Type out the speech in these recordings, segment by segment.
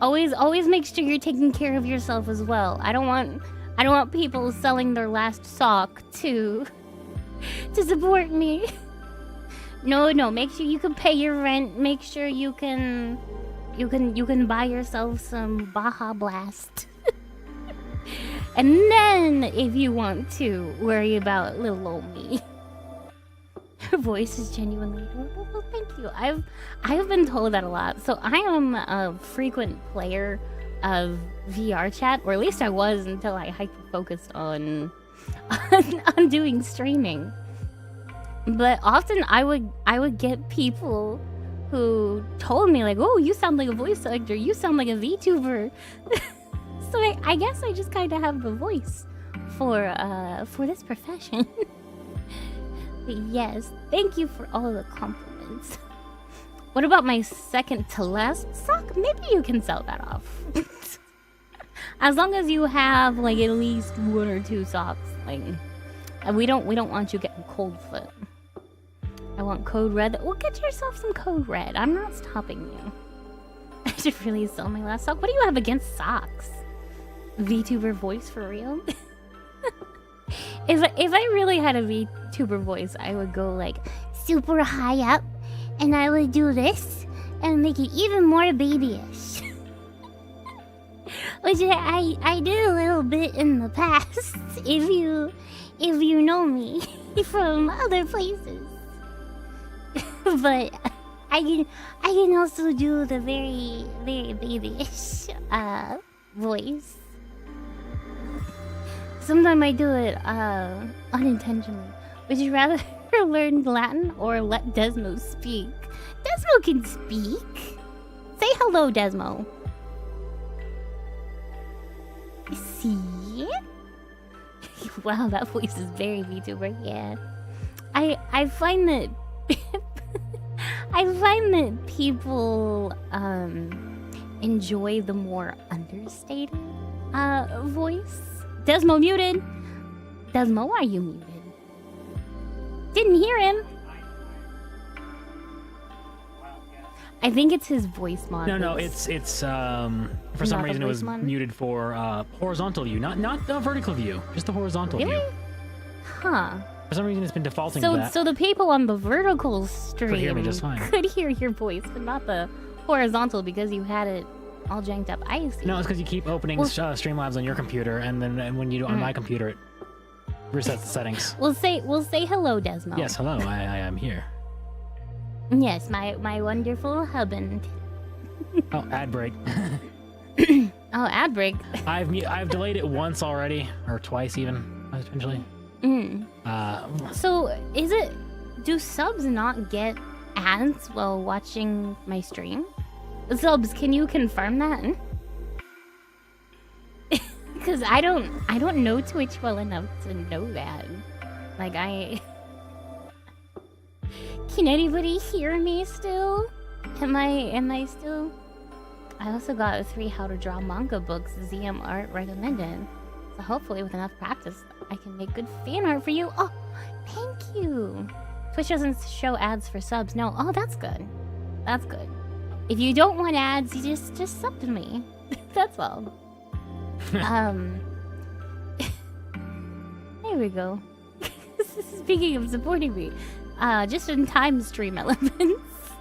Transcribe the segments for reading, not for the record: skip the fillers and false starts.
always make sure you're taking care of yourself as well. I don't want people selling their last sock to support me. No, make sure you can pay your rent. Make sure you can buy yourself some Baja Blast. And then, if you want to, worry about little old me. Her voice is genuinely adorable. Well, thank you. I've been told that a lot. So I am a frequent player of VR chat, or at least I was until I hyper-focused on doing streaming. But often I would get people who told me like, "Oh, you sound like a voice actor. You sound like a VTuber." So I guess I just kind of have the voice for this profession. But yes, thank you for all the compliments. What about my second to last sock? Maybe you can sell that off. As long as you have like at least 1 or 2 socks. Like we don't want you getting cold foot. I want code red. Well, get yourself some code red. I'm not stopping you. I should really sell my last sock. What do you have against socks? VTuber voice for real? If I really had a VTuber voice, I would go like super high up, and I would do this and make it even more babyish. Which I did a little bit in the past. If you know me from other places. But I can also do the very, very babyish voice. Sometimes I do it unintentionally. Would you rather learn Latin or let Desmo speak? Desmo can speak. Say hello, Desmo. See? Wow, that voice is very VTuber. Yeah, I find that people enjoy the more understated voice. Desmo muted. Desmo, why are you muted? Didn't hear him. I think it's his voice mod. No, it's for some reason it was muted for horizontal view, not the vertical view, just the horizontal view. Huh. For some reason it's been defaulting to that. So the people on the vertical stream could hear me just fine. Could hear your voice, but not the horizontal because you had it all janked up. I see. No, it's because you keep opening Streamlabs on your computer, and then when you do on my computer, it resets the settings. We'll say hello, Desmo. Yes, hello. I am here. Yes, my wonderful husband. Oh, ad break. Oh, ad break. I've delayed it once already, or twice even, potentially. So do subs not get ads while watching my stream? Subs, can you confirm that? Because I don't know Twitch well enough to know that. Like can anybody hear me still? Am I still? I also got 3 how to draw manga books ZM art recommended. So hopefully with enough practice I can make good fan art for you. Oh, thank you. Twitch doesn't show ads for subs. No. Oh, that's good. That's good. If you don't want ads, you just sub to me. That's all. There we go. Speaking of supporting me, just in time stream elements.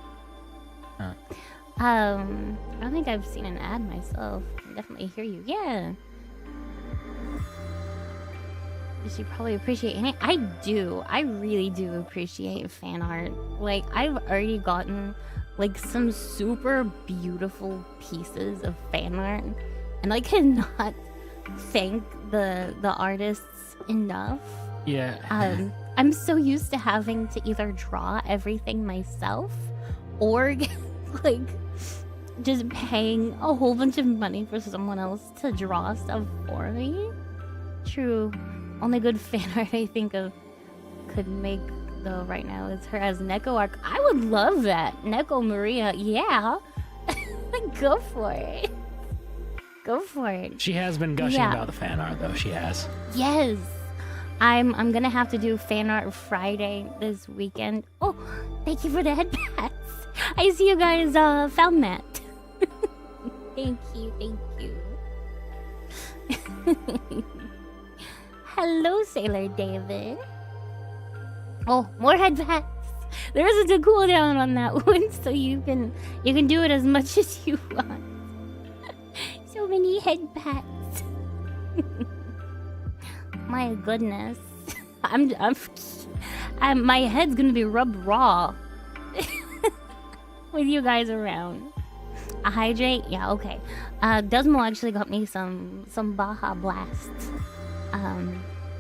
Huh. I don't think I've seen an ad myself. I definitely hear you. Yeah. You probably appreciate it. I do. I really do appreciate fan art. Like, I've already gotten like some super beautiful pieces of fan art, and I cannot thank the artists enough. Yeah. I'm so used to having to either draw everything myself or like just paying a whole bunch of money for someone else to draw stuff for me. True. Only good fan art I think of could make though right now is her as Neko arc. I would love that. Neko Maria, yeah. Go for it. Go for it. She has been gushing about the fan art though, she has. Yes. I'm gonna have to do fan art Friday this weekend. Oh, thank you for the headbats. I see you guys found that. Thank you, thank you. Hello, Sailor David. Oh, more head pats. There isn't a cooldown on that one, so you can do it as much as you want. So many head pats. My goodness, my head's gonna be rubbed raw with you guys around. A hydrate, yeah, okay. Desmo actually got me some Baja Blast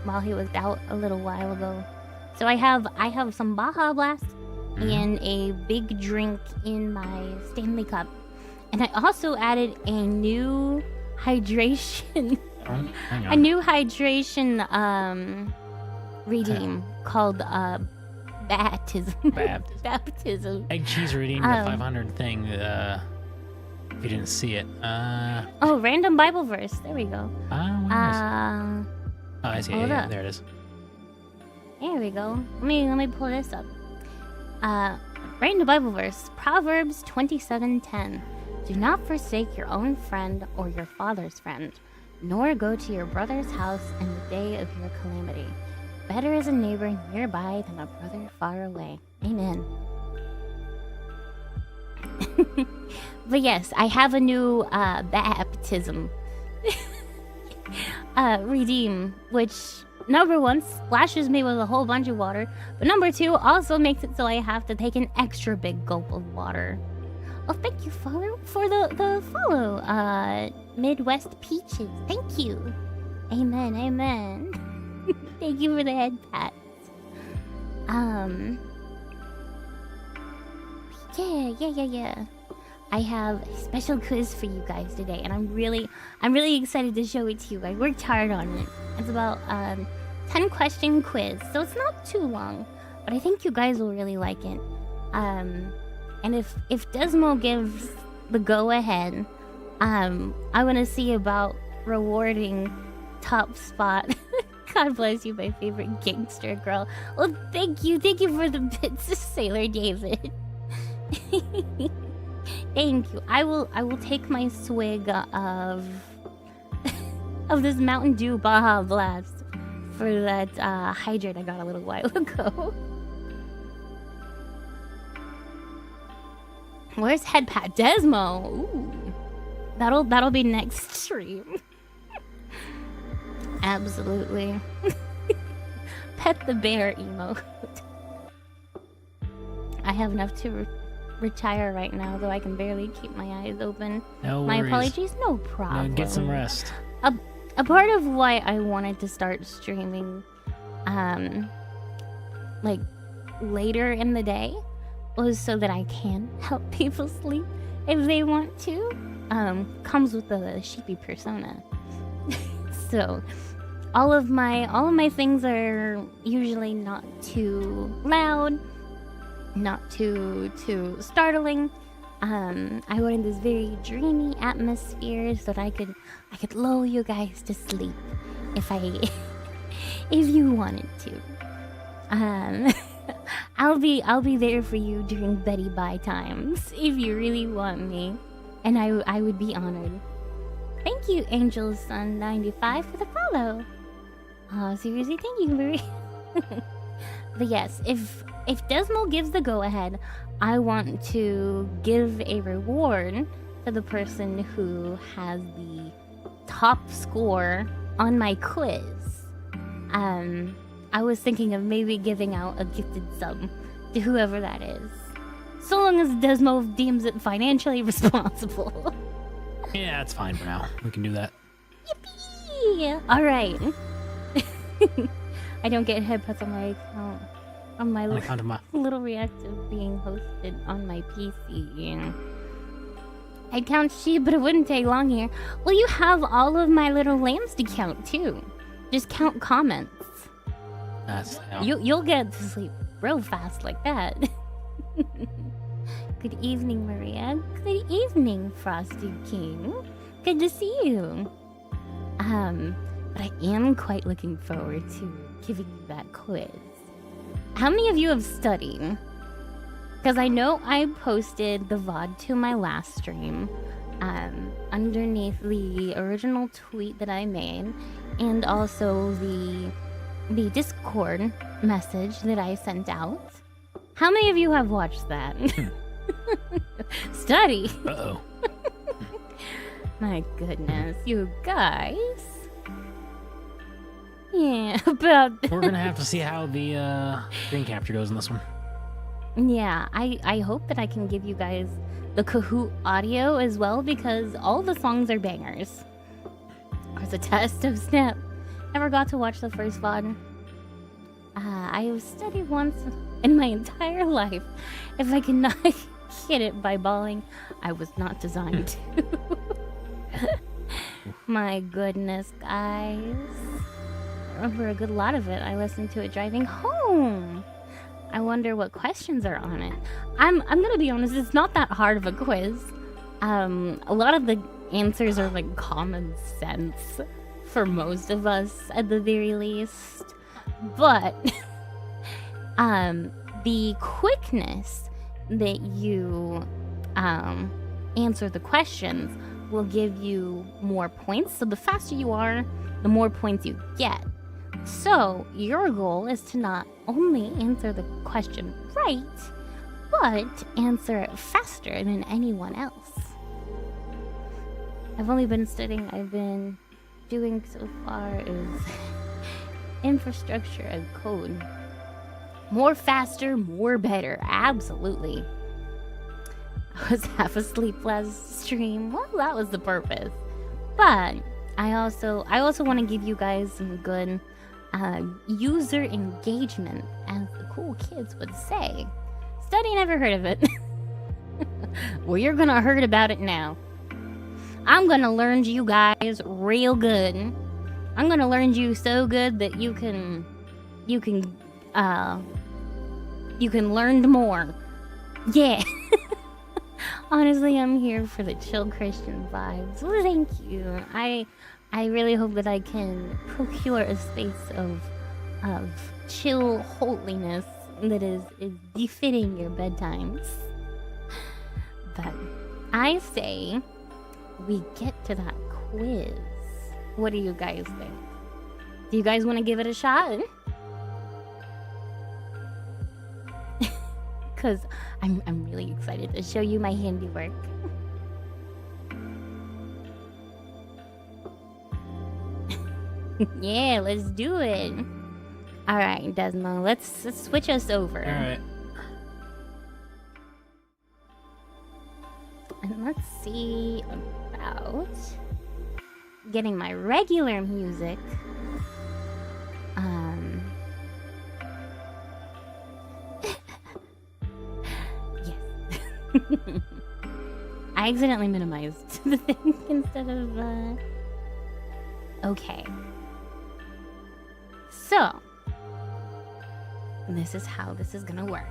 while he was out a little while ago. So I have some Baja Blast and a big drink in my Stanley Cup. And I also added a new hydration a new hydration redeem called baptism. Baptism. Egg cheese redeem the 500 thing. If you didn't see it. Oh, random Bible verse. There we go. Oh, I see. Yeah, there it is. There we go. Let me pull this up. Random Bible verse. Proverbs 27:10. Do not forsake your own friend or your father's friend, nor go to your brother's house in the day of your calamity. Better is a neighbor nearby than a brother far away. Amen. But yes, I have a new baptism redeem, which number one splashes me with a whole bunch of water, but number two also makes it so I have to take an extra big gulp of water. Oh, thank you for the follow, Midwest Peaches. Thank you. Amen, amen. Thank you for the head pats. Yeah. I have a special quiz for you guys today, and I'm really excited to show it to you. I worked hard on it. It's about 10-question quiz, so it's not too long, but I think you guys will really like it. And if Desmo gives the go-ahead, I want to see about rewarding top spot. God bless you, my favorite gangster girl. Well, thank you for the bits, Sailor David. Thank you. I will take my swig of this Mountain Dew Baja Blast for that hydrate I got a little while ago. Where's Headpat Desmo? Ooh. That'll be next stream. Absolutely. Pet the bear emote. I have enough to retire right now, though I can barely keep my eyes open. No my worries. apologies, no problem. No, get some rest. A part of why I wanted to start streaming like later in the day was so that I can help people sleep if they want to. Comes with the sheepy persona. So all of my things are usually not too loud, not too startling. I wanted this very dreamy atmosphere so that I could lull you guys to sleep if you wanted to. I'll be there for you during Betty Bye times if you really want me, and I would be honored. Thank you, Angel Sun 95 for the follow. Oh, seriously, thank you, Marie. But yes, if Desmo gives the go-ahead, I want to give a reward to the person who has the top score on my quiz. I was thinking of maybe giving out a gifted sub to whoever that is, so long as Desmo deems it financially responsible. Yeah, it's fine for now. We can do that. Yippee! All right. I don't get headpats on my account. On my little reactive being hosted on my PC. I'd count sheep, but it wouldn't take long here. Well, you have all of my little lambs to count too. Just count comments. You'll get to sleep real fast like that. Good evening, Maria. Good evening, Frosty King. Good to see you. But I am quite looking forward to giving you that quiz. How many of you have studied? Because I know I posted the VOD to my last stream. underneath the original tweet that I made, and also the Discord message that I sent out. How many of you have watched that? Study. Uh-oh. My goodness, you guys. Yeah, about We're gonna have to see how the screen capture goes in this one. Yeah, I hope that I can give you guys the Kahoot audio as well, because all the songs are bangers. There's a test of Snap. Never got to watch the first VOD. I studied once in my entire life. If I cannot get it by bawling, I was not designed to. My goodness, guys. I remember a good lot of it. I listened to it driving home. I wonder what questions are on it. I'm gonna be honest, it's not that hard of a quiz. A lot of the answers are like common sense for most of us at the very least. But the quickness that you answer the questions will give you more points. So the faster you are, the more points you get. So your goal is to not only answer the question right, but answer it faster than anyone else. I've only been studying, I've been doing so far is infrastructure and code. More faster, more better, absolutely. I was half asleep last stream. Well, that was the purpose. But I also want to give you guys some good user engagement, as the cool kids would say. Study never heard of it. Well, you're gonna heard about it now. I'm gonna learn you guys real good. I'm gonna learn you so good that you can learn more. Yeah. Honestly, I'm here for the chill Christian vibes. Well, thank you. I really hope that I can procure a space of chill holiness that is befitting your bedtimes. But I say we get to that quiz. What do you guys think? Do you guys want to give it a shot? Because I'm really excited to show you my handiwork. Yeah, let's do it. All right, Desmo, let's switch us over. All right. And let's see about getting my regular music. Yes. I accidentally minimized the thing instead of, Okay. So, this is how this is gonna work.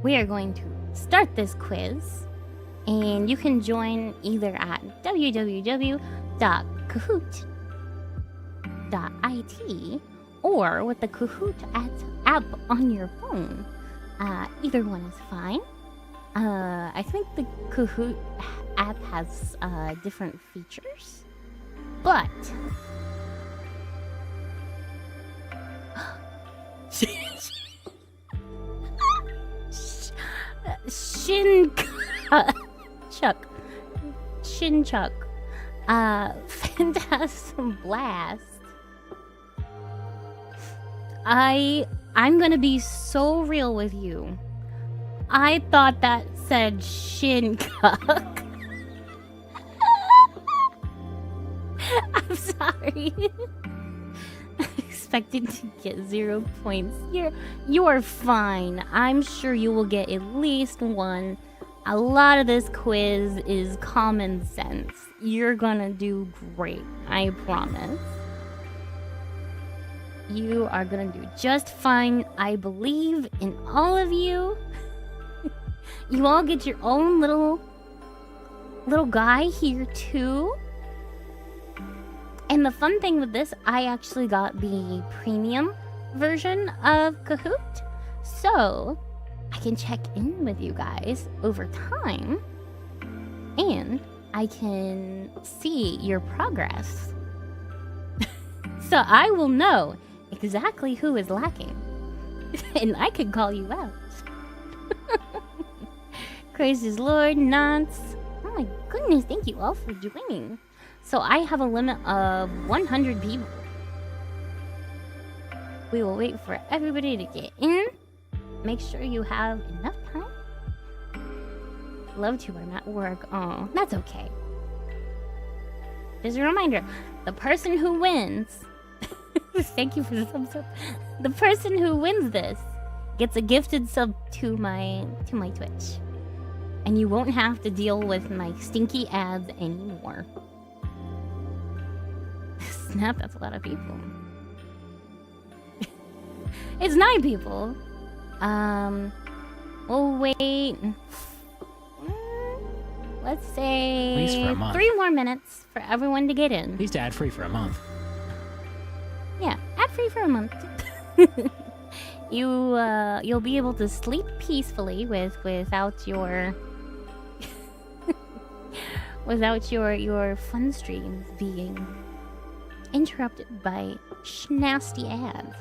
We are going to start this quiz, and you can join either at www.kahoot.it or with the Kahoot app on your phone. Either one is fine. I think the Kahoot app has different features, but Shinchuck, Phantasm Blast. I'm gonna be so real with you. I thought that said Shincuck. I'm sorry. I expected to get 0 points. You're fine. I'm sure you will get at least one. A lot of this quiz is common sense. You're gonna do great. I promise. You are gonna do just fine. I believe in all of you. You all get your own little guy here too. And the fun thing with this, I actually got the premium version of Kahoot. So I can check in with you guys over time and I can see your progress. So I will know exactly who is lacking. And I could call you out. Crazy's Lord, Knots. Oh my goodness, thank you all for joining. So I have a limit of 100 people. We will wait for everybody to get in. Make sure you have enough time. Love to, I'm at work. Oh, that's okay. Just a reminder, the person who wins... Thank you for the thumbs up. The person who wins this gets a gifted sub to my Twitch. And you won't have to deal with my stinky ads anymore. Snap, that's a lot of people. It's 9 people. We'll wait. Let's say at least for a month. 3 more minutes for everyone to get in. At least ad free for a month. Yeah, ad free for a month. You'll be able to sleep peacefully without your without your fun streams being interrupted by nasty ads.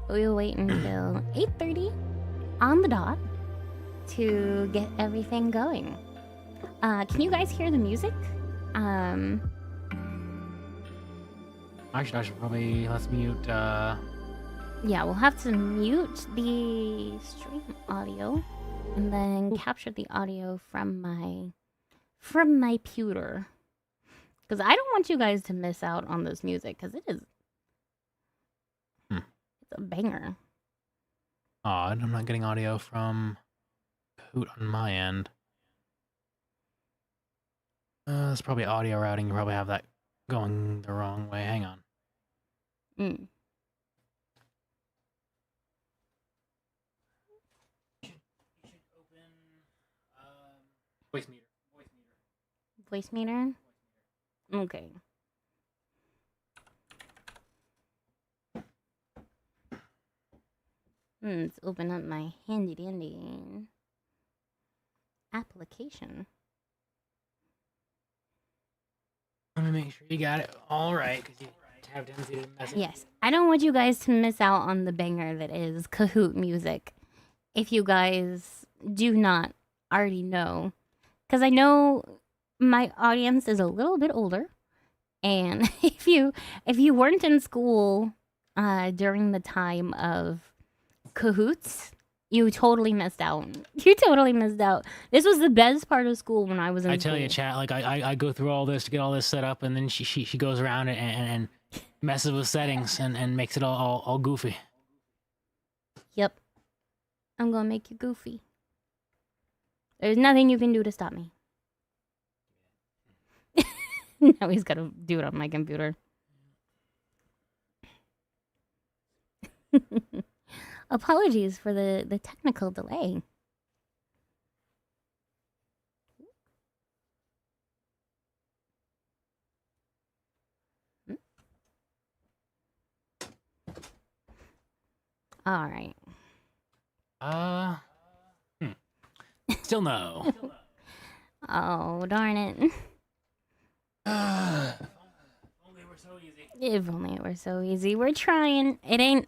We'll wait until 8:30 on the dot to get everything going. Can you guys hear the music? I should probably let's mute. Yeah, we'll have to mute the stream audio and then capture the audio from my pewter. Because I don't want you guys to miss out on this music, because it is it's a banger. Odd, I'm not getting audio from Kahoot on my end. It's probably audio routing. You probably have that going the wrong way. Hang on. Mm. You should open voice meter. Voice meter? Okay. Let's open up my handy dandy application. Let me make sure you got it all right, because you have tendency to mess it. Yes, I don't want you guys to miss out on the banger that is Kahoot music. If you guys do not already know, because I know my audience is a little bit older, and if you weren't in school during the time of Kahoots, you totally missed out. You totally missed out. This was the best part of school when I was in school. I tell you, chat, like I go through all this to get all this set up, and then she goes around and messes with settings and makes it all goofy. Yep. I'm gonna make you goofy. There's nothing you can do to stop me. Now he's gotta do it on my computer. Apologies for the technical delay. All right. Still no. Oh, darn it. Only we're so easy. If only it were so easy. We're trying. It ain't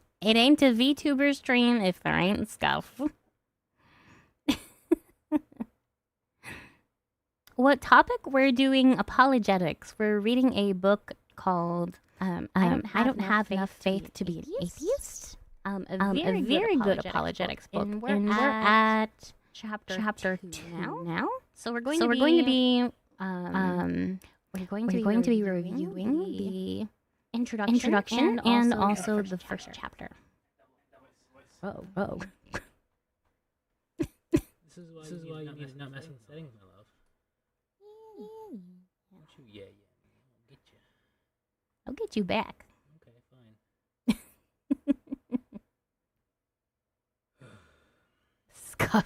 a VTuber stream if there ain't scuff. What topic? We're doing apologetics. We're reading a book called I don't have enough faith to be an atheist. A very good apologetics book. And we're at chapter 2 now. So we're going to be reviewing the introduction and also the first chapter. Oh. This is why you need to not mess with settings, my love. Yeah. I'll get you back. Okay, fine. Scuff.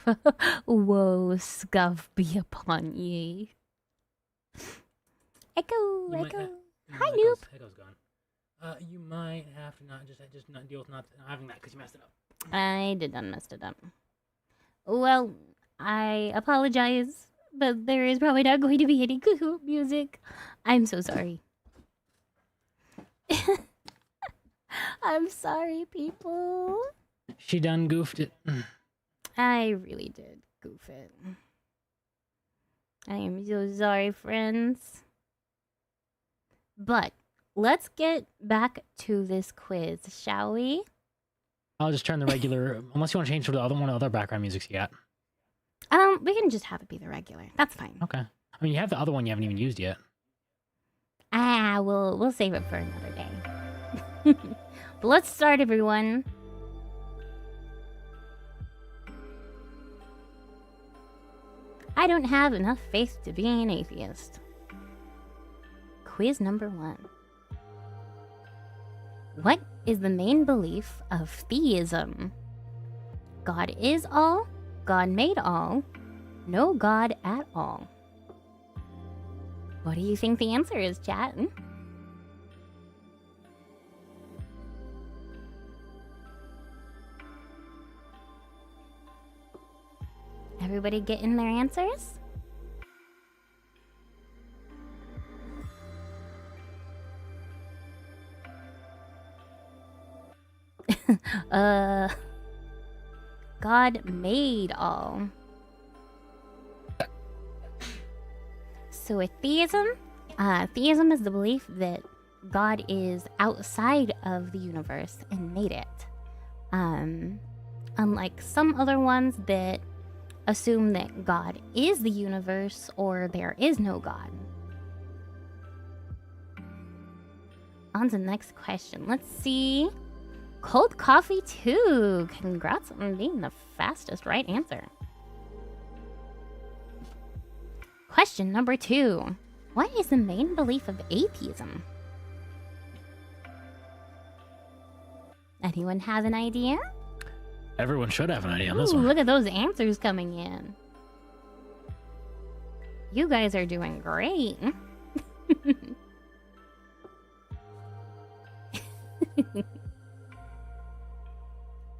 Whoa, scuff be upon ye. Echo. Hi, Noob. Echo's gone. You might have to not deal with not having that because you messed it up. I did not mess it up. Well, I apologize, but there is probably not going to be any Kahoot music. I'm so sorry. I'm sorry, people. She done goofed it. I really did goof it. I am so sorry, friends. But let's get back to this quiz, shall we? I'll just turn the regular, unless you want to change to the other one, other background music you got. We can just have it be the regular. That's fine. Okay. I mean, you have the other one you haven't even used yet. We'll save it for another day. But let's start, everyone. I don't have enough faith to be an atheist. Quiz number 1. What is the main belief of theism? God is all, God made all, no God at all. What do you think the answer is, chat? Everybody getting their answers? God made all. So with theism, theism is the belief that God is outside of the universe and made it. Unlike some other ones that assume that God is the universe or there is no God. On to the next question. Let's see. Cold coffee too. Congrats on being the fastest right answer. Question number 2. What is the main belief of atheism? Anyone have an idea? Everyone should have an idea on this Ooh, one. look at those answers coming in. You guys are doing great.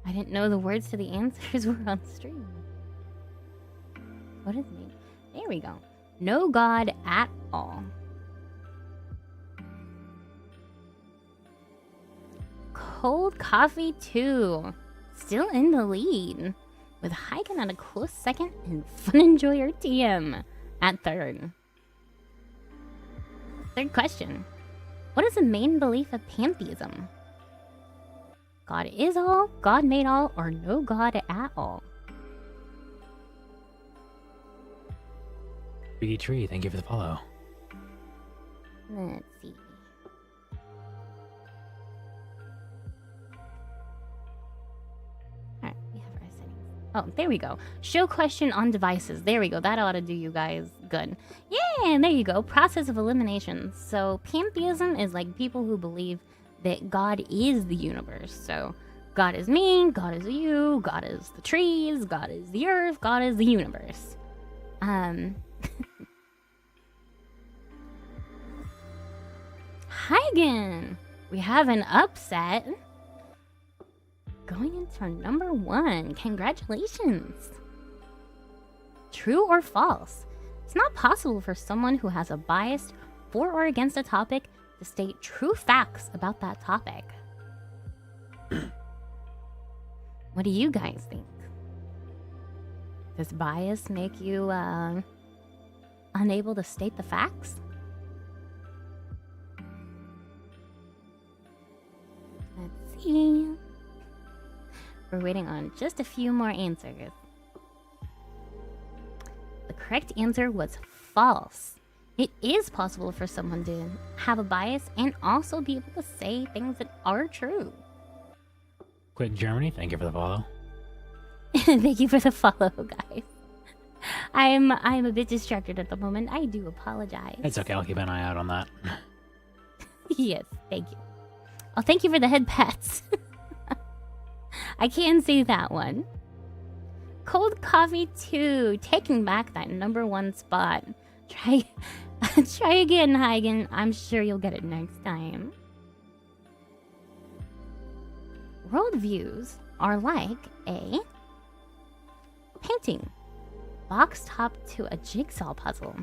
I didn't know the words to the answers were on stream. What does it mean? There we go. No God at all. Cold coffee too. Still in the lead. With Hygen at a close second and Fun Enjoyer TM at third. Third question. What is the main belief of pantheism? God is all, God made all, or no God at all? Biggie Tree, thank you for the follow. Let's see. Alright, we have our settings. Oh, there we go. Show question on devices. There we go. That ought to do you guys good. Yeah, there you go. Process of elimination. So pantheism is like people who believe that God is the universe. So God is me, God is you, God is the trees, God is the earth, God is the universe. Hygen! We have an upset. Going into number 1. Congratulations. True or false? It's not possible for someone who has a bias for or against a topic to state true facts about that topic. What do you guys think? Does bias make you unable to state the facts? Let's see. We're waiting on just a few more answers. The correct answer was false. It is possible for someone to have a bias and also be able to say things that are true. Quit Germany, thank you for the follow. Thank you for the follow, guys. I'm a bit distracted at the moment. I do apologize. It's okay, I'll keep an eye out on that. Yes, thank you. Oh, thank you for the head pats. I can see that one. Cold coffee too, taking back that number 1 spot. Try again, Hygen. I'm sure you'll get it next time. Worldviews are like a painting. box top to a jigsaw puzzle,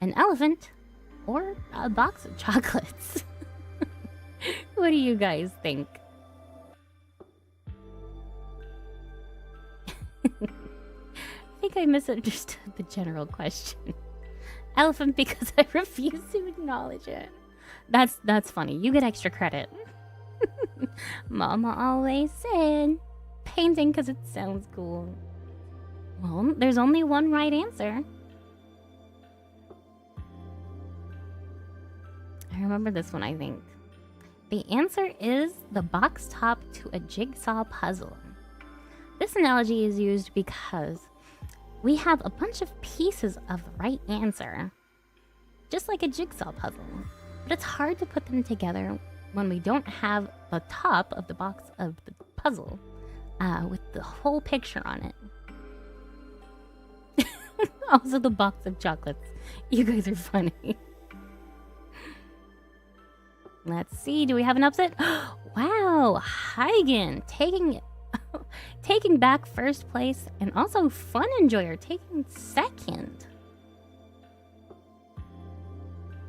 an elephant, or a box of chocolates? What do you guys think? I think I misunderstood the general question. Elephant because I refuse to acknowledge it. That's funny. You get extra credit. Mama always said painting because it sounds cool. Well, there's only one right answer. I remember this one, I think. The answer is the box top to a jigsaw puzzle. This analogy is used because we have a bunch of pieces of the right answer, just like a jigsaw puzzle, but it's hard to put them together when we don't have the top of the box of the puzzle with the whole picture on it. Also the box of chocolates. You guys are funny. Let's see, do we have an upset? Wow, Heigen taking back first place, and also Fun Enjoyer taking second.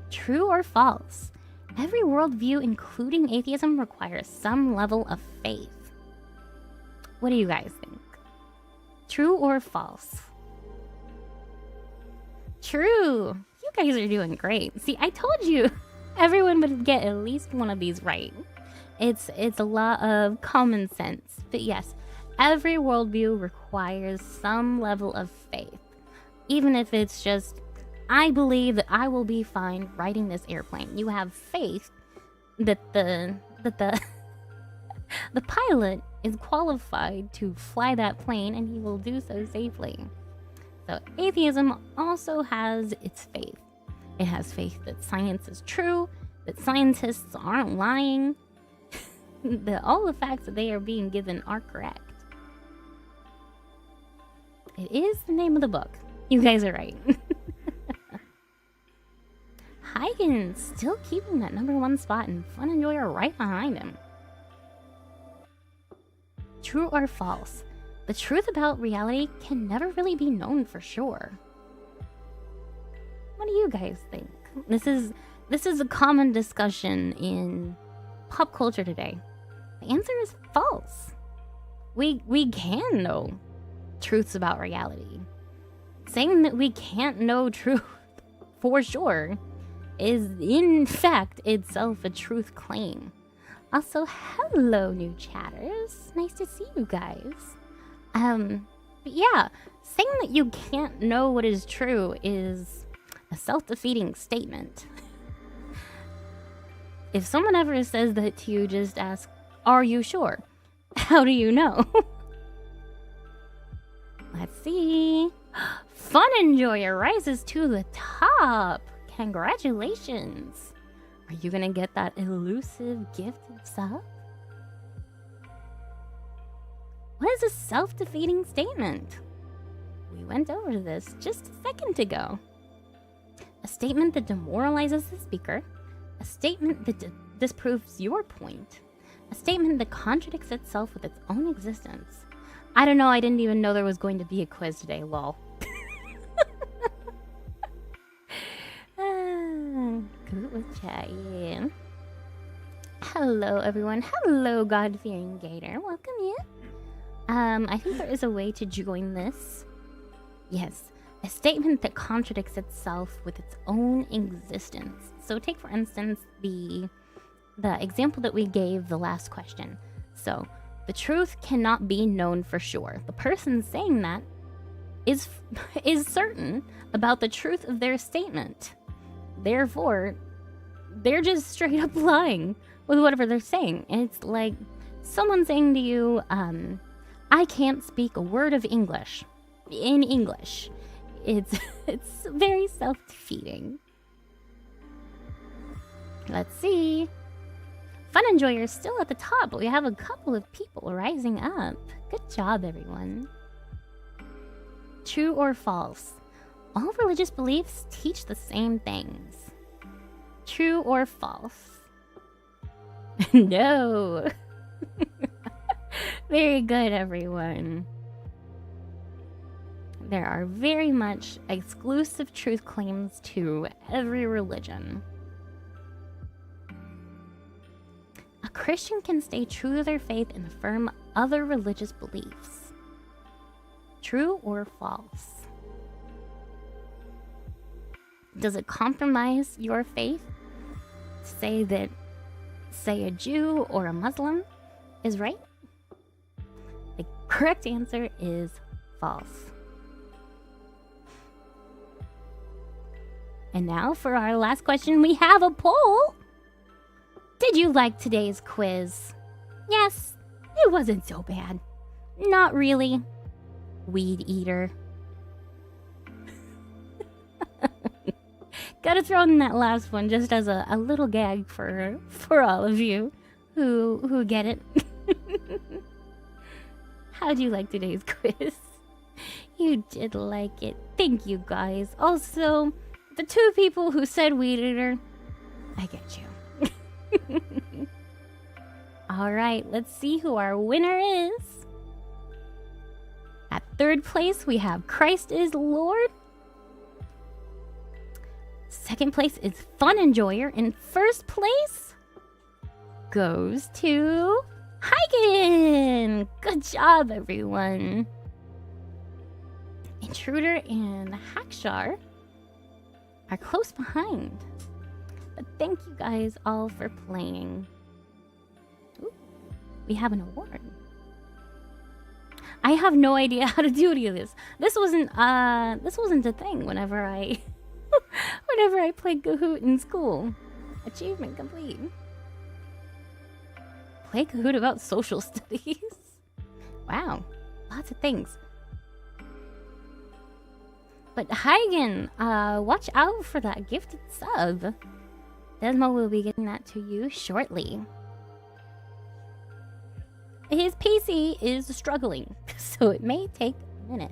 True or false? Every worldview, including atheism, requires some level of faith. What do you guys think? True or false? True! You guys are doing great. See, I told you everyone would get at least one of these right. It's a lot of common sense. But yes, every worldview requires some level of faith. Even if it's just, I believe that I will be fine riding this airplane. You have faith that the pilot is qualified to fly that plane and he will do so safely. So atheism also has its faith. It has faith that science is true, that scientists aren't lying, that all the facts that they are being given are correct. It is the name of the book. You guys are right. Huygens still keeping that #1 spot and Fun Enjoyer right behind him. True or false? The truth about reality can never really be known for sure. What do you guys think? This is a common discussion in pop culture today. The answer is false. We can know truths about reality. Saying that we can't know truth for sure is in fact itself a truth claim. Also, hello new chatters. Nice to see you guys. But yeah, saying that you can't know what is true is a self-defeating statement. If someone ever says that to you, just ask, are you sure? How do you know? Let's see. Fun Enjoyer rises to the top. Congratulations. Are you gonna get that elusive gifted sub? What is a self-defeating statement? We went over this just a second ago. A statement that demoralizes the speaker. A statement that disproves your point. A statement that contradicts itself with its own existence. I don't know, I didn't even know there was going to be a quiz today, lol. Good with chat, yeah. Hello, everyone. Hello, God-fearing Gator. Welcome in. I think there is a way to join this. Yes, a statement that contradicts itself with its own existence. So take, for instance, the example that we gave the last question. So, the truth cannot be known for sure. The person saying that is certain about the truth of their statement. Therefore, they're just straight up lying with whatever they're saying. And it's like someone saying to you, I can't speak a word of English. In English. It's very self-defeating. Let's see. Fun Enjoyer is still at the top, but we have a couple of people rising up. Good job, everyone. True or false? All religious beliefs teach the same things. True or false? No. Very good, everyone. there are very much exclusive truth claims to every religion. A Christian can stay true to their faith and affirm other religious beliefs. True or false? Does it compromise your faith to say that, say, a Jew or a Muslim is right? The correct answer is false. And now for our last question, we have a poll. Did you like today's quiz? Yes, it wasn't so bad. Not really. Weed eater. Gotta throw in that last one just as a little gag for all of you who get it. How'd you like today's quiz? You did like it. Thank you, guys. Also, the 2 people who said weed eater, I get you. All right, let's see who our winner is. At 3rd place, we have Christ is Lord. 2nd place is Fun Enjoyer. And 1st place goes to Hygen. Good job, everyone. Intruder and Hackshar are close behind. But thank you guys all for playing. Ooh, we have an award. I have no idea how to do any of this. This wasn't a thing whenever I played Kahoot in school. Achievement complete. Play Kahoot about social studies. Wow, lots of things. But Hygen, watch out for that gifted sub. Desmo will be getting that to you shortly. His PC is struggling, so it may take a minute.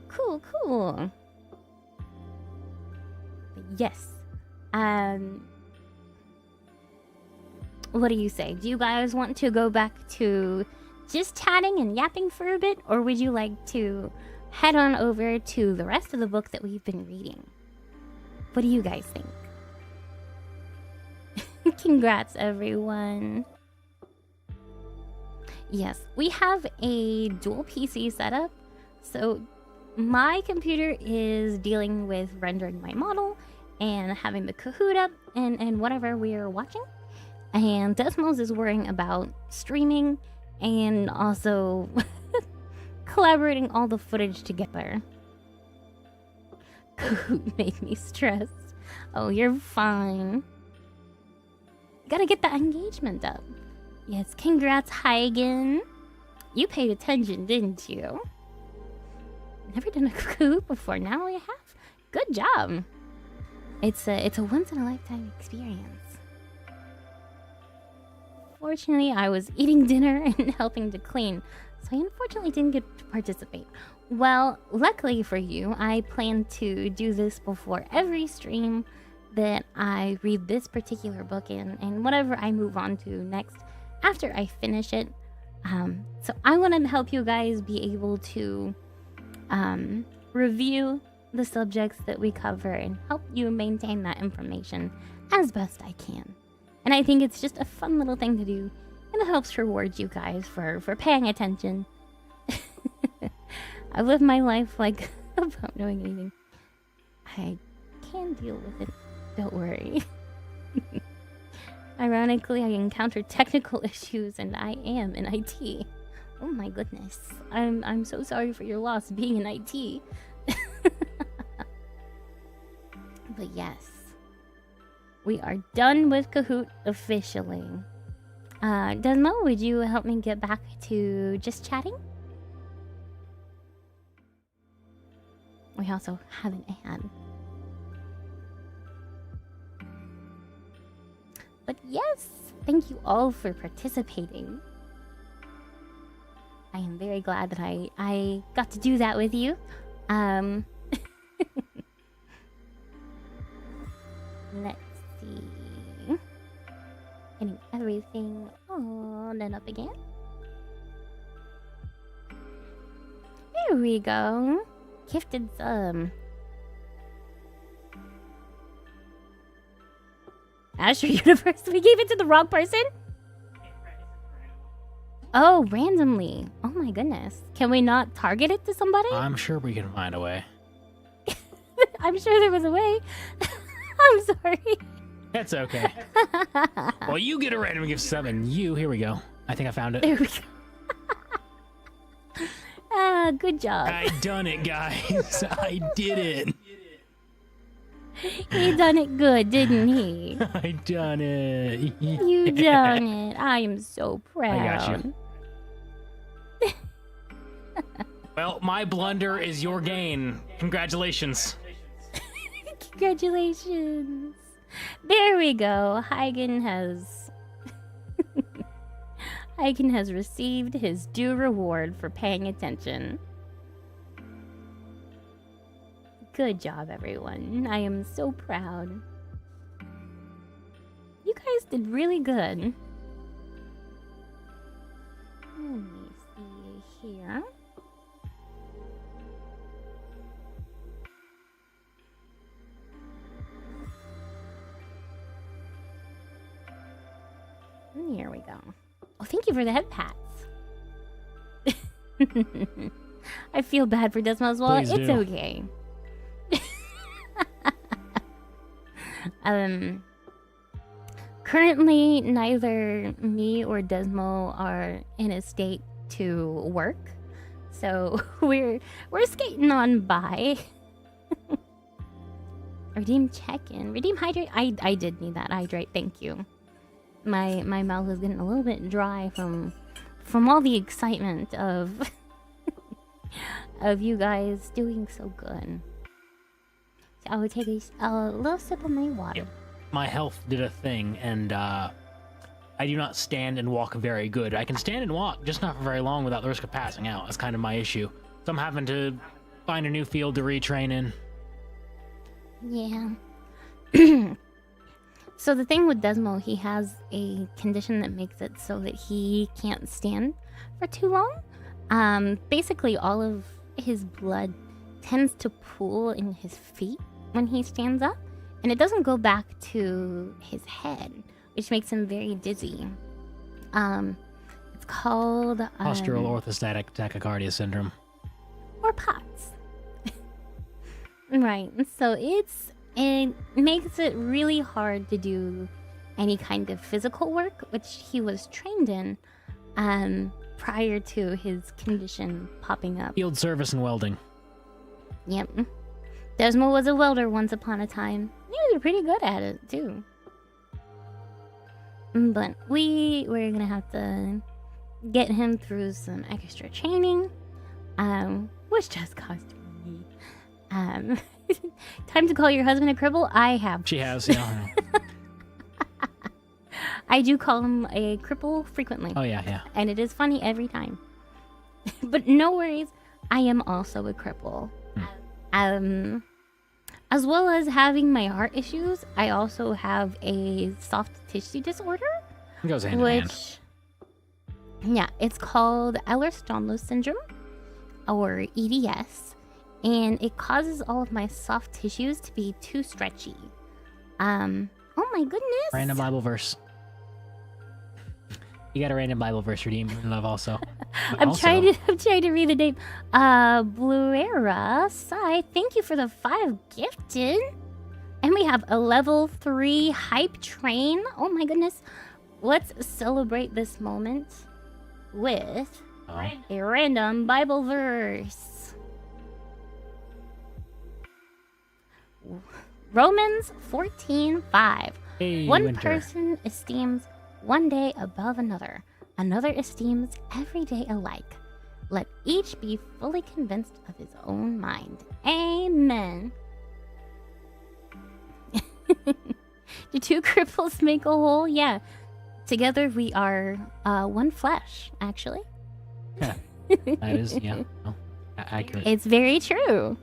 Cool. But yes. What do you say? Do you guys want to go back to just chatting and yapping for a bit, or would you like to head on over to the rest of the book that we've been reading? What do you guys think? Congrats, everyone. Yes, we have a dual PC setup. So my computer is dealing with rendering my model and having the Kahoot up and whatever we're watching. And Desmos is worrying about streaming and also collaborating all the footage together. Kahoot made me stressed. Oh, you're fine. Gotta get the engagement up. Yes, congrats, Hygen. You paid attention, didn't you? Never done a Kahoot before, now I have. Good job. It's a once-in-a-lifetime experience. Fortunately, I was eating dinner and helping to clean, so I unfortunately didn't get to participate. Well, luckily for you, I plan to do this before every stream that I read this particular book in, and whatever I move on to next after I finish it. So I want to help you guys be able to review the subjects that we cover and help you maintain that information as best I can. And I think it's just a fun little thing to do, and it helps reward you guys for paying attention. I live my life like about knowing anything. I can deal with it, don't worry. Ironically, I encounter technical issues and I am in IT. Oh my goodness. I'm so sorry for your loss being in IT. But yes. We are done with Kahoot officially. Desmo, would you help me get back to just chatting? We also have an ad. But yes, thank you all for participating. I am very glad that I got to do that with you. Let's see. Getting everything on and up again. There we go. Gifted sub. Azure Universe. We gave it to the wrong person? Oh, randomly. Oh my goodness. Can we not target it to somebody? I'm sure we can find a way. I'm sure there was a way. I'm sorry. That's okay. Well, you get a random gift sub, and here we go. I think I found it. There we go. Good job. I done it, guys. I did it. He done it good, didn't he? I done it. You done it. I am so proud. I got you. Well, my blunder is your gain. Congratulations. Congratulations. There we go. Hagen has Hagen has received his due reward for paying attention. Good job, everyone. I am so proud. You guys did really good. Let me see here. Here we go. Oh, thank you for the head pats. I feel bad for Desmo as well. Please It's do. okay. Currently, neither me or Desmo are in a state to work, so we're skating on by. Redeem check-in. Redeem hydrate. I did need that hydrate. Thank you. My mouth is getting a little bit dry from all the excitement of of you guys doing so good. So I will take a little sip of my water. Yep. My health did a thing, and I do not stand and walk very good. I can stand and walk, just not for very long without the risk of passing out. That's kind of my issue. So I'm having to find a new field to retrain in. Yeah. So the thing with Desmo, he has a condition that makes it so that he can't stand for too long. Basically, all of his blood tends to pool in his feet when he stands up, and it doesn't go back to his head, which makes him very dizzy. It's called Postural orthostatic tachycardia syndrome. or POTS. Right. So it makes it really hard to do any kind of physical work, which he was trained in prior to his condition popping up. Field service and welding. Yep. Desmo was a welder once upon a time. He was pretty good at it, too. But we're gonna have to get him through some extra training, which just cost money. Time to call your husband a cripple? I have. She has, yeah. I do call him a cripple frequently. Oh, yeah, yeah. And it is funny every time. But no worries, I am also a cripple. As well as having my heart issues, I also have a soft tissue disorder. It goes hand in hand. Which, yeah, it's called Ehlers-Danlos syndrome, or EDS. And it causes all of my soft tissues to be too stretchy. Oh my goodness. Random Bible verse. You got a random Bible verse, Redeem in Love also. I'm trying to read the name. Bluera Sai, thank you for the 5 gifted. And we have a level 3 hype train. Oh my goodness. Let's celebrate this moment with a random Bible verse. Romans 14:5. Hey, One winter. person esteems one day above another. Another esteems every day alike. Let each be fully convinced of his own mind. Amen. Do 2 cripples make a whole? Yeah. Together we are one flesh, actually. Yeah. That is, yeah. No, accurate. It's very true.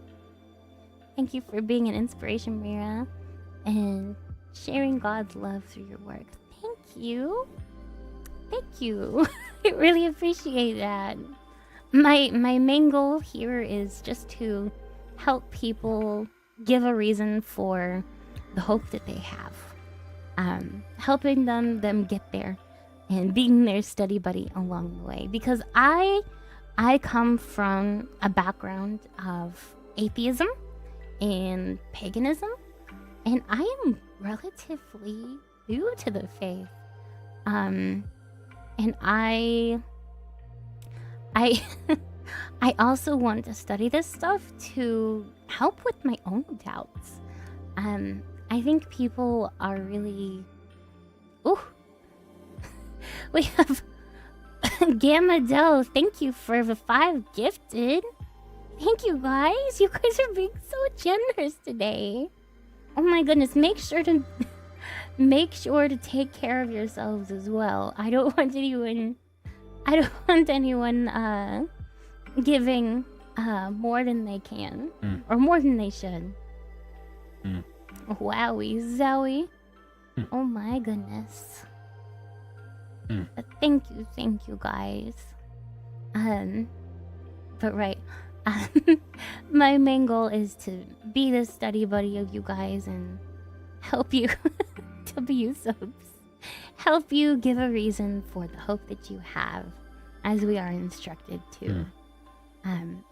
Thank you for being an inspiration, Mira, and sharing God's love through your work. Thank you. Thank you. I really appreciate that. my main goal here is just to help people give a reason for the hope that they have. Helping them get there and being their study buddy along the way. Because I come from a background of atheism and paganism, and I am relatively new to the faith. And I I also want to study this stuff to help with my own doubts. I think people are really... Ooh. We have Gamma Del. Thank you for the 5 gifted. Thank you, guys. You guys are being so generous today. Oh my goodness. Make sure to take care of yourselves as well. I don't want anyone giving more than they can or more than they should. Wowie zowie. Oh my goodness. Thank you guys. But right. My main goal is to be the study buddy of you guys and help you help you give a reason for the hope that you have as we are instructed to.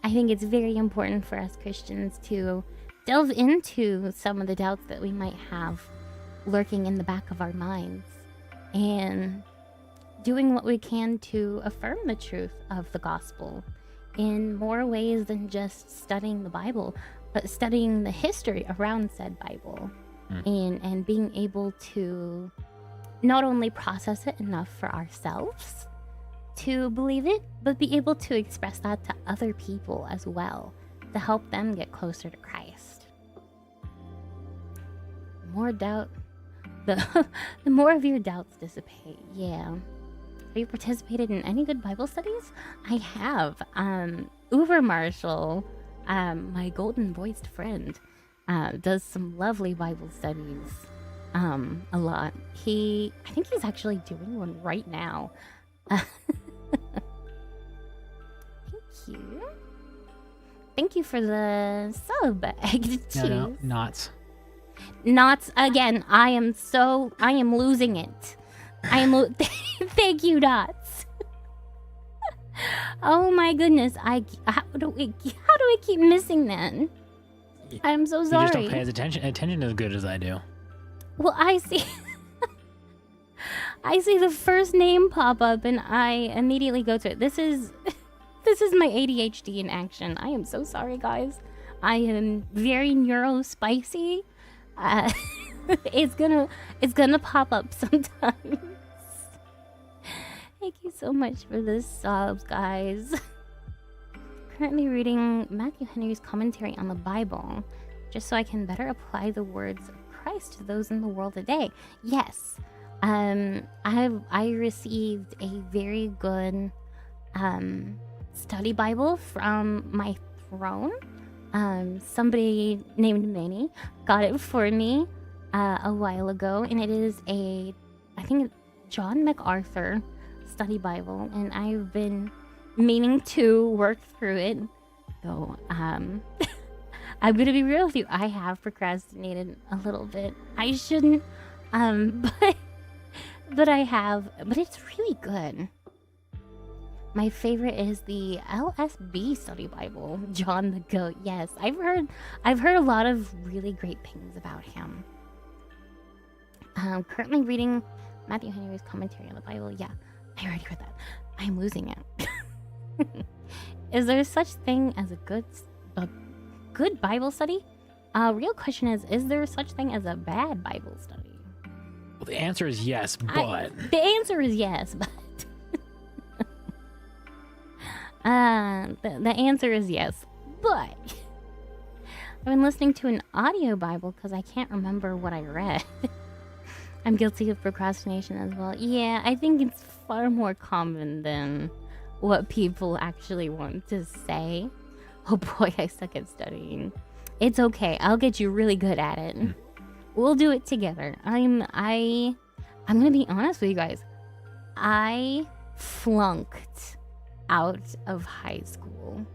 I think it's very important for us Christians to delve into some of the doubts that we might have lurking in the back of our minds and doing what we can to affirm the truth of the gospel in more ways than just studying the Bible, but studying the history around said Bible and being able to not only process it enough for ourselves to believe it, but be able to express that to other people as well to help them get closer to Christ. More doubt, the more of your doubts dissipate. Yeah. Have you participated in any good Bible studies? I have. Uber Marshall, my golden voiced friend, does some lovely Bible studies. A lot. I think he's actually doing one right now. Thank you. Thank you for the sub, Egg No, knots. Knots again. I am losing it. Thank you, Dots. Oh my goodness. How do we keep missing that? I'm so sorry. You just don't pay his attention as good as I do. Well, I see the first name pop up and I immediately go to it. This is my ADHD in action. I am so sorry, guys. I am very neurospicy. It's gonna pop up sometimes. Thank you so much for the subs, guys. Currently reading Matthew Henry's commentary on the Bible, just so I can better apply the words of Christ to those in the world today. Yes, I received a very good study Bible from my throne. Somebody named Manny got it for me a while ago, and it is I think John MacArthur study Bible, and I've been meaning to work through it. So I'm gonna be real with you, I have procrastinated a little bit. I shouldn't, but I have. But it's really good. My favorite is the LSB study Bible, John the Goat. Yes, I've heard a lot of really great things about him. Currently reading Matthew Henry's commentary on the Bible. Yeah, I already read that. I'm losing it. Is there such thing as a good Bible study? Real question is there such thing as a bad Bible study? Well, the answer is yes, but... The answer is yes, but... the answer is yes, but... I've been listening to an audio Bible because I can't remember what I read. I'm guilty of procrastination as well. Yeah, I think it's far more common than what people actually want to say. Oh boy, I suck at studying. It's okay. I'll get you really good at it. We'll do it together. I'm gonna be honest with you guys. I flunked out of high school.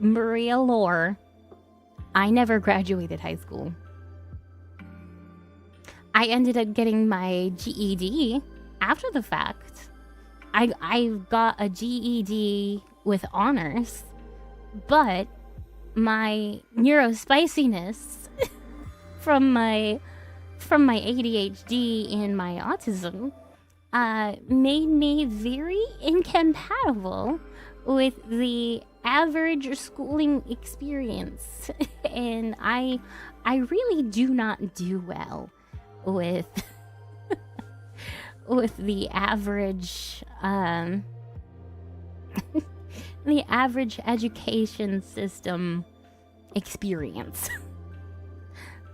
Maria lore, I never graduated high school. I ended up getting my GED after the fact. I got a GED with honors, but my neurospiciness from my ADHD and my autism made me very incompatible with the average schooling experience, and I really do not do well with with the average the average education system experience.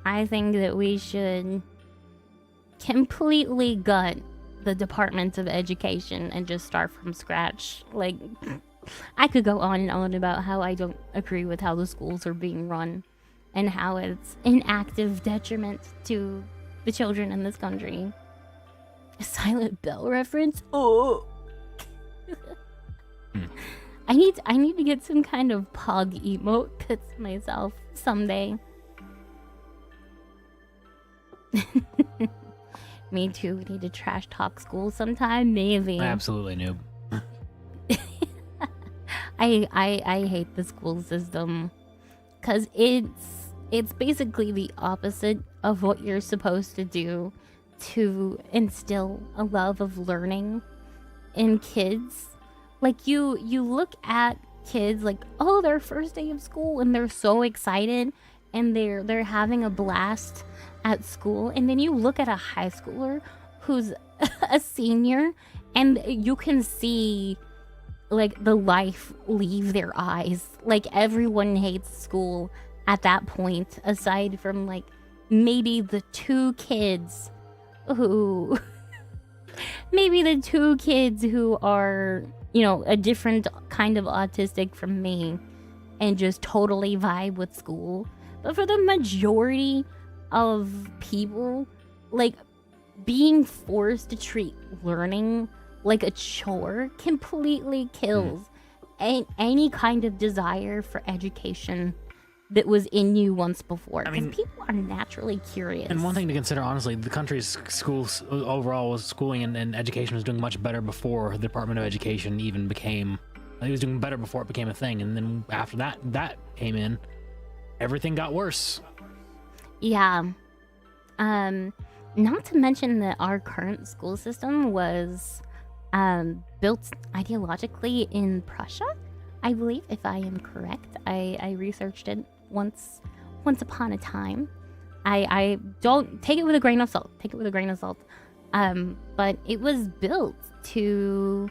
I think that we should completely gut the Department of Education and just start from scratch. Like, I could go on and on about how I don't agree with how the schools are being run and how it's an active detriment to the children in this country. A Silent Bell reference? Oh. I need to get some kind of pug emote pits myself someday. Me too. We need to trash talk school sometime, maybe. Absolutely noob. I hate the school system because it's basically the opposite of what you're supposed to do to instill a love of learning in kids. Like, you look at kids like, oh, their first day of school, and they're so excited and they're having a blast at school, and then you look at a high schooler who's a senior and you can see like the life leave their eyes. Like, everyone hates school at that point, aside from like maybe the two kids who are, you know, a different kind of autistic from me and just totally vibe with school. But for the majority of people, like, being forced to treat learning like a chore completely kills any kind of desire for education that was in you once before. Because people are naturally curious. And one thing to consider, honestly, the country's schools overall was schooling and education was doing much better before the Department of Education even became. It was doing better before it became a thing, and then after that came in, everything got worse. Yeah. Not to mention that our current school system was built ideologically in Prussia, I believe, if I am correct. I researched it once upon a time. I don't take it with a grain of salt. But it was built to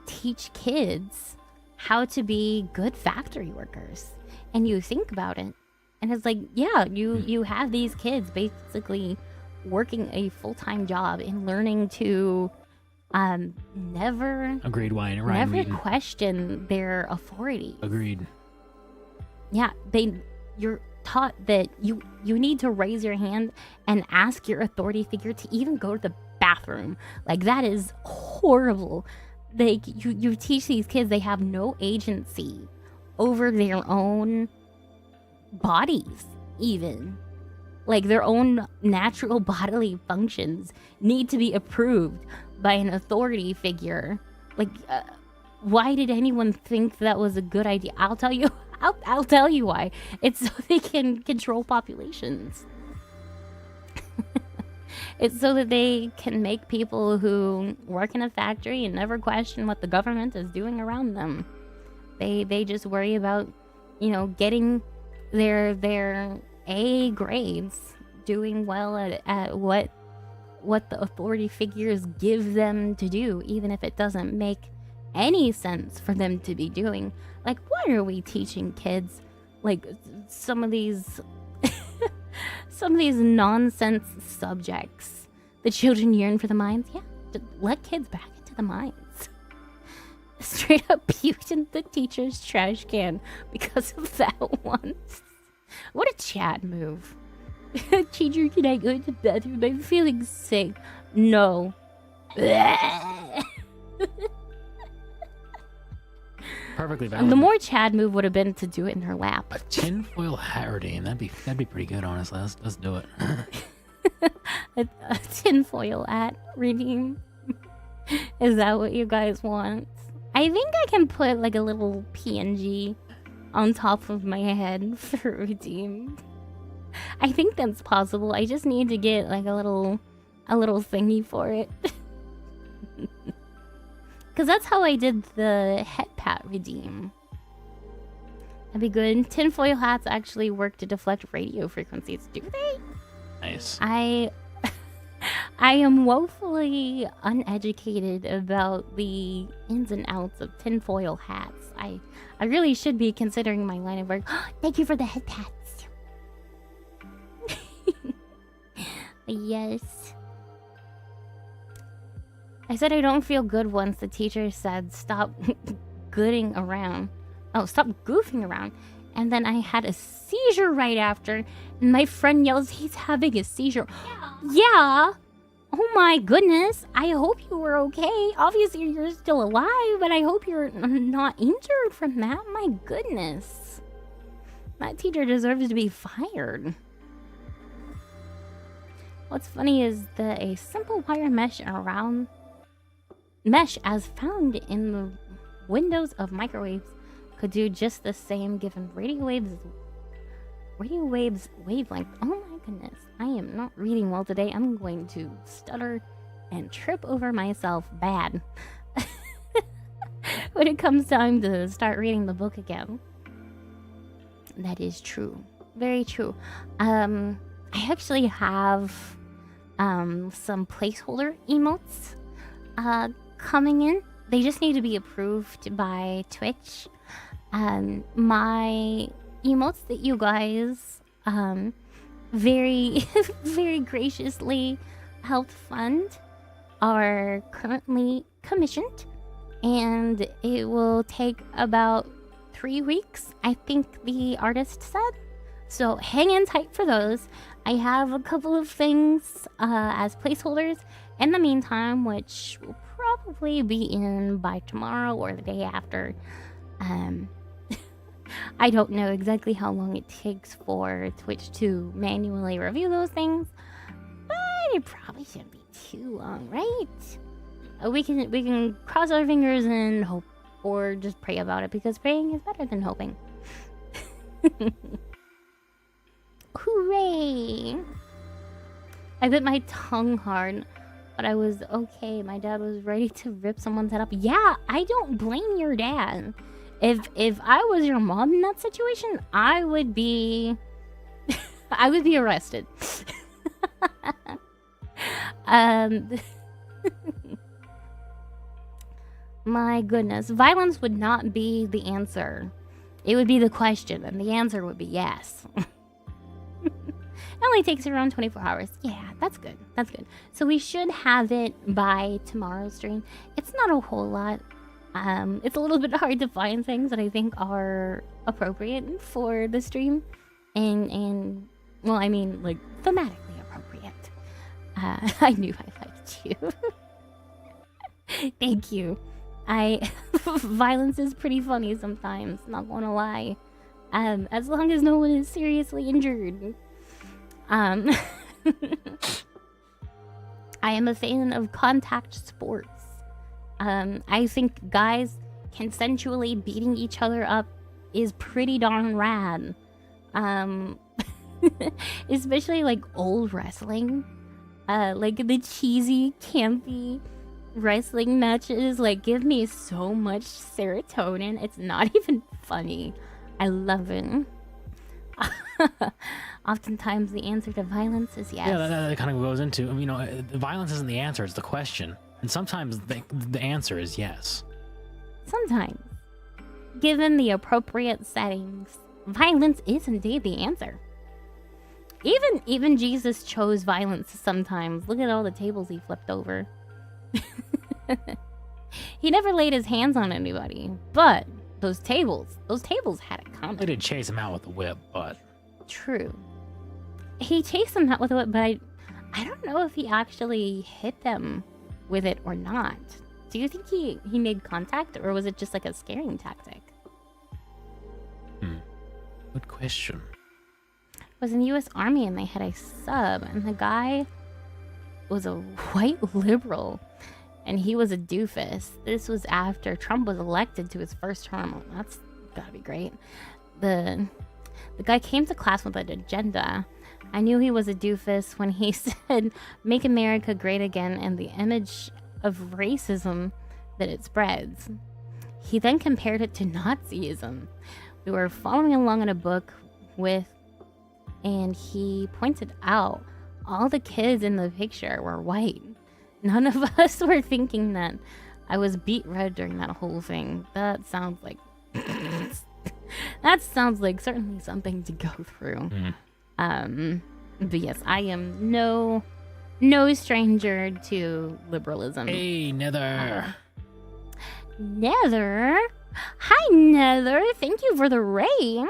teach kids how to be good factory workers. And you think about it, and it's like, yeah, you have these kids basically working a full-time job and learning to never question their authority. Agreed. Yeah, you're taught that you need to raise your hand and ask your authority figure to even go to the bathroom. Like, that is horrible. Like, you teach these kids they have no agency over their own bodies, even. Like, their own natural bodily functions need to be approved by an authority figure. Like, why did anyone think that was a good idea? I'll tell you why. It's so they can control populations. It's so that they can make people who work in a factory and never question what the government is doing around them. They just worry about, you know, getting their A grades, doing well at what the authority figures give them to do, even if it doesn't make any sense for them to be doing. Like, why are we teaching kids like some of these nonsense subjects? The children yearn for the mines. Yeah, let kids back into the mines. Straight up puked in the teacher's trash can because of that once. What a Chad move. Teacher, can I go to the bathroom? I'm feeling sick. No. perfectly valid. And the more Chad move would have been to do it in her lap. A tinfoil hat redeem. That'd be pretty good, honestly. Let's do it. A tinfoil hat redeem. Is that what you guys want? I think I can put like a little PNG on top of my head for redeem. I think that's possible. I just need to get like a little thingy for it. Because that's how I did the head pat redeem. That'd be good. Tinfoil hats actually work to deflect radio frequencies, do they? Nice. I am woefully uneducated about the ins and outs of tinfoil hats. I really should be considering my line of work. Thank you for the head pats. Yes. I said I don't feel good once the teacher said stop gooding around. Oh, stop goofing around. And then I had a seizure right after. And my friend yells, he's having a seizure. Yeah. Oh my goodness. I hope you were okay. Obviously you're still alive, but I hope you're not injured from that. My goodness. That teacher deserves to be fired. What's funny is that a simple wire mesh as found in the windows of microwaves could do just the same given radio waves wavelength. Oh my goodness, I am not reading well today. I'm going to stutter and trip over myself bad when it comes time to start reading the book again. That is true, very true. I actually have some placeholder emotes coming in. They just need to be approved by Twitch. My emotes that you guys very very graciously helped fund are currently commissioned, and it will take about 3 weeks, I think the artist said. So hang in tight for those. I have a couple of things as placeholders in the meantime, which will probably be in by tomorrow or the day after. I don't know exactly how long it takes for Twitch to manually review those things, but it probably shouldn't be too long, right? We can cross our fingers and hope, or just pray about it, because praying is better than hoping. Hooray! I bit my tongue hard, but I was okay. My dad was ready to rip someone's head up. Yeah, I don't blame your dad. If I was your mom in that situation, I would be arrested. My goodness, violence would not be the answer. It would be the question, and the answer would be yes. It only takes around 24 hours. Yeah, that's good. That's good. So we should have it by tomorrow's stream. It's not a whole lot. It's a little bit hard to find things that I think are appropriate for the stream. And well, I mean, like, thematically appropriate. I knew I liked you. Thank you. Violence is pretty funny sometimes, not gonna lie. As long as no one is seriously injured. I am a fan of contact sports. I think guys consensually beating each other up is pretty darn rad. Especially like old wrestling. Like the cheesy, campy wrestling matches, like, give me so much serotonin. It's not even funny. I love it. Oftentimes the answer to violence is yes. Yeah, that kind of goes into, you know, violence isn't the answer, it's the question. And sometimes the answer is yes. Sometimes, given the appropriate settings, violence is indeed the answer. Even Jesus chose violence sometimes. Look at all the tables he flipped over. He never laid his hands on anybody, but those tables had it coming. They did chase him out with a whip, but... True. He chased them out with a whip, but I don't know if he actually hit them with it or not. Do you think he made contact, or was it just like a scaring tactic? question. I was in the U.S. Army and they had a sub, and the guy was a white liberal, and he was a doofus. This was after Trump was elected to his first term. That's gotta be great. The guy came to class with an agenda. I knew he was a doofus when he said, "Make America Great Again," and the image of racism that it spreads. He then compared it to Nazism. We were following along in a book and he pointed out all the kids in the picture were white. None of us were thinking that. I was beet red during that whole thing. That sounds like certainly something to go through. But yes, I am no stranger to liberalism. Hey, Nether. Nether? Hi, Nether. Thank you for the raid.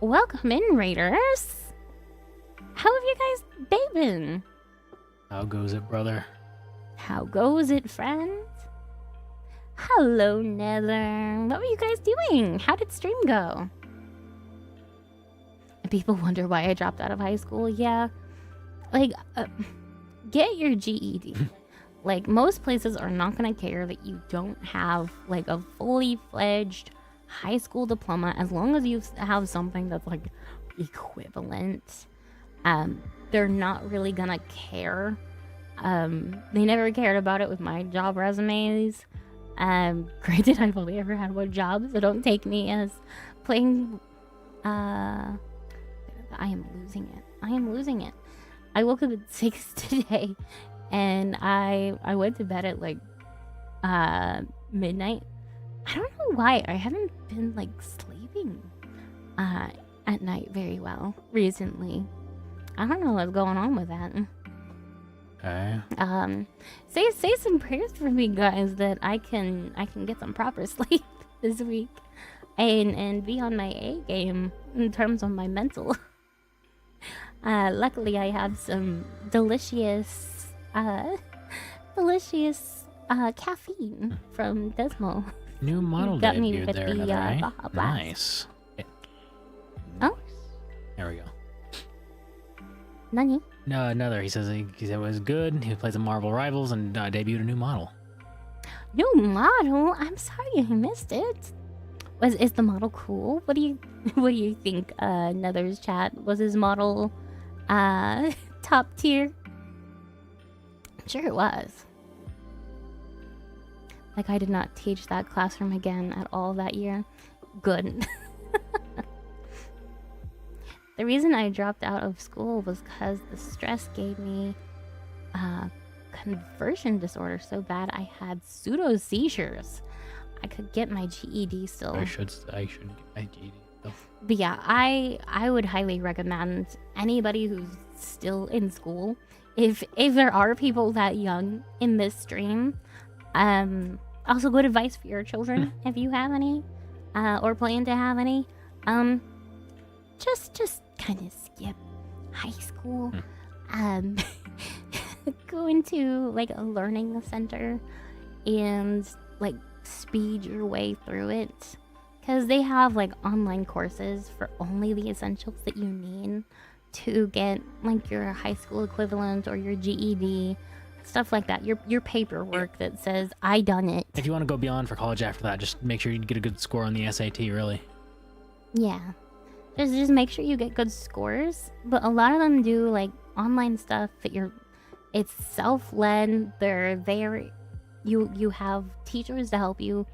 Welcome in, raiders. How have you guys been? How goes it, brother? How goes it, friends? Hello, Nether. What were you guys doing? How did stream go? People wonder why I dropped out of high school. Yeah. Like, get your GED. Like, most places are not going to care that you don't have, like, a fully fledged high school diploma, as long as you have something that's, like, equivalent. They're not really going to care. They never cared about it with my job resumes. Granted, I've only ever had one job, so don't take me as playing... I am losing it. I woke up at 6 today, and I went to bed at like midnight. I don't know why. I haven't been like sleeping at night very well recently. I don't know what's going on with that. Okay. Say some prayers for me, guys, that I can get some proper sleep this week, and be on my A game in terms of my mental. Luckily, I have some delicious caffeine from Desmo. New model Got me debuted with there, the, Nether, eh? Baja Blast. Nice. Oh? There we go. Nani? No, another. He said it was good. He played some Marvel Rivals and debuted a new model. New model? I'm sorry I missed it. Is the model cool? What do you think, Nether's chat? Was his model top tier? I'm sure it was. Like, I did not teach that classroom again at all that year. Good. The reason I dropped out of school was because the stress gave me conversion disorder so bad I had pseudo seizures. I could get my GED still. I should get my GED still. But yeah, I would highly recommend anybody who's still in school, if there are people that young in this stream, also good advice for your children if you have any, or plan to have any. Just kind of skip high school. Go into like a learning center and like speed your way through it, because they have like online courses for only the essentials that you need to get like your high school equivalent or your GED, stuff like that, your paperwork that says I done it. If you want to go beyond for college after that, just make sure you get a good score on the SAT, really. Yeah, just make sure you get good scores. But a lot of them do like online stuff that it's self-led. They're there. You have teachers to help you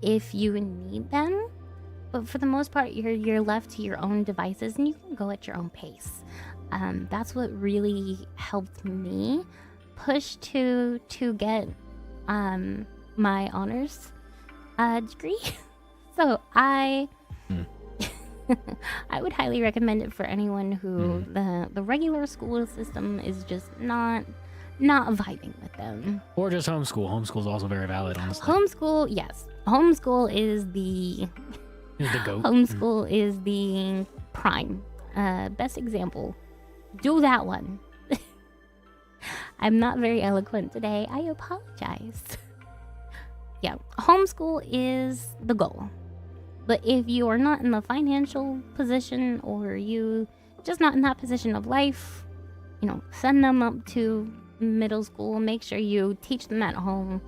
if you need them, but for the most part you're left to your own devices and you can go at your own pace. That's what really helped me push to get my honors degree. So I would highly recommend it for anyone who the regular school system is just not vibing with them. Or just homeschool. Homeschool is also very valid, honestly. Homeschool, yes. Homeschool is the GOAT. Homeschool is the prime. Best example. Do that one. I'm not very eloquent today. I apologize. Yeah, homeschool is the goal. But if you are not in the financial position, or you just not in that position of life, send them up to middle school. Make sure you teach them at home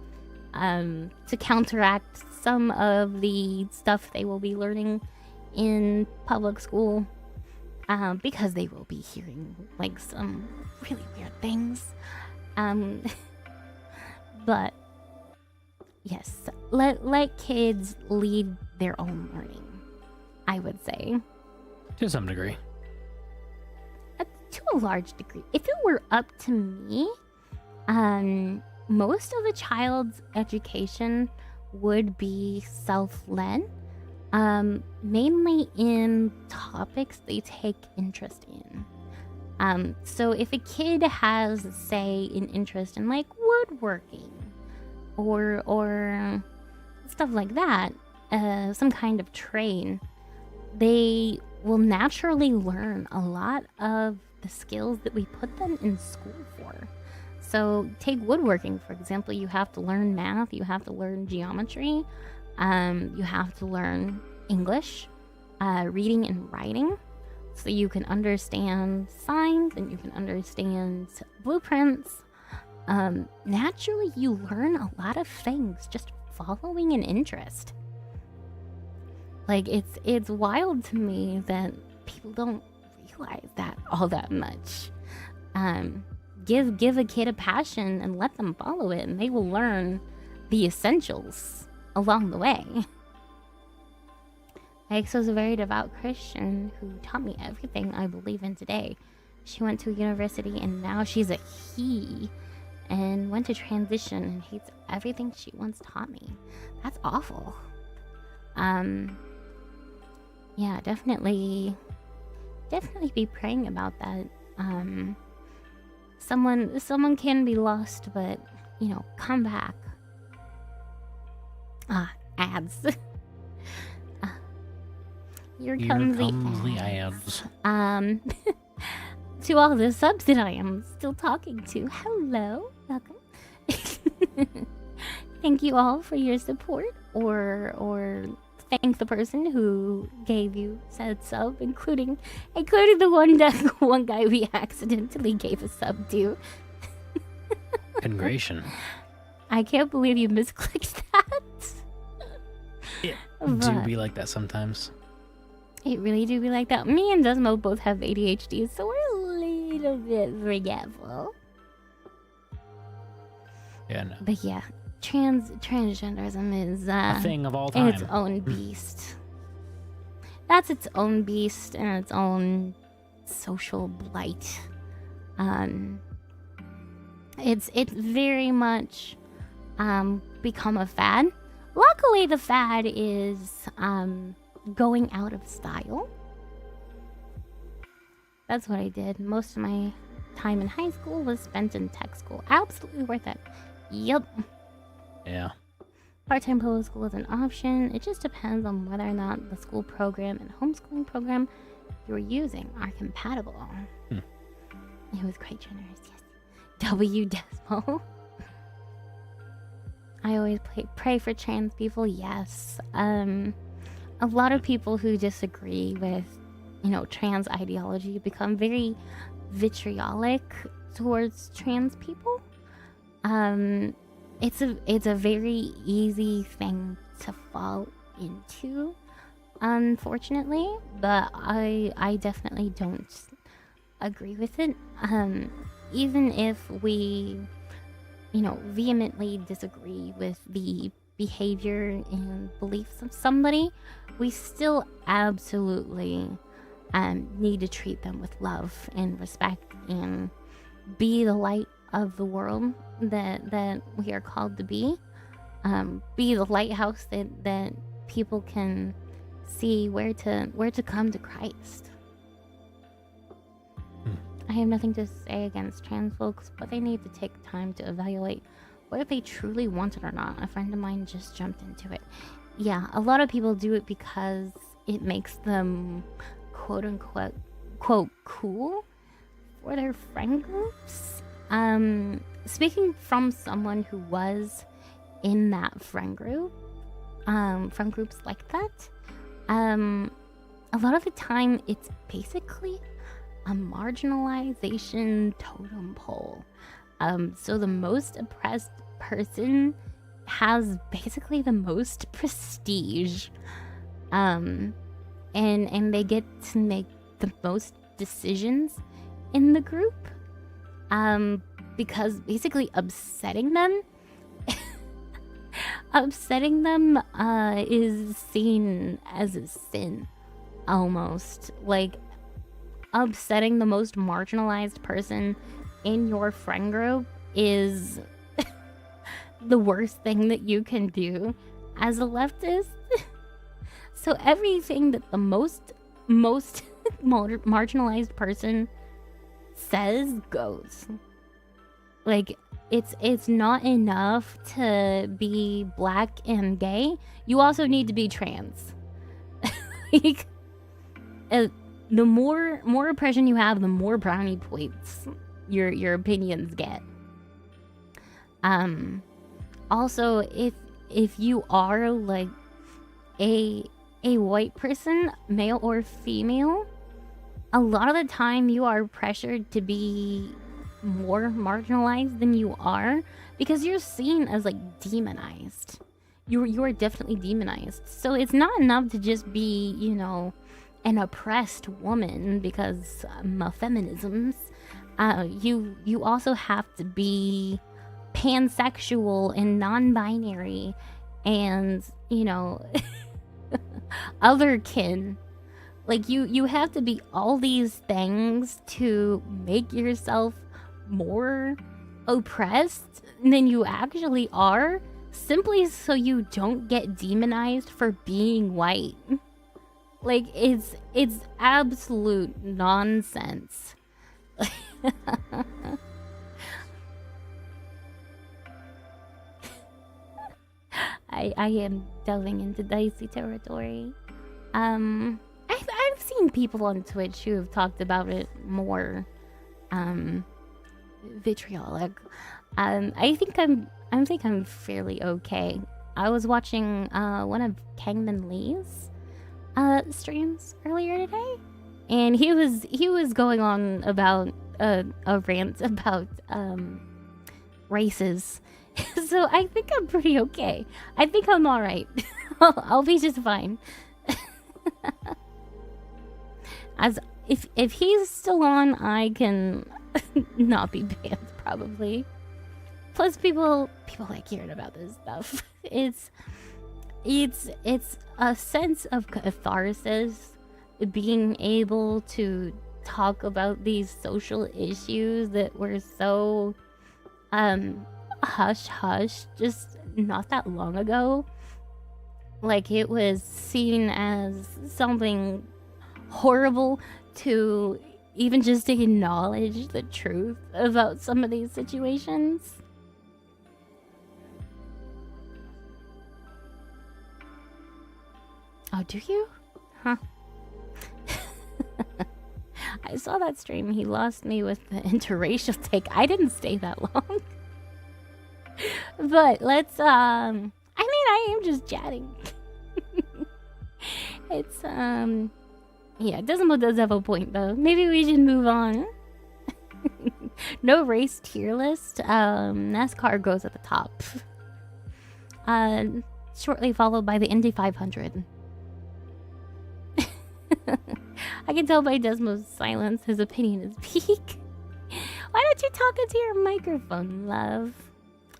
to counteract some of the stuff they will be learning in public school, because they will be hearing like some really weird things. But yes, let kids lead their own learning, I would say. To some degree. To a large degree. If it were up to me, most of a child's education would be self-led, mainly in topics they take interest in. So if a kid has, say, an interest in like woodworking or stuff like that, some kind of trade, they will naturally learn a lot of the skills that we put them in school for. So take woodworking, for example. You have to learn math, you have to learn geometry, you have to learn English, reading and writing, so you can understand signs and you can understand blueprints. Naturally, you learn a lot of things just following an interest. Like, it's wild to me that people don't realize that all that much. Give a kid a passion and let them follow it, and they will learn the essentials along the way. My ex was a very devout Christian who taught me everything I believe in today. She went to university and now she's a he, and went to transition and hates everything she once taught me. That's awful. Yeah, definitely be praying about that. Someone can be lost, but come back. Ads. Here comes the ads. To all the subs that I am still talking to, hello, welcome. Thank you all for your support, or thank the person who gave you said sub, including the one guy we accidentally gave a sub to. Congration. I can't believe you misclicked that. It do be like that sometimes. It really do be like that. Me and Desmo both have ADHD, so we're a little bit forgetful. Yeah, no. But yeah, transgenderism is a thing of all time. Its own beast. That's its own beast and its own social blight. It's very much become a fad. Luckily, the fad is going out of style. That's what I did. Most of my time in high school was spent in tech school. Absolutely worth it. Yep. Yeah. Part-time public school is an option. It just depends on whether or not the school program and homeschooling program you're using are compatible. It was quite generous, yes. W Desmo. I always pray for trans people, yes. A lot of people who disagree with, trans ideology become very vitriolic towards trans people. It's a very easy thing to fall into, unfortunately, but I definitely don't agree with it. Even if we, vehemently disagree with the behavior and beliefs of somebody, we still absolutely need to treat them with love and respect and be the light of the world that we are called to be. Be the lighthouse that people can see where to come to Christ. I have nothing to say against trans folks, but they need to take time to evaluate whether they truly want it or not. A friend of mine just jumped into it. Yeah, a lot of people do it because it makes them quote unquote cool for their friend groups. Speaking from someone who was in that friend group, from groups like that, A lot of the time it's basically a marginalization totem pole. So the most oppressed person has basically the most prestige. And they get to make the most decisions in the group. Because basically upsetting them is seen as a sin, almost. Like, upsetting the most marginalized person in your friend group is the worst thing that you can do as a leftist. So everything that the most marginalized person says goes. Like, it's not enough to be black and gay. You also need to be trans. Like, the more oppression you have, the more brownie points your opinions get. Also, if you are like a white person, male or female, a lot of the time you are pressured to be more marginalized than you are because you're seen as like demonized. You are definitely demonized. So it's not enough to just be, you know, an oppressed woman because feminisms. You also have to be pansexual and non-binary and, you know, otherkin. Like, you have to be all these things to make yourself more oppressed than you actually are, simply so you don't get demonized for being white. Like, it's absolute nonsense. I am delving into dicey territory. I've seen people on Twitch who have talked about it more vitriolic. I think I'm fairly okay. I was watching one of Kangman Lee's streams earlier today, and he was going on about a rant about races. So I think I'm pretty okay. I think I'm all right. I'll be just fine. As if he's still on, I can not be banned probably. Plus, people like hearing about this stuff. It's a sense of catharsis, being able to talk about these social issues that were so hush hush just not that long ago. Like, it was seen as something horrible to even just acknowledge the truth about some of these situations. Oh, do you? Huh. I saw that stream. He lost me with the interracial take. I didn't stay that long. But let's, I mean, I am just chatting. It's, yeah, Desmo does have a point, though. Maybe we should move on. No race tier list. NASCAR goes at the top. Shortly followed by the Indy 500. I can tell by Desmo's silence his opinion is peak. Why don't you talk into your microphone, love?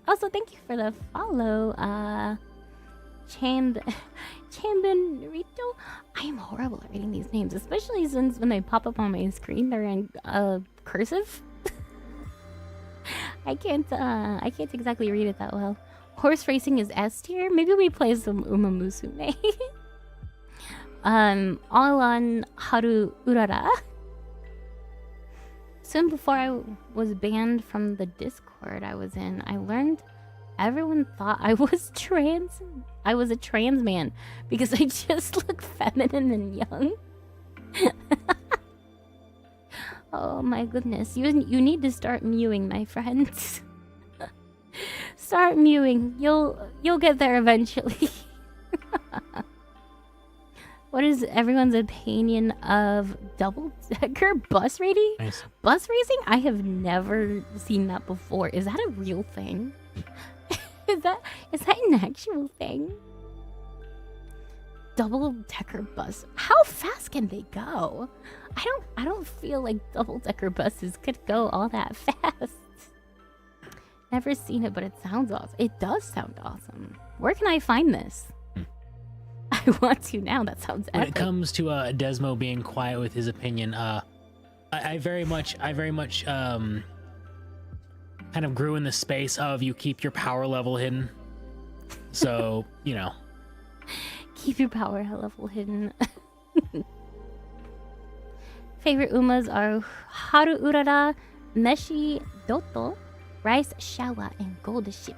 Also, thank you for the follow, Chambenrito. I am horrible at reading these names, especially since when they pop up on my screen, they're in cursive. I can't exactly read it that well. Horse racing is S tier. Maybe we play some Uma Musume. All on Haru Urara. Soon before I was banned from the Discord I was in, I learned everyone thought I was trans. I was a trans man because I just look feminine and young. Oh my goodness. You need to start mewing, my friends. Start mewing. You'll get there eventually. What is everyone's opinion of double-decker bus racing? Nice. Bus racing? I have never seen that before. Is that a real thing? is that an actual thing? Double-decker bus. How fast can they go? I don't feel like double-decker buses could go all that fast. Never seen it, but it sounds awesome. It does sound awesome. Where can I find this? I want to now. That sounds epic. When it comes to Desmo being quiet with his opinion, I very much kind of grew in the space of you keep your power level hidden. So, you know. Keep your power level hidden. Favorite umas are Haru Urara, Meshi Doto, Rice Shawa, and Gold Ship.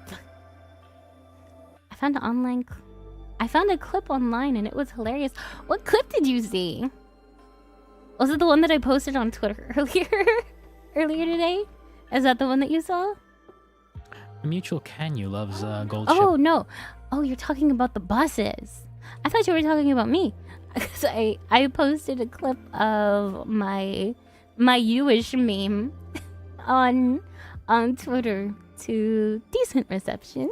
I found a clip online and it was hilarious. What clip did you see? Was it the one that I posted on Twitter earlier today? Is that the one that you saw? A mutual Canyu loves Gold Oh, Ship. no. Oh, you're talking about the buses. I thought you were talking about me. Because I posted a clip of my you-ish meme on Twitter to decent reception.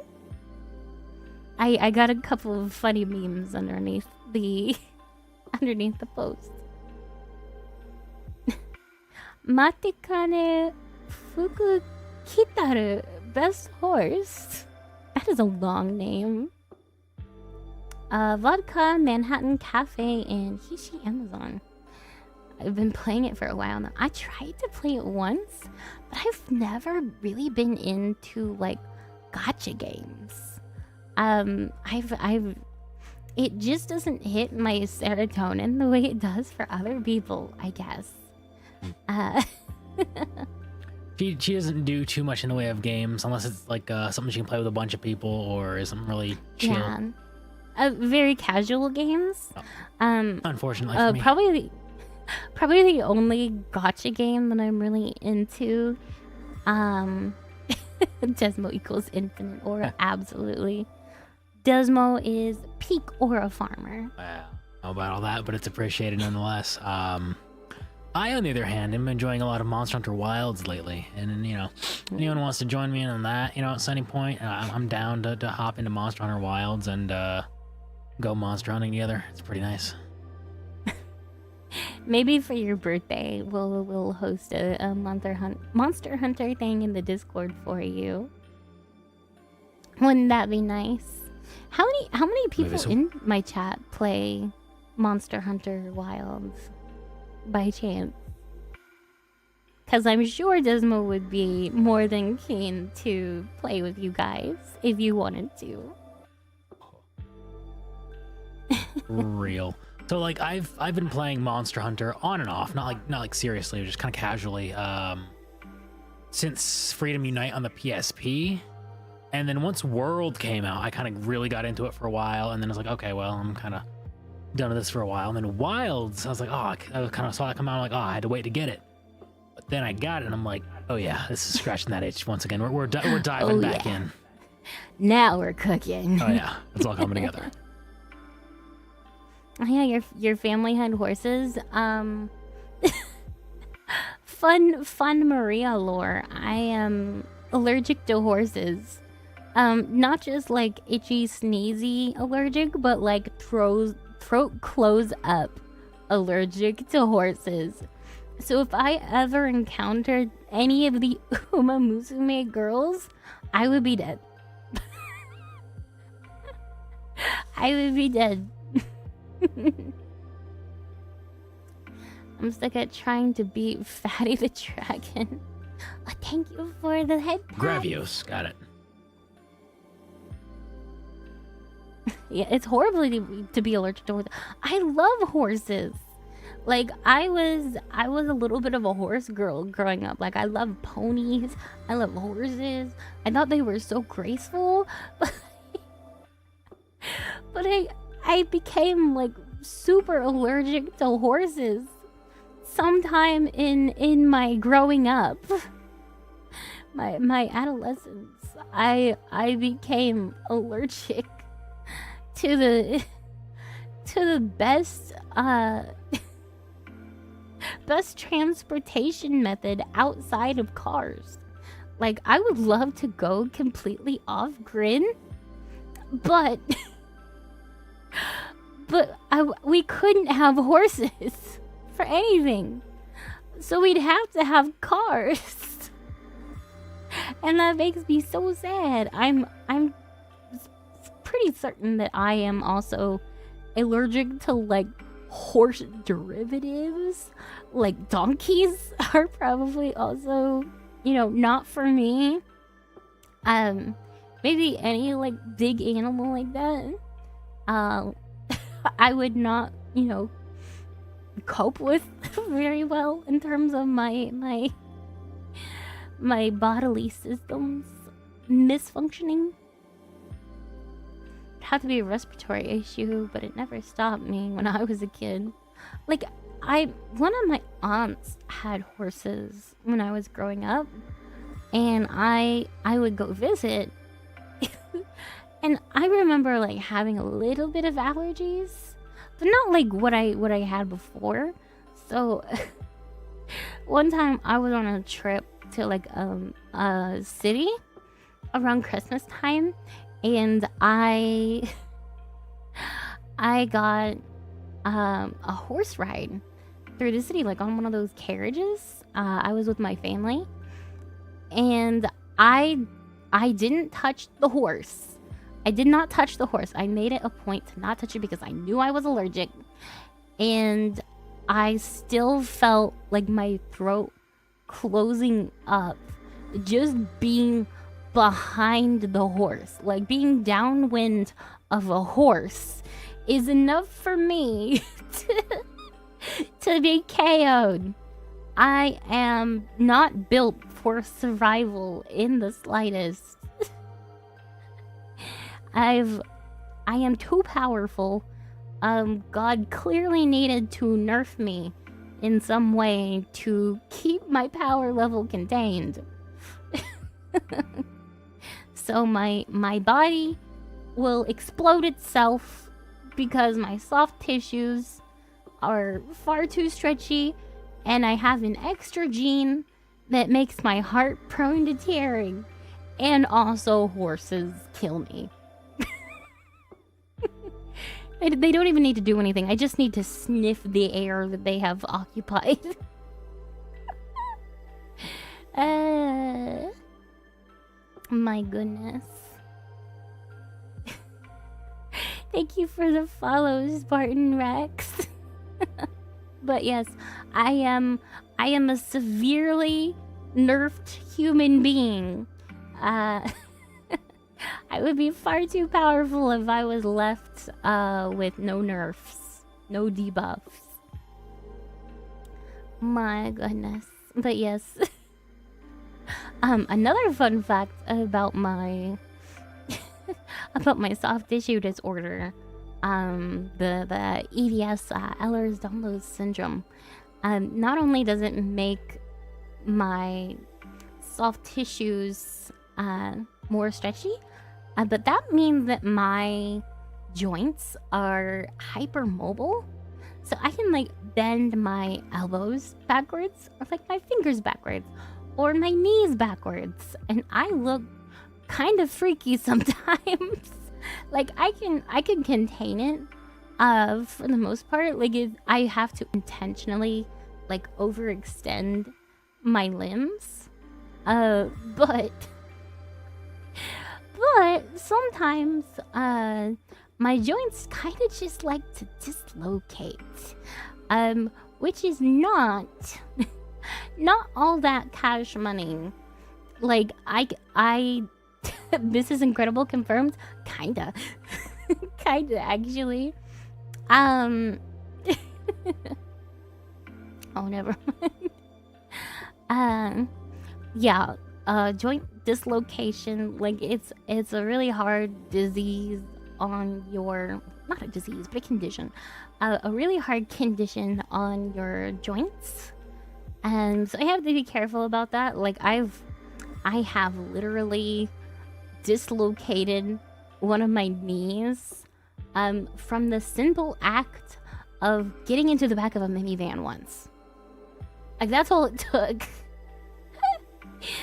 I got a couple of funny memes underneath the post. Matikane Fuku Kitaru, best horse. That is a long name. Vodka, Manhattan Cafe, and Hishi Amazon. I've been playing it for a while now. I tried to play it once, but I've never really been into like gacha games. It just doesn't hit my serotonin the way it does for other people, I guess. She doesn't do too much in the way of games unless it's like something she can play with a bunch of people or something really chill. Yeah. Very casual games. Unfortunately for me. Probably the only gacha game that I'm really into. Desmo equals infinite aura, absolutely. Desmo is peak aura farmer. I don't know about all that, but it's appreciated nonetheless. I, on the other hand, am enjoying a lot of Monster Hunter Wilds lately, and you know, anyone wants to join me in on that, you know, at any point, I'm down to hop into Monster Hunter Wilds and go monster hunting together. It's pretty nice. Maybe for your birthday, we'll host a Monster Hunter thing in the Discord for you. Wouldn't that be nice? How many people in my chat play Monster Hunter Wilds by chance? Because I'm sure Desmo would be more than keen to play with you guys if you wanted to. Real. So like I've been playing Monster Hunter on and off, not like seriously, just kind of casually, since Freedom Unite on the PSP. And then once World came out, I kind of really got into it for a while, and then I was like, okay, well, I'm kind of done with this for a while. And then Wilds, I was like, oh, I kind of saw that come out, I'm like, oh, I had to wait to get it. But then I got it, and I'm like, oh yeah, this is scratching that itch once again. We're diving back in. Now we're cooking. Oh yeah, it's all coming together. Oh, yeah, your family had horses. Fun Maria lore. I am allergic to horses. Not just like itchy, sneezy allergic, but like throat close up allergic to horses. So if I ever encountered any of the Uma Musume girls, I would be dead. I would be dead. I'm stuck at trying to beat Fatty the Dragon. Oh, thank you for the head pat. Gravios, got it. Yeah, it's horrible to be allergic to horses. I love horses. Like I was a little bit of a horse girl growing up. Like I love ponies. I love horses. I thought they were so graceful. But I became like super allergic to horses sometime in my growing up. My adolescence. I became allergic to to the best best transportation method outside of cars. Like, I would love to go completely off grid, but we couldn't have horses for anything. So we'd have to have cars. And that makes me so sad. I'm pretty certain that I am also allergic to like horse derivatives. Like donkeys are probably also, you know, not for me. Maybe any like big animal like that. I would not, you know, cope with very well in terms of my bodily systems misfunctioning. It had to be a respiratory issue, but it never stopped me when I was a kid. Like, one of my aunts had horses when I was growing up, and I would go visit. And I remember like having a little bit of allergies, but not like what I had before. So one time I was on a trip to like a city around Christmas time, and I got a horse ride through the city, like on one of those carriages. I was with my family, and I didn't touch the horse. I did not touch the horse. I made it a point to not touch it because I knew I was allergic. And I still felt like my throat closing up just being behind the horse. Like being downwind of a horse is enough for me to be KO'd. I am not built for survival in the slightest. I am too powerful. God clearly needed to nerf me in some way to keep my power level contained. So my body will explode itself because my soft tissues are far too stretchy, and I have an extra gene that makes my heart prone to tearing, and also horses kill me. They don't even need to do anything. I just need to sniff the air that they have occupied. My goodness. Thank you for the follow, Spartan Rex. But yes, I am a severely nerfed human being. I would be far too powerful if I was left with no nerfs, no debuffs. My goodness. But yes. Another fun fact about my about my soft tissue disorder, the EDS, Ehlers-Danlos syndrome. Not only does it make my soft tissues more stretchy, but that means that my joints are hypermobile. So I can like bend my elbows backwards, or like my fingers backwards, or my knees backwards, and I look kind of freaky sometimes. Like I can contain it for the most part. Like if I have to intentionally like overextend my limbs, but sometimes my joints kind of just like to dislocate, which is not all that cash money. Like I this is incredible confirmed, kinda actually. Oh, never mind. Yeah, joint dislocation, like it's a really hard disease on your, not a disease, but a condition, a really hard condition on your joints, and so I have to be careful about that. Like I have literally dislocated one of my knees from the simple act of getting into the back of a minivan once. Like, that's all it took.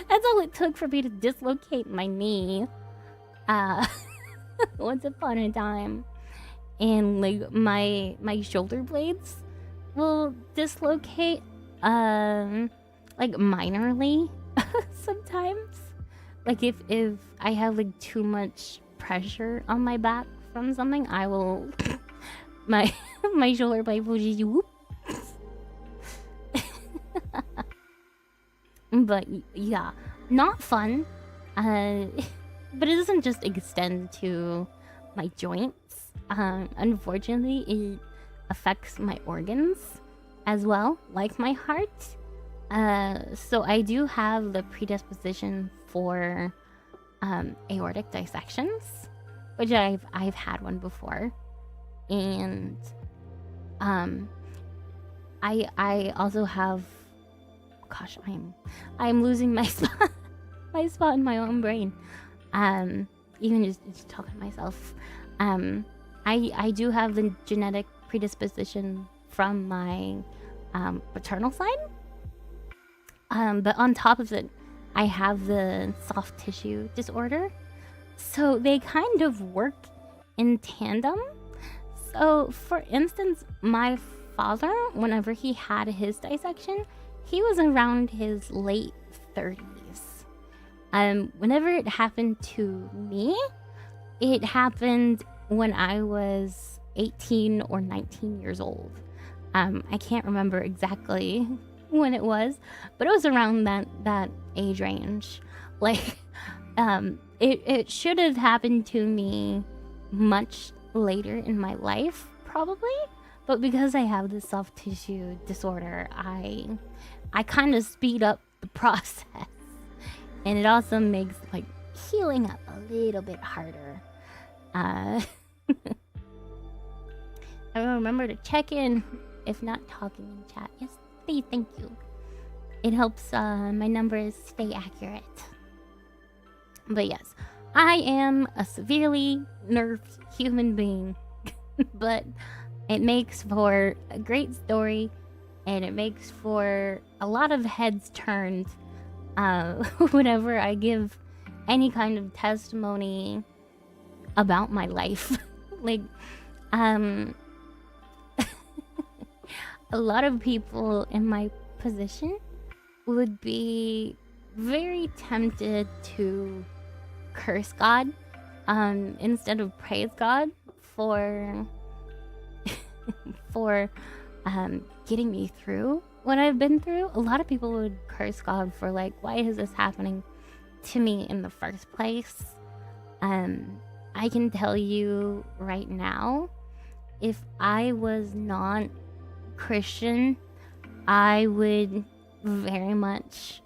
That's all it took for me to dislocate my knee. Once upon a time. And like my shoulder blades will dislocate like minorly sometimes. Like if I have like too much pressure on my back from something, I will my shoulder blade will just whoop. But yeah, not fun. But it doesn't just extend to my joints. Unfortunately, it affects my organs as well, like my heart. So I do have the predisposition for aortic dissections, which I've had one before, and I also have. Gosh, I'm losing my spot, my spot in my own brain. Even just talking to myself. I do have the genetic predisposition from my paternal side. But on top of it, I have the soft tissue disorder. So they kind of work in tandem. So for instance, my father, whenever he had his dissection, he was around his late 30s. Whenever it happened to me, it happened when I was 18 or 19 years old. I can't remember exactly when it was, but it was around that age range. Like, it should have happened to me much later in my life, probably. But because I have this soft tissue disorder, I kind of speed up the process. And it also makes like healing up a little bit harder. I will remember to check in if not talking in chat. Yes, please, thank you. It helps my numbers stay accurate. But yes, I am a severely nerfed human being. But it makes for a great story, and it makes for a lot of heads turned whenever I give any kind of testimony about my life. Like, a lot of people in my position would be very tempted to curse God instead of praise God for getting me through what I've been through. A lot of people would curse God for like, why is this happening to me in the first place? I can tell you right now, if I was not Christian, I would very much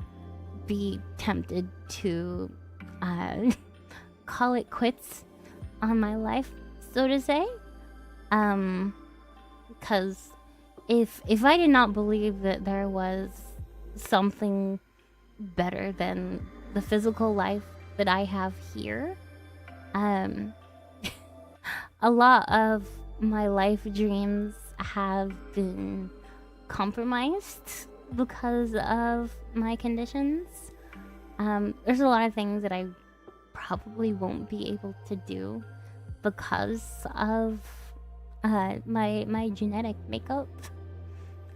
be tempted to call it quits on my life, so to say. Because if I did not believe that there was something better than the physical life that I have here, a lot of my life dreams have been compromised because of my conditions. There's a lot of things that I probably won't be able to do because of my genetic makeup.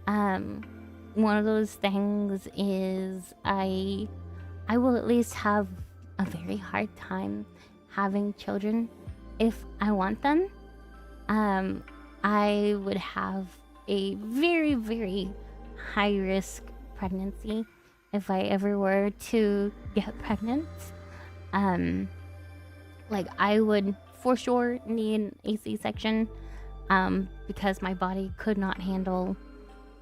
One of those things is I will at least have a very hard time having children if I want them. I would have a very, very high risk pregnancy if I ever were to get pregnant. Like, I would for sure need a C-section because my body could not handle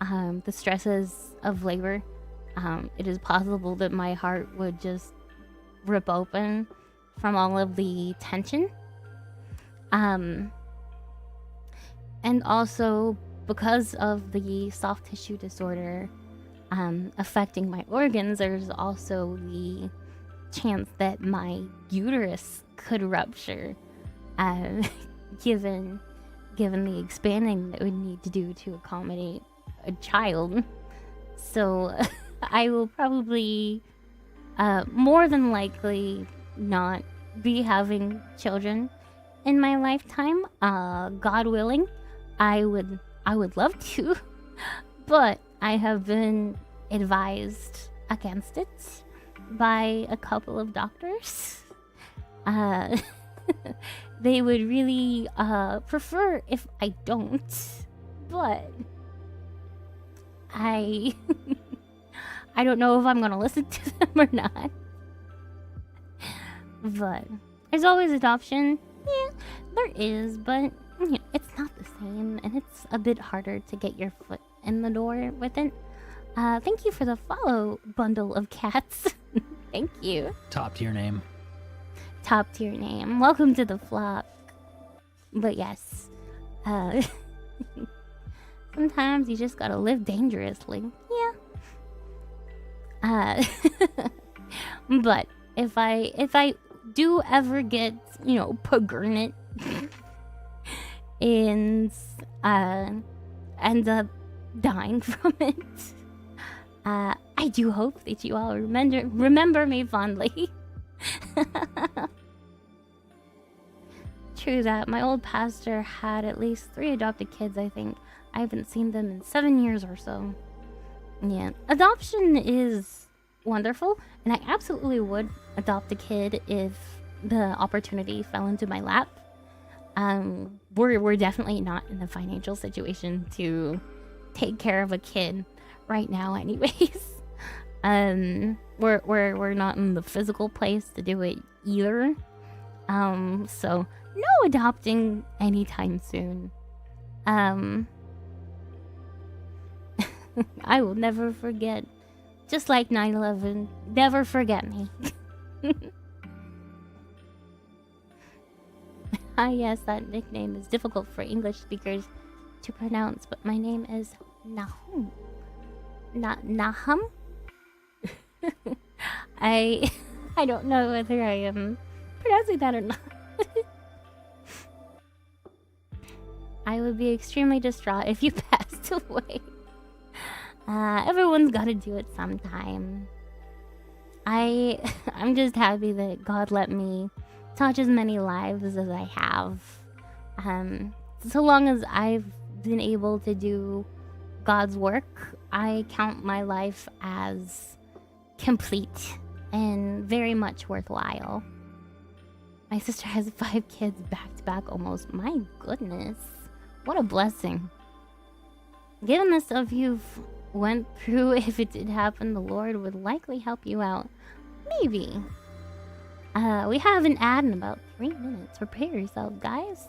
the stresses of labor. It is possible that my heart would just rip open from all of the tension. And also, because of the soft tissue disorder affecting my organs, there's also the chance that my uterus could rupture given the expanding that we need to do to accommodate a child. So I will probably more than likely not be having children in my lifetime. God willing, I would love to, but I have been advised against it by a couple of doctors. They would really prefer if I don't, but I don't know if I'm gonna listen to them or not. But there's always adoption. Yeah, there is, but you know, it's not the same, and it's a bit harder to get your foot in the door with it. Thank you for the follow, bundle of cats. Thank you. Top tier name. Top tier name. Welcome to the flock. But yes, sometimes you just gotta live dangerously. Yeah. But if I do ever get, you know, pregnant and end up dying from it, I do hope that you all remember me fondly. True that. My old pastor had at least 3 adopted kids, I think. I haven't seen them in 7 years or so. Yeah. Adoption is wonderful, and I absolutely would adopt a kid if the opportunity fell into my lap. We're definitely not in the financial situation to take care of a kid right now anyways. We're not in the physical place to do it either. So no adopting anytime soon. I will never forget. Just like 9/11, never forget me. Ah yes, that nickname is difficult for English speakers to pronounce, but my name is Nahum. Nahum? I don't know whether I am pronouncing that or not. I would be extremely distraught if you passed away. Everyone's gotta do it sometime. I'm just happy that God let me touch as many lives as I have. So long as I've been able to do God's work, I count my life as complete and very much worthwhile. My sister has 5 kids back to back almost. My goodness. What a blessing. Given the stuff you've went through, if it did happen, the Lord would likely help you out. Maybe. We have an ad in about 3 minutes. Prepare yourselves, guys.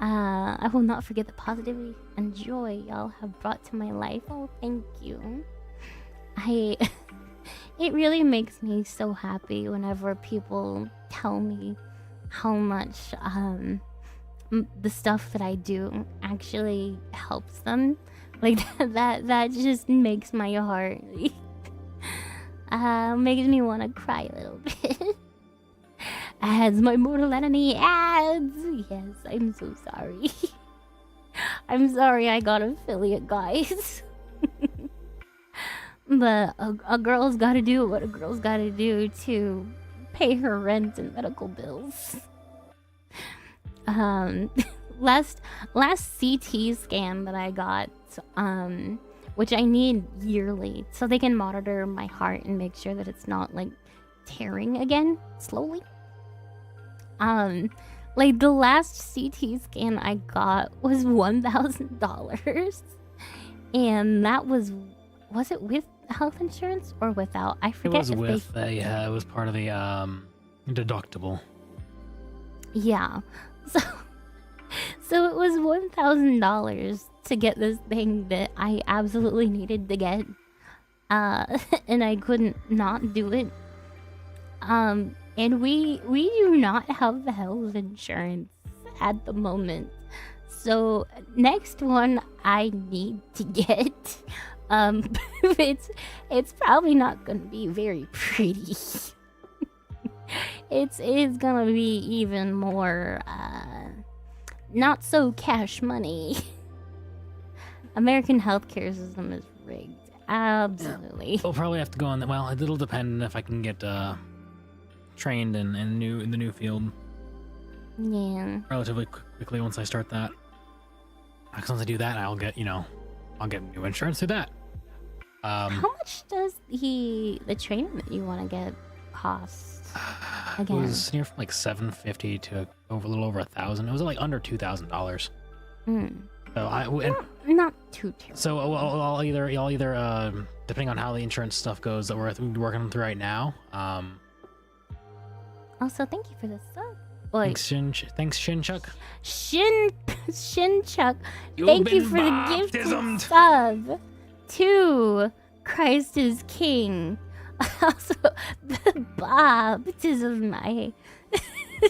I will not forget the positivity and joy y'all have brought to my life. Oh, thank you. It really makes me so happy whenever people tell me how much the stuff that I do actually helps them. Like that just makes my heart makes me want to cry a little bit. Ads, my mortal enemy, ads. Yes, I'm so sorry. I'm sorry I got affiliate, guys. But a girl's gotta do what a girl's gotta do to pay her rent and medical bills. Last CT scan that I got, which I need yearly, so they can monitor my heart and make sure that it's not like tearing again slowly. Like the last CT scan I got was $1,000, and that was it with health insurance or without? I forget. It was with it was part of the deductible. Yeah, so it was $1,000 to get this thing that I absolutely needed to get, and I couldn't not do it. And we do not have health insurance at the moment. So next one I need to get. It's probably not gonna be very pretty. it's gonna be even more not so cash money. American healthcare system is rigged. Absolutely. We'll probably have to go on that. Well, it'll depend if I can get trained in the new field Yeah. relatively quickly once I start that. Because once I do that, I'll get I'll get new insurance through that. How much does the training that you want to get cost? It was near from like $750 to a little over $1,000. It was like under $2,000. So not too terrible. So I'll either depending on how the insurance stuff goes that we're working through right now. Also, thank you for the sub. Thanks Shinchuck. Shinchuck. You've Thank you been for the gift baptismed. sub to Christ is King. Also, the baptism.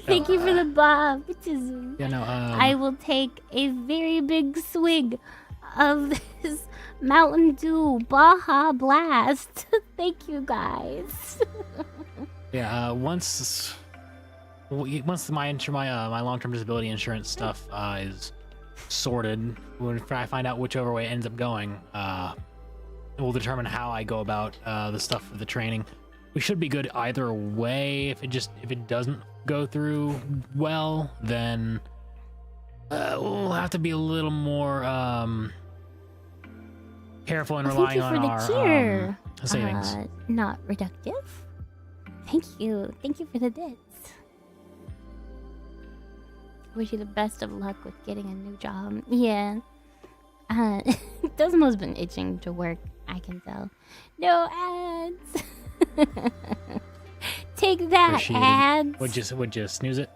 Thank you for the baptism. Yeah, no. I will take a very big swig of this Mountain Dew Baja Blast. Thank you, guys. Yeah. Once my long-term disability insurance stuff is sorted, when I find out whichever way it ends up going, it will determine how I go about the stuff for the training. We should be good either way. If it doesn't go through well, then we'll have to be a little more careful in relying on our savings. Not reductive. Thank you for the bits. Wish you the best of luck with getting a new job. Yeah. Desmo's been itching to work, I can tell. No ads. Take that, ads. Would you snooze it?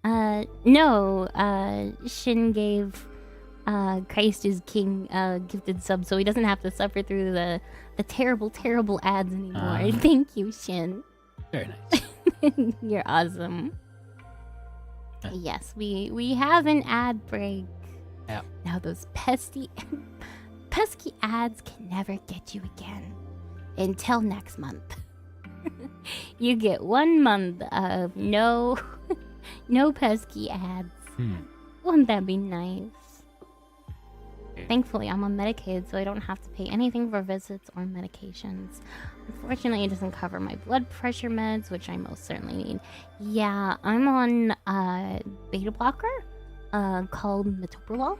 No. Shin gave Christ is King gifted sub, so he doesn't have to suffer through the terrible ads anymore. Thank you, Shin. Very nice. You're awesome. Yes, we have an ad break. Yeah. Now those pesky ads can never get you again. Until next month. You get 1 month of no pesky ads. Wouldn't that be nice? Thankfully, I'm on Medicaid, so I don't have to pay anything for visits or medications. Unfortunately, it doesn't cover my blood pressure meds, which I most certainly need. Yeah, I'm on beta blocker called metoprolol,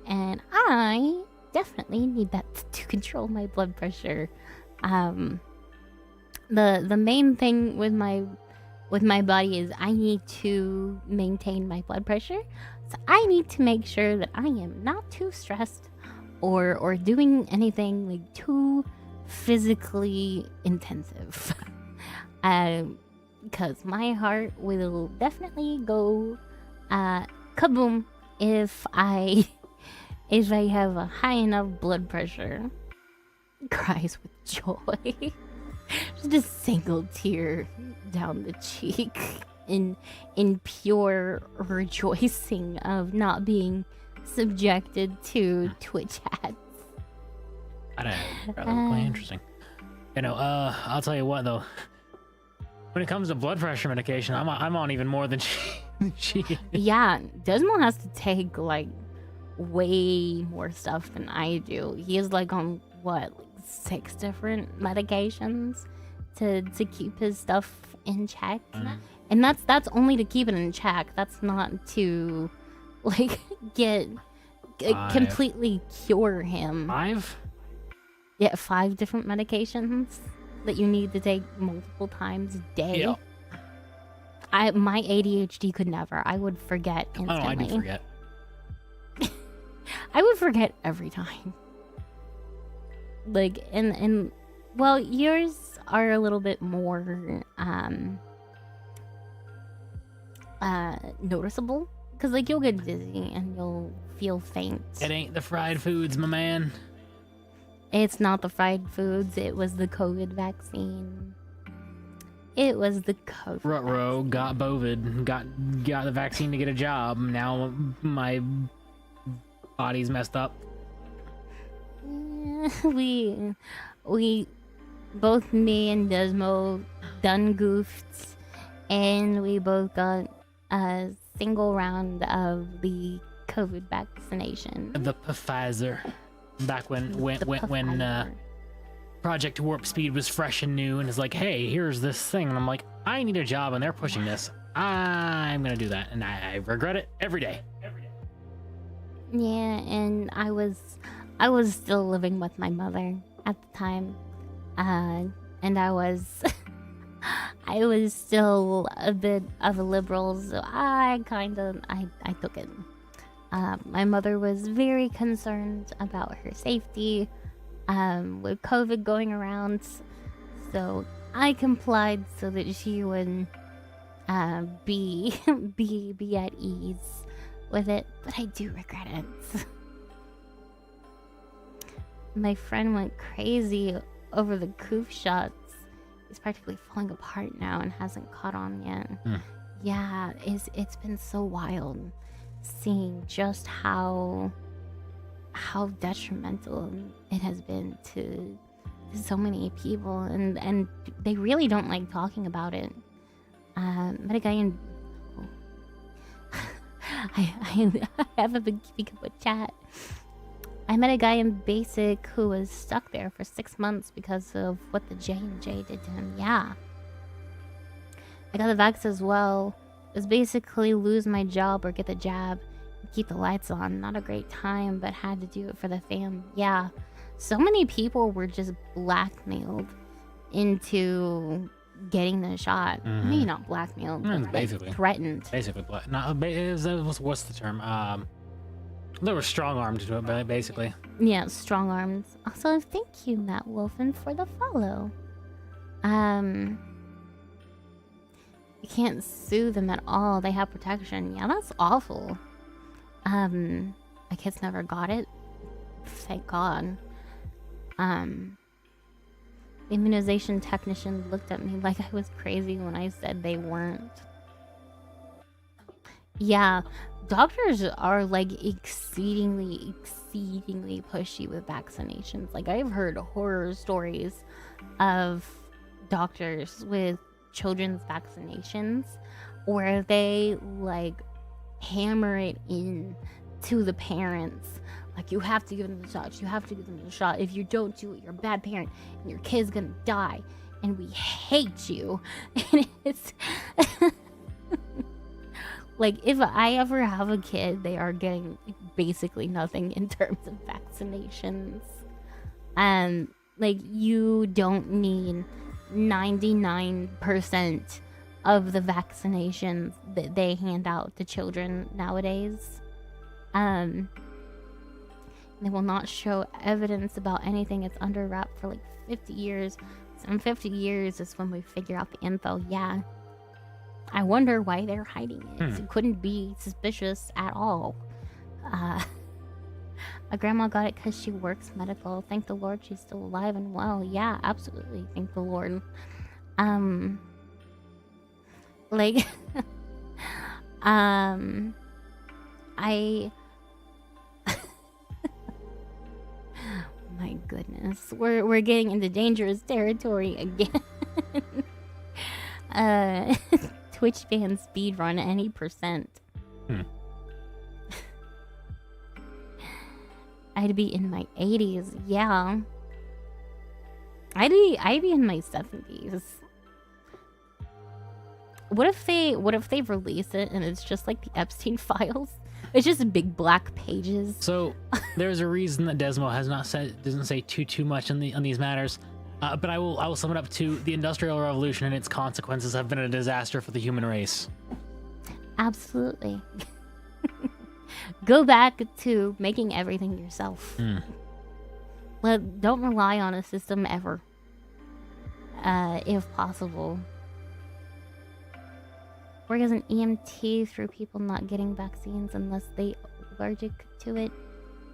and I definitely need that to control my blood pressure. The main thing with my body is I need to maintain my blood pressure. So I need to make sure that I am not too stressed or doing anything like too physically intensive. Because my heart will definitely go kaboom if I have a high enough blood pressure. Cries with joy. Just a single tear down the cheek in pure rejoicing of not being subjected to Twitch ads. That's quite interesting. I'll tell you what though. When it comes to blood pressure medication, I'm on even more than she is. Yeah, Desmo has to take like way more stuff than I do. He is like on what, like 6 different medications to keep his stuff in check. And that's only to keep it in check. That's not to like completely cure him. 5? Yeah, 5 different medications that you need to take multiple times a day. Yeah. My ADHD could never. I would forget instantly. Oh, I do forget. I would forget every time. Like, and well, yours are a little bit more noticeable, because like you'll get dizzy and you'll feel faint. It ain't the fried foods, my man. It's not the fried foods. It was the COVID vaccine. It was the COVID. Ruh-roh, got bovid, got the vaccine to get a job. Now my body's messed up. We both me and Desmo done goofed, and we both got a single round of the COVID vaccination. The Pfizer. Back when Pfizer. Project Warp Speed was fresh and new and is like, hey, here's this thing. And I'm like, I need a job and they're pushing this. I'm going to do that. And I regret it every day. Yeah, and I was still living with my mother at the time. And I was I was still a bit of a liberal, so I took it. My mother was very concerned about her safety with COVID going around, so I complied so that she would be at ease with it. But I do regret it. My friend went crazy over the Koof shots. He's practically falling apart now and hasn't caught on yet. Yeah, it's been so wild seeing just how detrimental it has been to so many people, and they really don't like talking about it. Met a guy in I have a big speak up with chat. I met a guy in basic who was stuck there for 6 months because of what the J&J did to him. Yeah. I got the vax as well. It was basically lose my job or get the jab. Keep the lights on. Not a great time, but had to do it for the fam. Yeah. So many people were just blackmailed into getting the shot. Maybe not blackmailed, but basically threatened. Basically, what's the term? They were strong-armed to it, basically. Yeah, strong arms. Also, thank you, Matt Wolfen, for the follow. You can't sue them at all. They have protection. Yeah, that's awful. My kids never got it. Thank God. The immunization technician looked at me like I was crazy when I said they weren't. Yeah, doctors are like exceedingly pushy with vaccinations. Like, I've heard horror stories of doctors with children's vaccinations where they like hammer it in to the parents. Like, you have to give them the shot. You have to give them the shot. If you don't do it, you're a bad parent and your kid's gonna die. And we hate you. And it's like, if I ever have a kid, they are getting basically nothing in terms of vaccinations. Like, you don't need 99% of the vaccinations that they hand out to children nowadays. They will not show evidence about anything. It's under wrap for like 50 years. So in 50 years is when we figure out the info. Yeah. I wonder why they're hiding it. It couldn't be suspicious at all. My grandma got it because she works medical. Thank the Lord she's still alive and well. Yeah, absolutely. Thank the Lord. Like, my goodness, we're getting into dangerous territory again. Twitch ban speedrun any percent. I'd be in my 80s. Yeah, I'd be in my 70s. What if they release it and it's just like the Epstein files? It's just big black pages. So there's a reason that Desmo doesn't say too much on these matters. But I will sum it up to the Industrial Revolution and its consequences have been a disaster for the human race. Absolutely. Go back to making everything yourself. Don't rely on a system ever, if possible. Work as an EMT through people not getting vaccines unless they allergic to it.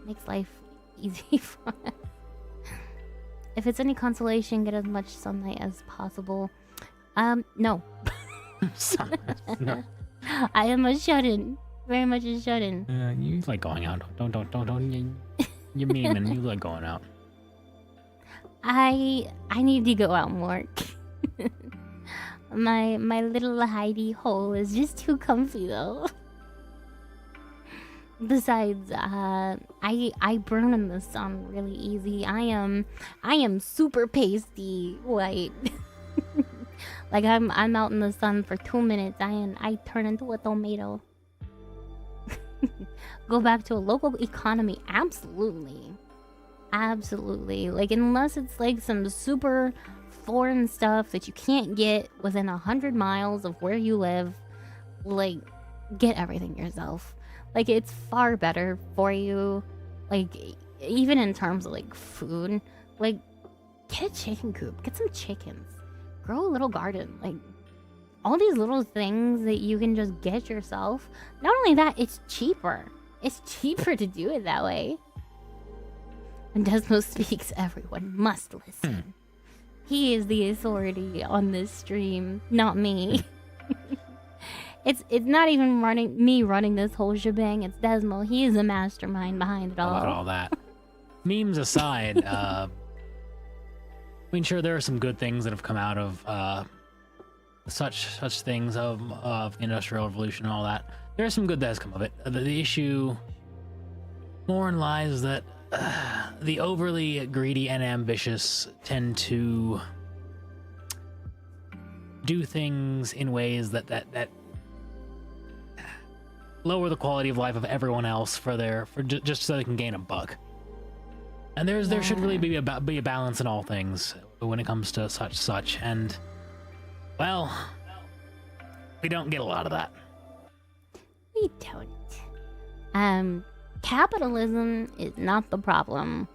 Makes life easy for us. If it's any consolation, get as much sunlight as possible. No. No. I am a shut-in. Very much a shut-in. You like going out. Don't. You're memeing. You like going out. I need to go out more. My little hidey hole is just too comfy though. Besides, I burn in the sun really easy. I am super pasty white. Like I'm out in the sun for 2 minutes, I turn into a tomato. Go back to a local economy, absolutely. Absolutely. Like, unless it's like some super foreign stuff that you can't get within 100 miles of where you live, like, get everything yourself. Like, it's far better for you, like, even in terms of like food. Like, get a chicken coop, get some chickens, grow a little garden. Like, all these little things that you can just get yourself. Not only that, it's cheaper. It's cheaper to do it that way. When Desmo speaks, everyone must listen. He is the authority on this stream, not me. It's not even me running this whole shebang. It's Desmo. He is the mastermind behind it all. About all that. Memes aside, I mean, sure, there are some good things that have come out of such things of the Industrial Revolution and all that. There's some good that has come of it. The issue more lies that the overly greedy and ambitious tend to do things in ways that lower the quality of life of everyone else just so they can gain a buck. And there should really be a balance in all things when it comes to such. And well, we don't get a lot of that. We don't. Capitalism is not the problem.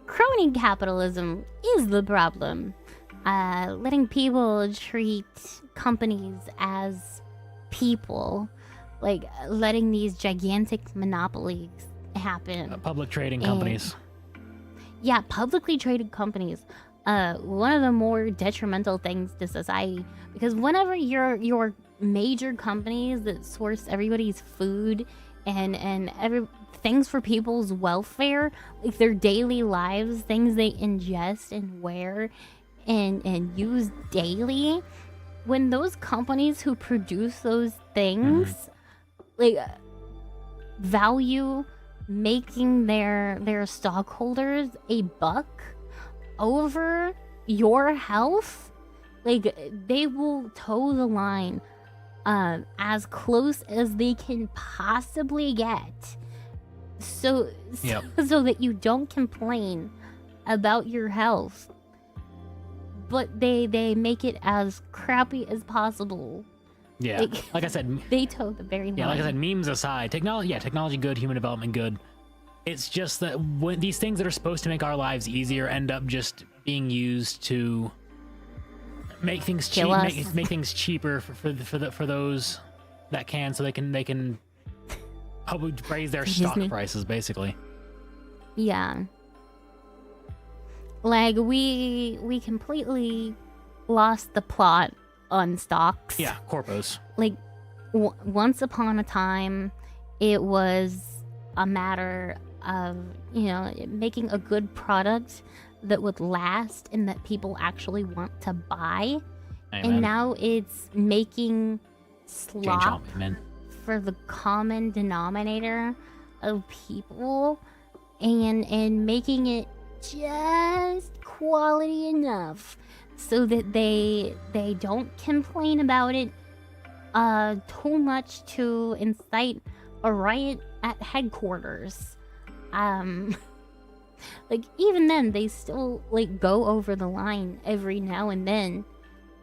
Crony capitalism is the problem. Letting people treat companies as people, like letting these gigantic monopolies happen. Public trading companies. Yeah, publicly traded companies. One of the more detrimental things to society, because whenever your major companies that source everybody's food and things for people's welfare, like their daily lives, things they ingest and wear and use daily, when those companies who produce those things like value making their stockholders a buck over your health, like they will toe the line as close as they can possibly get, so that you don't complain about your health, but they make it as crappy as possible. Yeah, like I said, they toe the very line. Yeah, like I said, memes aside, technology good, human development good. It's just that when these things that are supposed to make our lives easier end up just being used to make things cheap, make things cheaper for those that can, so they can raise their stock prices, basically. Yeah. Like we completely lost the plot on stocks. Yeah, corpos. Like once upon a time, it was a matter of, making a good product that would last and that people actually want to buy. Amen. And now it's making slop for the common denominator of people and making it just quality enough so that they don't complain about it too much to incite a riot at headquarters. Like even then they still like go over the line every now and then,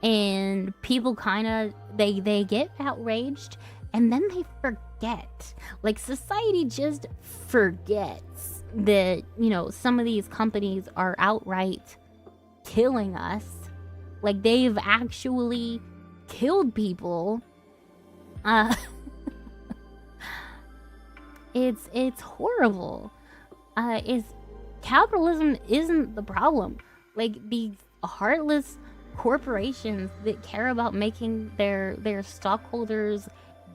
and people kind of they get outraged and then they forget. Like society just forgets that some of these companies are outright killing us. Like they've actually killed people. It's horrible. Capitalism isn't the problem. Like these heartless corporations that care about making their stockholders'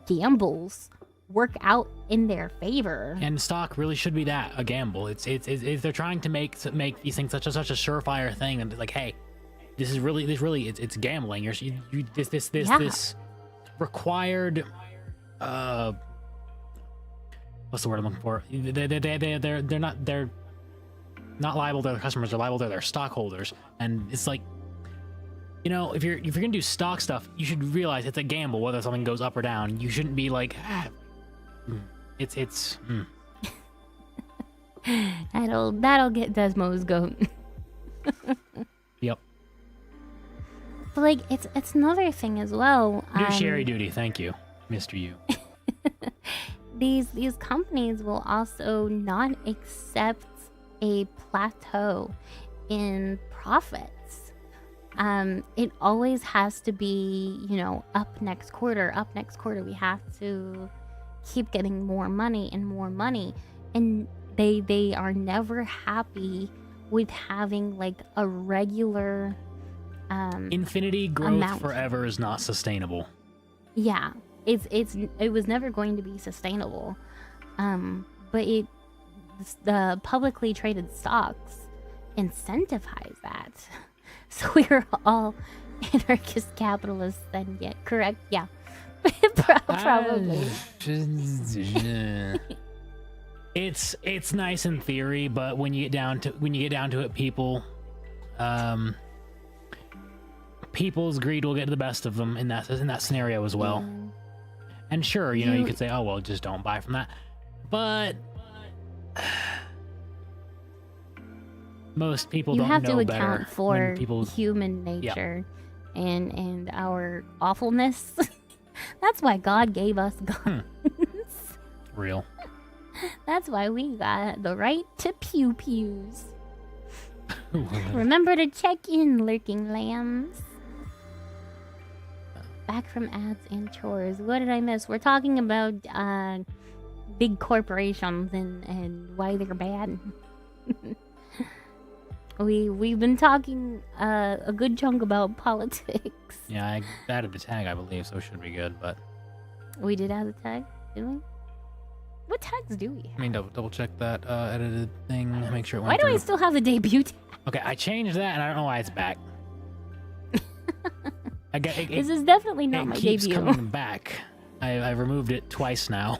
gambles work out in their favor. And stock really should be a gamble. It's they're trying to make these things such a surefire thing, and like, hey, this really it's gambling. This required what's the word I'm looking for? They're not liable to their customers, they're liable to their stockholders. And it's like, you know, if you're gonna do stock stuff, you should realize it's a gamble whether something goes up or down. You shouldn't be like, it's That'll get Desmo's goat. Yep. But like it's another thing as well. Fiduciary duty, thank you, Mr. U. These companies will also not accept a plateau in profits. It always has to be, you know, up next quarter. We have to keep getting more money and more money, and they are never happy with having like a regular infinity growth amount. Forever is not sustainable. Yeah, it was never going to be sustainable. But the publicly traded stocks incentivize that. So we're all anarchist capitalists then, yet correct? Yeah. Probably. It's nice in theory, but when you get down to it, people's greed will get the best of them in that scenario as well. Yeah. And sure, you know, you could say, oh well, just don't buy from that, but most people don't know better. You have to account for people... human nature and our awfulness. That's why God gave us guns. Real. That's why we got the right to pew-pews. Remember to check in, lurking lambs. Back from ads and chores. What did I miss? We're talking about big corporations and why they're bad. We've been talking a good chunk about politics. Yeah, I added the tag, I believe, so it should be good, but... We did add the tag, didn't we? What tags do we have? I mean, double check that edited thing, make sure it went Why do through. I still have the debut tag? Okay, I changed that, and I don't know why it's back. This is definitely not my debut. It keeps coming back. I've removed it twice now.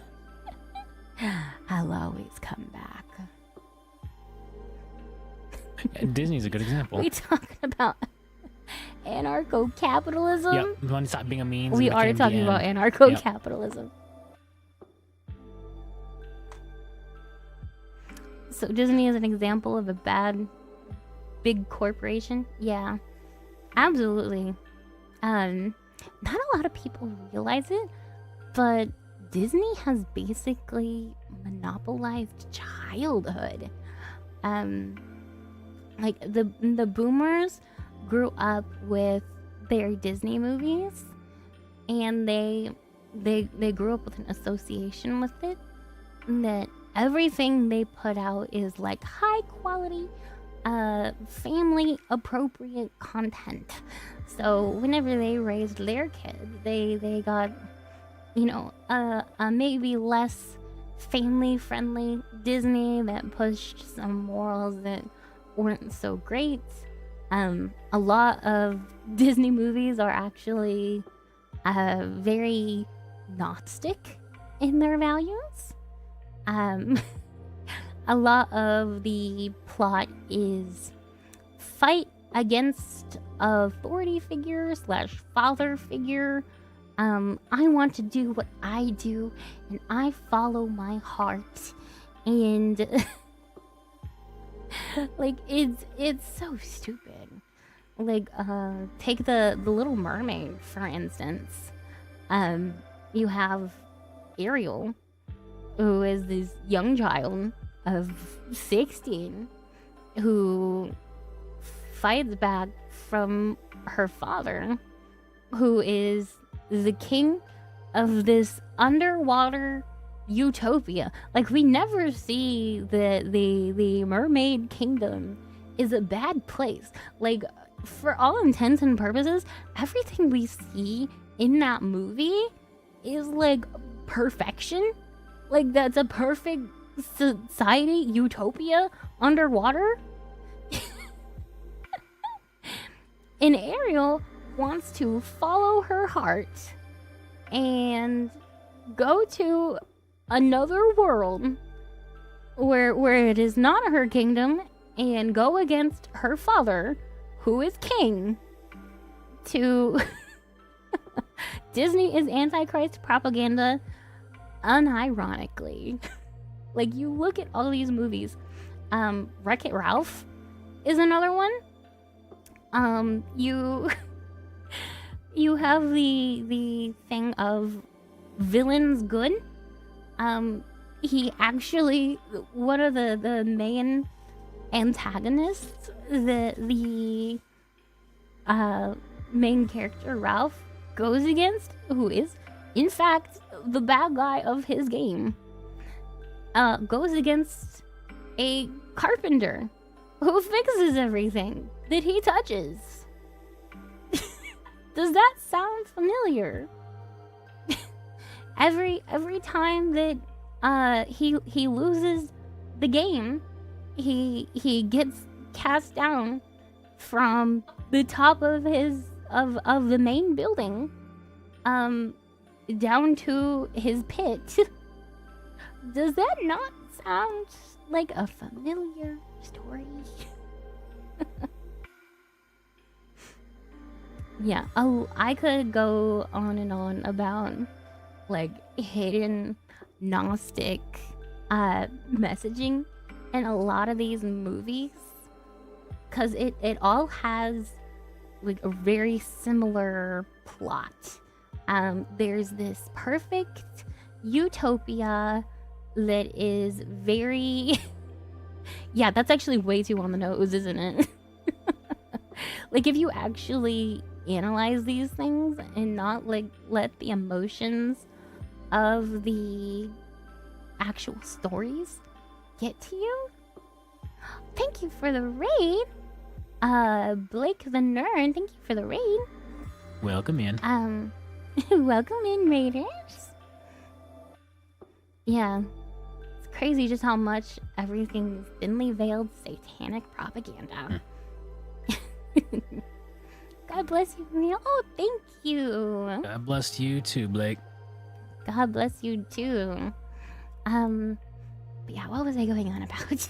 I'll always come back. Yeah, Disney's a good example. We talking about anarcho-capitalism? Yep, you want to stop being a means. We are talking about anarcho-capitalism. Yep. So Disney is an example of a bad, big corporation? Yeah, absolutely. Not a lot of people realize it, but Disney has basically monopolized childhood. Like the boomers grew up with their Disney movies, and they grew up with an association with it, that everything they put out is like high quality, family appropriate content. So whenever they raised their kids, they got, you know, a maybe less family friendly Disney that pushed some morals that weren't so great. A lot of Disney movies are actually very Gnostic in their values. A lot of the plot is fight against authority figure / father figure. I want to do what I do, and I follow my heart. And like it's so stupid. Like take the Little Mermaid for instance. You have Ariel, who is this young child of 16 who fights back from her father, who is the king of this underwater utopia. Like, we never see the mermaid kingdom is a bad place. Like, for all intents and purposes, everything we see in that movie is like perfection. Like, that's a perfect society, utopia underwater. And Ariel wants to follow her heart and go to another world where it is not her kingdom and go against her father, who is king, to Disney is Antichrist propaganda unironically. Like, you look at all these movies. Wreck-It Ralph is another one. You have the thing of villains good. He actually, one of the main antagonists, the main character Ralph goes against, who is in fact the bad guy of his game, goes against a carpenter who fixes everything that he touches. Does that sound familiar? every time that he loses the game, he gets cast down from the top of the main building down to his pit. Does that not sound like a familiar story? Yeah, I could go on and on about like hidden Gnostic messaging in a lot of these movies, because it all has like a very similar plot. There's this perfect utopia that is very yeah, that's actually way too on the nose, isn't it? Like, if you actually analyze these things and not like let the emotions of the actual stories get to you. Thank you for the raid, Blake the Nerd. Thank you for the raid. Welcome in. Welcome in, raiders. Yeah, it's crazy just how much everything's thinly veiled satanic propaganda. God bless you, Neil. Oh, thank you. God bless you too, Blake. God bless you too. But yeah, what was I going on about?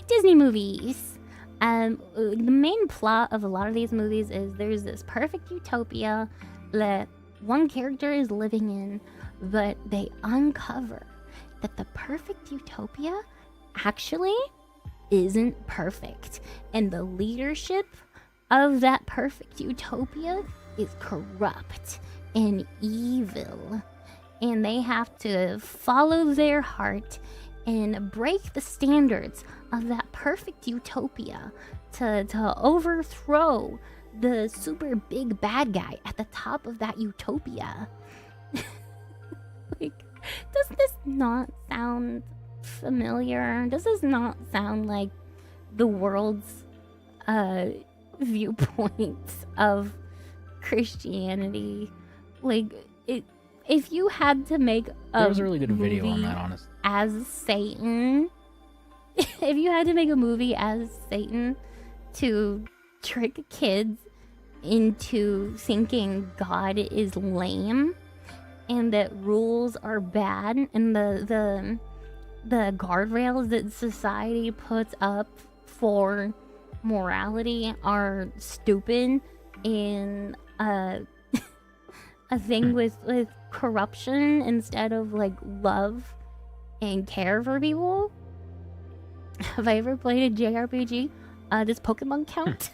Disney movies. The main plot of a lot of these movies is there's this perfect utopia that one character is living in, but they uncover that the perfect utopia actually isn't perfect, and the leadership of that perfect utopia is corrupt and evil, and they have to follow their heart and break the standards of that perfect utopia to overthrow the super big bad guy at the top of that utopia. Like, does this not sound familiar? Does this not sound like the world's viewpoints of Christianity? Like, if you had to make there was a really good video on that, honestly. As Satan, if you had to make a movie as Satan to trick kids into thinking God is lame and that rules are bad and the guardrails that society puts up for morality are stupid, and a thing with corruption instead of like love and care for people. Have I ever played a JRPG? Does Pokemon count?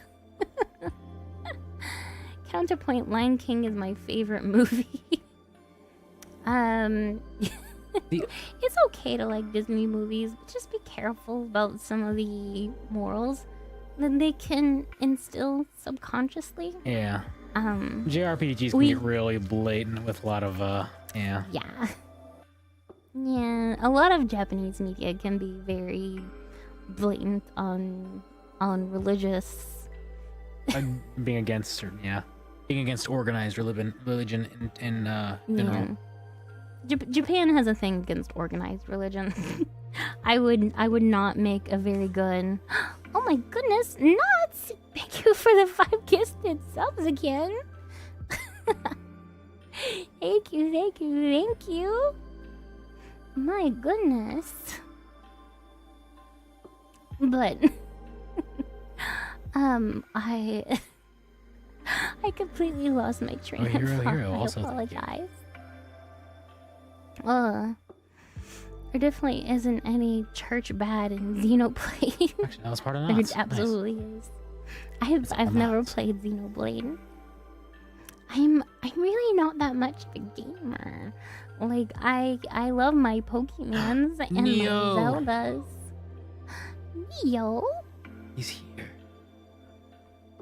Counterpoint, Lion King is my favorite movie. It's okay to like Disney movies, but just be careful about some of the morals that they can instill subconsciously. Yeah. JRPGs can get really blatant with a lot of yeah. Yeah, a lot of Japanese media can be very blatant on religious being against organized religion in general. Yeah. Japan has a thing against organized religion. I would not make a very good. Oh my goodness, nuts! Thank you for the 5 gifted subs again. Thank you, thank you, thank you. My goodness. But I I completely lost my train of thought. Hero, I also thank you. apologize. There definitely isn't any church bad in Xenoblade. Actually, that was part of There Knots. absolutely is. I've never Knots. played Xenoblade. I'm really not that much of a gamer. Like I love my Pokemons and Neo. my Zeldas. Neo? He's here.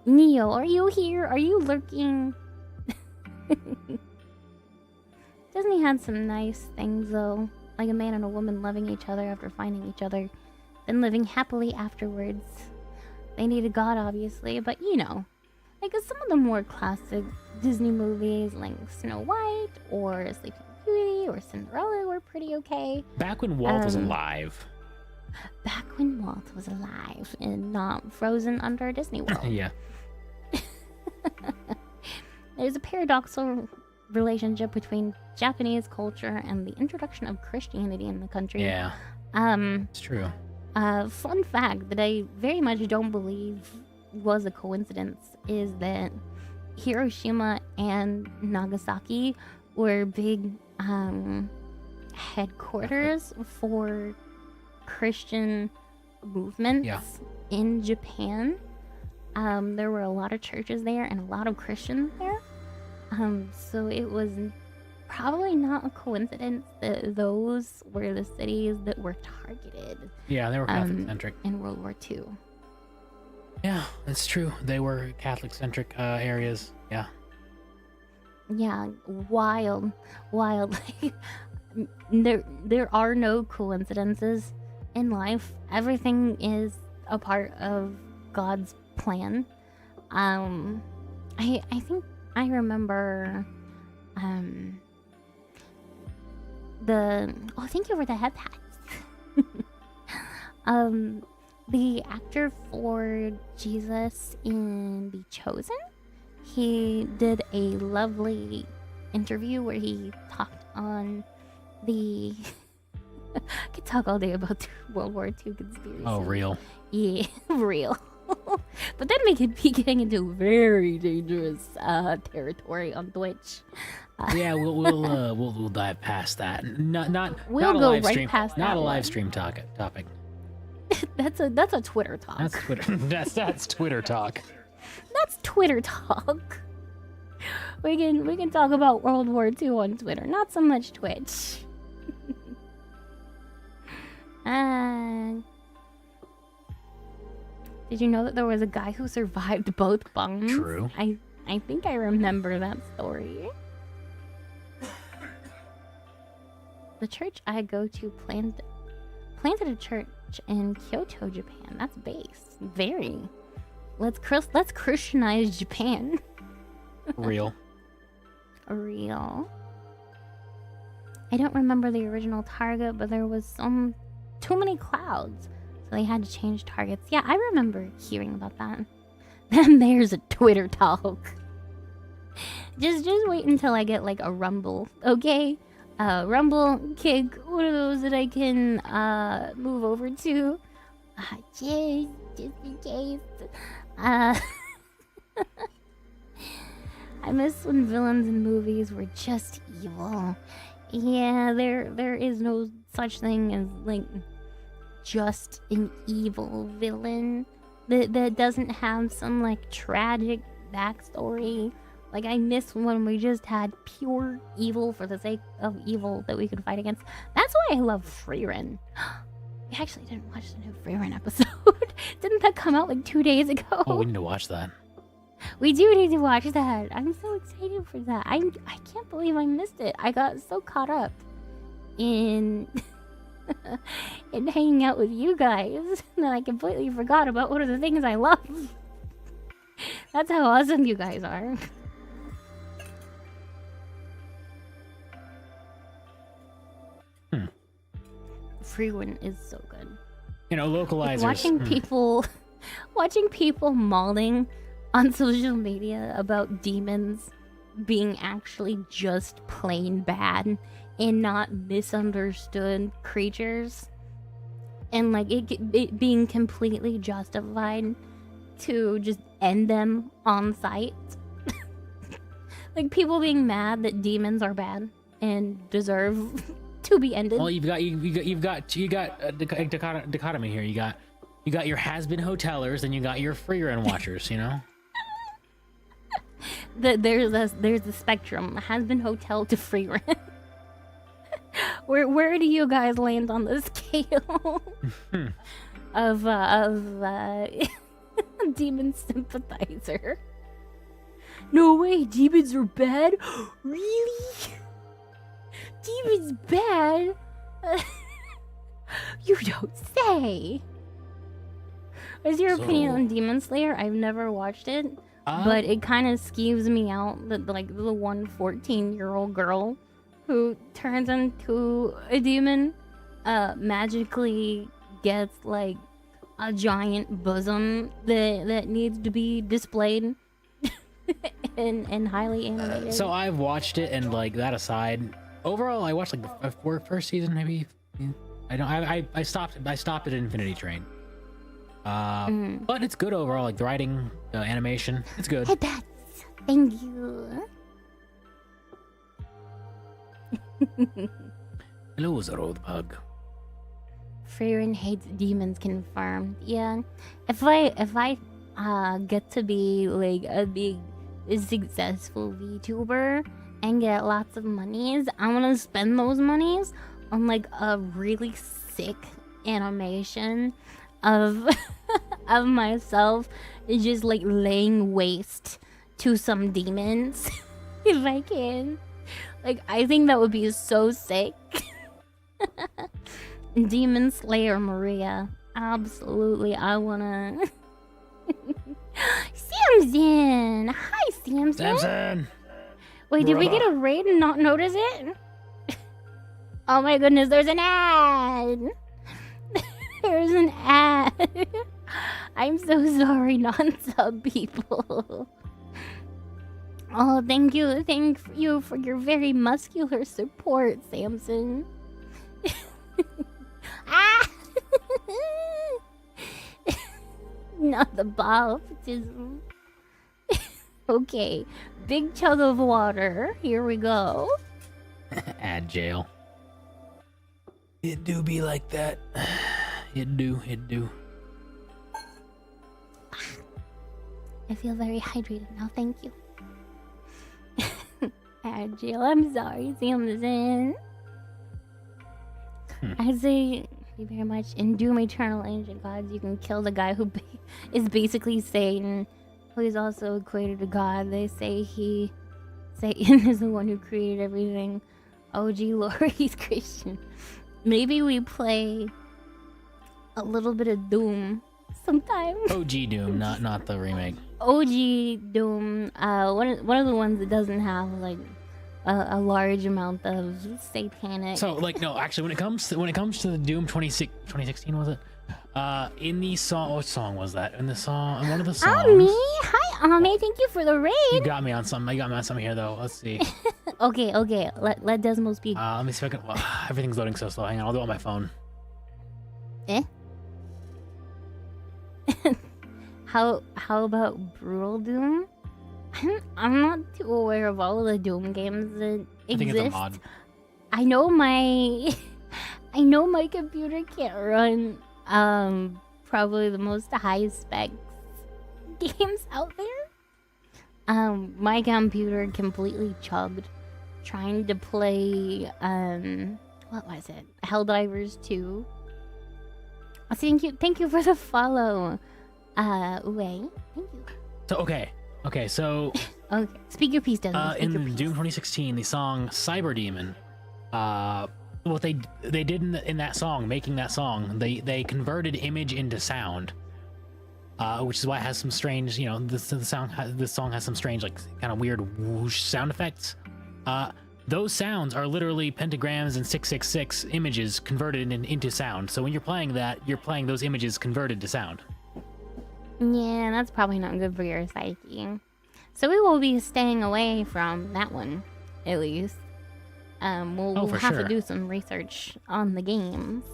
Neo, are you here? Are you lurking? Doesn't he have some nice things though? Like a man and a woman loving each other after finding each other, then living happily afterwards. They needed God, obviously, but you know, like some of the more classic Disney movies, like Snow White or Sleeping Beauty or Cinderella, were pretty okay. Back when Walt was alive. Back when Walt was alive and not frozen under Disney World. Yeah. There's a paradoxical relationship between Japanese culture and the introduction of Christianity in the country. Yeah. It's true. Fun fact that I very much don't believe was a coincidence is that Hiroshima and Nagasaki were big headquarters for Christian movements in Japan. There were a lot of churches there and a lot of Christians there. So it was probably not a coincidence that those were the cities that were targeted. Yeah, they were Catholic-centric. In World War II. Yeah, that's true. They were Catholic-centric areas. Yeah. Yeah, wild. There are no coincidences in life. Everything is a part of God's plan. I think I remember thank you for the head pats. The actor for Jesus in The Chosen, he did a lovely interview where he talked on the I could talk all day about World War II conspiracy. Oh, real. Yeah, real. But then we could be getting into very dangerous territory on Twitch. Yeah, we'll dive past that. Not We'll not a go live right stream. past Not that a live one. stream topic. That's a Twitter talk. That's Twitter. that's Twitter talk. That's Twitter talk. We can talk about World War II on Twitter, not so much Twitch. Did you know that there was a guy who survived both bombs? True. I think I remember that story. The church I go to planted a church in Kyoto, Japan. That's base. Very. Let's Christianize Japan. Real. Real. I don't remember the original target, but there was too many clouds, so they had to change targets. Yeah, I remember hearing about that. Then there's a Twitter talk. Just wait until I get like a Rumble, okay? Rumble, Kick, one of those that I can move over to. Just in case. I miss when villains in movies were just evil. Yeah, there is no such thing as like just an evil villain that doesn't have some like tragic backstory. Like I miss when we just had pure evil for the sake of evil that we could fight against. That's why I love Freerin. We actually didn't watch the new Freerin episode. Didn't that come out like 2 days ago? Oh, we need to watch that. We do need to watch that. I'm so excited for that. I can't believe I missed it. I got so caught up in in hanging out with you guys that I completely forgot about one of the things I love. That's how awesome you guys are. Freewind is so good. You know, localizers. Like watching people Watching people mauling on social media about demons being actually just plain bad and not misunderstood creatures, and like it being completely justified to just end them on sight. Like people being mad that demons are bad and deserve to be ended. Well, you've got a dichotomy here. You got your has-been hotelers, and you got your free run watchers. You know. There's a spectrum. Has been hotel to free rent. Where do you guys land on the scale of demon sympathizer? No way, demons are bad? Really? Demons bad? You don't say. What's your opinion on Demon Slayer? I've never watched it, but it kind of skews me out that like the 14-year-old girl who turns into a demon magically gets like a giant bosom that needs to be displayed and highly animated. So I've watched it, and like that aside, overall I watched like the first season maybe. I stopped at Infinity Train. But it's good overall. Like the writing, the animation, it's good. Hey, Bats. Thank you. Hello, Zarod Pug. Freerin hates demons confirmed. Yeah. If I get to be like a big successful VTuber and get lots of monies, I want to spend those monies on like a really sick animation of of myself just like laying waste to some demons if I can. Like I think that would be so sick. Demon Slayer Maria. Absolutely. I wanna Samson! Hi Samson! Samson! Wait, did we get a raid and not notice it? Oh my goodness, there's an ad! There's an ad! I'm so sorry, non-sub people. Oh, thank you for your very muscular support, Samson. Ah! Not the baptism. Okay, big chug of water. Here we go. Ad jail. It do be like that. It do. I feel very hydrated now, thank you. Ad jail, I'm sorry, Samson. I say you very much in Doom Eternal Ancient Gods, you can kill the guy who is basically Satan, who is also equated to God. They say Satan is the one who created everything. OG Lord, he's Christian. Maybe we play a little bit of Doom sometime. OG Doom, not the remake. OG Doom, one of the ones that doesn't have like a large amount of satanic. So like no, actually when it comes to the Doom 2016 was it? In the song, what song was that? In the song, one of the songs. Ami, hi Ami, thank you for the raid. You got me on something here though. Let's see. Okay. Let Desmo speak. Let me see if I can. Well, everything's loading so slow. Hang on, I'll do it on my phone. How about Brutal Doom? I'm not too aware of all of the Doom games that exist. I think it's a mod. I know my computer can't run probably the most high specs games out there. My computer completely chugged trying to play what was it? Helldivers 2. Thank you for the follow. Thank you. So okay, so okay, speak your piece, Desmond. In Doom 2016, the song Cyber Demon, what they did in that song, making that song, they converted image into sound, which is why it has some strange, this song has some strange, like kind of weird whoosh sound effects. Those sounds are literally pentagrams and 666 images converted into sound. So when you're playing that, you're playing those images converted to sound. Yeah, that's probably not good for your psyche. So we will be staying away from that one, at least. We'll for have sure. to do some research on the games.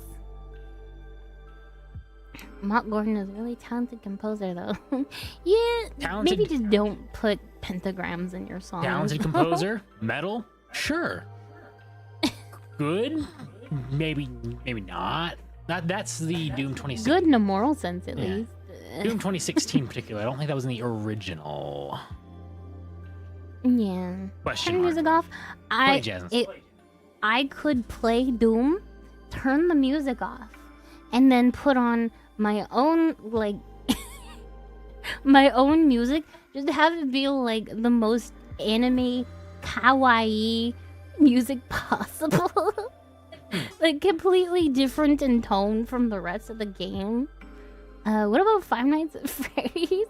Mark Gordon is a really talented composer, though. Yeah, Talented- maybe just don't put pentagrams in your songs. Talented composer, metal, sure. Good, maybe not. That's the Doom 2016. Good in a moral sense, at Yeah. least. Doom 2016 in particular. I don't think that was in the original. Yeah. Question Turn mark. music off. Play Jasmine. I could play Doom, turn the music off, and then put on my own my own music. Just have it be like the most anime kawaii music possible. Like completely different in tone from the rest of the game. What about Five Nights at Freddy's?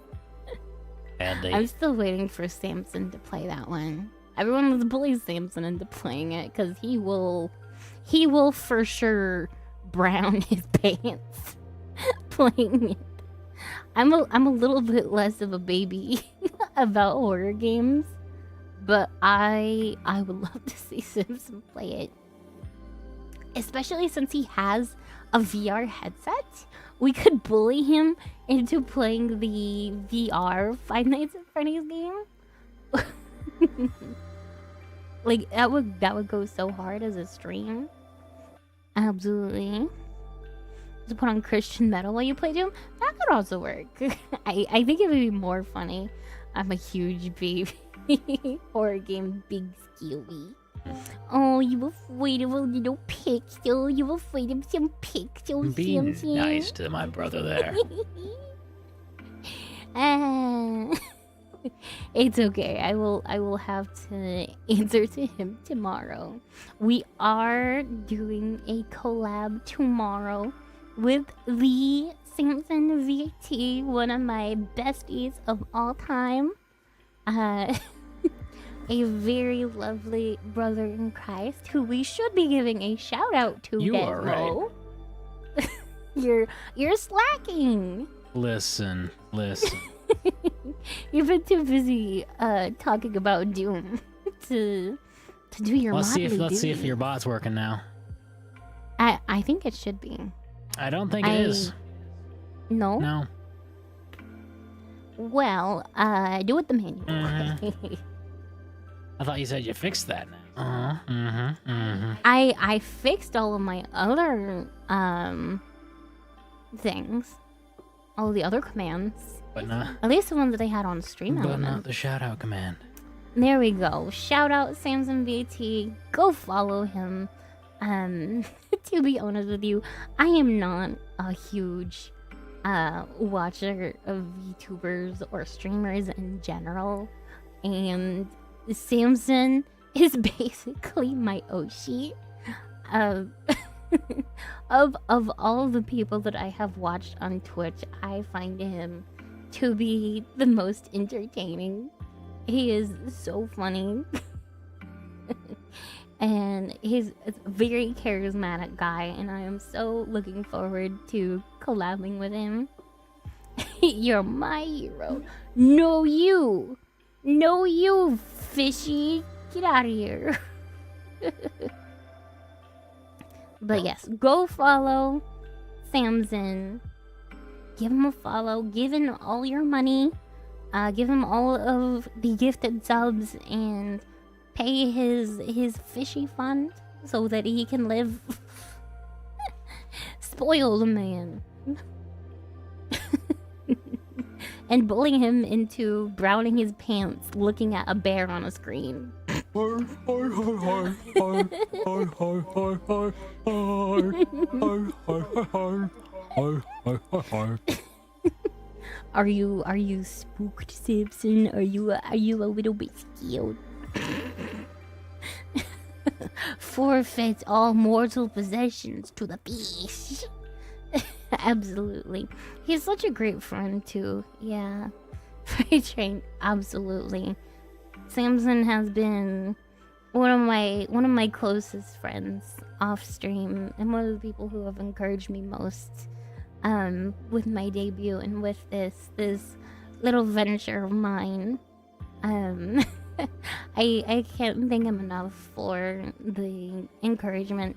I'm still waiting for Samson to play that one. Everyone was bullying Samson into playing it because he will for sure brown his pants playing it. I'm a little bit less of a baby about horror games, but I would love to see Samson play it. Especially since he has a VR headset. We could bully him into playing the VR Five Nights at Freddy's game. Like that would go so hard as a stream. Absolutely. To put on Christian metal while you play Doom, that could also work. I think it would be more funny. I'm a huge baby horror game big skilly. Oh, you afraid of a little pixel? You afraid of some pixels? Being Samson? nice to my brother there. It's okay. I will have to answer to him tomorrow. We are doing a collab tomorrow with the Samson VT, one of my besties of all time. A very lovely brother in Christ who we should be giving a shout out to. You are right. You're slacking. Listen. You've been too busy talking about Doom to do your Let's see modelly if duty. your bot's working now. I think it should be. I don't think it is. No? No. Well, do it the manual way. I thought you said you fixed that now. I fixed all of my other things. All the other commands. But not At least the ones that I had on stream but element. not the shout out command. There we go. Shout out Samson VT. Go follow him. To be honest with you, I am not a huge watcher of VTubers or streamers in general. And Samson is basically my Oshi. Of all the people that I have watched on Twitch, I find him to be the most entertaining. He is so funny. And he's a very charismatic guy, and I am so looking forward to collabing with him. You're my hero. No, you, fishy. Get out of here. But yes, go follow Samson. Give him a follow. Give him all your money. Give him all of the gifted subs and pay his fishy fund so that he can live. Spoil the man. And bully him into browning his pants looking at a bear on a screen. Are you spooked, Samson? Are you a little bit scared? Forfeit all mortal possessions to the beast. Absolutely. He's such a great friend too. Yeah. Freight Train, absolutely. Samson has been one of my closest friends off stream and one of the people who have encouraged me most with my debut and with this little venture of mine. I can't thank him enough for the encouragement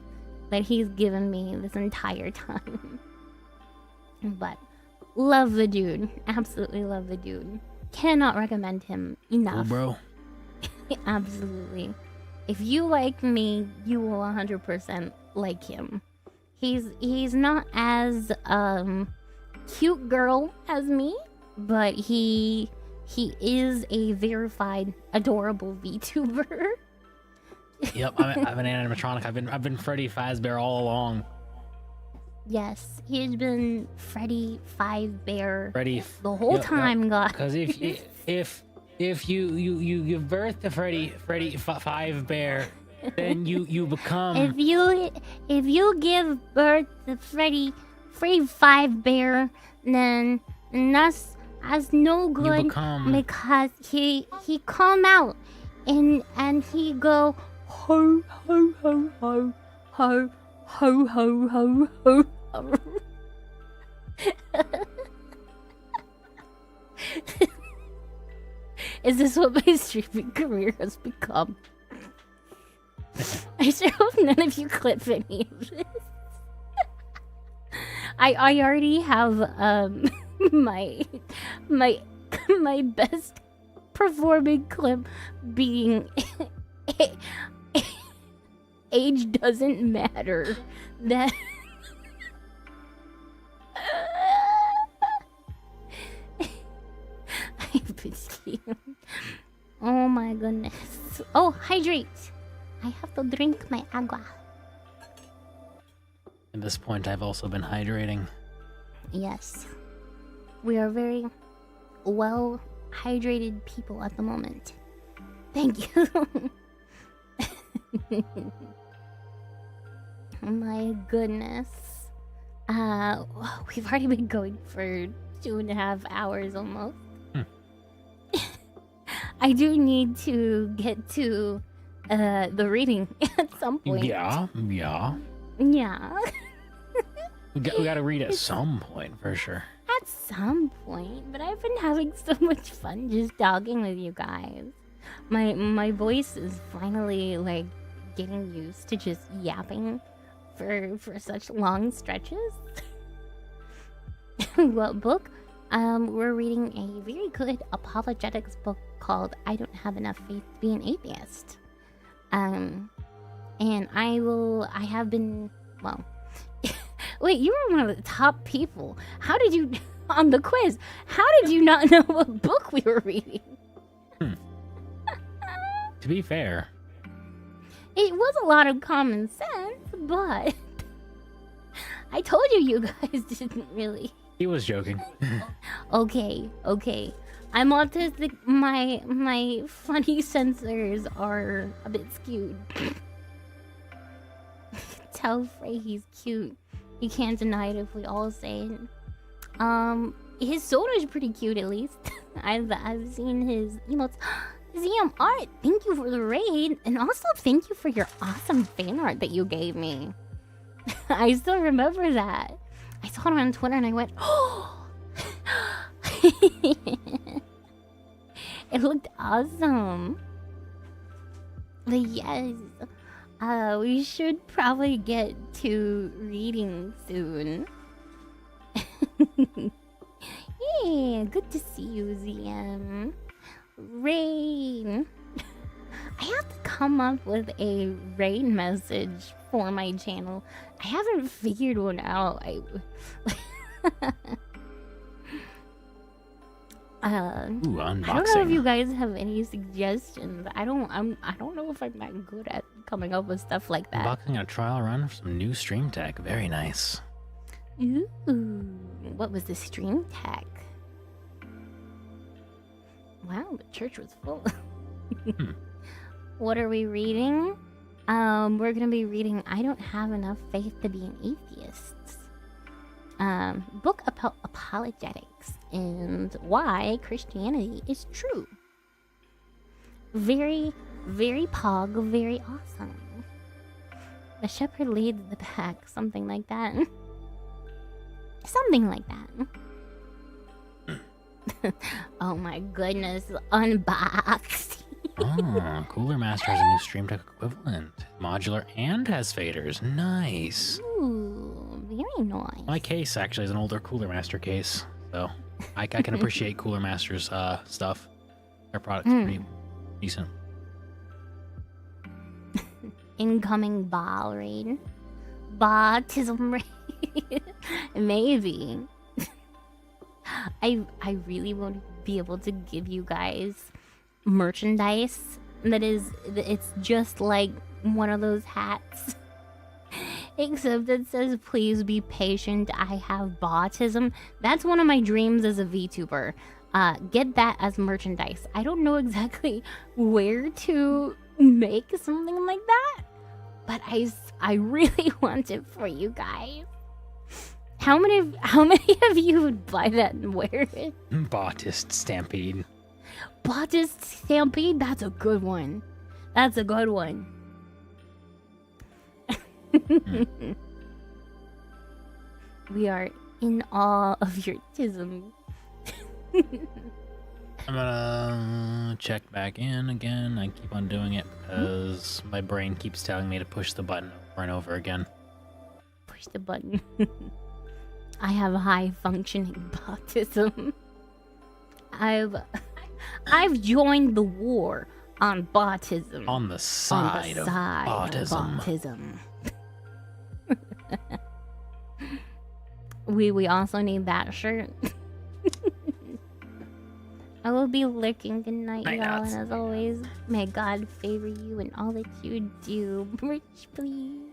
that he's given me this entire time. But love the dude. Absolutely love the dude. Cannot recommend him enough. Cool, bro. Absolutely. If you like me, you will 100% like him. He's not as cute girl as me, but he is a verified adorable VTuber. Yep, I'm an animatronic. I've been Freddy Fazbear all along. Yes, he's been Freddy Fazbear Freddy the whole time, guys. Because if you give birth to Freddy Fazbear, then you become. If you give birth to Freddy Fazbear, then that's no good, because he come out and he go ho ho ho ho ho ho ho ho ho. Is this what my streaming career has become? I sure hope none of you clip any of this. I already have my best performing clip being age doesn't matter. That oh my goodness. Oh, hydrate. I have to drink my agua. At this point, I've also been hydrating. Yes. We are very well hydrated people at the moment. Thank you. My goodness. We've already been going for 2.5 hours almost. I do need to get to the reading at some point. Yeah. Yeah. we got to read at some point for sure. At some point, but I've been having so much fun just talking with you guys. My voice is finally like getting used to just yapping for such long stretches. What book? We're reading a very good apologetics book called I Don't Have Enough Faith to Be an Atheist. And I have been, well, wait, you were one of the top people. How did you, on the quiz, how did you not know what book we were reading? To be fair, it was a lot of common sense, but I told you guys didn't really. he was joking. Okay. I'm autistic. My funny sensors are a bit skewed. Tell Frey he's cute. You can't deny it if we all say it. His soda's pretty cute at least. I've seen his emotes. ZM Art, thank you for the raid, and also thank you for your awesome fan art that you gave me. I still remember that. I saw it on Twitter and I went, oh! It looked awesome. But yes, we should probably get to reading soon. Yeah, good to see you, ZM. Rain. I have to come up with a rain message for my channel. I haven't figured one out. I Ooh, unboxing. I don't know if you guys have any suggestions. I don't know if I'm that good at coming up with stuff like that. Unboxing a trial run for some new stream tech. Very nice. Ooh, what was the stream tech? Wow, the church was full. What are we reading? We're gonna be reading I Don't Have Enough Faith to Be an Atheist. Book about apologetics and why Christianity is true. Very, very pog, very awesome. The shepherd leads the pack, something like that. Something like that. Oh my goodness, unboxed. Oh, Cooler Master has a new Stream Deck equivalent. Modular and has faders. Nice. Ooh, very nice. My case actually is an older Cooler Master case, so I can appreciate Cooler Master's stuff. Their product's pretty decent. Incoming ball raid. Bautism raid. Maybe. I really won't be able to give you guys merchandise it's just like one of those hats. Except it says, please be patient, I have bautism. That's one of my dreams as a VTuber. Get that as merchandise. I don't know exactly where to make something like that, but I really want it for you guys. How many of you would buy that and wear it? Bautist Stampede. Bautist Stampede? That's a good one. That's a good one. We are in awe of your tism. I'm gonna check back in again. I keep on doing it because my brain keeps telling me to push the button over and over again. Push the button. I have high functioning bautism. I've joined the war on bautism. On the side, of autism. We also need that shirt. I will be lurking. Good night, y'all. And as always, may God favor you in all that you do. Rich, please.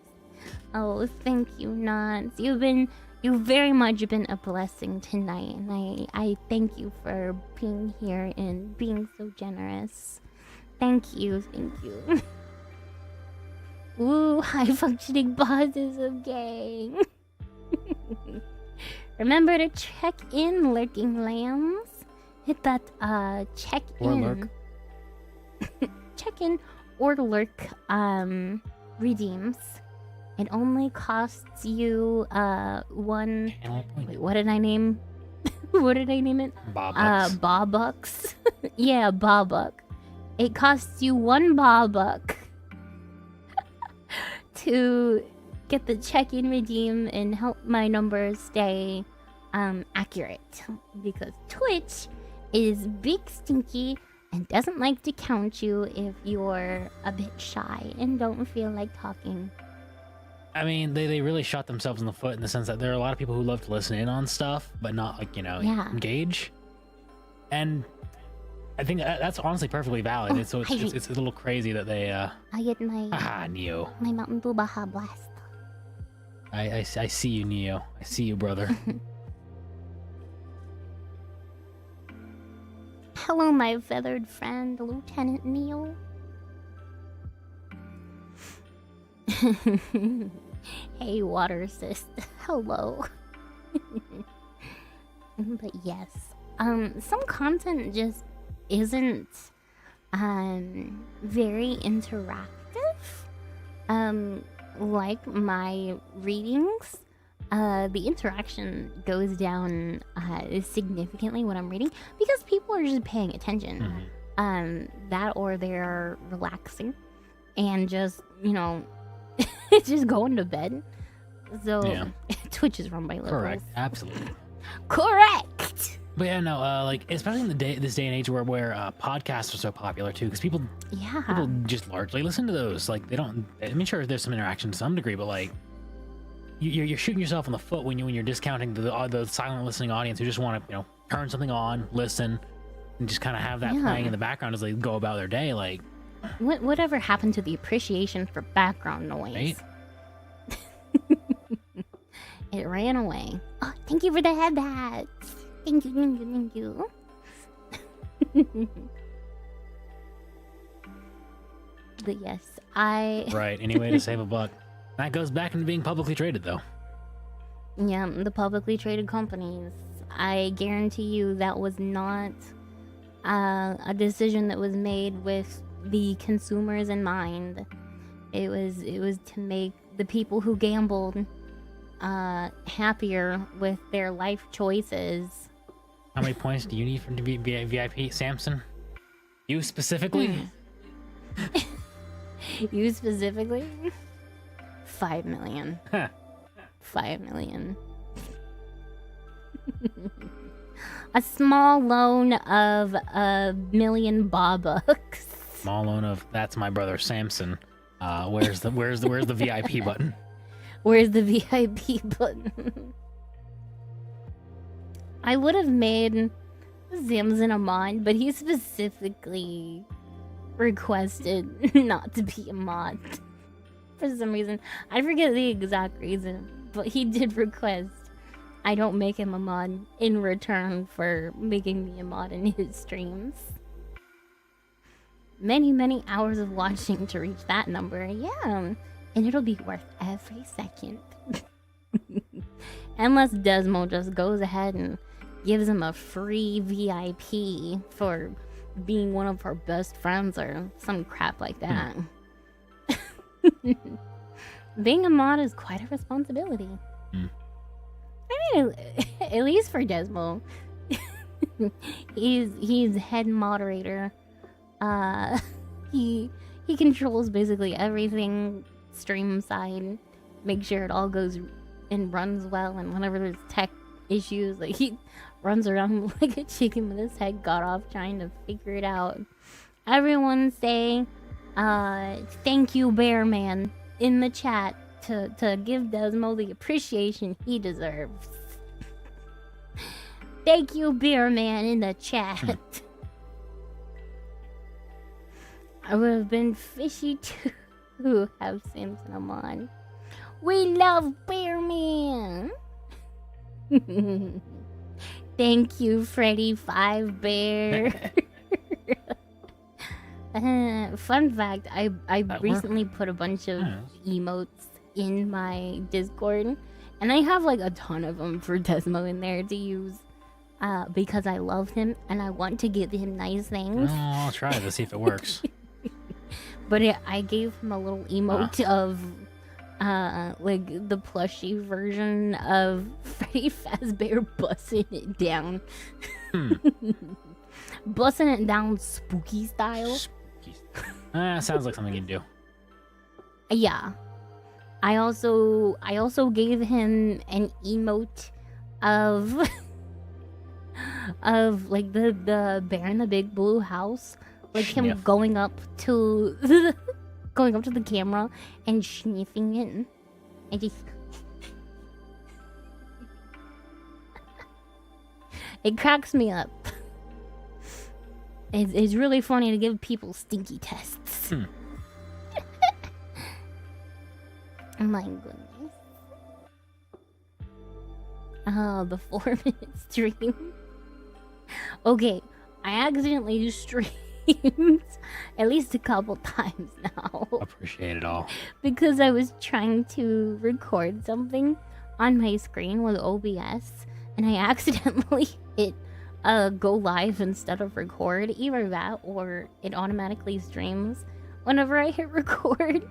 Oh, thank you, Knots. You've very much been a blessing tonight, and I thank you for being here and being so generous. Thank you. Ooh, high-functioning bautism gang. Remember to check in, lurking lambs. Hit that check in. Check in or lurk redeems. It only costs you one. Wait, what did I name? What did I name it? Bawbucks. Bawbucks. Yeah, Bawbuck. It costs you one Bawbuck to get the check-in redeem and help my numbers stay accurate, because Twitch is big stinky and doesn't like to count you if you're a bit shy and don't feel like talking. I mean, they really shot themselves in the foot in the sense that there are a lot of people who love to listen in on stuff, but not like, engage. And I think that's honestly perfectly valid. Oh, it's a little crazy that they I get my Neo. my Mountain Dew Baja Blast. I see you, Neo. I see you, brother. Hello, my feathered friend, Lieutenant Neo. Hey, water sis. Hello. But yes, some content just isn't very interactive. Like my readings, the interaction goes down significantly when I'm reading because people are just paying attention. That or they're relaxing and just, just going to bed. So Yeah. Twitch is run by liberals. Correct. Absolutely. Correct. But yeah, no, like especially in this day and age where podcasts are so popular too, because people just largely listen to those. Like they don't. I mean, sure, there's some interaction to some degree, but like you're shooting yourself in the foot when you're discounting the silent listening audience who just want to turn something on, listen, and just kind of have that playing in the background as they go about their day. Like whatever happened to the appreciation for background noise? Right? It ran away. Oh, thank you for the head hats. Thank you. But yes, Right. Any way to save a buck. That goes back into being publicly traded, though. Yeah, the publicly traded companies. I guarantee you that was not a decision that was made with the consumers in mind. It was to make the people who gambled happier with their life choices. How many points do you need for to be VIP, Samson? You specifically? You specifically? 5 million. Huh. 5 million. A small loan of $1 million bucks. Small loan of that's my brother Samson. Where's the VIP button? Where's the VIP button? I would have made Samson a mod, but he specifically requested not to be a mod. For some reason. I forget the exact reason, but he did request I don't make him a mod in return for making me a mod in his streams. Many, many hours of watching to reach that number. Yeah, and it'll be worth every second. Unless Desmo just goes ahead and gives him a free VIP for being one of her best friends or some crap like that. Being a mod is quite a responsibility. I mean, at least for Desmo. he's head moderator. He controls basically everything stream side. Make sure it all goes and runs well, and whenever there's tech issues, like he runs around like a chicken with his head cut off trying to figure it out. Everyone say thank you, Bear Man, in the chat to give Desmo the appreciation he deserves. Thank you, Bear Man, in the chat. I would have been fishy to have Samson on. We love Bear Man. Thank you, Freddy 5 Bear. Fun fact, I recently put a bunch of emotes in my Discord, and I have like a ton of them for Desmo in there to use because I love him and I want to give him nice things. Oh, I'll try to see if it works. But I gave him a little emote of like the plushie version of Freddy Fazbear busting it down. Busting it down spooky style. Sounds like something you'd do. Yeah. I also gave him an emote of of like the bear in the big blue house, like him going up to the camera and sniffing it. And just it cracks me up. It's really funny to give people stinky tests. My goodness. Oh, the 4-minute stream. Okay, I accidentally streamed at least a couple times now. Appreciate it all. Because I was trying to record something on my screen with OBS, and I accidentally hit go live instead of record. Either that or it automatically streams whenever I hit record.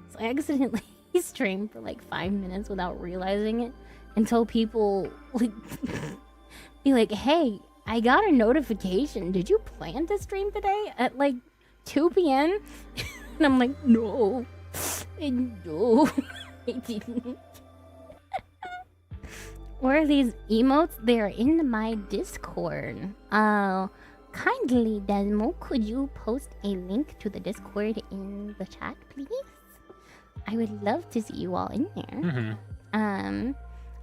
So I accidentally streamed for like 5 minutes without realizing it until people like be like, hey, I got a notification. Did you plan to stream today at like 2 p.m.? And I'm like, no, I didn't. Where are these emotes? They're in my Discord. Kindly, Desmo, could you post a link to the Discord in the chat, please? I would love to see you all in there.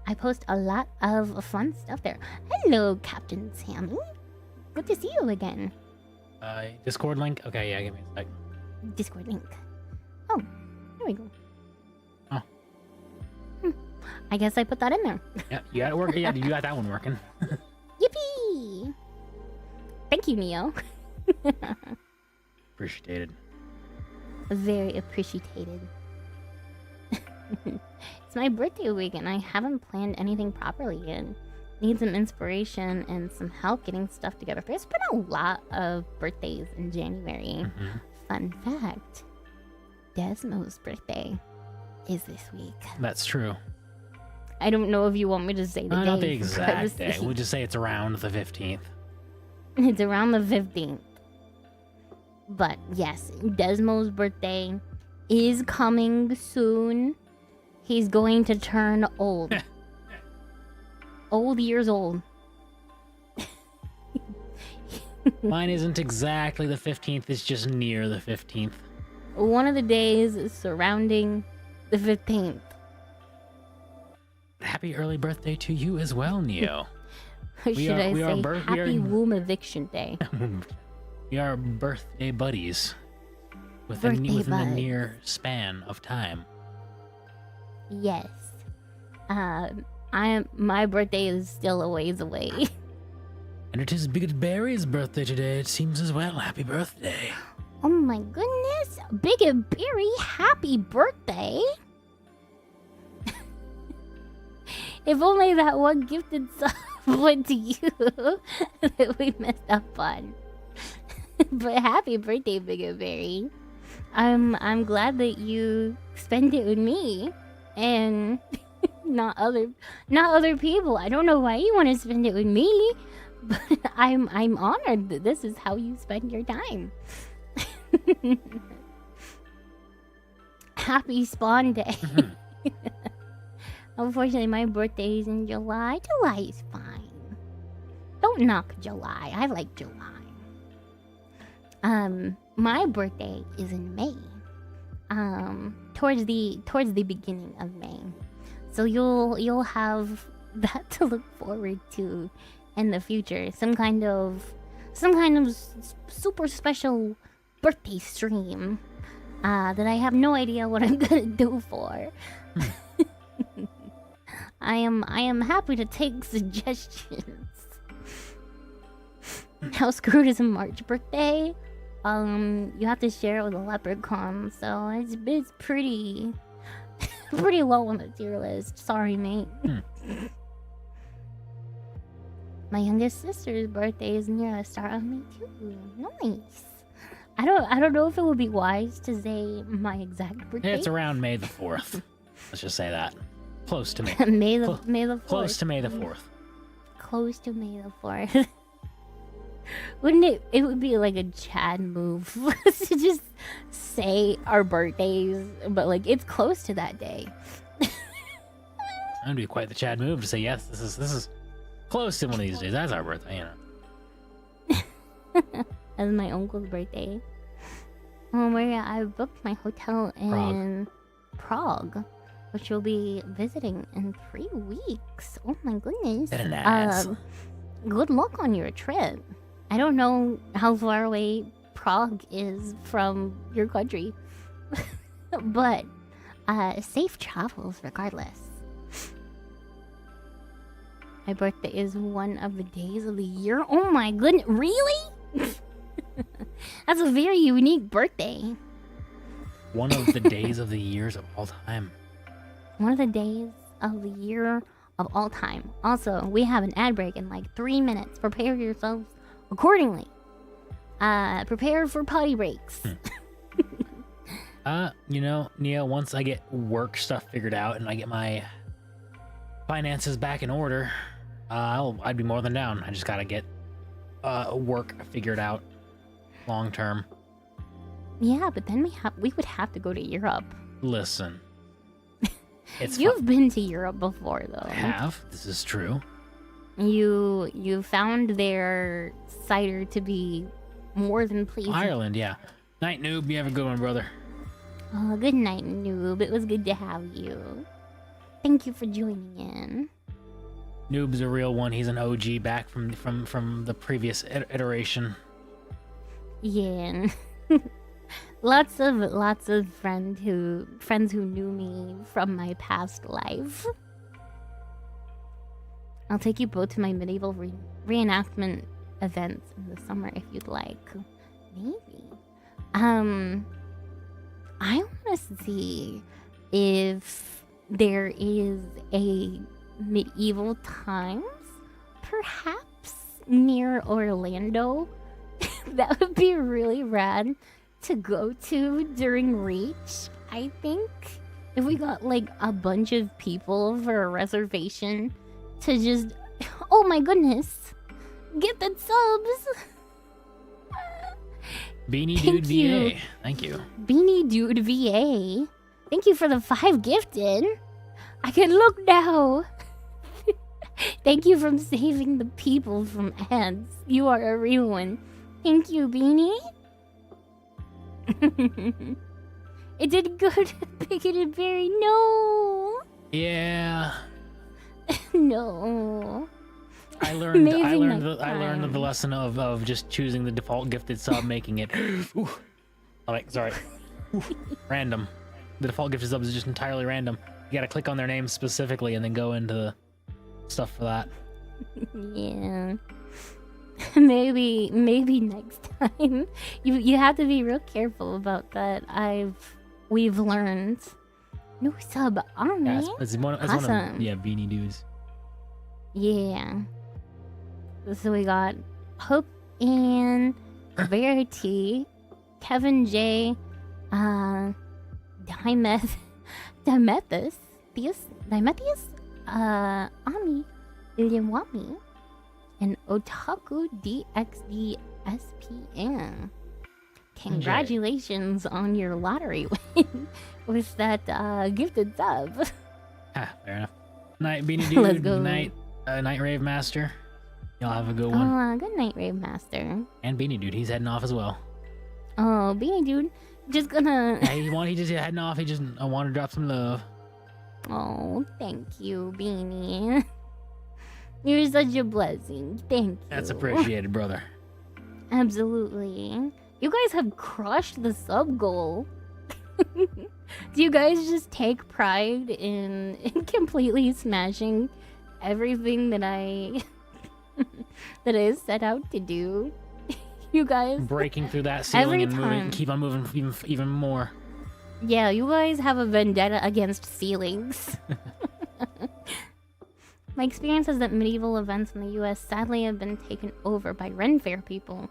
I post a lot of fun stuff there. Hello, Captain Sammy. Good to see you again. Discord link? Okay, yeah, give me a sec. Discord link. Oh, there we go. Oh. I guess I put that in there. Yeah, you got it working. Yeah, you got that one working. Yippee! Thank you, Neo. Appreciated. Very appreciated. It's my birthday week and I haven't planned anything properly yet. Need some inspiration and some help getting stuff together. There's been a lot of birthdays in January. Fun fact, Desmo's birthday is this week. That's true. I don't know if you want me to say the day. Not the exact because day. We'll just say it's around the 15th. It's around the 15th. But yes, Desmo's birthday is coming soon. He's going to turn old. Old years old. Mine isn't exactly the 15th, it's just near the 15th. One of the days surrounding the 15th. Happy early birthday to you as well, Neo. Should I say happy womb eviction day? We are birthday buddies within the near span of time. Yes. My birthday is still a ways away. And it is Bigot Barry's birthday today, it seems as well. Happy birthday. Oh my goodness. Bigot Barry, happy birthday. If only that one gifted sub went to you that we messed up on. But happy birthday, Bigot Barry. I'm glad that you spend it with me and not other people. I don't know why you want to spend it with me, but I'm honored that this is how you spend your time. Happy Spawn Day. Unfortunately, my birthday is in July. July is fine. Don't knock July. I like July. My birthday is in May. Towards the beginning of May. So you'll have that to look forward to in the future. Some kind of super special birthday stream that I have no idea what I'm gonna do for. I am happy to take suggestions. How screwed is a March birthday? You have to share it with a leprechaun, so it's pretty low on the tier list. Sorry, mate. My youngest sister's birthday is near the start of May too. Nice. I don't know if it would be wise to say my exact birthday. It's around May the 4th. Let's just say that. Close to May. May the 4th. Close to May the 4th. Close to May the 4th. Wouldn't it? It would be like a Chad move to just say our birthdays, but like it's close to that day. That'd be quite the Chad move to say yes. This is close to one of these days. That's our birthday, you know. That's my uncle's birthday. Where I booked my hotel in Prague, which we'll be visiting in 3 weeks. Oh my goodness! Nice. Good luck on your trip. I don't know how far away Prague is from your country, but safe travels regardless. My birthday is one of the days of the year. Oh my goodness, really? That's a very unique birthday. One of the days of the years of all time. One of the days of the year of all time. Also, we have an ad break in like 3 minutes. Prepare yourselves accordingly. Prepare for potty breaks. You know, Nia, once I get work stuff figured out and I get my finances back in order, I'd be more than down. I just gotta get work figured out long term. Yeah, but then we would have to go to Europe. Listen. You've been to Europe before, though. I have. This is true. You found their cider to be more than pleasing. Ireland, yeah. Night, noob. You have a good one, brother. Oh, good night, noob. It was good to have you. Thank you for joining in. Noob's a real one. He's an OG back from the previous iteration. Yeah. Lots of friends who knew me from my past life. I'll take you both to my medieval reenactment events in the summer if you'd like. Maybe. I want to see if there is a medieval times, perhaps near Orlando. That would be really rad to go to during Reach, I think. if we got like a bunch of people for a reservation to just, oh my goodness, get the subs. Beanie Thank Dude you. VA. Thank you. Beanie Dude VA. Thank you for the 5 gifted. I can look now. Thank you for saving the people from ads. You are a real one. Thank you, Beanie. It did good. Bigoted Berry. No. Yeah. No. I learned Maybe I learned next I learned time. the lesson of just choosing the default gifted sub, making it ooh, like sorry. Ooh, random. The default gifted sub is just entirely random. You gotta click on their name specifically and then go into the stuff for that. Yeah. Maybe next time. You have to be real careful about that. We've learned. New sub army. Yeah, it's one of Awesome. Beanie Dudes. Yeah. So we got Hope and Verity, Kevin J, Dimethus, Ami, Liwami, and Otaku DXDSPN. Congratulations on your lottery win with that gifted sub. Ah, fair enough. Night Beanie Dude. Let's go. Night Rave Master. Y'all have a good one. Oh, good night, Rave Master. And Beanie Dude, he's heading off as well. Oh, Beanie Dude, just gonna. Yeah, he just heading off. I want to drop some love. Oh, thank you, Beanie. You're such a blessing. Thank you. That's appreciated, brother. Absolutely. You guys have crushed the sub goal. Do you guys just take pride in completely smashing everything that I set out to do? You guys, Breaking through that ceiling Every and moving, time. keep on moving even more. yeah, you guys have a vendetta against ceilings. My experience is that medieval events in the US sadly have been taken over by Ren Fair people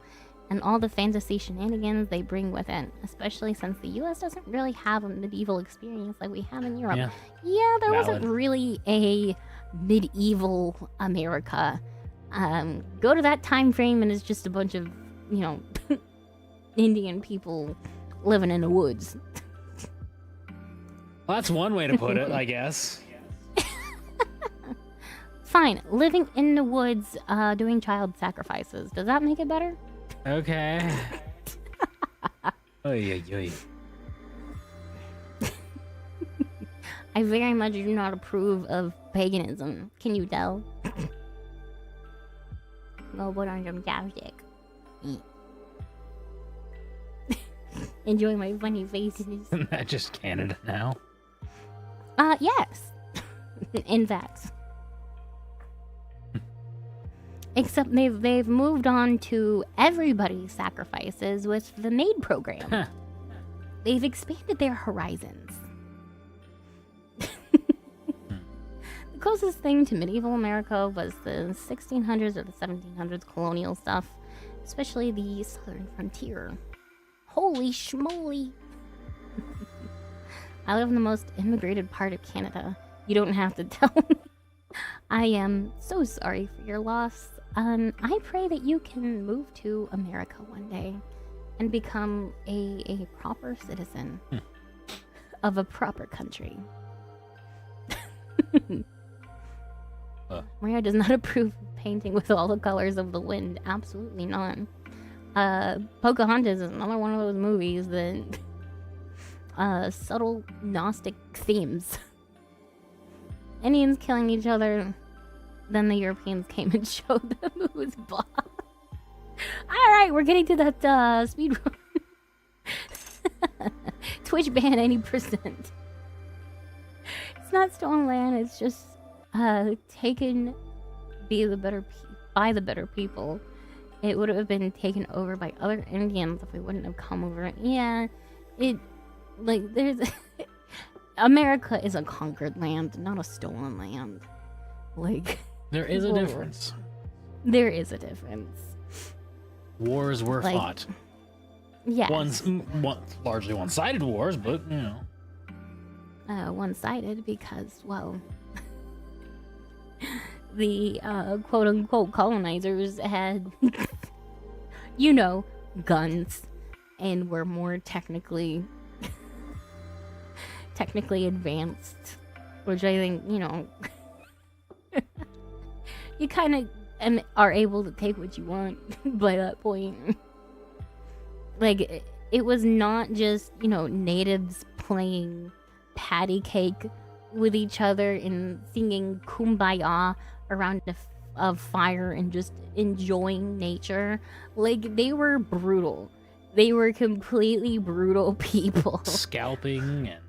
and all the fantasy shenanigans they bring with it, especially since the US doesn't really have a medieval experience like we have in Europe. Yeah. There Valid. wasn't really a medieval America. Go to that time frame and it's just a bunch of, Indian people living in the woods. Well, that's one way to put it, I guess. Fine, living in the woods, doing child sacrifices. Does that make it better? Okay. Oy, oy, oy. I very much do not approve of paganism. Can you tell? Go put on some chapstick. Enjoy my funny faces. Isn't that just Canada now? Yes. In fact. Except they've moved on to everybody sacrifices with the maid program. Huh. They've expanded their horizons. The closest thing to medieval America was the 1600s or the 1700s colonial stuff, especially the southern frontier. Holy schmoly! I live in the most immigrated part of Canada. You don't have to tell me. I am so sorry for your loss. I pray that you can move to America one day and become a proper citizen of a proper country. Maria does not approve of painting with all the colors of the wind. Absolutely not. Pocahontas is another one of those movies that subtle Gnostic themes. Indians killing each other, then the Europeans came and showed them who was boss. Alright, we're getting to that speed run. Twitch ban 80%. It's not stolen land, it's just taken by the better people. It would have been taken over by other Indians if we wouldn't have come over it. Yeah, there's America is a conquered land, not a stolen land. There is a difference. There is a difference. Wars were fought. Yeah. Largely one-sided wars, but one-sided because, well, the quote-unquote colonizers had, guns and were more technically advanced, which I think, you kind of are able to take what you want by that point. Like, it was not just, natives playing patty cake with each other and singing kumbaya around a fire and just enjoying nature. Like, they were brutal. They were completely brutal people. Scalping and...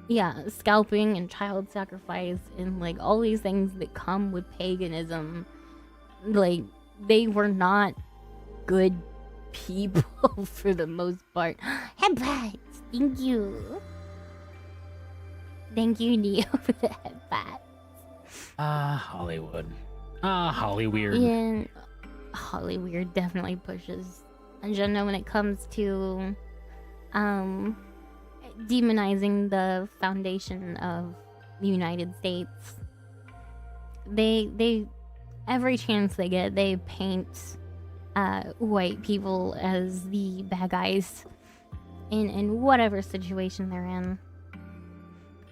Yeah, scalping and child sacrifice and, like, all these things that come with paganism. Like, they were not good people for the most part. Headbutts! Thank you. Thank you, Neo, for the headbutt. Hollywood. Hollyweird. Yeah, Hollyweird definitely pushes agenda when it comes to demonizing the foundation of the United States. They every chance they get, they paint white people as the bad guys in whatever situation they're in.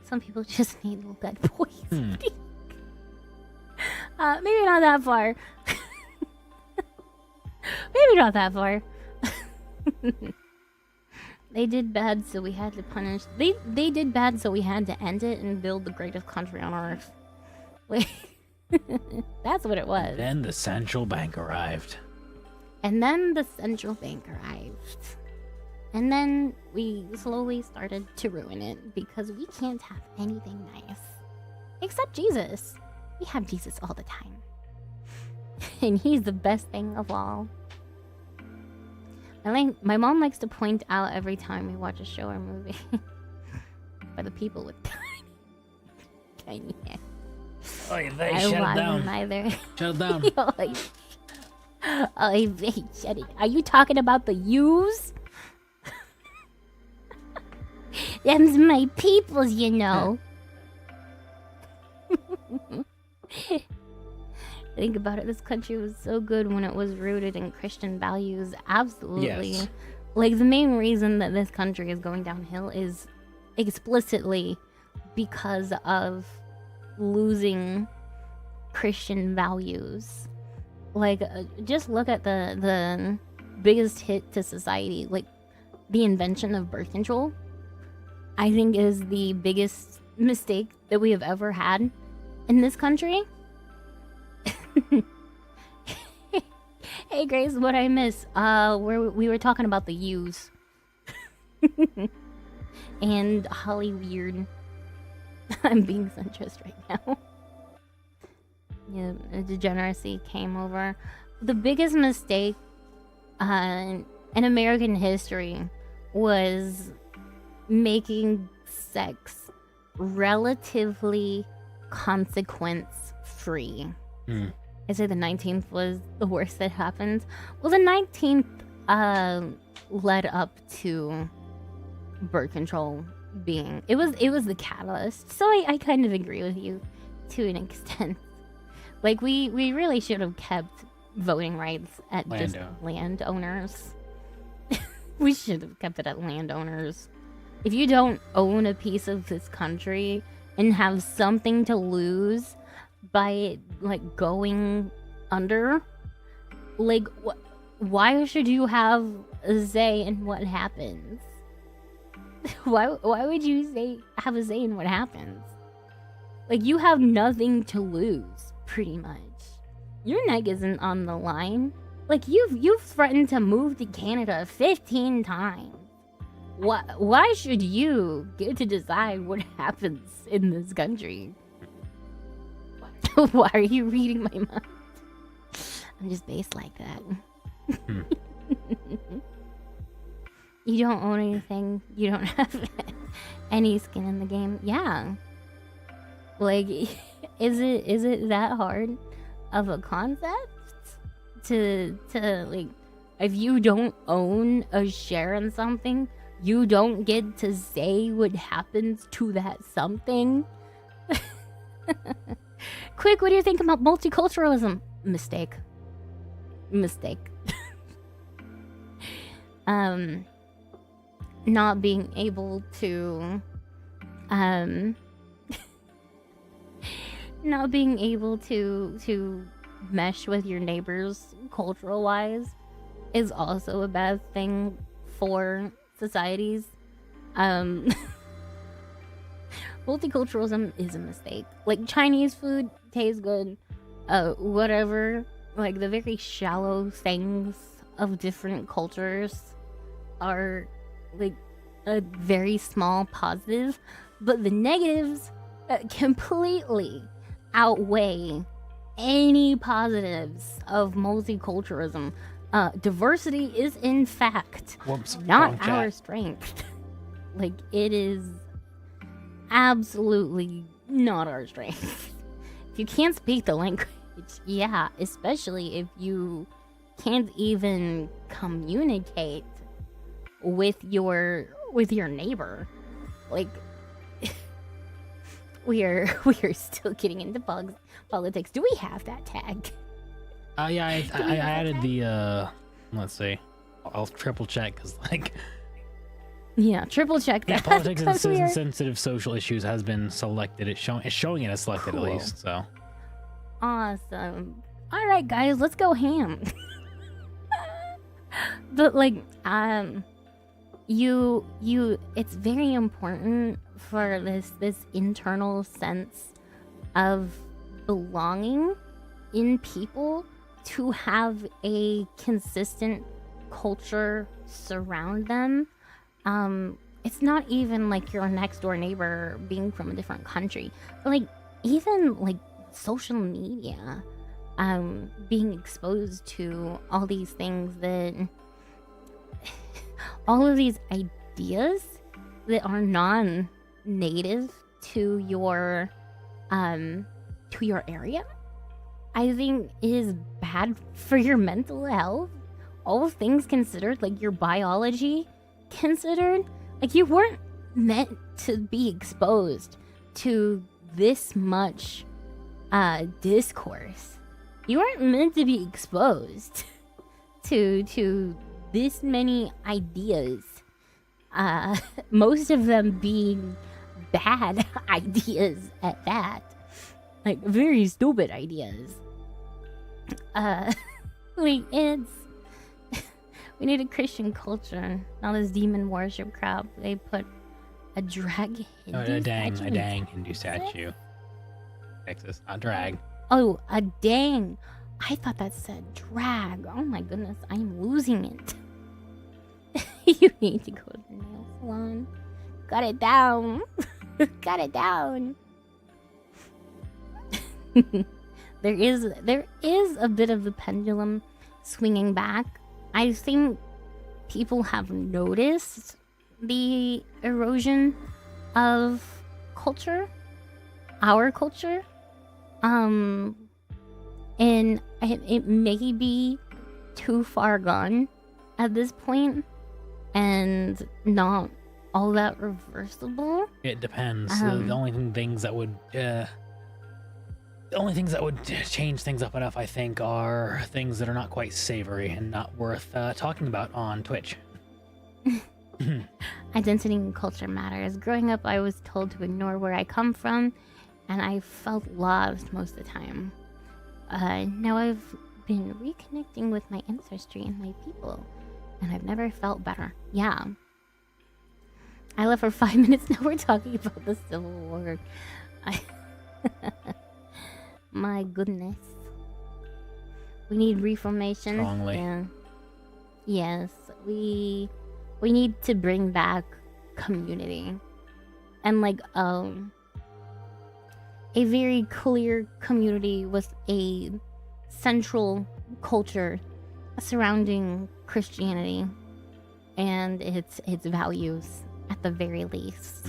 Some people just need lead poisoning. Maybe not that far. Maybe not that far. They did bad, so we had to punish. They did bad, so we had to end it and build the greatest country on earth. Wait, that's what it was. Then the central bank arrived. And then the central bank arrived. And then we slowly started to ruin it because we can't have anything nice. Except Jesus. We have Jesus all the time. And he's the best thing of all. My mom likes to point out every time we watch a show or movie by the people with tiny hands. Oh, they shut it down. Either. Shut it down. Shut it. Are you talking about the U's? Them's my peoples, Think about it. This country was so good when it was rooted in Christian values. Absolutely. Yes. Like, the main reason that this country is going downhill is explicitly because of losing Christian values. Like, just look at the biggest hit to society. Like, the invention of birth control, I think, is the biggest mistake that we have ever had in this country. Hey Grace, what I miss? We were talking about the U's and Hollyweird. I'm being centrist right now. Yeah, degeneracy came over. The biggest mistake in American history was making sex relatively consequence-free. I say the 19th was the worst that happened. Well, the 19th led up to birth control being... It was the catalyst. So I kind of agree with you to an extent. Like, we really should have kept voting rights at just landowners. We should have kept it at landowners. If you don't own a piece of this country and have something to lose by, like, going under, like, why should you have a say in what happens? Why would you have a say in what happens? Like, you have nothing to lose, pretty much. Your neck isn't on the line. Like, you've threatened to move to Canada 15 times. Why should you get to decide what happens in this country? Why are you reading my mind? I'm just based like that. You don't own anything. You don't have any skin in the game. Yeah. Like, is it that hard of a concept to like, if you don't own a share in something, you don't get to say what happens to that something. Quick, what do you think about multiculturalism? Mistake. Not being able to not being able to mesh with your neighbors cultural wise is also a bad thing for societies. Multiculturalism is a mistake. Like, Chinese food tastes good, whatever. Like, the very shallow things of different cultures are like a very small positive, but the negatives completely outweigh any positives of multiculturalism. Diversity is in fact not our strength. Like, it is absolutely not our strength. If you can't speak the language, yeah, especially if you can't even communicate with your neighbor, like, we are still getting into politics. Do we have that tag? Yeah, I added the let's see, I'll triple check because, like, yeah, triple check that. Yeah, politics and citizen-sensitive social issues has been selected. It's showing it as selected, cool. At least. So awesome. All right, guys, let's go ham. But like, it's very important for this internal sense of belonging in people to have a consistent culture surround them. It's not even like your next door neighbor being from a different country, but like, even like social media, being exposed to all these things that all of these ideas that are non-native to your area, I think is bad for your mental health. All things considered, like your biology considered, like, you weren't meant to be exposed to this much discourse. You weren't meant to be exposed to this many ideas, most of them being bad ideas at that, like very stupid ideas. Like, we need a Christian culture, not this demon worship crap. They put a drag Hindu a dang Hindu statue. Texas, not drag. Oh, a dang. I thought that said drag. Oh my goodness, I'm losing it. You need to go to the nail salon. Got it down. Got it down. There is a bit of the pendulum swinging back. I think people have noticed the erosion of culture, our culture, and it may be too far gone at this point and not all that reversible. It depends. The only things that would change things up enough, I think, are things that are not quite savory and not worth talking about on Twitch. Identity and culture matters. Growing up, I was told to ignore where I come from, and I felt lost most of the time. Now I've been reconnecting with my ancestry and my people, and I've never felt better. Yeah. I left for 5 minutes, now we're talking about the Civil War. My goodness. We need reformation. Strongly. Yeah. Yes, we need to bring back community. And like a very clear community with a central culture surrounding Christianity and its values at the very least.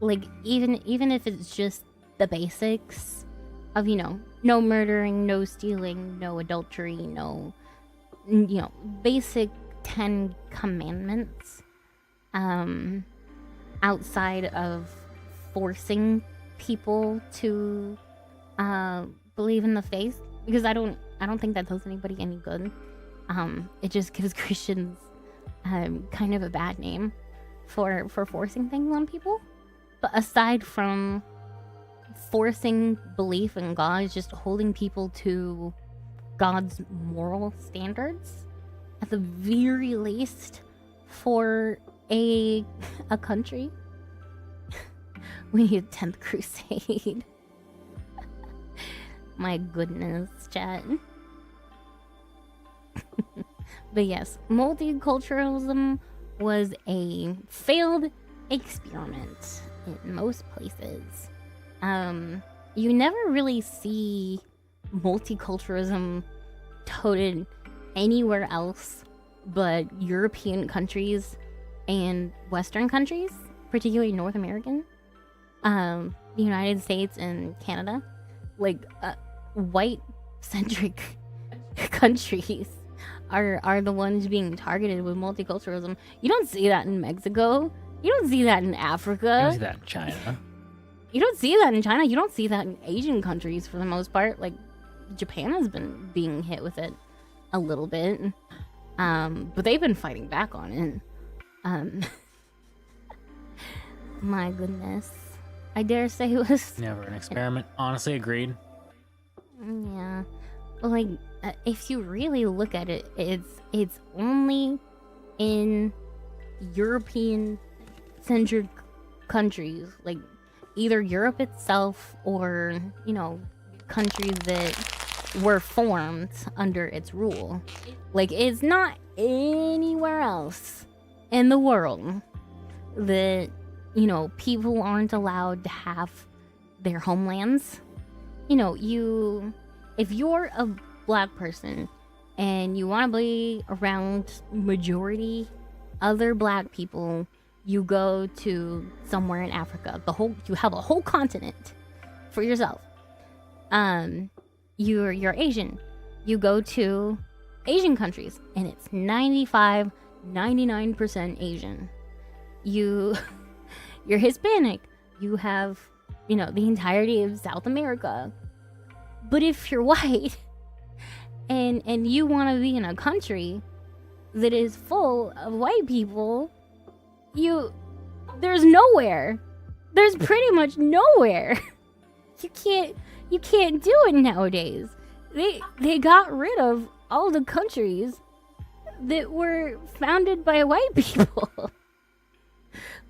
Like, even if it's just the basics of, no murdering, no stealing, no adultery, no, basic 10 commandments. outside of forcing people to believe in the faith, because I don't think that does anybody any good. It just gives Christians kind of a bad name for forcing things on people. But aside from forcing belief in God, is just holding people to God's moral standards, at the very least, for a country. We need a 10th crusade. My goodness, chat. But yes, multiculturalism was a failed experiment in most places. You never really see multiculturalism toted anywhere else but European countries and Western countries, particularly North American, the United States and Canada. Like, white-centric countries are the ones being targeted with multiculturalism. You don't see that in Mexico. You don't see that in Africa. You don't see that in China. You don't see that in China. You don't see that in Asian countries for the most part. Like, Japan has been being hit with it a little bit. But they've been fighting back on it. My goodness. I dare say it was... Never an experiment. Honestly, agreed. Yeah. But, like, if you really look at it, it's only in European-centered countries, like either Europe itself or, you know, countries that were formed under its rule. Like, it's not anywhere else in the world that, you know, people aren't allowed to have their homelands. You know, if you're a black person and you want to be around majority other black people, you go to somewhere in Africa. You have a whole continent for yourself. You're Asian. You go to Asian countries and it's 99% Asian. You're Hispanic. You have, you know, the entirety of South America. But if you're white and you want to be in a country that is full of white people, there's nowhere. There's pretty much nowhere. You can't do it nowadays. They got rid of all the countries that were founded by white people.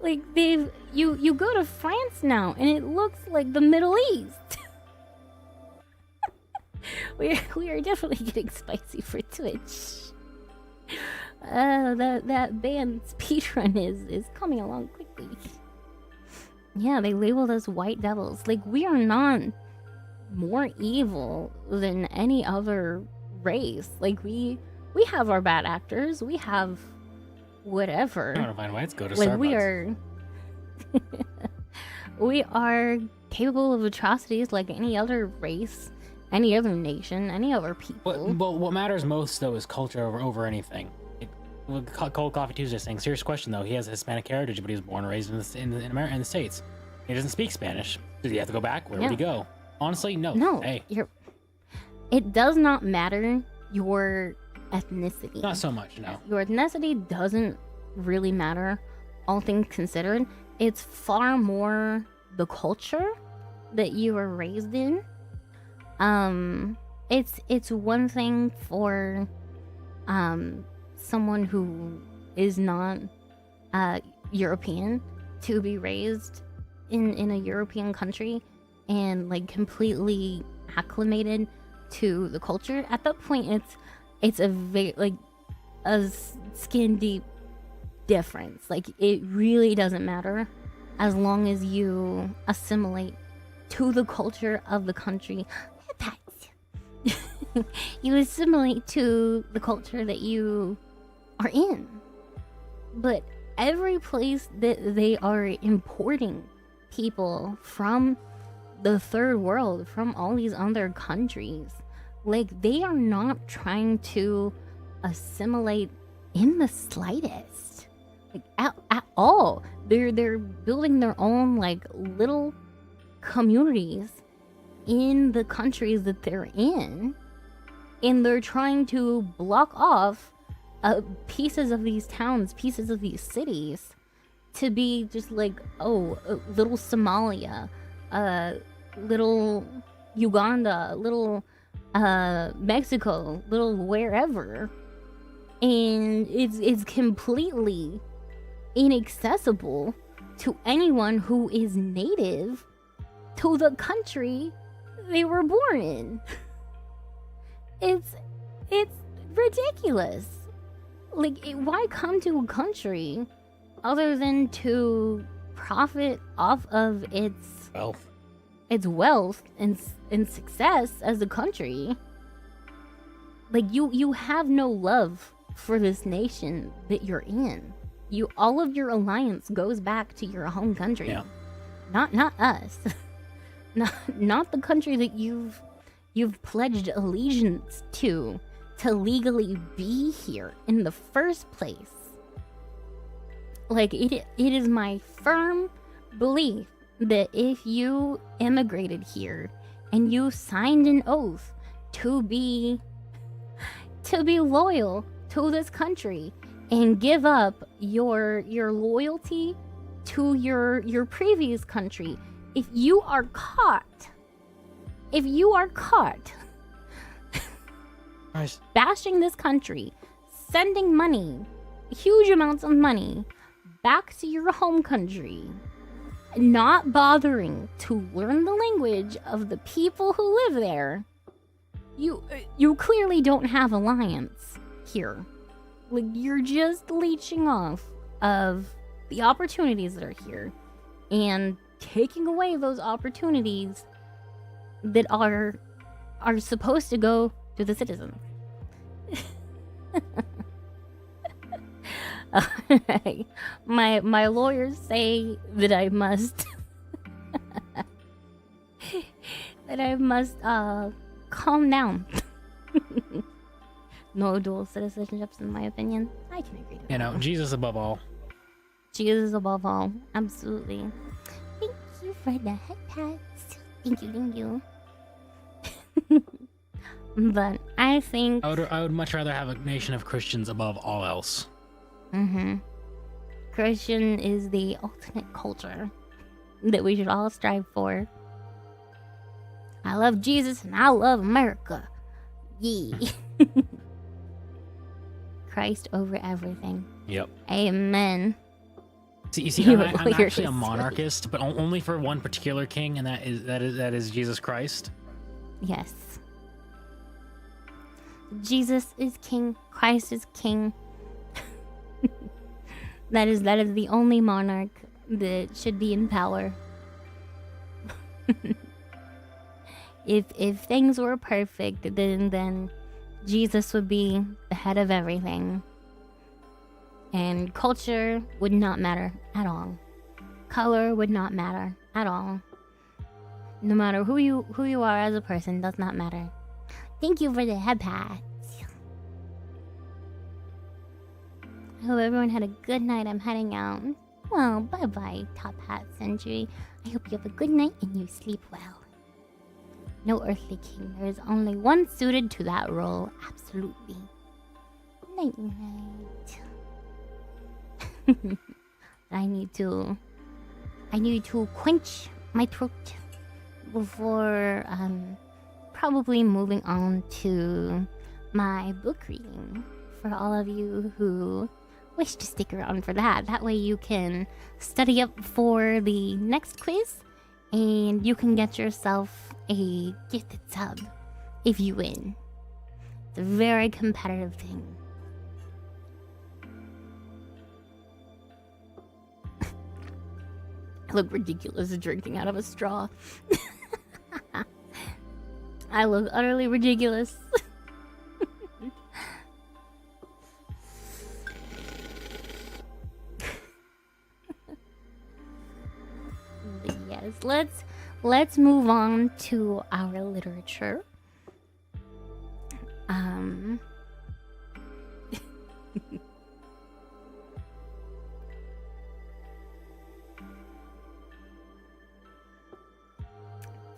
Like, you go to France now and it looks like the Middle East. we are definitely getting spicy for Twitch. That band speedrun is coming along quickly. Yeah, they labeled us white devils. Like, we are not more evil than any other race. Like, we have our bad actors. We have whatever. I want to find whites go to like, Starbucks. we are capable of atrocities like any other race, any other nation, any other people. But what matters most, though, is culture over anything. Cold Coffee Tuesday saying, serious question, though. He has Hispanic heritage, but he was born and raised in America, in the States. He doesn't speak Spanish. Does he have to go back? Where would he go? Honestly, no. No. Hey. It does not matter your ethnicity. Not so much, no. Your ethnicity doesn't really matter, all things considered. It's far more the culture that you were raised in. It's one thing for someone who is not European to be raised in a European country and like completely acclimated to the culture. At that point, it's a skin deep difference. Like, it really doesn't matter as long as you assimilate to the culture of the country. You assimilate to the culture that you are in. But every place that they are importing people from the third world, from all these other countries, like, they are not trying to assimilate in the slightest. like at all. They're building their own like little communities in the countries that they're in, and they're trying to block off pieces of these towns, pieces of these cities, to be just like, little Somalia, little Uganda, little Mexico, little wherever, and it's completely inaccessible to anyone who is native to the country they were born in. It's ridiculous. Like, why come to a country other than to profit off of its wealth and success as a country? Like, you have no love for this nation that you're in. All of your alliance goes back to your home country. Yeah. Not us. not the country that you've pledged allegiance to legally be here in the first place. Like, it is my firm belief that if you immigrated here and you signed an oath to be loyal to this country and give up your loyalty to your previous country, if you are caught bashing this country, sending money, huge amounts of money, back to your home country, not bothering to learn the language of the people who live there, you clearly don't have alliance here. Like, you're just leeching off of the opportunities that are here and taking away those opportunities that are supposed to go to the citizens. Alright. My lawyers say that I must calm down. No dual citizenships, in my opinion. I can agree to that. You know, Jesus above all. Jesus above all. Absolutely. Thank you for the head pats. Thank you. But I think I would much rather have a nation of Christians above all else. Christian is the ultimate culture that we should all strive for. I love Jesus and I love America. Yee. Christ over everything. Yep. Amen. See, I'm actually a monarchist, but only for one particular king, and that is Jesus Christ. Yes. Jesus is king. Christ is king. That is the only monarch that should be in power. If things were perfect, then Jesus would be the head of everything. And culture would not matter at all. Color would not matter at all. No matter who you are as a person, does not matter. Thank you for the head pats. I hope everyone had a good night. I'm heading out. Well, bye-bye, Top Hat Century. I hope you have a good night and you sleep well. No earthly king. There is only one suited to that role. Absolutely. Night-night. I need to quench my throat before probably moving on to my book reading for all of you who wish to stick around for that. That way you can study up for the next quiz and you can get yourself a gifted sub if you win. It's a very competitive thing. I look ridiculous drinking out of a straw. I look utterly ridiculous. Yes, let's move on to our literature.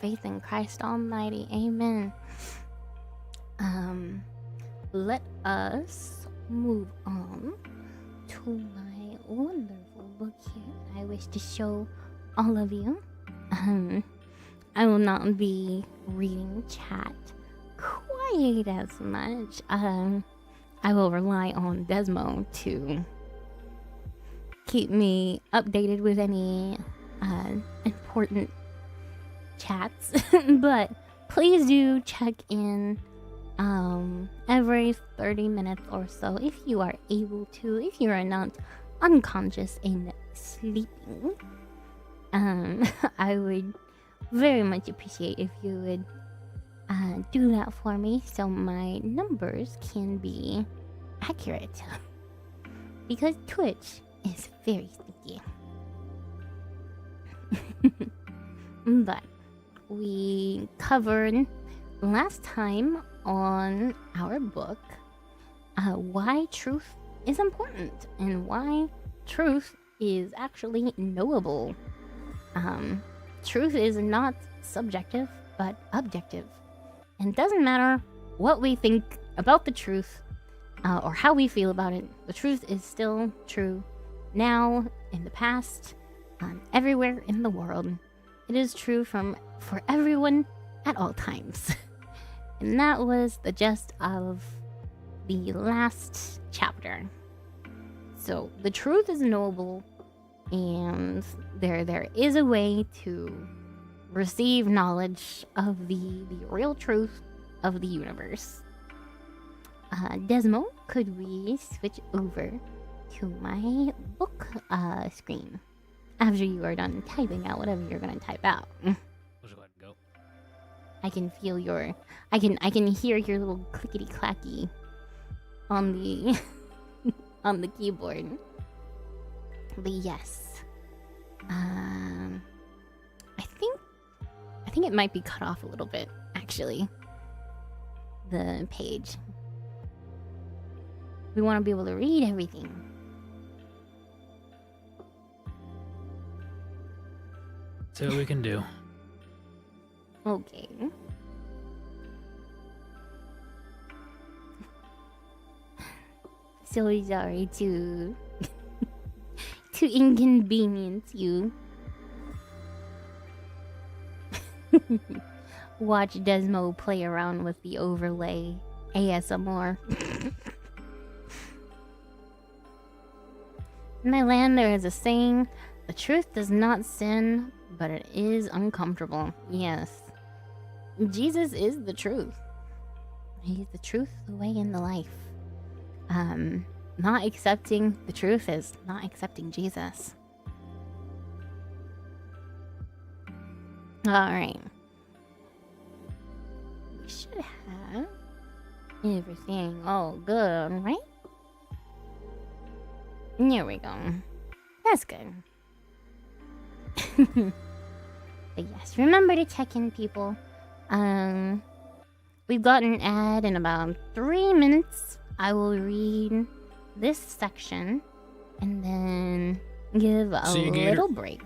faith in Christ Almighty. Amen. Let us move on to my wonderful book here that I wish to show all of you. I will not be reading chat quite as much. I will rely on Desmo to keep me updated with any important chats. But please do check in every 30 minutes or so if you are able to, if you are not unconscious and sleeping. I would very much appreciate if you would do that for me so my numbers can be accurate. Because Twitch is very sticky. But we covered last time on our book why truth is important and why truth is actually knowable. Truth is not subjective but objective, and it doesn't matter what we think about the truth or how we feel about it. The truth is still true now, in the past, everywhere in the world. It is true for everyone at all times. And that was the gist of the last chapter. So the truth is knowable, and there is a way to receive knowledge of the real truth of the universe. Desmo, could we switch over to my book screen after you are done typing out whatever you're gonna type out? Let's go ahead and go. I can feel your, I can hear your little clickety clacky on the on the keyboard. But yes, I think it might be cut off a little bit, actually. The page. We want to be able to read everything. See what we can do. Okay. So sorry to inconvenience you. Watch Desmo play around with the overlay ASMR. In my land there is a saying, the truth does not sin, but it is uncomfortable. Yes. Jesus is the truth. He's the truth, the way, and the life. Not accepting the truth is not accepting Jesus. Alright. We should have everything all good, right? There we go. That's good. But yes, remember to check in, people. We've got an ad in about 3 minutes. I will read this section and then give a little break.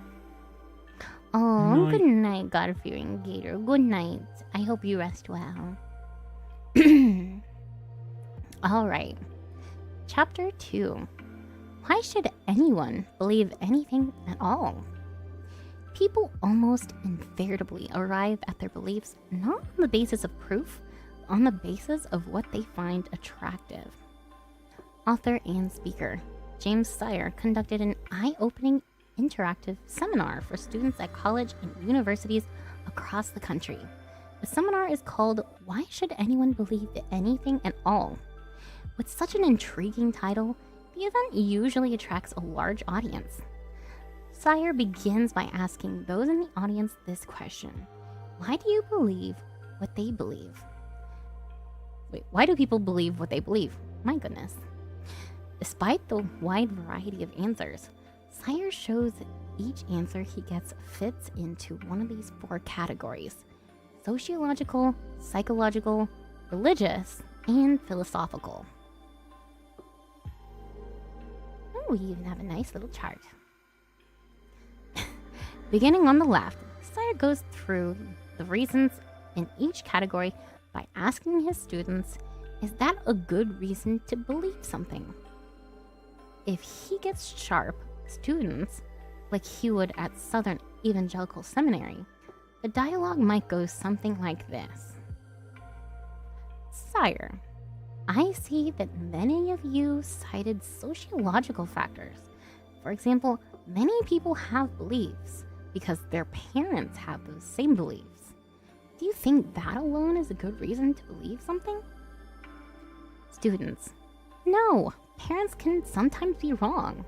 Oh, good night, God-fearing Gator. Good night. I hope you rest well. Alright. Chapter 2. Why should anyone believe anything at all? People almost invariably arrive at their beliefs not on the basis of proof, but on the basis of what they find attractive. Author and speaker James Sire conducted an eye-opening interactive seminar for students at college and universities across the country. The seminar is called Why Should Anyone Believe Anything at All? With such an intriguing title, the event usually attracts a large audience. Sire begins by asking those in the audience this question. Why do you believe what they believe? Wait, why do people believe what they believe? My goodness. Despite the wide variety of answers, Sire shows that each answer he gets fits into one of these 4 categories: sociological, psychological, religious, and philosophical. Oh, we even have a nice little chart. Beginning on the left, Sire goes through the reasons in each category by asking his students, is that a good reason to believe something? If he gets sharp students, like he would at Southern Evangelical Seminary, the dialogue might go something like this. Sire, I see that many of you cited sociological factors. For example, many people have beliefs because their parents have those same beliefs. Do you think that alone is a good reason to believe something? Students, no, parents can sometimes be wrong.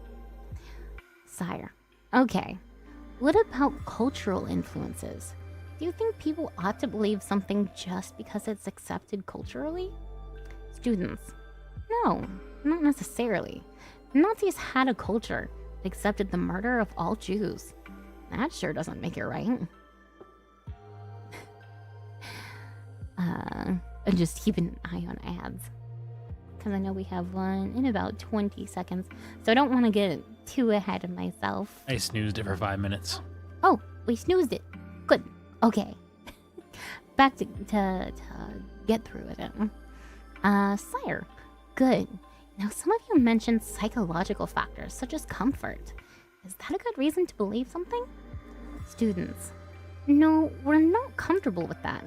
Sire, okay, what about cultural influences? Do you think people ought to believe something just because it's accepted culturally? Students, no, not necessarily. The Nazis had a culture that accepted the murder of all Jews. That sure doesn't make it right. Just keep an eye on ads, because I know we have one in about 20 seconds, so I don't want to get too ahead of myself. I snoozed it for 5 minutes. Oh, we snoozed it. Good. Okay. Back to get through with it. Sire, good. Now, some of you mentioned psychological factors such as comfort. Is that a good reason to believe something? Students, no, we're not comfortable with that.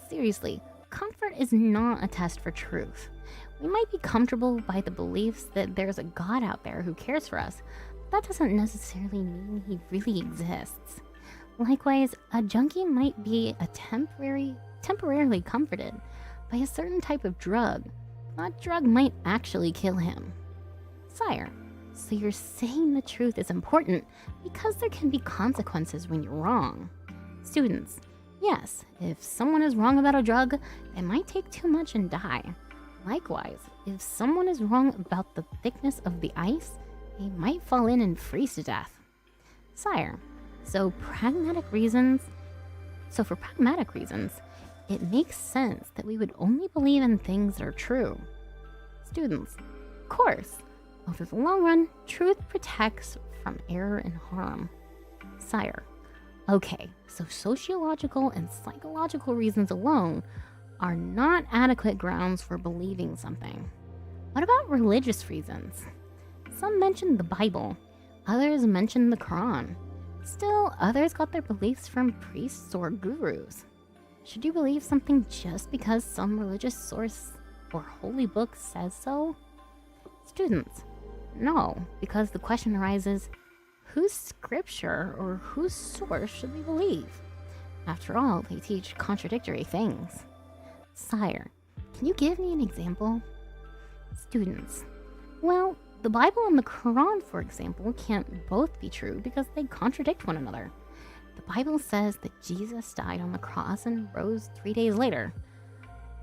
Seriously, comfort is not a test for truth. We might be comfortable by the beliefs that there's a God out there who cares for us, but that doesn't necessarily mean he really exists. Likewise, a junkie might be temporarily comforted by a certain type of drug. That drug might actually kill him. Sire, so you're saying the truth is important because there can be consequences when you're wrong. Students, yes, if someone is wrong about a drug, they might take too much and die. Likewise, if someone is wrong about the thickness of the ice, they might fall in and freeze to death. Sire, so for pragmatic reasons, it makes sense that we would only believe in things that are true. Students, of course, over the long run, truth protects from error and harm. Sire, okay, so sociological and psychological reasons alone are not adequate grounds for believing something. What about religious reasons? Some mention the Bible, others mention the Quran. Still, others got their beliefs from priests or gurus. Should you believe something just because some religious source or holy book says so? Students, no, because the question arises, whose scripture or whose source should we believe? After all, they teach contradictory things. Sire, can you give me an example? Students, well, the Bible and the Quran, for example, can't both be true because they contradict one another. The Bible says that Jesus died on the cross and rose 3 days later,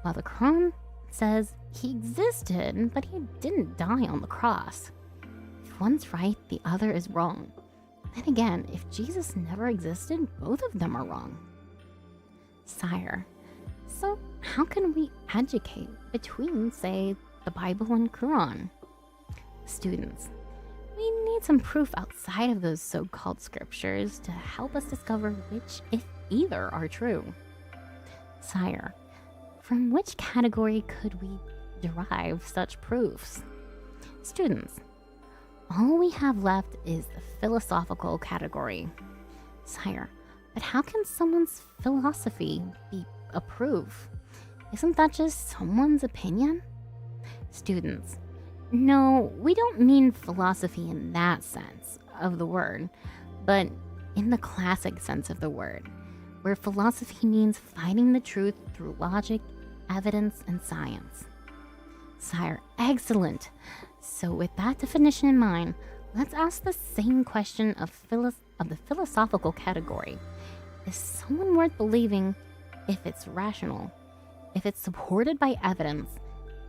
while the Quran says he existed, but he didn't die on the cross. If one's right, the other is wrong. Then again, if Jesus never existed, both of them are wrong. Sire, so how can we educate between, say, the Bible and Quran? Students, we need some proof outside of those so-called scriptures to help us discover which, if either, are true. Sire, from which category could we derive such proofs? Students, all we have left is the philosophical category. Sire, but how can someone's philosophy be a proof? Isn't that just someone's opinion? Students, no, we don't mean philosophy in that sense of the word, but in the classic sense of the word, where philosophy means finding the truth through logic, evidence, and science. Sire, excellent. So with that definition in mind, let's ask the same question of the philosophical category. Is someone worth believing if it's rational, if it's supported by evidence,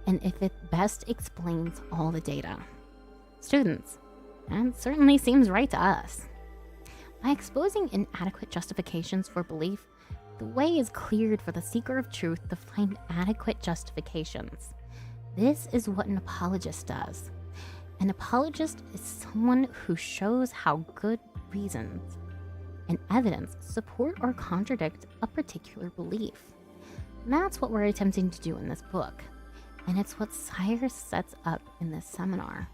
and if it best explains all the data? Students, that certainly seems right to us. By exposing inadequate justifications for belief, the way is cleared for the seeker of truth to find adequate justifications. This is what an apologist does. An apologist is someone who shows how good reasons and evidence support or contradict a particular belief. And that's what we're attempting to do in this book, and it's what Sire sets up in this seminar.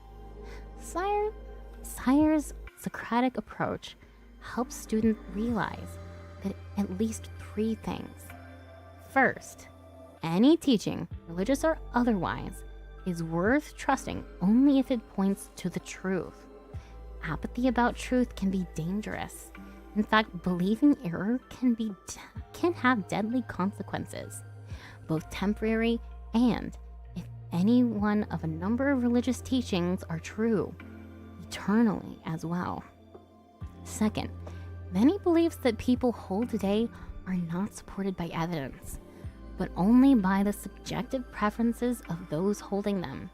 Sire's Socratic approach helps students realize that at least 3 things. First, any teaching, religious or otherwise, is worth trusting only if it points to the truth. Apathy about truth can be dangerous. In fact, believing error can have deadly consequences, both temporary and, if any one of a number of religious teachings are true, eternally as well. Second, many beliefs that people hold today are not supported by evidence, but only by the subjective preferences of those holding them.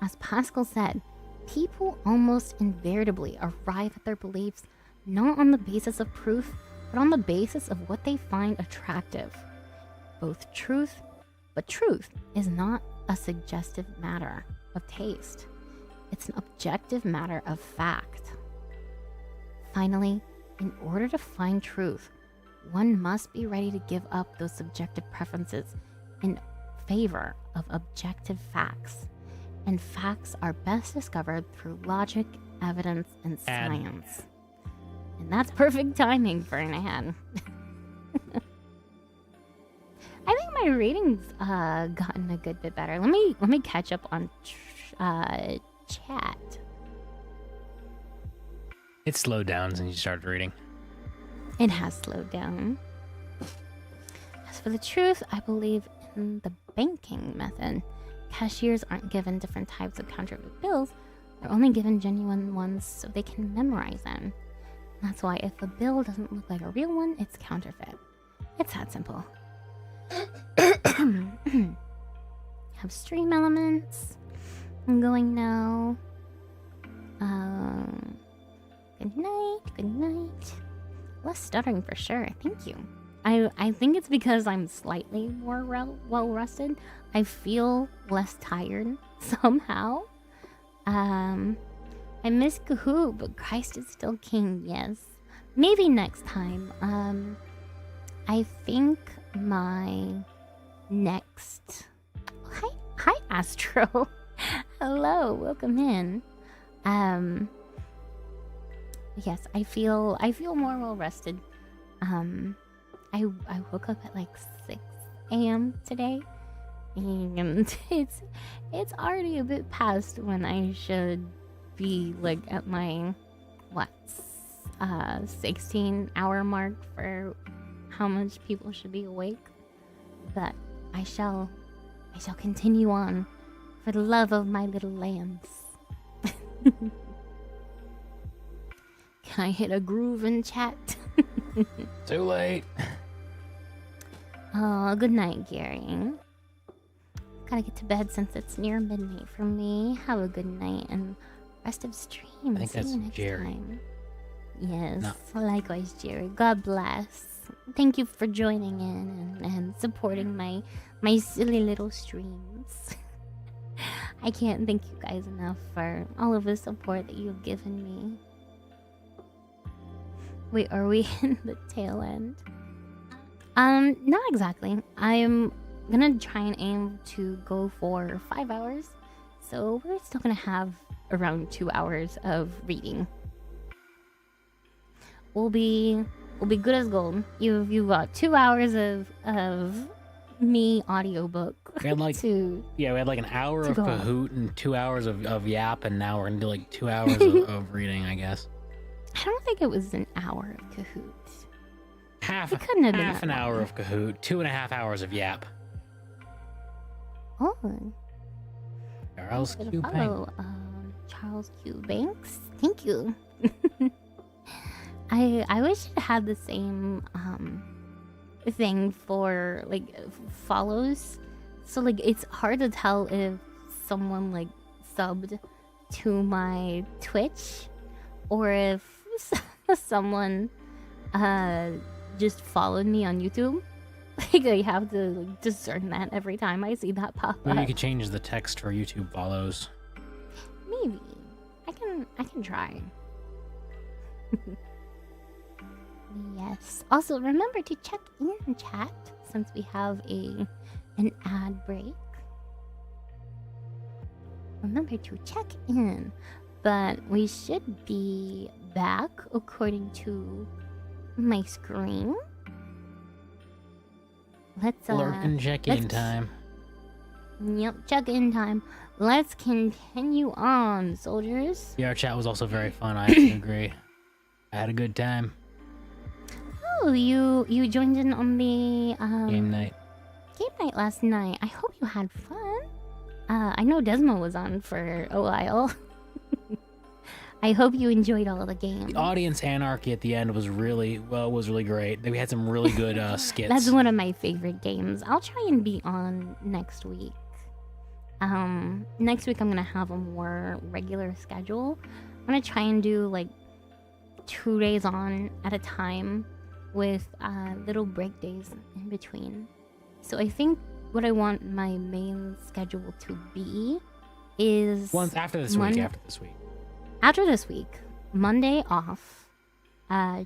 As Pascal said, people almost invariably arrive at their beliefs not on the basis of proof, but on the basis of what they find attractive. But truth is not a suggestive matter of taste. It's an objective matter of fact. Finally, in order to find truth, one must be ready to give up those subjective preferences in favor of objective facts. And facts are best discovered through logic, evidence, and science. And that's perfect timing for an ad. I think my reading's gotten a good bit better. Let me catch up on chat. It slowed down since you started reading. It has slowed down. As for the truth, I believe in the banking method. Cashiers aren't given different types of counterfeit bills. They're only given genuine ones so they can memorize them. That's why if a bill doesn't look like a real one, it's counterfeit. It's that simple. Have stream elements. I'm going now. Good night. Good night. Less stuttering for sure. Thank you. I think it's because I'm slightly more well rested. I feel less tired somehow. I miss Kahoot, but Christ is still king. Yes, maybe next time. I think my next. Hi, Astro. Hello, welcome in. Yes, I feel more well rested. I woke up at like 6 a.m. today, and it's already a bit past when I should be like at my 16-hour mark for how much people should be awake. But I shall continue on for the love of my little lambs. Can I hit a groove in chat? Too late. Oh, good night, Gary. Gotta get to bed since it's near midnight for me. Have a good night and rest of stream. I think See that's you next Jerry. time. Yes, No. likewise, Jerry. God bless. Thank you for joining in and supporting my silly little streams. I can't thank you guys enough for all of the support that you've given me. Wait, are we in the tail end? Not exactly. I'm gonna try and aim to go for 5 hours. So we're still gonna have around 2 hours of reading. We'll be good as gold. You've got 2 hours of me audiobook. We had like to we had like an hour of go. Kahoot and 2 hours of Yap, and now we're gonna do like 2 hours of reading, I guess. I don't think it was an hour of Kahoot. Half It couldn't have been an that hour long. of Kahoot, 2.5 hours of Yap. Oh, Charles gonna Q. follow Banks. Charles Q. Banks. Thank you. I wish it had the same thing for like follows. So like it's hard to tell if someone like subbed to my Twitch or if someone just followed me on YouTube. Like I have to like discern that every time I see that pop Maybe you up. could change the text for YouTube follows. Maybe I can try. Yes. Also, remember to check in chat since we have an ad break. Remember to check in, but we should be back according to my screen. Let's Lurkin' check-in time. Yep, check-in time. Let's continue on, soldiers. Yeah, our chat was also very fun. I agree. I had a good time. Oh, you joined in on the Game night. Game night last night. I hope you had fun. I know Desmo was on for a while. I hope you enjoyed all the games. The audience anarchy at the end was really great. We had some really good skits. That's one of my favorite games. I'll try and be on next week. Next week I'm gonna have a more regular schedule. I'm gonna try and do like 2 days on at a time with little break days in between. So I think what I want my main schedule to be is after this week. After this week, Monday off,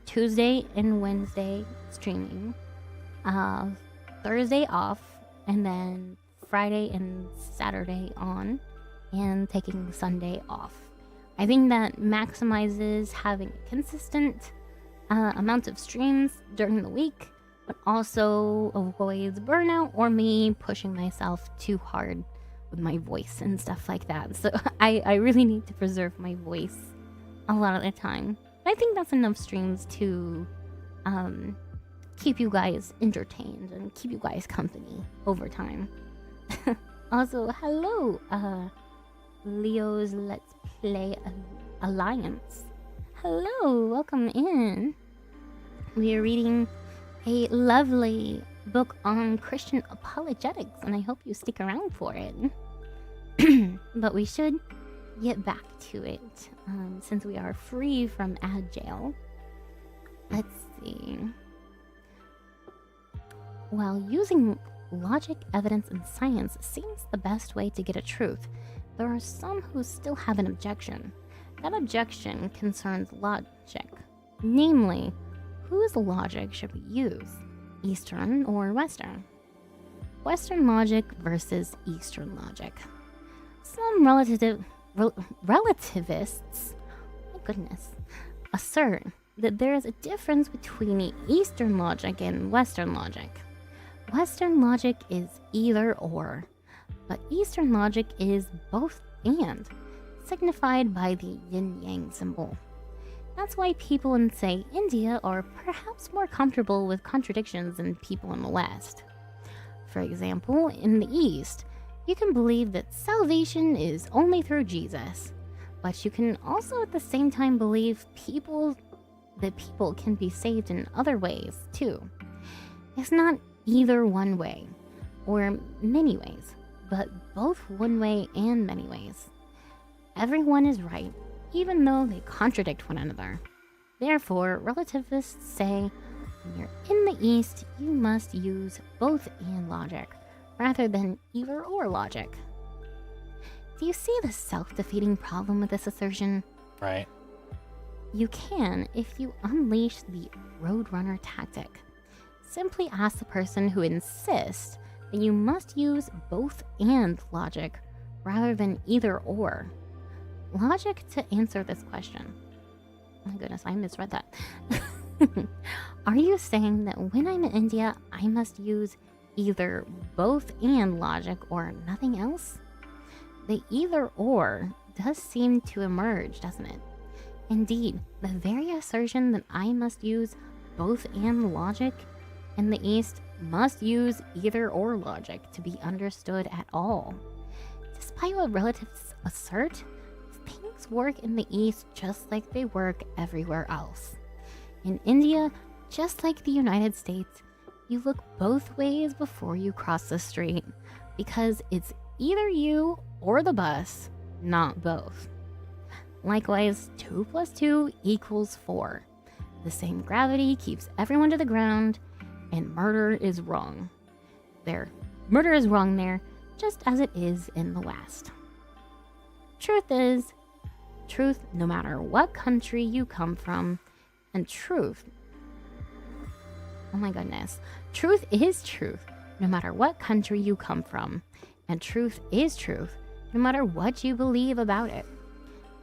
Tuesday and Wednesday streaming, Thursday off, and then Friday and Saturday on, and taking Sunday off. I think that maximizes having a consistent amount of streams during the week, but also avoids burnout or me pushing myself too hard with my voice and stuff like that. So I really need to preserve my voice a lot of the time. I think that's enough streams to keep you guys entertained and keep you guys company over time. Also, hello, Leo's Let's Play Alliance. Hello, welcome in. We are reading a lovely book on Christian apologetics, and I hope you stick around for it. But we should get back to it, since we are free from ad jail. Let's see. While using logic, evidence, and science seems the best way to get at truth, there are some who still have an objection. That objection concerns logic. Namely, whose logic should we use? Eastern or Western? Western logic versus Eastern logic. Some relativists, my goodness, assert that there is a difference between Eastern logic and Western logic. Western logic is either or, but Eastern logic is both and, signified by the yin-yang symbol. That's why people in, say, India are perhaps more comfortable with contradictions than people in the West. For example, in the East, you can believe that salvation is only through Jesus, but you can also at the same time believe that people can be saved in other ways, too. It's not either one way, or many ways, but both one way and many ways. Everyone is right, even though they contradict one another. Therefore, relativists say, when you're in the East, you must use both and logic, rather than either or logic. Do you see the self-defeating problem with this assertion? Right. You can if you unleash the Roadrunner tactic. Simply ask the person who insists that you must use both and logic, rather than either or. Logic to answer this question. Oh my goodness, I misread that. Are you saying that when I'm in India, I must use either both and logic or nothing else? The either or does seem to emerge, doesn't it? Indeed, the very assertion that I must use both and logic in the East must use either or logic to be understood at all. Despite what relatives assert, things work in the East just like they work everywhere else. In India, just like the United States, you look both ways before you cross the street, because it's either you or the bus, not both. Likewise, 2 + 2 = 4. The same gravity keeps everyone to the ground, and murder is wrong. Murder is wrong there, just as it is in the West. Truth is, truth no matter what country you come from, and truth Oh my goodness. Truth is truth, no matter what country you come from. And truth is truth, no matter what you believe about it.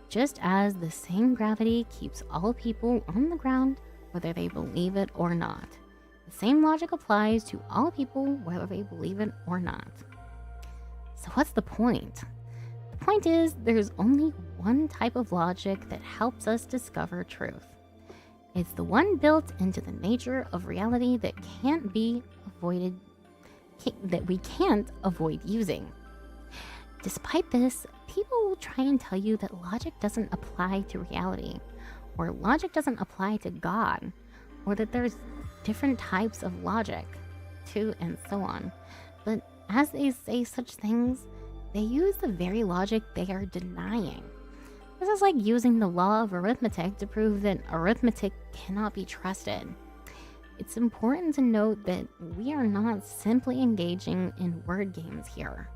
Just as the same gravity keeps all people on the ground, whether they believe it or not. The same logic applies to all people, whether they believe it or not. So what's the point? The point is, there's only one type of logic that helps us discover truth. It's the one built into the nature of reality that can't be avoided, that we can't avoid using. Despite this, people will try and tell you that logic doesn't apply to reality, or logic doesn't apply to God, or that there's different types of logic, too, and so on. But as they say such things, they use the very logic they are denying. This is like using the law of arithmetic to prove that arithmetic cannot be trusted. It's important to note that we are not simply engaging in word games here.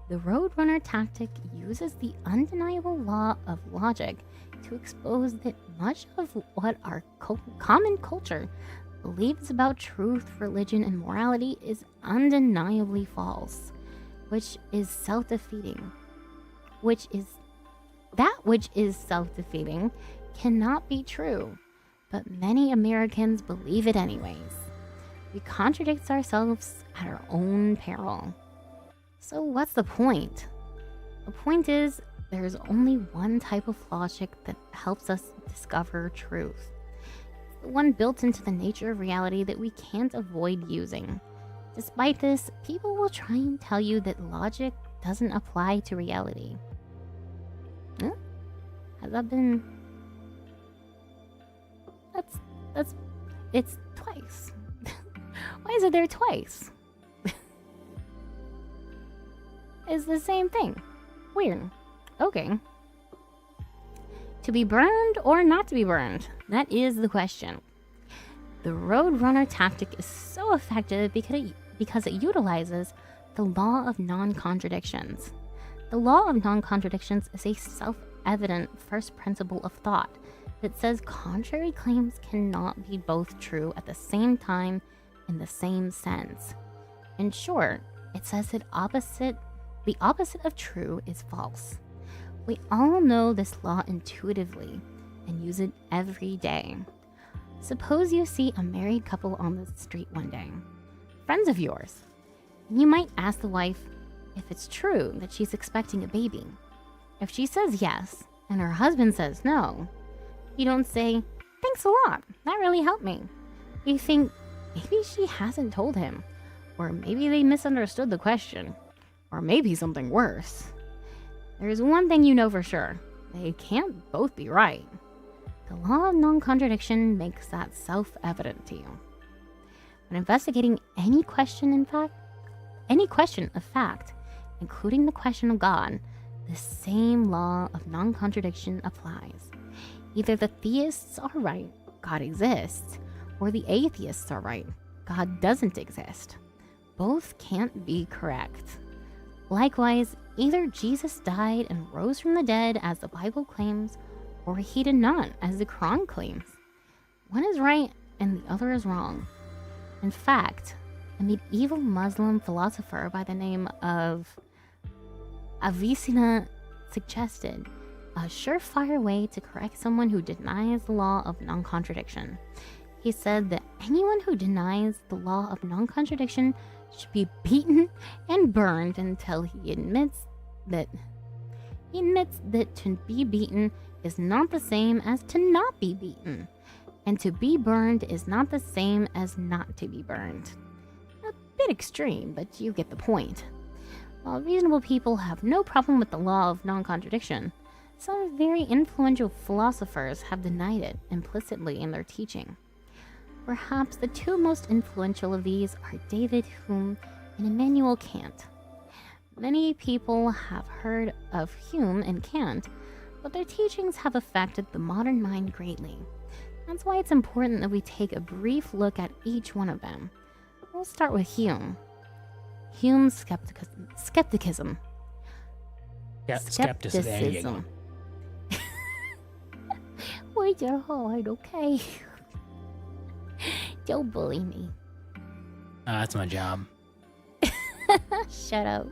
The Roadrunner tactic uses the undeniable law of logic to expose that much of what our common culture believes about truth, religion, and morality is undeniably false, which is self-defeating. That which is self-defeating cannot be true, but many Americans believe it anyways. We contradict ourselves at our own peril. So what's the point? The point is, there's only one type of logic that helps us discover truth. It's the one built into the nature of reality that we can't avoid using. Despite this, people will try and tell you that logic doesn't apply to reality. Huh? Has that been... It's twice. Why is it there twice? It's the same thing. Weird. Okay. To be burned or not to be burned? That is the question. The Roadrunner tactic is so effective because it utilizes the law of non-contradictions. The law of non-contradictions is a self-evident first principle of thought that says contrary claims cannot be both true at the same time in the same sense. In short, it says that the opposite of true is false. We all know this law intuitively and use it every day. Suppose you see a married couple on the street one day, friends of yours. You might ask the wife if it's true that she's expecting a baby. If she says yes, and her husband says no, you don't say, "Thanks a lot, that really helped me." You think, maybe she hasn't told him, or maybe they misunderstood the question, or maybe something worse. There's one thing you know for sure, they can't both be right. The law of non-contradiction makes that self-evident to you. When investigating any question of fact, including the question of God, the same law of non-contradiction applies. Either the theists are right, God exists, or the atheists are right, God doesn't exist. Both can't be correct. Likewise, either Jesus died and rose from the dead as the Bible claims, or he did not as the Quran claims. One is right and the other is wrong. In fact, a medieval Muslim philosopher by the name of Avicenna suggested a surefire way to correct someone who denies the law of non-contradiction. He said that anyone who denies the law of non-contradiction should be beaten and burned until he admits that to be beaten is not the same as to not be beaten, and to be burned is not the same as not to be burned. A bit extreme, but you get the point. While reasonable people have no problem with the law of non-contradiction, some very influential philosophers have denied it implicitly in their teaching. Perhaps the two most influential of these are David Hume and Immanuel Kant. Many people have heard of Hume and Kant, but their teachings have affected the modern mind greatly. That's why it's important that we take a brief look at each one of them. We'll start with Hume. Hume's skepticism. Yeah, skepticism. Words are hard, okay? Don't bully me. That's my job. Shut up.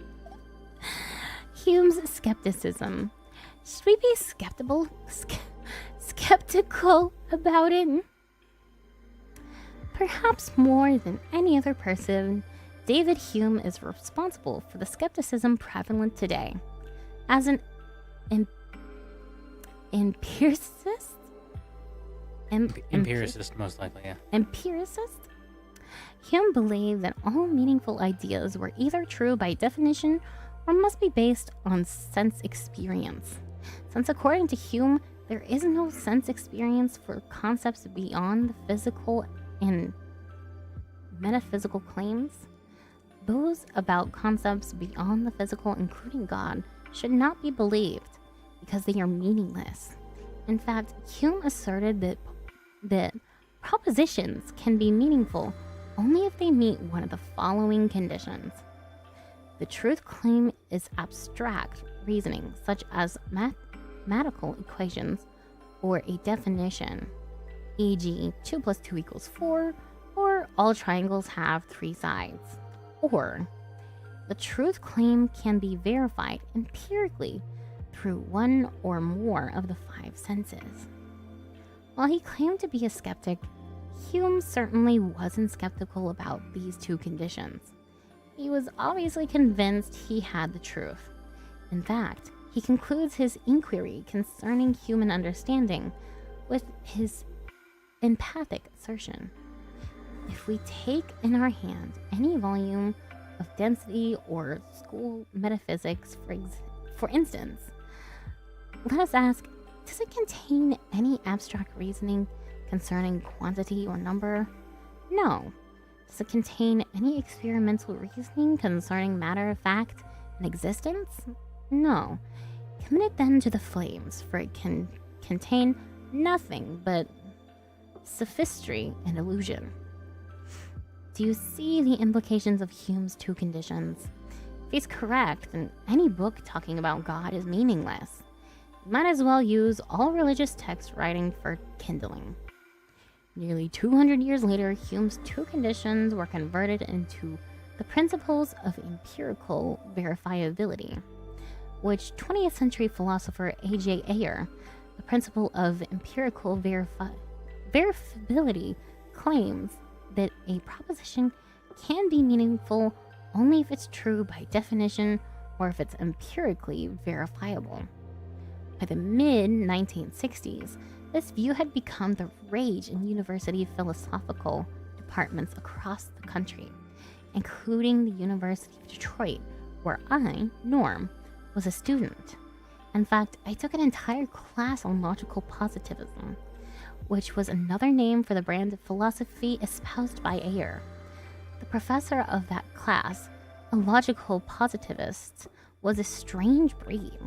Hume's skepticism. Should we be skeptical about it? Perhaps more than any other person, David Hume is responsible for the skepticism prevalent today. As an empiricist? Empiricist, most likely, yeah. Empiricist? Hume believed that all meaningful ideas were either true by definition or must be based on sense experience. Since according to Hume, there is no sense experience for concepts beyond the physical and metaphysical claims, those about concepts beyond the physical, including God, should not be believed because they are meaningless. In fact, Hume asserted that propositions can be meaningful only if they meet one of the following conditions. The truth claim is abstract reasoning, such as mathematical equations or a definition, e.g., 2 + 2 = 4, or all triangles have 3 sides. Or, the truth claim can be verified empirically through one or more of the 5 senses. While he claimed to be a skeptic, Hume certainly wasn't skeptical about these 2 conditions. He was obviously convinced he had the truth. In fact, he concludes his inquiry concerning human understanding with his emphatic assertion. If we take in our hand any volume of density or school metaphysics, for instance, let us ask, does it contain any abstract reasoning concerning quantity or number? No. Does it contain any experimental reasoning concerning matter of fact and existence? No. Commit it then to the flames, for it can contain nothing but sophistry and illusion. Do you see the implications of Hume's 2 conditions? If he's correct, then any book talking about God is meaningless. You might as well use all religious text writing for kindling. Nearly 200 years later, Hume's 2 conditions were converted into the principles of empirical verifiability, which 20th century philosopher A.J. Ayer, the principle of empirical verifiability, claims that a proposition can be meaningful only if it's true by definition or if it's empirically verifiable. By the mid-1960s, this view had become the rage in university philosophical departments across the country, including the University of Detroit, where I, Norm, was a student. In fact, I took an entire class on logical positivism, which was another name for the brand of philosophy espoused by Ayer. The professor of that class, a logical positivist, was a strange breed.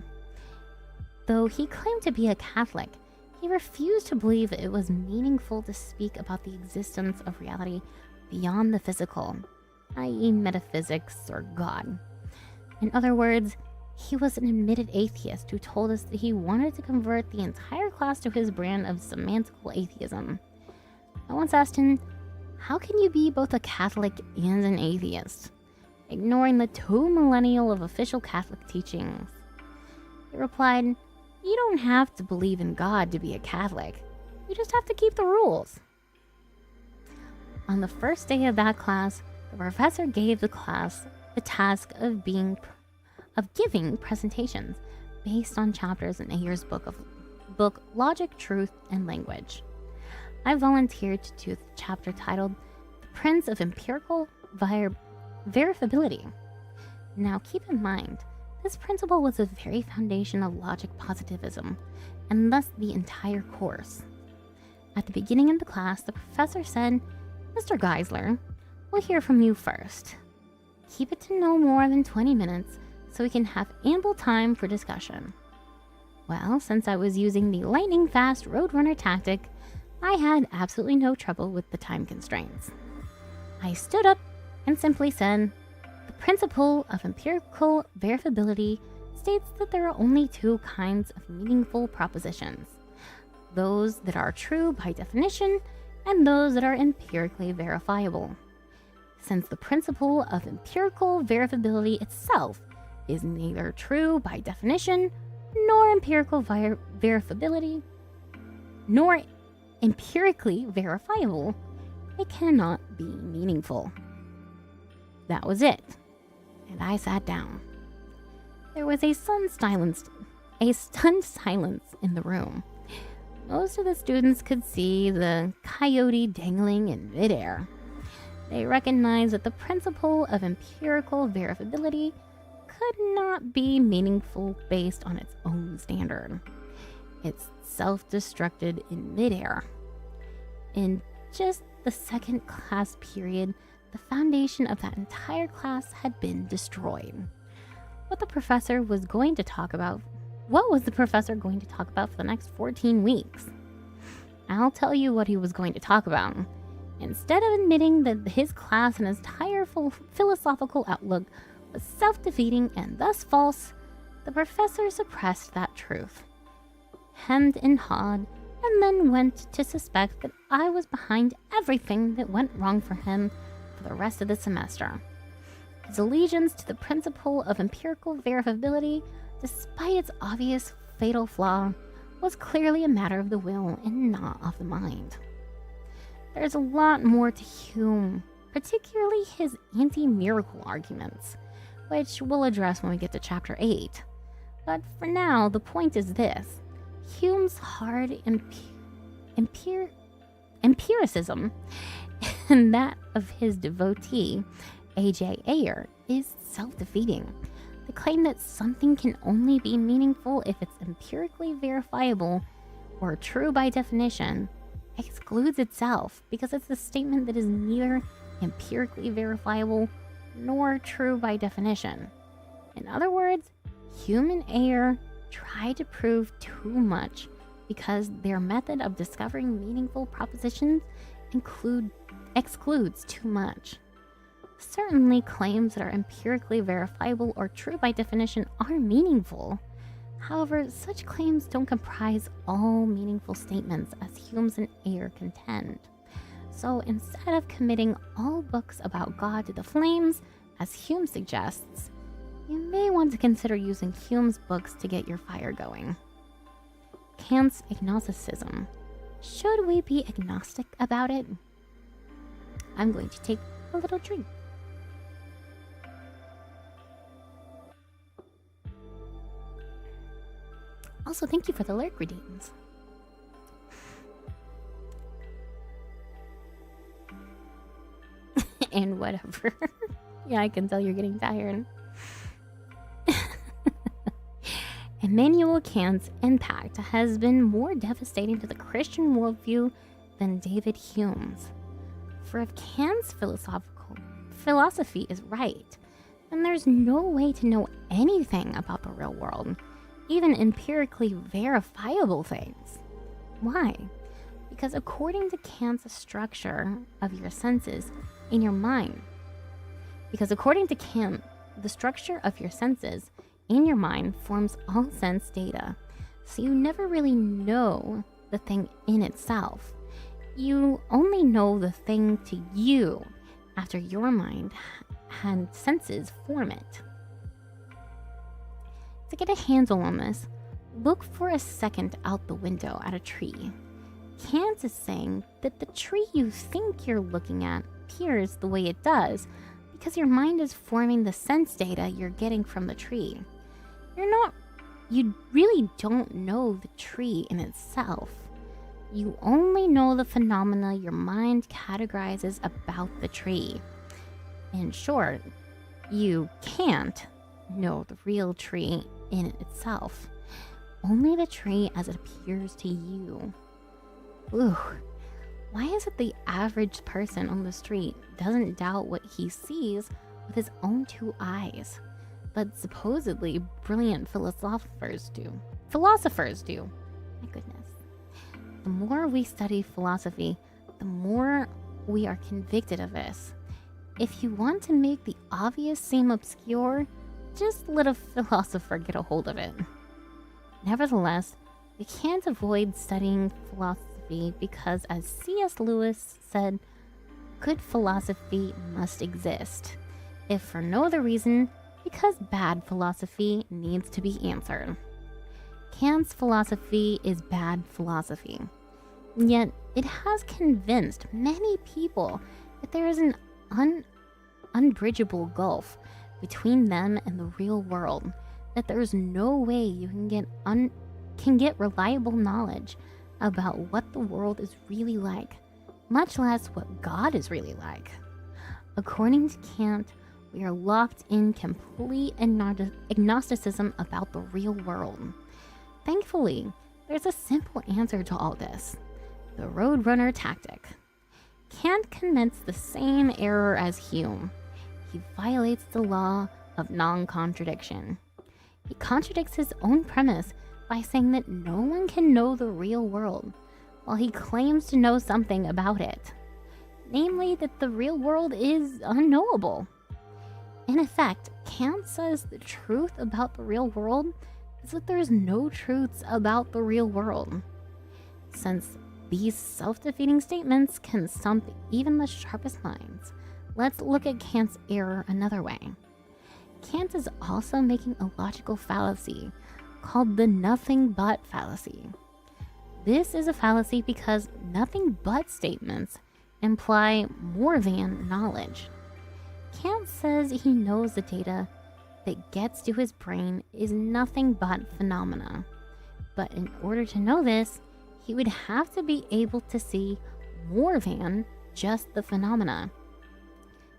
Though he claimed to be a Catholic, he refused to believe it was meaningful to speak about the existence of reality beyond the physical, i.e. metaphysics or God. In other words, he was an admitted atheist who told us that he wanted to convert the entire class to his brand of semantical atheism. I once asked him, how can you be both a Catholic and an atheist, ignoring the 2 millennia of official Catholic teachings? He replied, you don't have to believe in God to be a Catholic. You just have to keep the rules. On the first day of that class, the professor gave the class the task of giving presentations based on chapters in Ayer's book Logic, Truth, and Language. I volunteered to do the chapter titled The Prince of Empirical Verifiability. Now keep in mind, this principle was the very foundation of logic positivism, and thus the entire course. At the beginning of the class, the professor said, Mr. Geisler, we'll hear from you first. Keep it to no more than 20 minutes so we can have ample time for discussion. Well, since I was using the lightning-fast Roadrunner tactic, I had absolutely no trouble with the time constraints. I stood up and simply said, the principle of empirical verifiability states that there are only 2 kinds of meaningful propositions. Those that are true by definition and those that are empirically verifiable. Since the principle of empirical verifiability itself is neither true by definition, nor verifiability, nor empirically verifiable, it cannot be meaningful. That was it, and I sat down. There was a stunned silence in the room. Most of the students could see the coyote dangling in midair. They recognized that the principle of empirical verifiability could not be meaningful based on its own standard. It self-destructed in midair. In just the second class period, the foundation of that entire class had been destroyed. What was the professor going to talk about for the next 14 weeks? I'll tell you what he was going to talk about. Instead of admitting that his class and his entire philosophical outlook was self-defeating and thus false, the professor suppressed that truth, hemmed and hawed, and then went to suspect that I was behind everything that went wrong for him for the rest of the semester. His allegiance to the principle of empirical verifiability, despite its obvious fatal flaw, was clearly a matter of the will and not of the mind. There's a lot more to Hume, particularly his anti-miracle arguments, which we'll address when we get to chapter 8. But for now, the point is this: Hume's hard empiricism and that of his devotee, A.J. Ayer, is self-defeating. The claim that something can only be meaningful if it's empirically verifiable or true by definition excludes itself, because it's a statement that is neither empirically verifiable nor true by definition. In other words, Hume and Ayer try to prove too much because their method of discovering meaningful propositions excludes too much. Certainly, claims that are empirically verifiable or true by definition are meaningful. However, such claims don't comprise all meaningful statements as Hume and Ayer contend. So instead of committing all books about God to the flames, as Hume suggests, you may want to consider using Hume's books to get your fire going. Kant's agnosticism. Should we be agnostic about it? I'm going to take a little drink. Also, thank you for the lyric redeems. And whatever. Yeah, I can tell you're getting tired. Immanuel Kant's impact has been more devastating to the Christian worldview than David Hume's. For if Kant's philosophy is right, then there's no way to know anything about the real world, even empirically verifiable things. Why? Because according to Kant's structure of your senses in your mind, the structure of your senses in your mind forms all sense data. So you never really know the thing in itself. You only know the thing to you after your mind and senses form it. To get a handle on this, look for a second out the window at a tree. Kant is saying that the tree you think you're looking at appears the way it does because your mind is forming the sense data you're getting from the tree. You really don't know the tree in itself. You only know the phenomena your mind categorizes about the tree. In short, you can't know the real tree in itself. Only the tree as it appears to you. Ooh, why is it the average person on the street doesn't doubt what he sees with his own two eyes, but supposedly brilliant philosophers do? My goodness. The more we study philosophy, the more we are convicted of this. If you want to make the obvious seem obscure, just let a philosopher get a hold of it. Nevertheless, we can't avoid studying philosophy because, as C.S. Lewis said, good philosophy must exist, if for no other reason, because bad philosophy needs to be answered. Kant's philosophy is bad philosophy, yet it has convinced many people that there is an unbridgeable gulf between them and the real world, that there is no way you can get reliable knowledge about what the world is really like, much less what God is really like. According to Kant, we are locked in complete agnosticism about the real world. Thankfully, there's a simple answer to all this: the Roadrunner tactic. Kant commits the same error as Hume. He violates the law of non-contradiction. He contradicts his own premise by saying that no one can know the real world, while he claims to know something about it. Namely, that the real world is unknowable. In effect, Kant says the truth about the real world is that there's no truths about the real world. Since these self-defeating statements can stump even the sharpest minds, let's look at Kant's error another way. Kant is also making a logical fallacy called the nothing but fallacy. This is a fallacy because nothing but statements imply more than knowledge. Kant says he knows the data that gets to his brain is nothing but phenomena. But in order to know this, he would have to be able to see more than just the phenomena.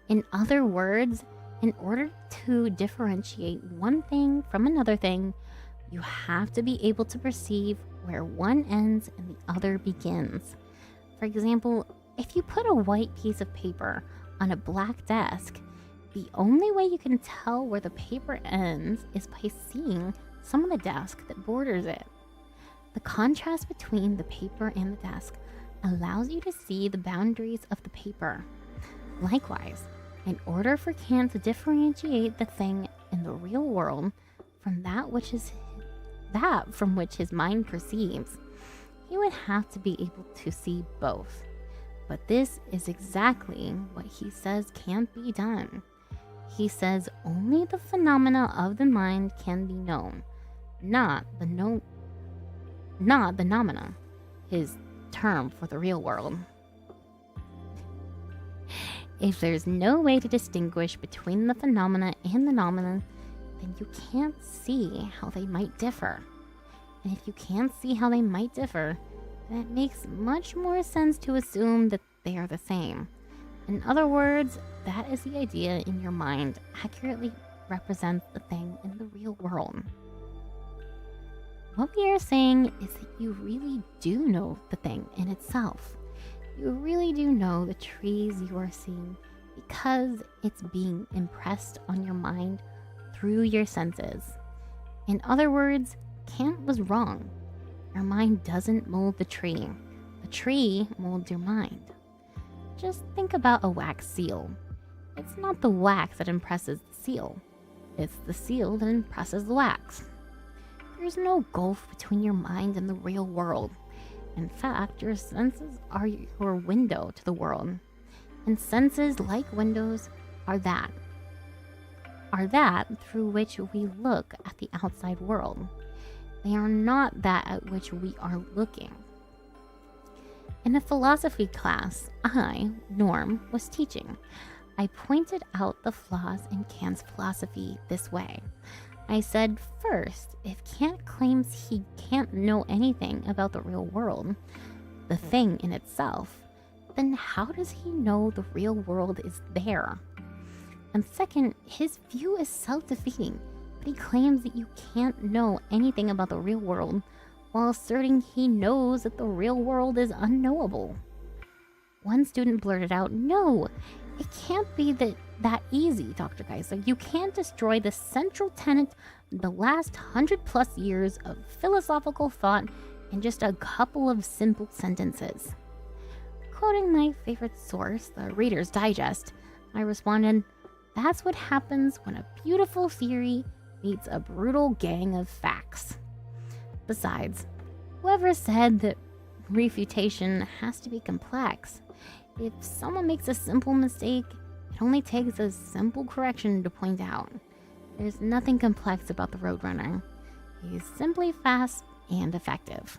In other words, in order to differentiate one thing from another thing, you have to be able to perceive where one ends and the other begins. For example, if you put a white piece of paper on a black desk, the only way you can tell where the paper ends is by seeing some of the desk that borders it. The contrast between the paper and the desk allows you to see the boundaries of the paper. Likewise, in order for Kant to differentiate the thing in the real world from that from which his mind perceives, he would have to be able to see both. But this is exactly what he says can't be done. He says only the phenomena of the mind can be known, not the nomina, his term for the real world. If there's no way to distinguish between the phenomena and the nomina, then you can't see how they might differ. And if you can't see how they might differ, then it makes much more sense to assume that they are the same. In other words, that is the idea in your mind accurately represents the thing in the real world. What we are saying is that you really do know the thing in itself. You really do know the trees you are seeing because it's being impressed on your mind through your senses. In other words, Kant was wrong. Your mind doesn't mold the tree molds your mind. Just think about a wax seal. It's not the wax that impresses the seal. It's the seal that impresses the wax. There's no gulf between your mind and the real world. In fact, your senses are your window to the world. And senses, like windows, are that through which we look at the outside world. They are not that at which we are looking. In a philosophy class I, Norm, was teaching, I pointed out the flaws in Kant's philosophy this way. I said, first, if Kant claims he can't know anything about the real world, the thing in itself, then how does he know the real world is there? And second, his view is self-defeating, but he claims that you can't know anything about the real world while asserting he knows that the real world is unknowable. One student blurted out, "No, it can't be that easy, Dr. Geisler. You can't destroy the central tenet of the last 100+ years of philosophical thought in just a couple of simple sentences." Quoting my favorite source, the Reader's Digest, I responded, "That's what happens when a beautiful theory meets a brutal gang of facts. Besides, whoever said that refutation has to be complex. If someone makes a simple mistake, it only takes a simple correction to point out. There's nothing complex about the Roadrunner. He's simply fast and effective.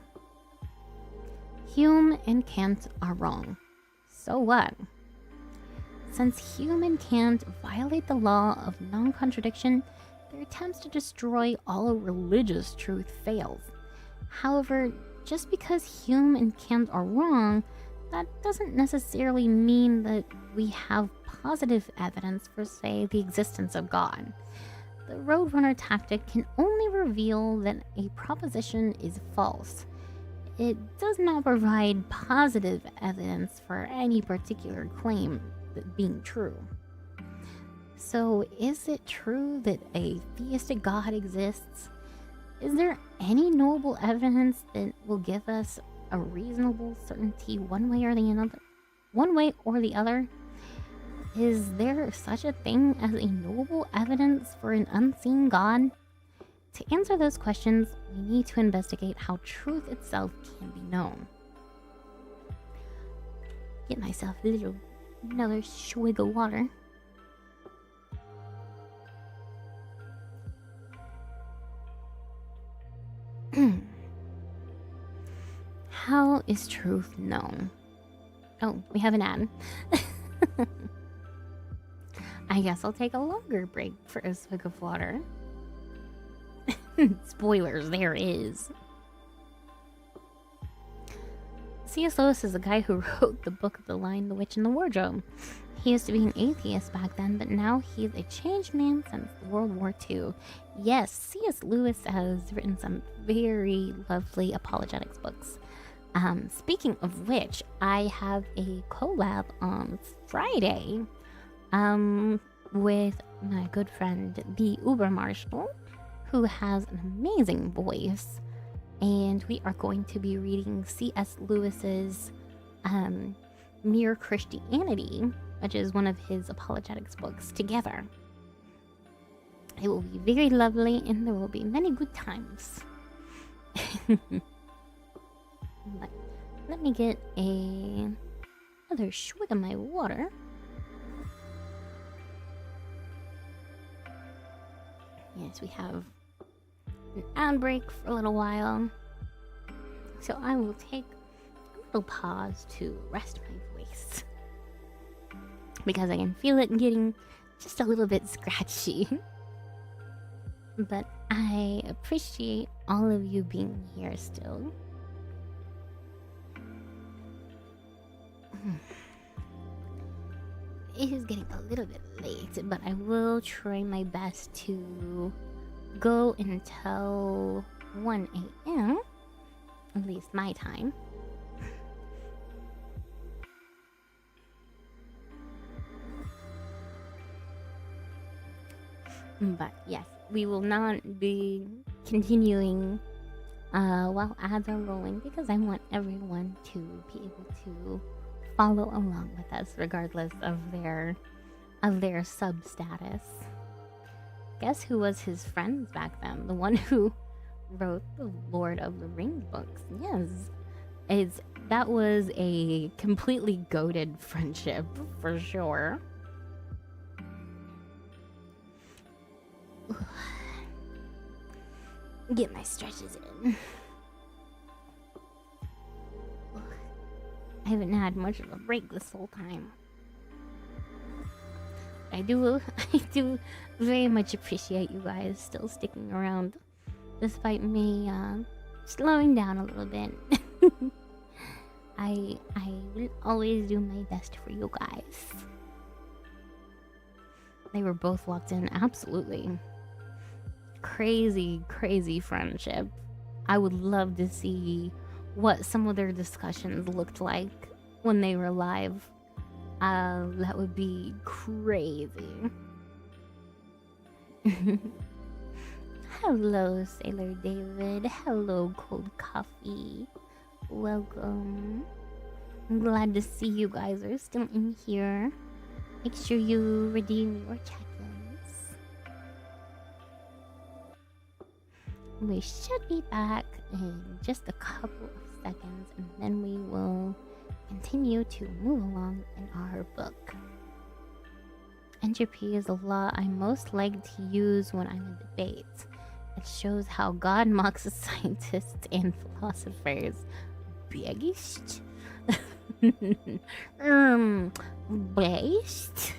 Hume and Kant are wrong. So what? Since Hume and Kant violate the law of non-contradiction, their attempts to destroy all religious truth fails. However, just because Hume and Kant are wrong, that doesn't necessarily mean that we have positive evidence for, say, the existence of God. The Roadrunner tactic can only reveal that a proposition is false. It does not provide positive evidence for any particular claim being true. So, is it true that a theistic God exists? Is there any knowable evidence that will give us a reasonable certainty one way or the other? Is there such a thing as a knowable evidence for an unseen God? To answer those questions, we need to investigate how truth itself can be known. Get myself another swig of water. How is truth known? Oh, we have an ad. I guess I'll take a longer break for a swig of water. Spoilers, there is. C.S. Lewis is the guy who wrote the book of The Lion, the Witch, and the Wardrobe. He used to be an atheist back then, but now he's a changed man since World War II. Yes, C.S. Lewis has written some very lovely apologetics books. Speaking of which, I have a collab on Friday with my good friend, the Uber Marshall, who has an amazing voice. And we are going to be reading C.S. Lewis's Mere Christianity, which is one of his apologetics books, together. It will be very lovely, and there will be many good times. Let me get another swig of my water. Yes, we have an ad break for a little while, so I will take a little pause to rest my voice because I can feel it getting just a little bit scratchy. But I appreciate all of you being here still. It is getting a little bit late, but I will try my best to go until 1 a.m. At least my time. But yes, we will not be continuing while ads are rolling because I want everyone to be able to follow along with us regardless of their sub status. Guess who was his friends back then? The one who wrote the Lord of the Rings books. Yes. That was a completely goated friendship for sure. Get my stretches in. I haven't had much of a break this whole time. I do very much appreciate you guys still sticking around, despite me slowing down a little bit. I will always do my best for you guys. They were both locked in, absolutely. Crazy friendship. I would love to see what some of their discussions looked like when they were live. That would be crazy. Hello, Sailor David. Hello, Cold Coffee. Welcome. I'm glad to see you guys are still in here. Make sure you redeem your check-ins. We should be back in just a couple of seconds, and then we will continue to move along in our book. Entropy is a law I most like to use when I'm in debates. It shows how God mocks scientists and philosophers. Biggest? Based?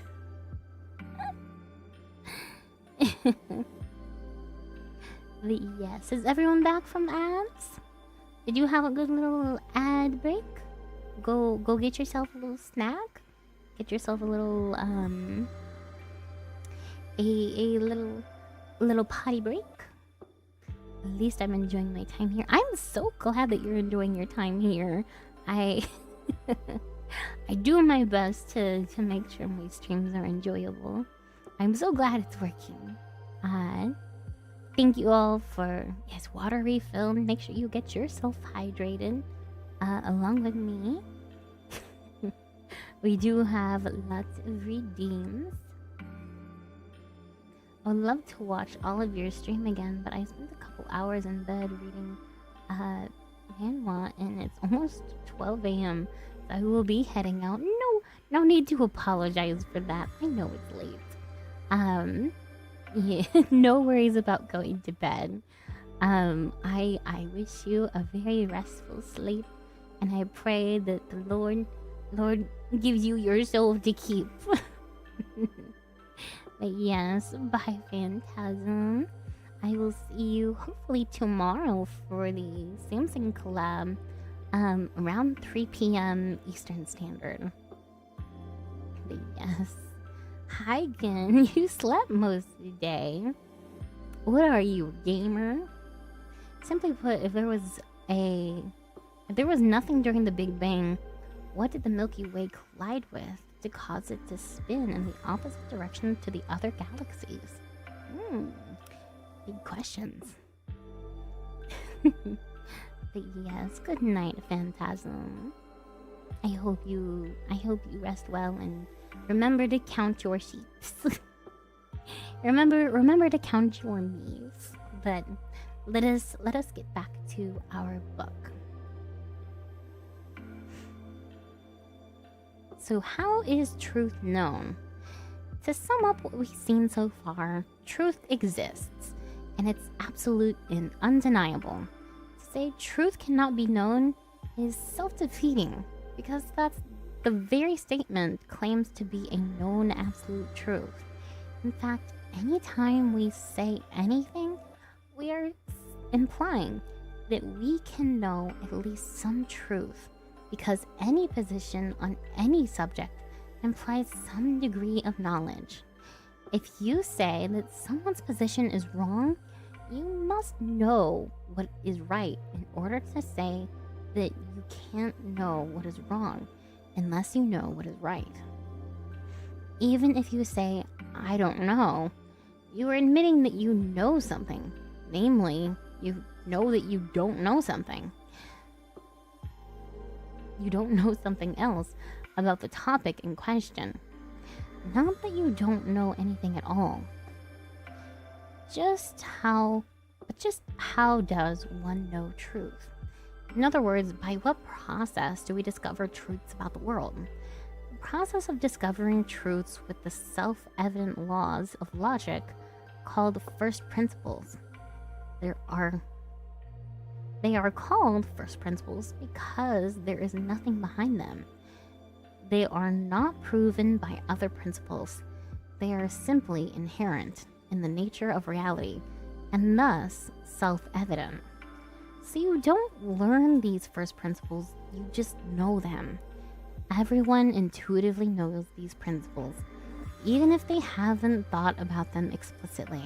But yes, is everyone back from ads? Did you have a good little ad break? Go get yourself a little snack. Get yourself a little a little potty break. At least I'm enjoying my time here. I'm so glad that you're enjoying your time here. I I do my best to make sure my streams are enjoyable. I'm so glad it's working. Thank you all for water refill. Make sure you get yourself hydrated along with me. We do have lots of redeems. I would love to watch all of your stream again, but I spent a couple hours in bed reading manhwa, and it's almost 12 a.m. So I will be heading out. No need to apologize for that. I know it's late. Yeah, no worries about going to bed. I wish you a very restful sleep, and I pray that the Lord gives you your soul to keep. But yes, bye, Phantasm. I will see you hopefully tomorrow for the Samsung collab, around 3 p.m. Eastern Standard. But yes. Hi, Gen. You slept most of the day. What are you, a gamer? Simply put, if there was nothing during the Big Bang, what did the Milky Way collide with to cause it to spin in the opposite direction to the other galaxies? Big questions. But yes, good night, Phantasm. I hope you rest well, and remember to count your sheeps. remember to count your me's. But let us get back to our book. So how is truth known? To sum up what we've seen so far, truth exists, and it's absolute and undeniable. To say truth cannot be known is self-defeating, because that's the very statement claims to be a known absolute truth. In fact, anytime we say anything, we are implying that we can know at least some truth, because any position on any subject implies some degree of knowledge. If you say that someone's position is wrong, you must know what is right in order to say that you can't know what is wrong unless you know what is right. Even if you say, I don't know, you are admitting that you know something. Namely, you know that you don't know something. You don't know something else about the topic in question. Not that you don't know anything at all. Just how does one know truth? In other words, by what process do we discover truths about the world? The process of discovering truths with the self-evident laws of logic called first principles. They are called first principles because there is nothing behind them. They are not proven by other principles. They are simply inherent in the nature of reality, and thus self-evident. So you don't learn these first principles, you just know them. Everyone intuitively knows these principles, even if they haven't thought about them explicitly.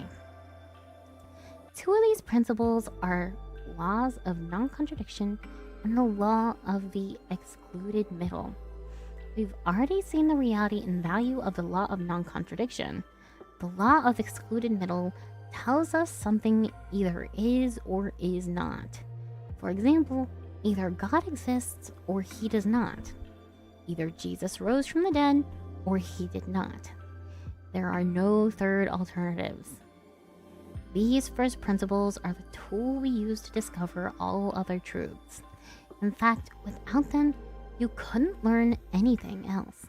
Two of these principles are laws of non-contradiction and the law of the excluded middle. We've already seen the reality and value of the law of non-contradiction. The law of excluded middle tells us something either is or is not. For example, either God exists or he does not. Either Jesus rose from the dead or he did not. There are no third alternatives. These first principles are the tool we use to discover all other truths. In fact, without them, you couldn't learn anything else.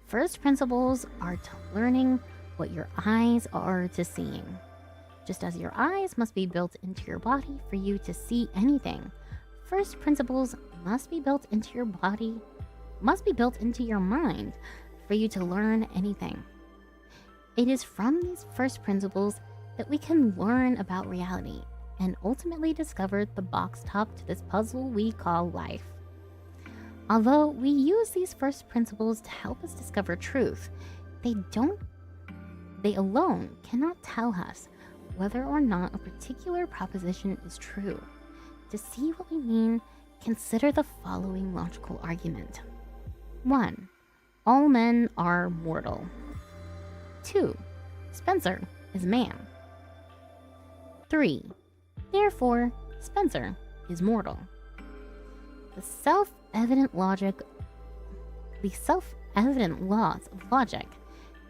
First principles are to learning what your eyes are to seeing. Just as your eyes must be built into your body for you to see anything, first principles must be built into your body, must be built into your mind for you to learn anything. It is from these first principles that we can learn about reality and ultimately discover the box top to this puzzle we call life. Although we use these first principles to help us discover truth, they alone cannot tell us whether or not a particular proposition is true. To see what we mean, consider the following logical argument. 1. All men are mortal. 2. Spencer is a man. 3. Therefore, Spencer is mortal. The self-evident laws of logic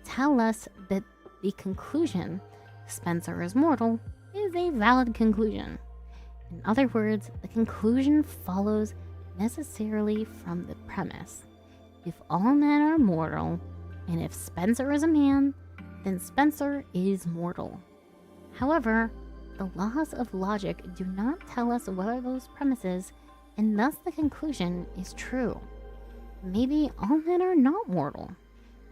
tell us that the conclusion, Spencer is mortal, is a valid conclusion. In other words, the conclusion follows necessarily from the premise. If all men are mortal, and if Spencer is a man, then Spencer is mortal. However, the laws of logic do not tell us whether those premises, and thus the conclusion, is true. Maybe all men are not mortal.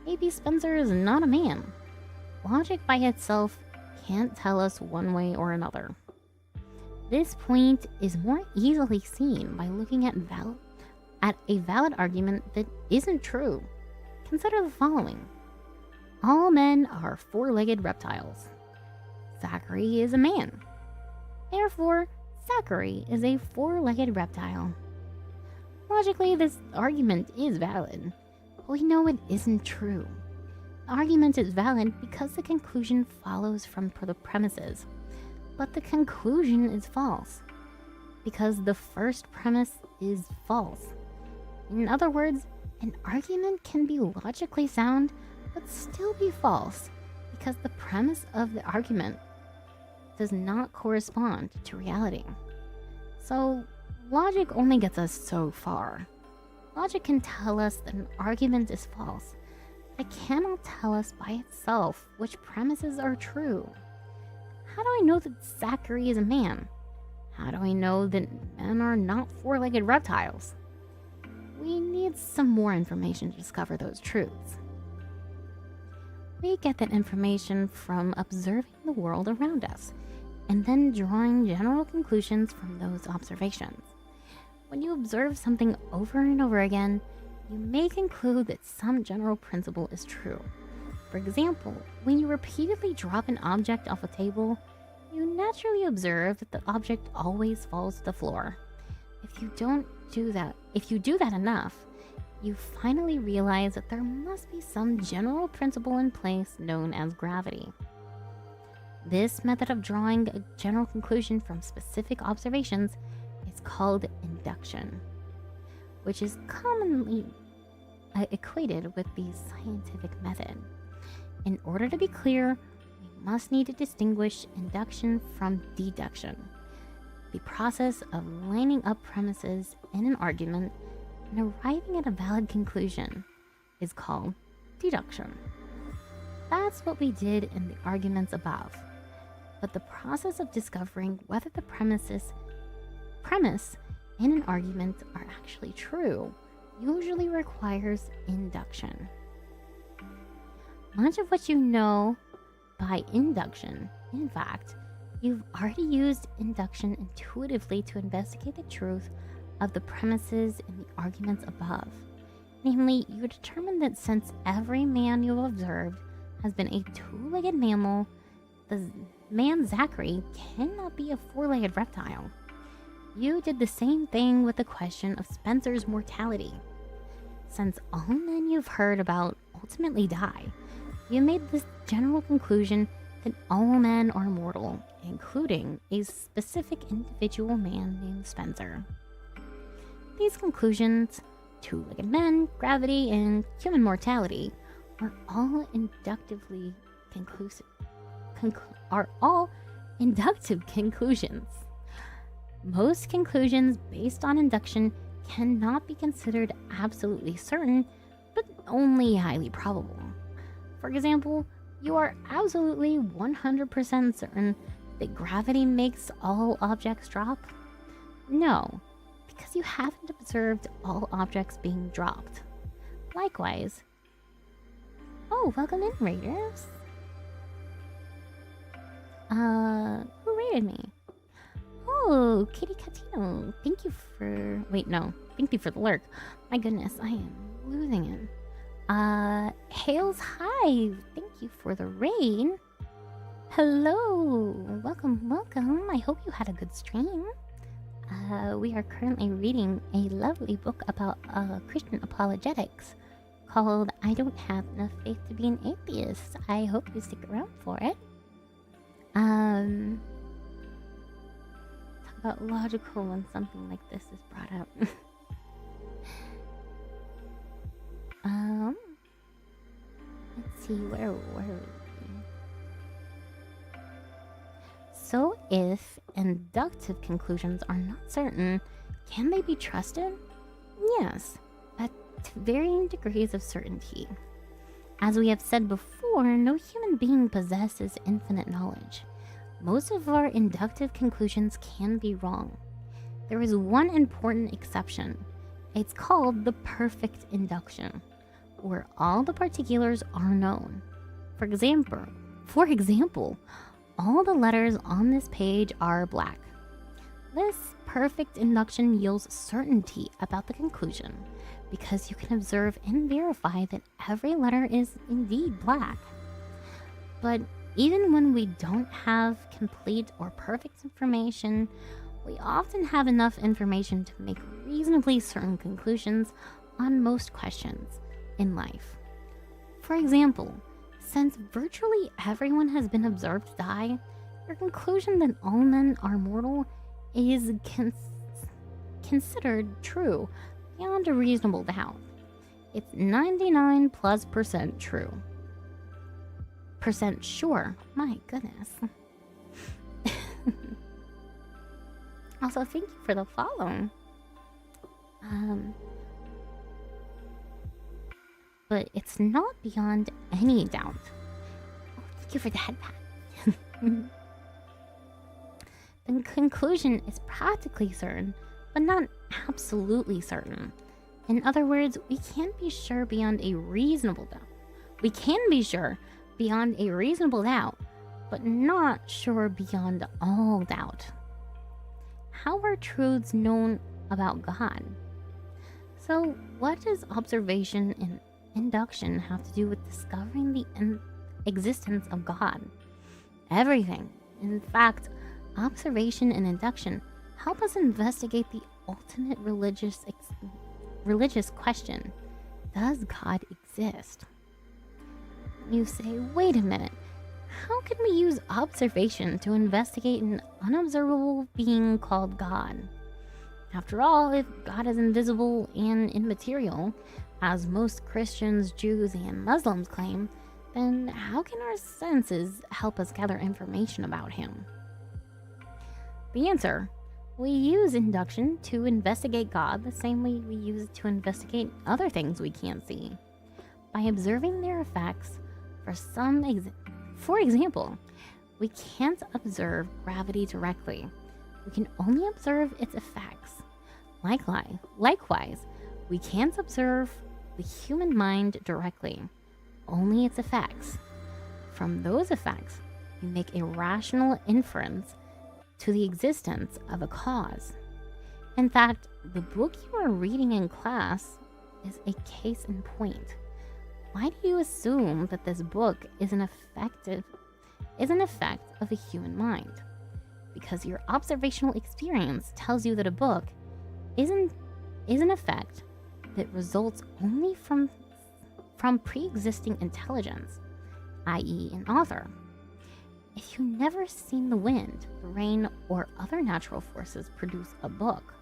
Maybe Spencer is not a man. Logic by itself can't tell us one way or another. This point is more easily seen by looking at a valid argument that isn't true. Consider the following. All men are four-legged reptiles. Zachary is a man. Therefore, Zachary is a four-legged reptile. Logically, this argument is valid, but we know it isn't true. The argument is valid because the conclusion follows from the premises, but the conclusion is false because the first premise is false. In other words, an argument can be logically sound but still be false because the premise of the argument does not correspond to reality. So, logic only gets us so far. Logic can tell us that an argument is false, but it cannot tell us by itself which premises are true. How do I know that Zachary is a man? How do I know that men are not four-legged reptiles? We need some more information to discover those truths. We get that information from observing the world around us, and then drawing general conclusions from those observations. When you observe something over and over again, you may conclude that some general principle is true. For example, when you repeatedly drop an object off a table, you naturally observe that the object always falls to the floor. If you do that enough, you finally realize that there must be some general principle in place known as gravity. This method of drawing a general conclusion from specific observations is called induction, which is commonly equated with the scientific method. In order to be clear, we must need to distinguish induction from deduction, the process of lining up premises in an argument and arriving at a valid conclusion is called deduction. That's what we did in the arguments above. But the process of discovering whether the premise in an argument are actually true usually requires induction. Much of what you know by induction, in fact, you've already used induction intuitively to investigate the truth of the premises in the arguments above. Namely, you determined that since every man you've observed has been a two-legged mammal, the man Zachary cannot be a four-legged reptile. You did the same thing with the question of Spencer's mortality. Since all men you've heard about ultimately die, you made this general conclusion that all men are mortal, including a specific individual man named Spencer. These conclusions, two-legged men, gravity, and human mortality, are all inductive conclusions. Most conclusions based on induction cannot be considered absolutely certain, but only highly probable. For example, you are absolutely 100% certain that gravity makes all objects drop? No, because you haven't observed all objects being dropped. Likewise, oh, welcome in, Raiders. Who raided me? Oh, Kitty Catino. Thank you for... Wait, no. Thank you for the lurk. My goodness, I am losing it. Hales Hive. Thank you for the raid. Hello. Welcome, welcome. I hope you had a good stream. We are currently reading a lovely book about Christian apologetics called I Don't Have Enough Faith to Be an Atheist. I hope you stick around for it. Talk about logical when something like this is brought up. Let's see, where were we? So if inductive conclusions are not certain, can they be trusted? Yes, but to varying degrees of certainty. As we have said before, no human being possesses infinite knowledge. Most of our inductive conclusions can be wrong. There is one important exception. It's called the perfect induction, where all the particulars are known. For example, all the letters on this page are black. This perfect induction yields certainty about the conclusion because you can observe and verify that every letter is indeed black. But even when we don't have complete or perfect information, we often have enough information to make reasonably certain conclusions on most questions in life. For example, since virtually everyone has been observed to die, your conclusion that all men are mortal is considered true beyond a reasonable doubt. It's 99+% true. Percent sure. My goodness. Also, thank you for the follow. But it's not beyond any doubt. Oh, thank you for the headband. The conclusion is practically certain, but not absolutely certain. In other words, we can't be sure beyond a reasonable doubt. We can be sure beyond a reasonable doubt, but not sure beyond all doubt. How are truths known about God? So, what does observation and induction have to do with discovering the existence of God? Everything. In fact, observation and induction help us investigate the ultimate religious question: does God exist? You say, wait a minute, how can we use observation to investigate an unobservable being called God? After all, if God is invisible and immaterial, as most Christians, Jews, and Muslims claim, then how can our senses help us gather information about him? The answer: we use induction to investigate God the same way we use it to investigate other things we can't see. By observing their effects, for example, we can't observe gravity directly. We can only observe its effects. Likewise, we can't observe the human mind directly, only its effects. From those effects, we make a rational inference to the existence of a cause. In fact, the book you are reading in class is a case in point. Why do you assume that this book is an effect of the human mind? Because your observational experience tells you that a book is an effect that results only from pre-existing intelligence, i.e. an author. If you've never seen the wind, the rain, or other natural forces produce a book,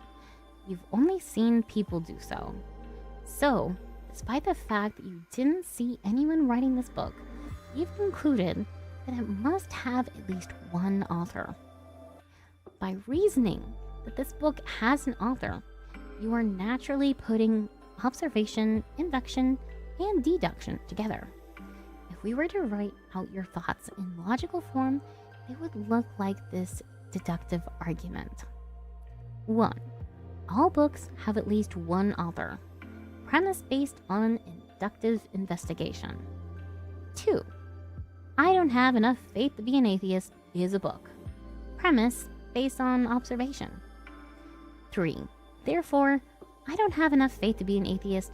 you've only seen people do so. So, despite the fact that you didn't see anyone writing this book, you've concluded that it must have at least one author. By reasoning that this book has an author, you are naturally putting observation, induction, and deduction together. If we were to write out your thoughts in logical form, they would look like this deductive argument. 1. All books have at least one author. Premise based on inductive investigation. 2. I Don't Have Enough Faith to Be an Atheist is a book. Premise based on observation. 3. Therefore, I Don't Have Enough Faith to Be an Atheist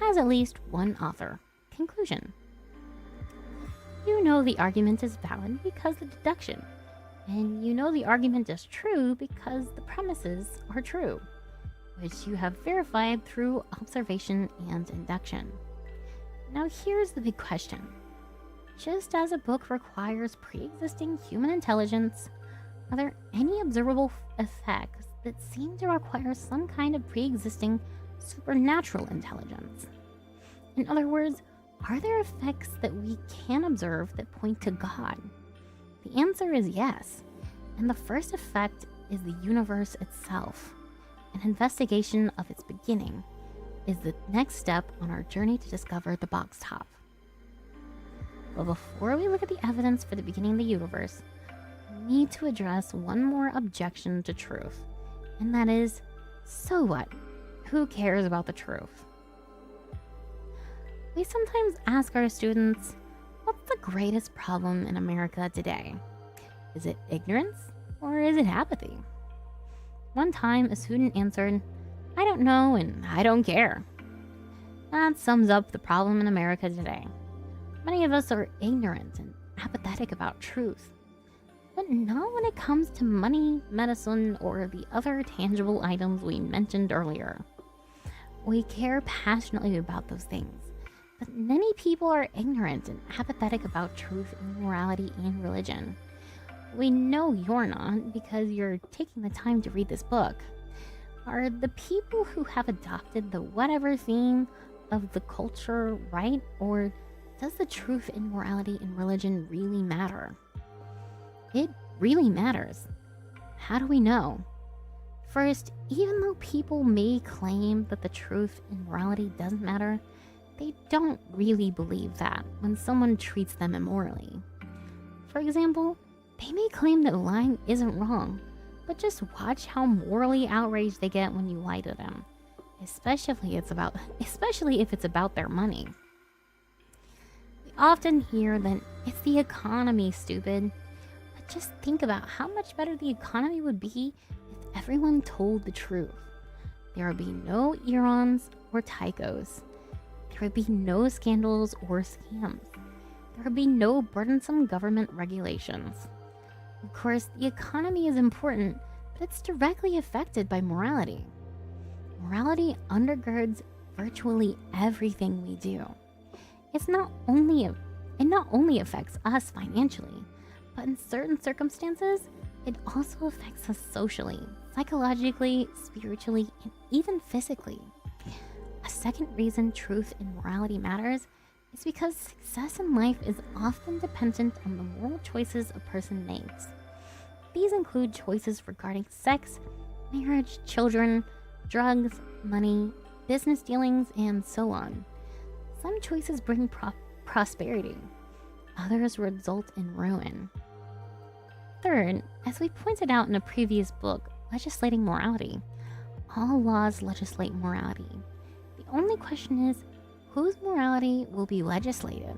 has at least one author. Conclusion. You know the argument is valid because of deduction, and you know the argument is true because the premises are true, which you have verified through observation and induction. Now here's the big question. Just as a book requires pre-existing human intelligence, are there any observable effects that seem to require some kind of pre-existing supernatural intelligence? In other words, are there effects that we can observe that point to God? The answer is yes, and the first effect is the universe itself. An investigation of its beginning is the next step on our journey to discover the box top. But before we look at the evidence for the beginning of the universe, we need to address one more objection to truth, and that is, so what? Who cares about the truth? We sometimes ask our students, what's the greatest problem in America today? Is it ignorance or is it apathy? One time, a student answered, I don't know and I don't care. That sums up the problem in America today. Many of us are ignorant and apathetic about truth, but not when it comes to money, medicine, or the other tangible items we mentioned earlier. We care passionately about those things, but many people are ignorant and apathetic about truth and morality and religion. We know you're not because you're taking the time to read this book. Are the people who have adopted the whatever theme of the culture right, or does the truth in morality and religion really matter? It really matters. How do we know? First, even though people may claim that the truth in morality doesn't matter, they don't really believe that when someone treats them immorally. For example, they may claim that lying isn't wrong, but just watch how morally outraged they get when you lie to them, especially if it's about their money. We often hear that it's the economy, stupid. But just think about how much better the economy would be if everyone told the truth. There would be no Erons or Tychos. There would be no scandals or scams. There would be no burdensome government regulations. Of course, the economy is important, but it's directly affected by morality. Morality undergirds virtually everything we do. It not only affects us financially, but in certain circumstances, it also affects us socially, psychologically, spiritually, and even physically. A second reason truth and morality matters is because success in life is often dependent on the moral choices a person makes. These include choices regarding sex, marriage, children, drugs, money, business dealings, and so on. Some choices bring prosperity. Others result in ruin. Third, as we pointed out in a previous book, Legislating Morality, all laws legislate morality. The only question is, whose morality will be legislated?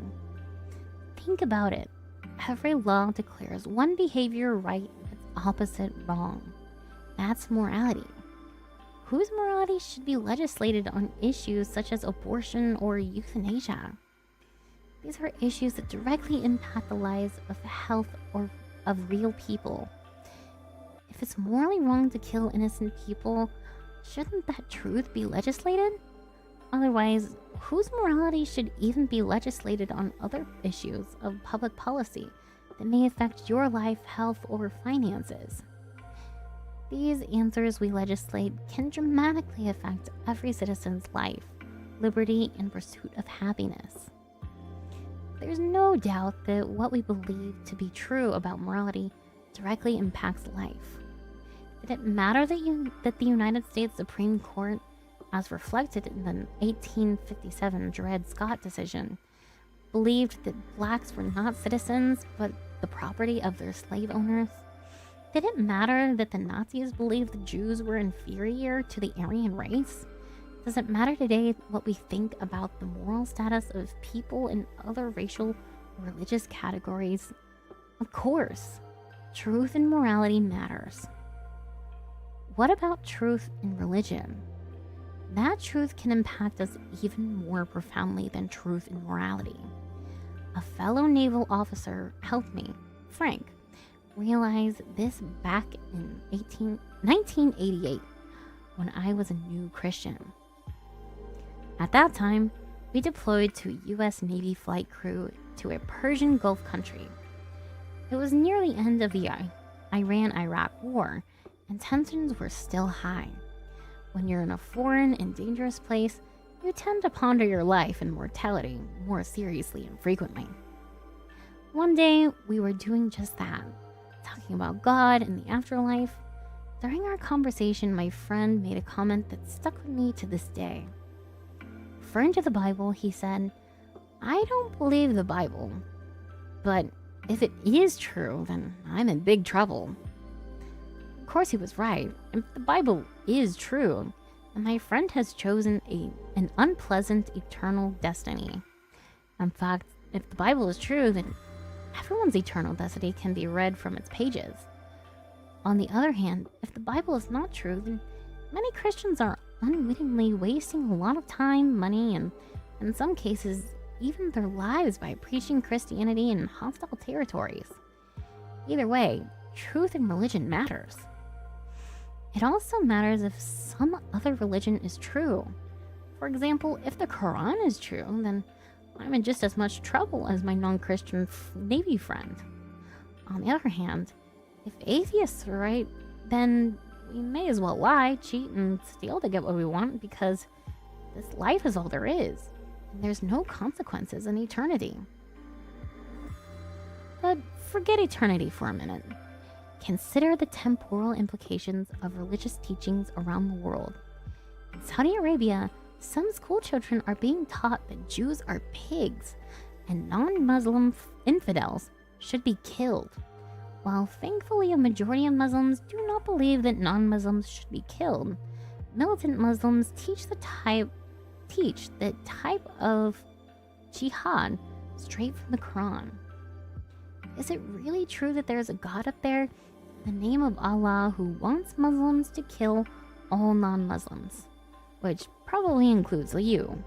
Think about it. Every law declares one behavior right and its opposite wrong. That's morality. Whose morality should be legislated on issues such as abortion or euthanasia? These are issues that directly impact the lives of the health or of real people. If it's morally wrong to kill innocent people, shouldn't that truth be legislated? Otherwise, whose morality should even be legislated on other issues of public policy that may affect your life, health, or finances? These answers we legislate can dramatically affect every citizen's life, liberty, and pursuit of happiness. There's no doubt that what we believe to be true about morality directly impacts life. Did it matter that the United States Supreme Court, as reflected in the 1857 Dred Scott decision, believed that blacks were not citizens but the property of their slave owners? Did it matter that the Nazis believed the Jews were inferior to the Aryan race? Does it matter today what we think about the moral status of people in other racial or religious categories? Of course, truth and morality matters. What about truth in religion? That truth can impact us even more profoundly than truth and morality. A fellow naval officer helped me, Frank, realize this back in 1988 when I was a new Christian. At that time, we deployed to a U.S. Navy flight crew to a Persian Gulf country. It was near the end of the Iran-Iraq war, and tensions were still high. When you're in a foreign and dangerous place, you tend to ponder your life and mortality more seriously and frequently. One day, we were doing just that, talking about God and the afterlife. During our conversation, my friend made a comment that stuck with me to this day. Referring to the Bible, he said, "I don't believe the Bible, but if it is true, then I'm in big trouble." Of course, he was right. If the Bible is true, then my friend has chosen an unpleasant eternal destiny. In fact, if the Bible is true, then everyone's eternal destiny can be read from its pages. On the other hand, if the Bible is not true, then many Christians are unwittingly wasting a lot of time, money, and in some cases, even their lives by preaching Christianity in hostile territories. Either way, truth in religion matters. It also matters if some other religion is true. For example, if the Quran is true, then I'm in just as much trouble as my non-Christian Navy friend. On the other hand, if atheists are right, then we may as well lie, cheat, and steal to get what we want because this life is all there is, and there's no consequences in eternity. But forget eternity for a minute. Consider the temporal implications of religious teachings around the world. In Saudi Arabia, some school children are being taught that Jews are pigs and non-Muslim infidels should be killed. While thankfully a majority of Muslims do not believe that non-Muslims should be killed, militant Muslims teach the type of jihad straight from the Quran. Is it really true that there is a God up there in the name of Allah who wants Muslims to kill all non-Muslims, which probably includes you?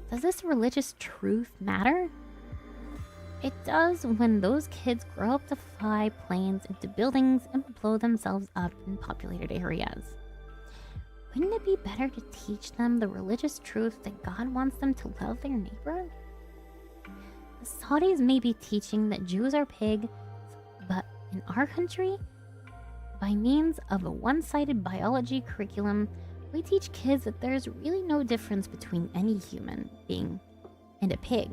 Does this religious truth matter? It does when those kids grow up to fly planes into buildings and blow themselves up in populated areas. Wouldn't it be better to teach them the religious truth that God wants them to love their neighbor? The Saudis may be teaching that Jews are pigs, but in our country, by means of a one-sided biology curriculum, we teach kids that there's really no difference between any human being and a pig.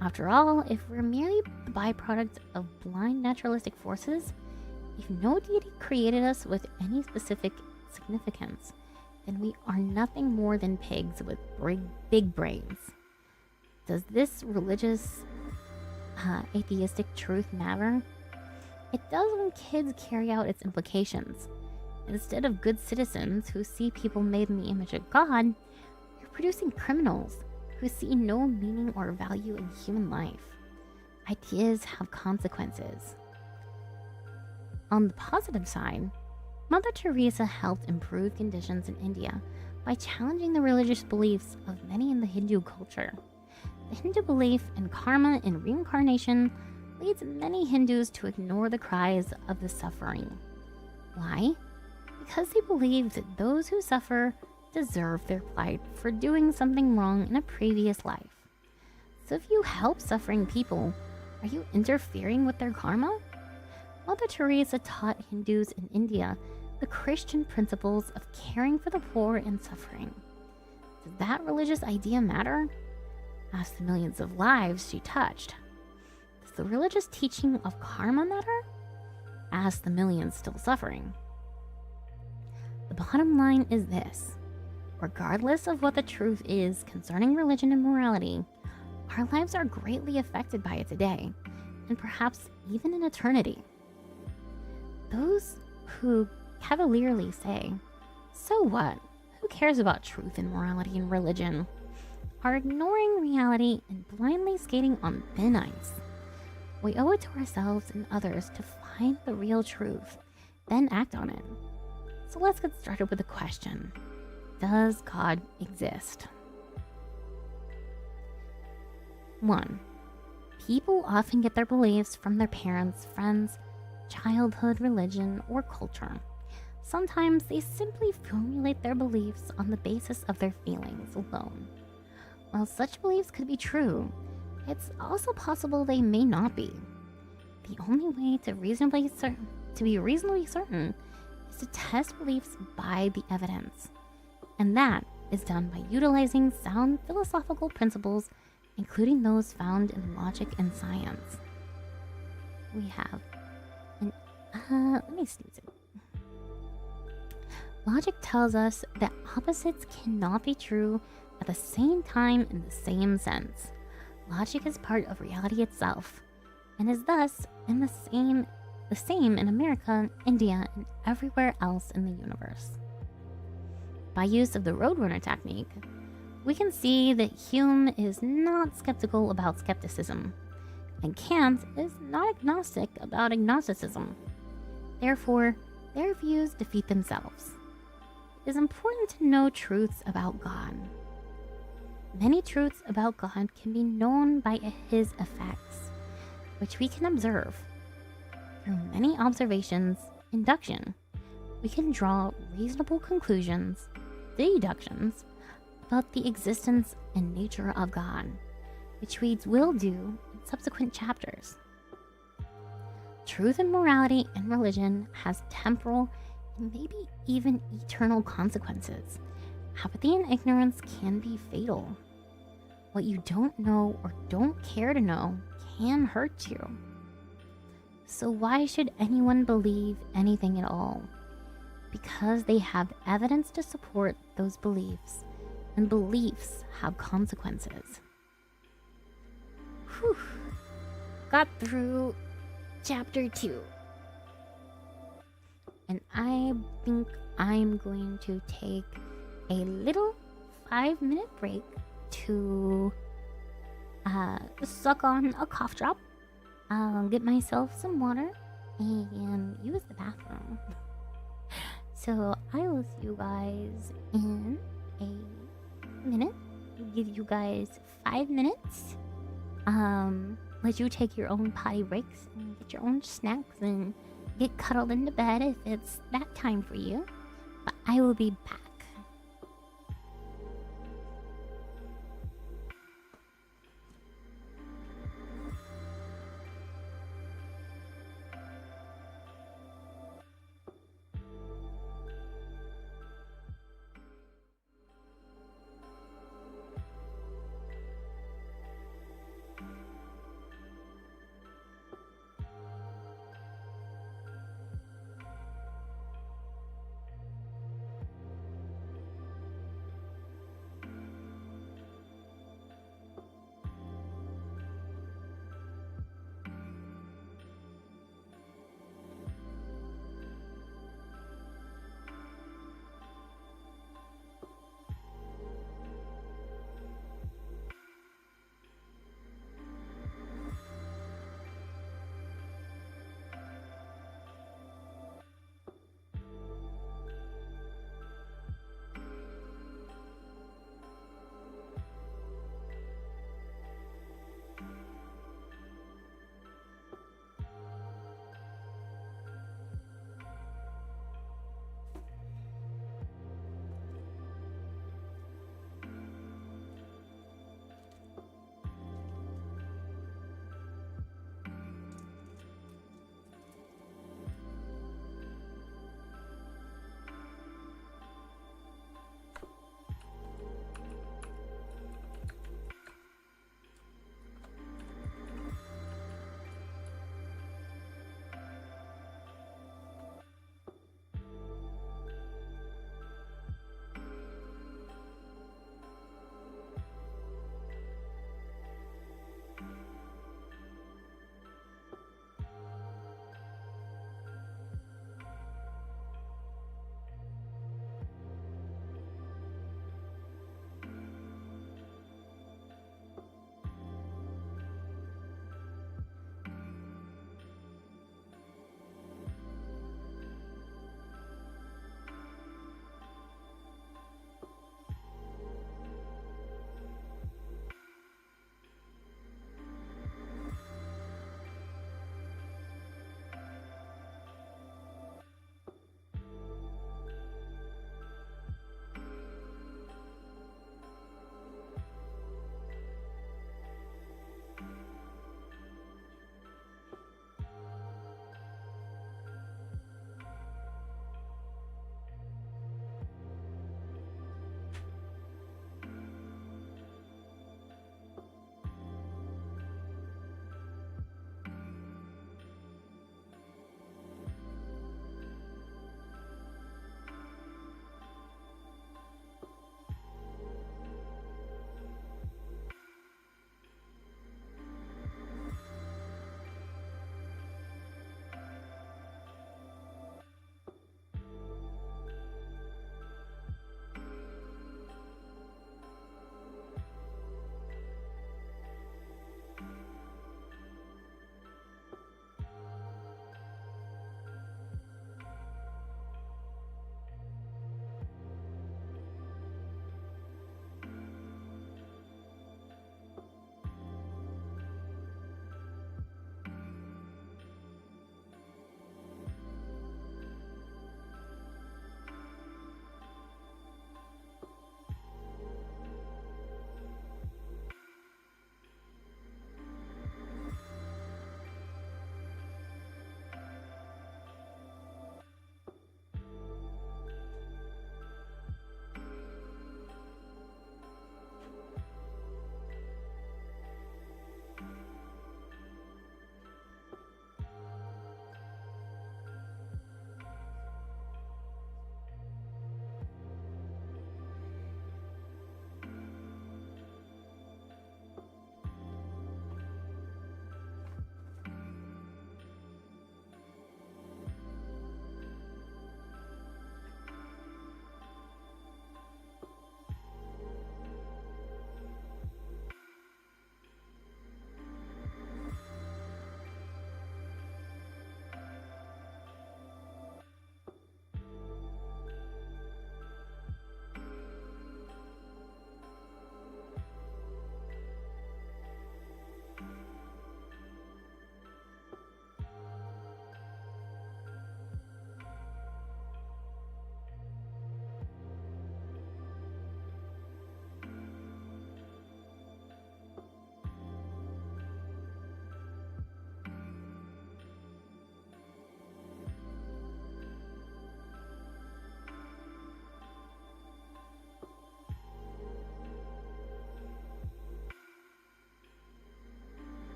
After all, if we're merely the byproduct of blind naturalistic forces, if no deity created us with any specific significance, then we are nothing more than pigs with big brains. Does this religious, atheistic truth matter? It does when kids carry out its implications. Instead of good citizens who see people made in the image of God, you're producing criminals who see no meaning or value in human life. Ideas have consequences. On the positive side, Mother Teresa helped improve conditions in India by challenging the religious beliefs of many in the Hindu culture. The Hindu belief in karma and reincarnation leads many Hindus to ignore the cries of the suffering. Why? Because they believe that those who suffer deserve their plight for doing something wrong in a previous life. So if you help suffering people, are you interfering with their karma? Mother Teresa taught Hindus in India the Christian principles of caring for the poor and suffering. Does that religious idea matter? Ask the millions of lives she touched. Does the religious teaching of karma matter? Ask the millions still suffering. The bottom line is this: regardless of what the truth is concerning religion and morality, our lives are greatly affected by it today, and perhaps even in eternity. Those who cavalierly say, "So what? Who cares about truth and morality and religion?" are ignoring reality and blindly skating on thin ice. We owe it to ourselves and others to find the real truth, then act on it. So let's get started with the question: does God exist? 1. People often get their beliefs from their parents, friends, childhood, religion, or culture. Sometimes they simply formulate their beliefs on the basis of their feelings alone. While such beliefs could be true, it's also possible they may not be. The only way to be reasonably certain is to test beliefs by the evidence, and that is done by utilizing sound philosophical principles, including those found in logic and science. We have let me sneeze it. Logic tells us that opposites cannot be true at the same time in the same sense. Logic is part of reality itself, and is thus the same in America, India, and everywhere else in the universe. By use of the Roadrunner technique, we can see that Hume is not skeptical about skepticism, and Kant is not agnostic about agnosticism. Therefore, their views defeat themselves. It is important to know truths about God. Many truths about God can be known by his effects, which we can observe. Through many observations, induction, we can draw reasonable conclusions, deductions, about the existence and nature of God, which we will do in subsequent chapters. Truth and morality in religion has temporal and maybe even eternal consequences. Apathy and ignorance can be fatal. What you don't know or don't care to know can hurt you. So why should anyone believe anything at all? Because they have evidence to support those beliefs, and beliefs have consequences. Whew. Got through chapter 2. And I think I'm going to take a little 5-minute break to suck on a cough drop, get myself some water, and use the bathroom. So I will see you guys in a minute. Give you guys 5 minutes. Let you take your own potty breaks and get your own snacks and get cuddled into bed if it's that time for you. But I will be back.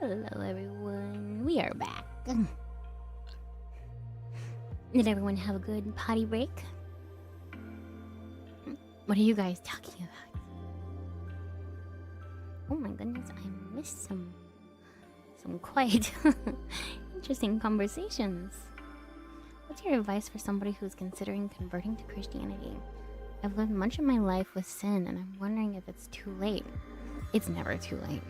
Hello, everyone. We are back. Did everyone have a good potty break? What are you guys talking about? Oh my goodness, I missed some quite interesting conversations. What's your advice for somebody who's considering converting to Christianity? I've lived much of my life with sin, and I'm wondering if it's too late. It's never too late.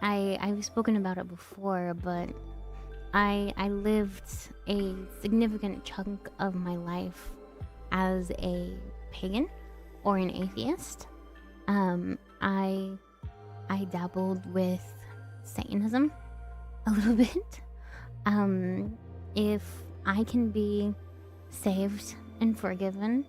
I've spoken about it before, but I lived a significant chunk of my life as a pagan or an atheist. I dabbled with Satanism a little bit. If I can be saved and forgiven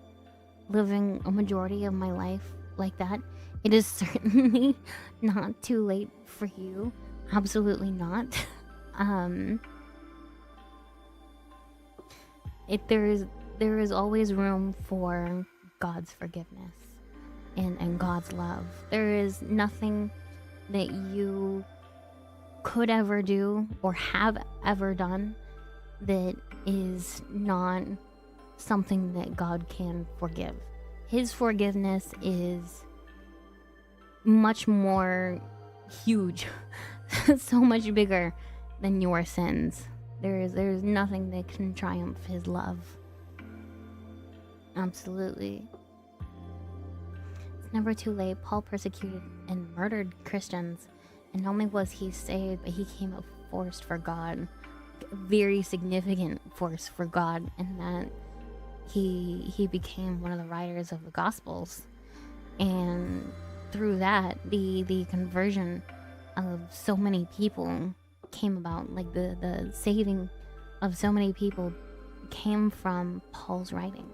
living a majority of my life like that, it is certainly not too late for you. Absolutely not. There is always room for God's forgiveness and God's love. There is nothing that you could ever do or have ever done that is not something that God can forgive. His forgiveness is much more huge, so much bigger than your sins. There's nothing that can triumph his love. Absolutely. It's never too late. Paul persecuted and murdered Christians, and not only was he saved, but he came a force for God. A very significant force for God, in that he became one of the writers of the Gospels. And through that, the conversion of so many people came about. Like the saving of so many people came from Paul's writings.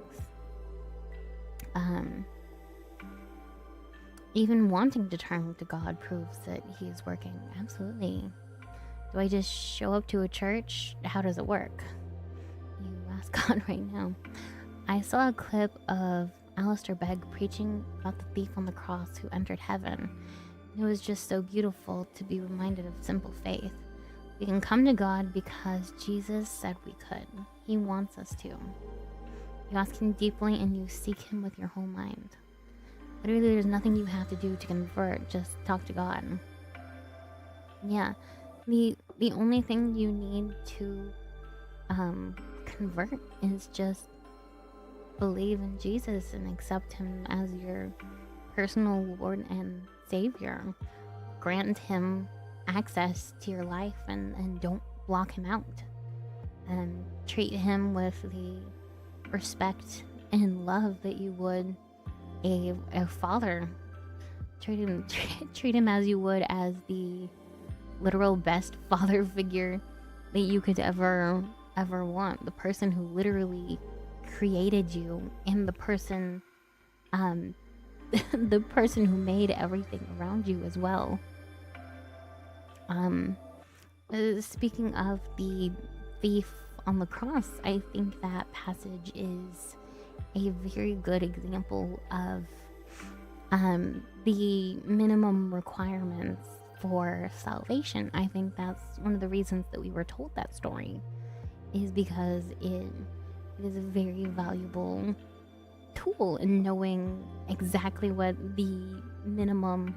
Even wanting to turn to God proves that he is working. Absolutely. Do I just show up to a church? How does it work? You ask God right now. I saw a clip of Alistair Begg preaching about the thief on the cross who entered heaven. It was just so beautiful to be reminded of simple faith. We can come to God because Jesus said we could. He wants us to. You ask him deeply and you seek him with your whole mind. Literally, there's nothing you have to do to convert. Just talk to God. Yeah. The only thing you need to convert is just believe in Jesus and accept him as your personal Lord and Savior. Grant him access to your life and don't block him out. And treat him with the respect and love that you would a father. Treat him as you would as the literal best father figure that you could ever want. The person who literally created you, and the person the person who made everything around you as well. Speaking of the thief on the cross, I think that passage is a very good example of the minimum requirements for salvation. I think that's one of the reasons that we were told that story, is because it is a very valuable tool in knowing exactly what the minimum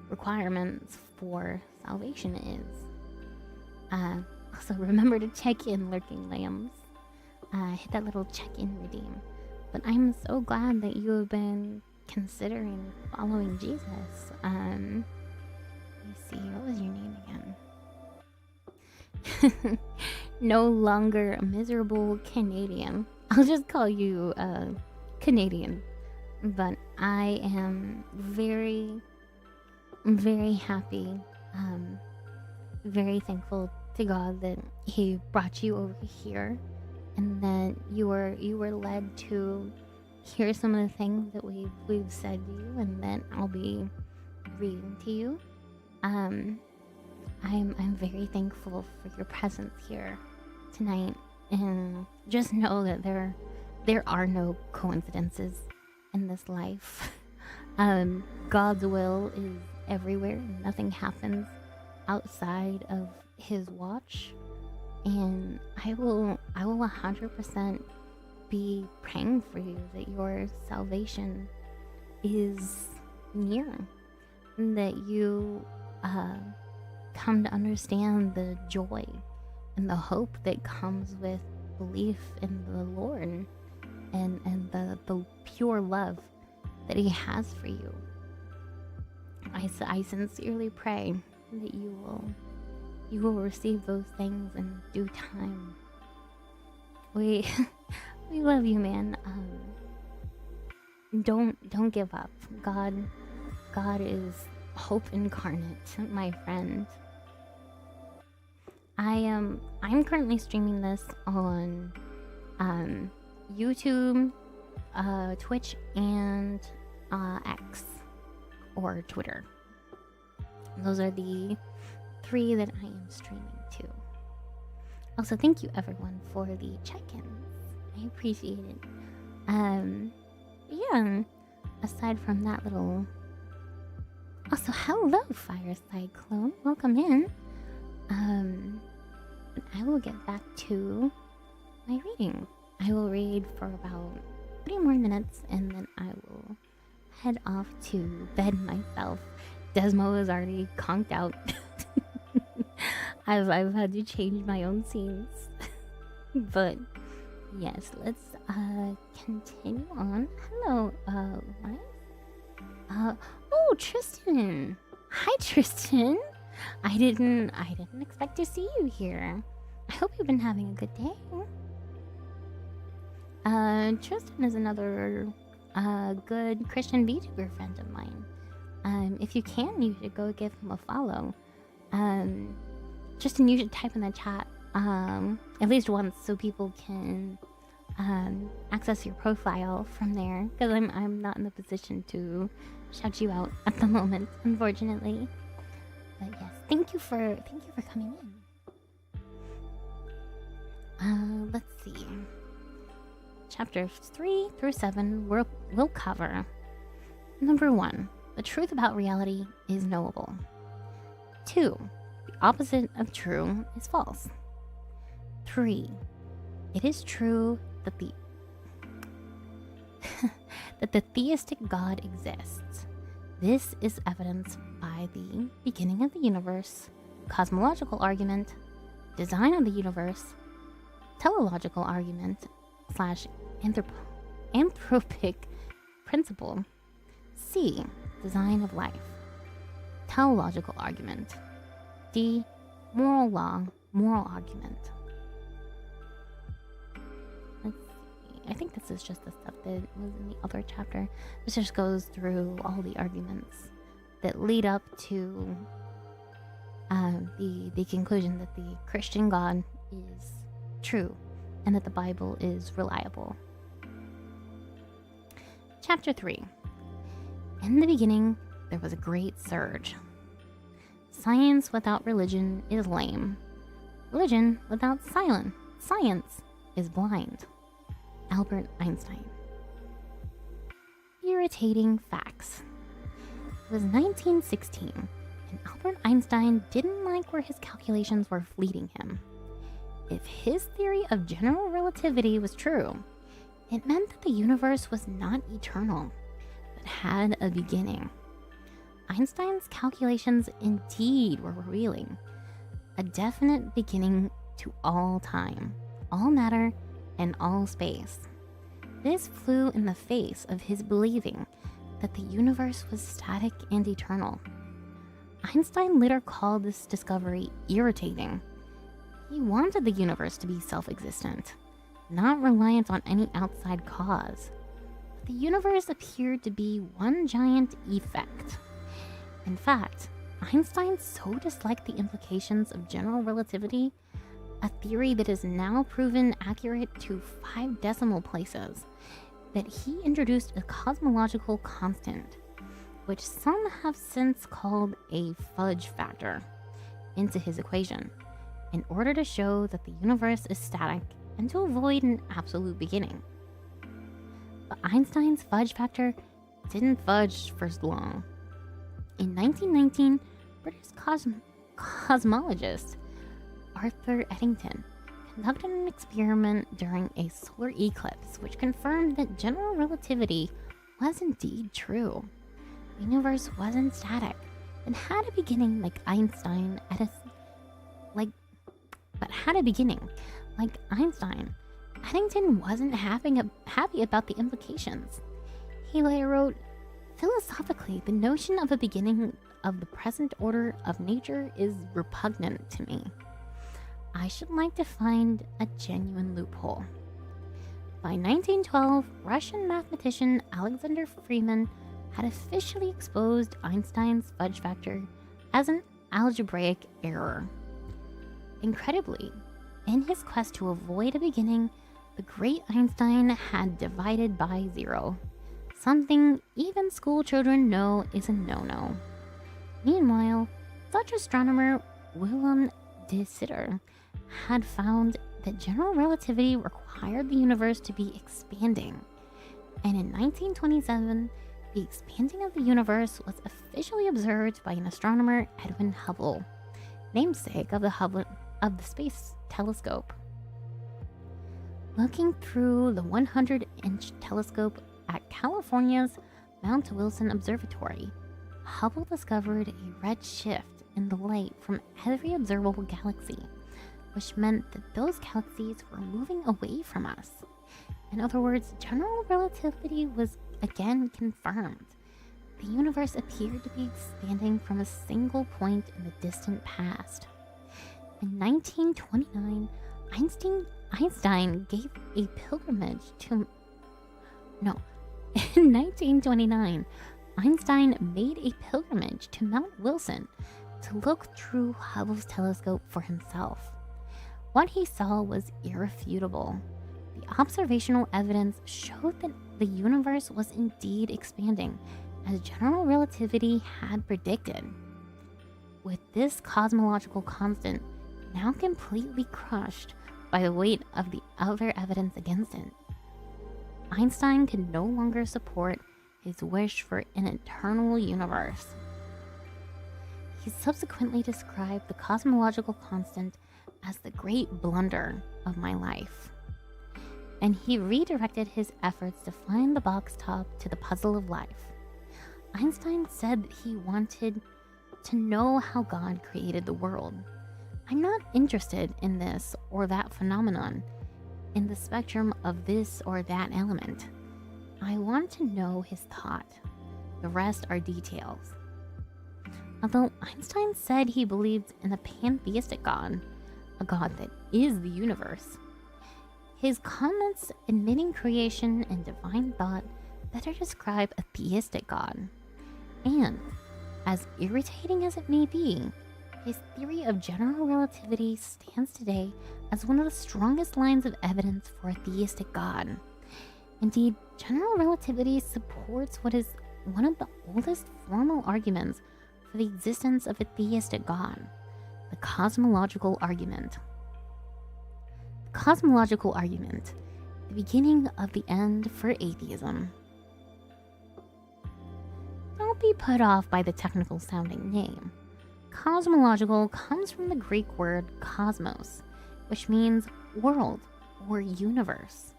requirements for salvation is. Also, remember to check in, lurking lambs. Hit that little check-in redeem. But I'm so glad that you have been considering following Jesus. Let me see, what was your name again? No longer a miserable Canadian. I'll just call you Canadian. But I am very, very happy, very thankful to God that he brought you over here, and that you were led to hear some of the things that we've said to you, and that I'll be reading to you. I'm very thankful for your presence here tonight, and just know that there are no coincidences in this life. God's will everywhere. Nothing happens outside of his watch. And I will 100% be praying for you that your salvation is near, and that you come to understand the joy and the hope that comes with belief in the Lord, and the pure love that he has for you. I sincerely pray that you will receive those things in due time. We love you, man. Don't give up. God is hope incarnate, my friend. I'm currently streaming this on YouTube, Twitch, and X, or Twitter. Those are the 3 that I am streaming to. Also, thank you everyone for the check-ins. I appreciate it. Yeah, aside from that little... Also, hello, Fire Cyclone. Welcome in. I will get back to my reading. I will read for about 3 more minutes, and then I will head off to bed myself. Desmo is already conked out. I've had to change my own scenes. But yes, let's continue on. Hello, what? Oh, Tristan. Hi, Tristan. I didn't expect to see you here. I hope you've been having a good day. Tristan is another good Christian VTuber friend of mine. If you can, you should go give him a follow. Tristan, you should type in the chat at least once so people can access your profile from there, because I'm not in the position to shout you out at the moment, unfortunately. But yes, thank you for coming in. Let's see. Chapters 3 through 7 we'll cover. Number 1, the truth about reality is knowable. 2, the opposite of true is false. 3, it is true that the theistic God exists. This is evidenced by the beginning of the universe, cosmological argument, design of the universe, teleological argument / anthropic principle. C, design of life, teleological argument. D, moral law, moral argument. Let's see. I think this is just the stuff that was in the other chapter. This just goes through all the arguments that lead up to the conclusion that the Christian God is true and that the Bible is reliable. Chapter 3. In the beginning, there was a great surge. Science without religion is lame. Religion without science is blind. Albert Einstein. Irritating facts. It was 1916, and Albert Einstein didn't like where his calculations were leading him. If his theory of general relativity was true, it meant that the universe was not eternal, but had a beginning. Einstein's calculations indeed were revealing a definite beginning to all time, all matter, and all space. This flew in the face of his believing that the universe was static and eternal. Einstein later called this discovery irritating. He wanted the universe to be self-existent, not reliant on any outside cause. But the universe appeared to be one giant effect. In fact, Einstein so disliked the implications of general relativity, a theory that is now proven accurate to 5 decimal places, that he introduced a cosmological constant, which some have since called a fudge factor, into his equation, in order to show that the universe is static and to avoid an absolute beginning. But Einstein's fudge factor didn't fudge for long. In 1919, British cosmologist Arthur Eddington conducted an experiment during a solar eclipse which confirmed that general relativity was indeed true. The universe wasn't static and had a beginning like Einstein Eddington wasn't happy about the implications. He later wrote, "Philosophically, the notion of a beginning of the present order of nature is repugnant to me. I should like to find a genuine loophole." By 1912, Russian mathematician Alexander Freeman had officially exposed Einstein's fudge factor as an algebraic error. Incredibly, in his quest to avoid a beginning, the great Einstein had divided by zero, something even school children know is a no-no. Meanwhile, Dutch astronomer Willem de Sitter had found that general relativity required the universe to be expanding, and in 1927, the expanding of the universe was officially observed by an astronomer, Edwin Hubble, namesake of the Space Telescope. Looking through the 100-inch telescope at California's Mount Wilson Observatory, Hubble discovered a red shift in the light from every observable galaxy, which meant that those galaxies were moving away from us. In other words, general relativity was again confirmed. The universe appeared to be expanding from a single point in the distant past. In 1929, Einstein gave a pilgrimage to... No. In 1929, Einstein made a pilgrimage to Mount Wilson to look through Hubble's telescope for himself. What he saw was irrefutable. The observational evidence showed that the universe was indeed expanding, as general relativity had predicted. With this cosmological constant now completely crushed by the weight of the other evidence against it, Einstein could no longer support his wish for an eternal universe. He subsequently described the cosmological constant as the great blunder of my life, and he redirected his efforts to find the box top to the puzzle of life. Einstein said that he wanted to know how God created the world. I'm not interested in this or that phenomenon, in the spectrum of this or that element. I want to know his thought. The rest are details. Although Einstein said he believed in a pantheistic God, a God that is the universe, his comments admitting creation and divine thought better describe a theistic God. And, as irritating as it may be, his theory of general relativity stands today as one of the strongest lines of evidence for a theistic God. Indeed, general relativity supports what is one of the oldest formal arguments for the existence of a theistic God, the cosmological argument. The cosmological argument, the beginning of the end for atheism. Don't be put off by the technical sounding name. Cosmological comes from the Greek word cosmos, which means world or universe.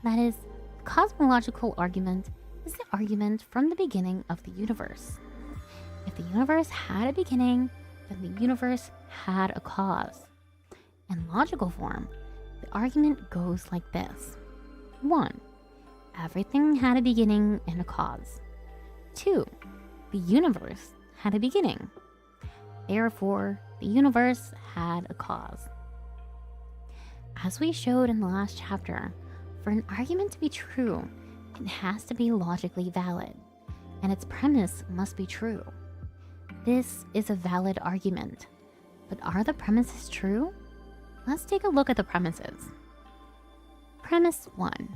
That is, the cosmological argument is the argument from the beginning of the universe. If the universe had a beginning, then the universe had a cause. In logical form, the argument goes like this. 1. Everything had a beginning and a cause. 2. The universe had a beginning. Therefore, the universe had a cause. As we showed in the last chapter, for an argument to be true, it has to be logically valid, and its premise must be true. This is a valid argument, but are the premises true? Let's take a look at the premises. Premise 1.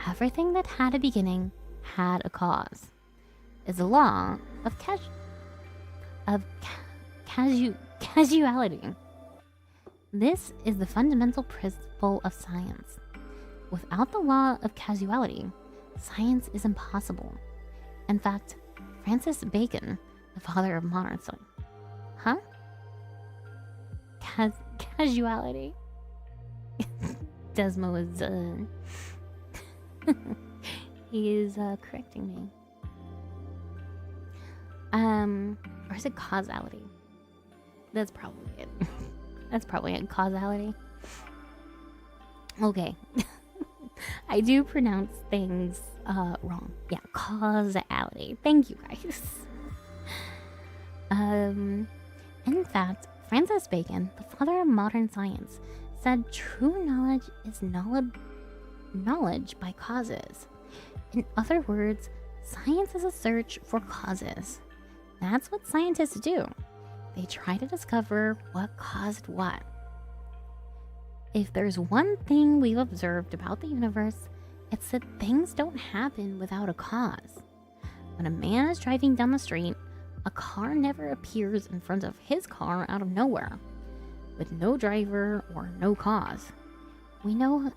Everything that had a beginning had a cause, is a law of causality. This is the fundamental principle of science. Without the law of causality, science is impossible. In fact, Francis Bacon, the father of modern science. Huh? Casuality. Desmo is, he is, correcting me. Or is it causality? That's probably it. That's probably it. Causality. Okay. I do pronounce things wrong. Yeah, causality. Thank you guys. In fact, Francis Bacon, the father of modern science, said true knowledge is knowledge by causes. In other words, science is a search for causes. That's what scientists do. They try to discover what caused what. If there's one thing we've observed about the universe, it's that things don't happen without a cause. When a man is driving down the street, a car never appears in front of his car out of nowhere, with no driver or no cause. We know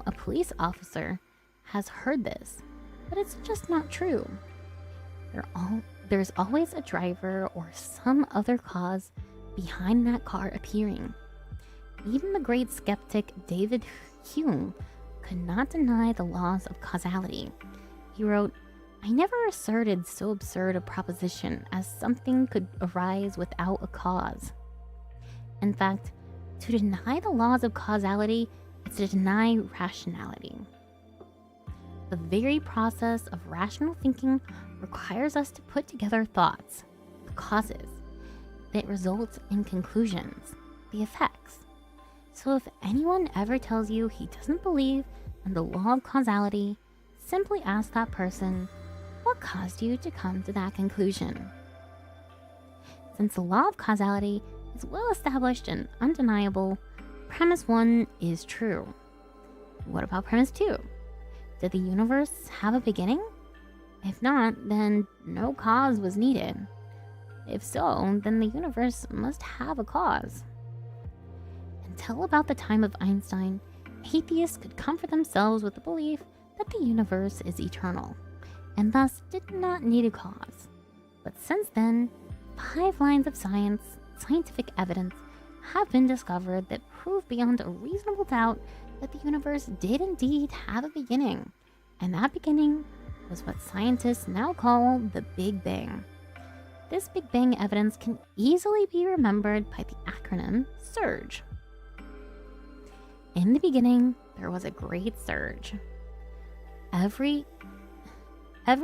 a police officer has heard this, but it's just not true. There's always a driver or some other cause behind that car appearing. Even the great skeptic David Hume could not deny the laws of causality. He wrote, "I never asserted so absurd a proposition as something could arise without a cause." In fact, to deny the laws of causality is to deny rationality. The very process of rational thinking requires us to put together thoughts, the causes, that result in conclusions, the effects. So if anyone ever tells you he doesn't believe in the law of causality, simply ask that person, what caused you to come to that conclusion? Since the law of causality is well established and undeniable, premise 1 is true. What about premise 2? Did the universe have a beginning? If not, then no cause was needed. If so, then the universe must have a cause. Until about the time of Einstein, atheists could comfort themselves with the belief that the universe is eternal, and thus did not need a cause. But since then, 5 lines of scientific evidence have been discovered that prove beyond a reasonable doubt that the universe did indeed have a beginning, and that beginning was what scientists now call the Big Bang. This Big Bang evidence can easily be remembered by the acronym SURGE. In the beginning, there was a great surge. Every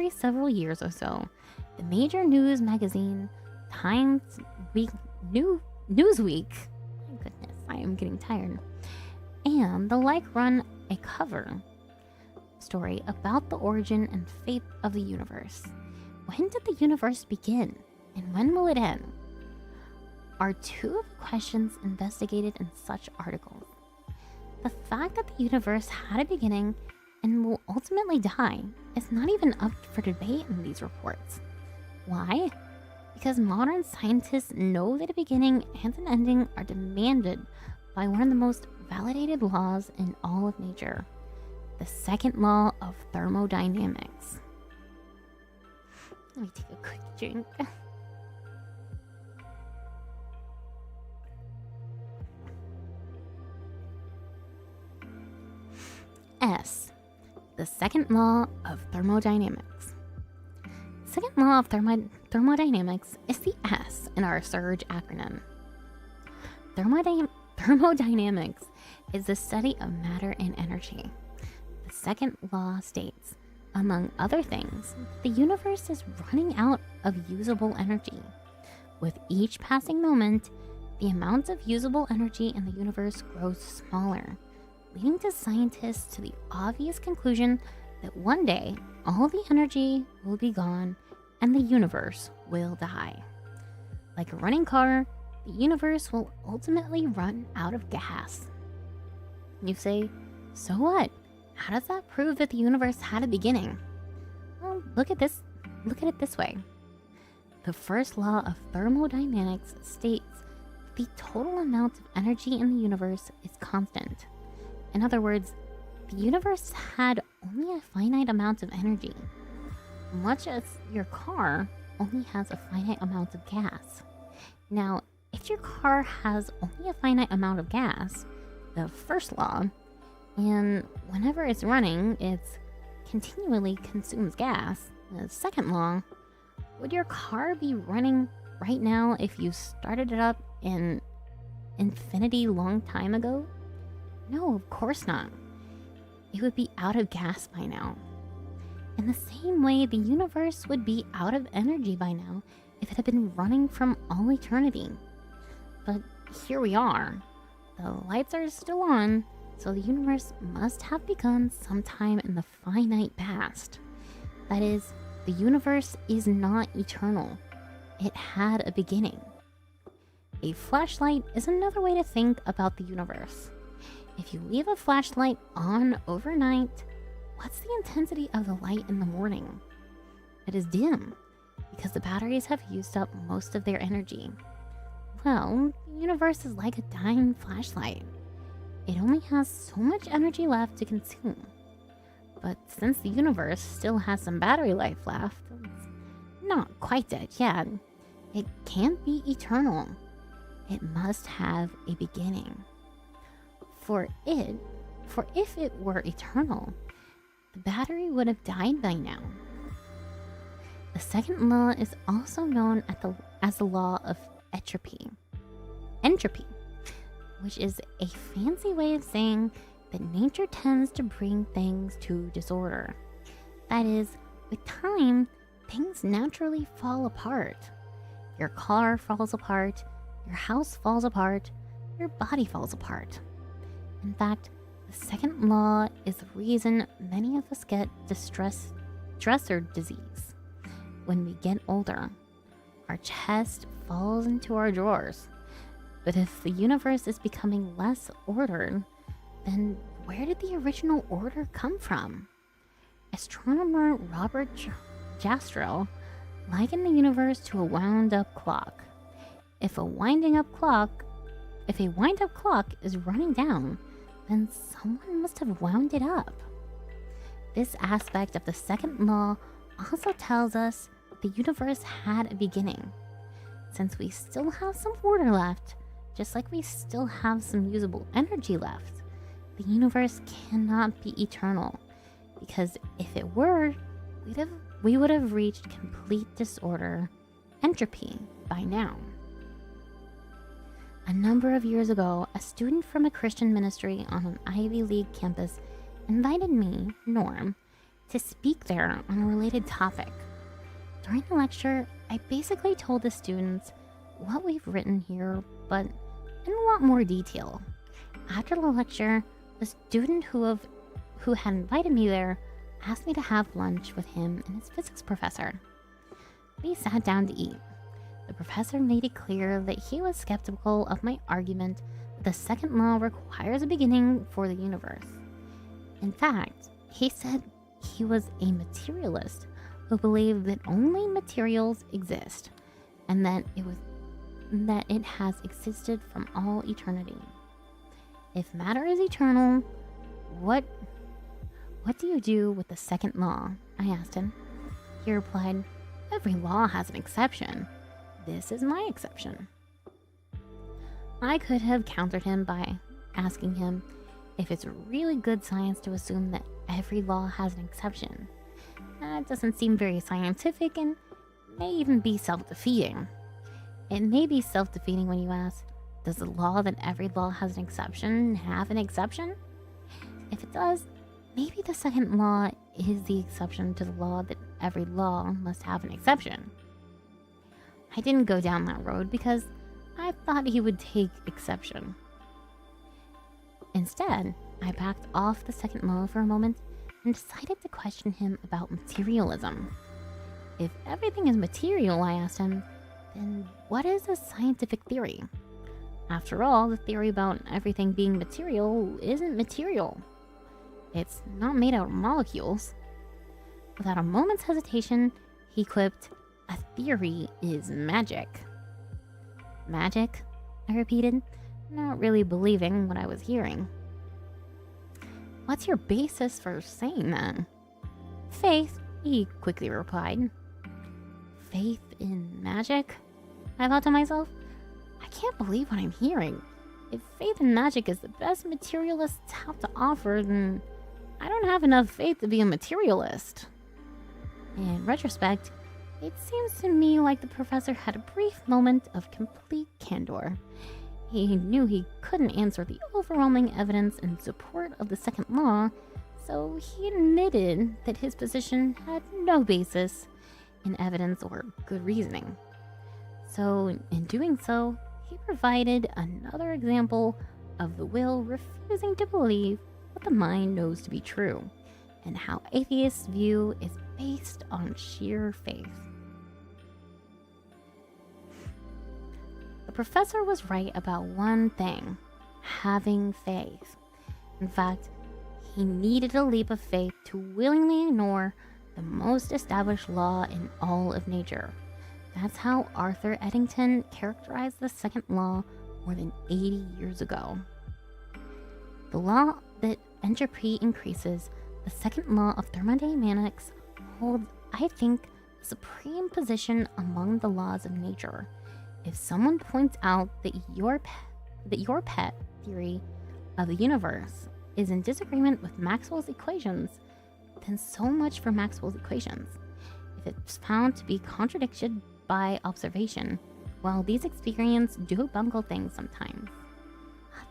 several years or so, the major news magazine Newsweek, my goodness, I am getting tired, and the like run a cover story about the origin and fate of the universe. When did the universe begin, and when will it end? Are 2 of the questions investigated in such articles. The fact that the universe had a beginning and will ultimately die is not even up for debate in these reports. Why? Because modern scientists know that a beginning and an ending are demanded by one of the most validated laws in all of nature, the second law of thermodynamics. Let me take a quick drink. S. The second law of thermodynamics. Second law of thermodynamics is the S in our SURGE acronym. Thermodynamics is the study of matter and energy. The second law states, among other things, the universe is running out of usable energy. With each passing moment, the amount of usable energy in the universe grows smaller, leading to scientists to the obvious conclusion that one day all the energy will be gone and the universe will die. Like a running car, the universe will ultimately run out of gas. You say, so what? How does that prove that the universe had a beginning? Well, look at it this way. The first law of thermodynamics states the total amount of energy in the universe is constant. In other words, the universe had only a finite amount of energy. much as your car only has a finite amount of gas. Now, if your car has only a finite amount of gas, the first law, and whenever it's running, it continually consumes gas, the second law, would your car be running right now if you started it up an infinity long time ago? No, of course not. It would be out of gas by now. In the same way, the universe would be out of energy by now if it had been running from all eternity. But here we are. The lights are still on, so the universe must have begun sometime in the finite past. That is, the universe is not eternal. It had a beginning. A flashlight is another way to think about the universe. If you leave a flashlight on overnight, what's the intensity of the light in the morning? It is dim, because the batteries have used up most of their energy. Well, the universe is like a dying flashlight. It only has so much energy left to consume. But since the universe still has some battery life left, it's not quite dead yet. It can't be eternal. It must have a beginning. For if it were eternal, the battery would have died by now. The second law is also known as the law of entropy, which is a fancy way of saying that nature tends to bring things to disorder. That is, with time, things naturally fall apart. Your car falls apart, your house falls apart, your body falls apart. In fact, the second law is the reason many of us get stressor disease. When we get older, our chest falls into our drawers. But if the universe is becoming less ordered, then where did the original order come from? Astronomer Robert Jastrow likened the universe to a wound-up clock. If a wind-up clock is running down, then someone must have wound it up. This aspect of the second law also tells us the universe had a beginning. Since we still have some order left, just like we still have some usable energy left, the universe cannot be eternal, because if it were, we would have reached complete disorder, entropy, by now. A number of years ago, a student from a Christian ministry on an Ivy League campus invited me, Norm, to speak there on a related topic. During the lecture, I basically told the students what we've written here, but in a lot more detail. After the lecture, the student who had invited me there asked me to have lunch with him and his physics professor. We sat down to eat. The professor made it clear that he was skeptical of my argument that the second law requires a beginning for the universe. In fact, he said he was a materialist who believed that only materials exist, and that it has existed from all eternity. If matter is eternal, what do you do with the second law? I asked him. He replied, every law has an exception. This is my exception. I could have countered him by asking him if it's really good science to assume that every law has an exception. That doesn't seem very scientific and may even be self-defeating. It may be self-defeating when you ask, does the law that every law has an exception have an exception? If it does, maybe the second law is the exception to the law that every law must have an exception. I didn't go down that road because I thought he would take exception. Instead, I backed off the second law for a moment and decided to question him about materialism. If everything is material, I asked him, then what is a scientific theory? After all, the theory about everything being material isn't material. It's not made out of molecules. Without a moment's hesitation, he quipped, a theory is magic. Magic? I repeated, not really believing what I was hearing. What's your basis for saying that? Faith, he quickly replied. Faith in magic? I thought to myself. I can't believe what I'm hearing. If faith in magic is the best materialists have to offer, then I don't have enough faith to be a materialist. In retrospect, it seems to me like the professor had a brief moment of complete candor. He knew he couldn't answer the overwhelming evidence in support of the second law, so he admitted that his position had no basis in evidence or good reasoning. So, in doing so, he provided another example of the will refusing to believe what the mind knows to be true, and how atheists' view is based on sheer faith. The professor was right about one thing: having faith. In fact, he needed a leap of faith to willingly ignore the most established law in all of nature. That's how Arthur Eddington characterized the second law more than 80 years ago. The law that entropy increases, the second law of thermodynamics, holds, I think, the supreme position among the laws of nature. If someone points out that your pet theory of the universe is in disagreement with Maxwell's equations, then so much for Maxwell's equations. If it's found to be contradicted by observation, well, these experiments do bungle things sometimes.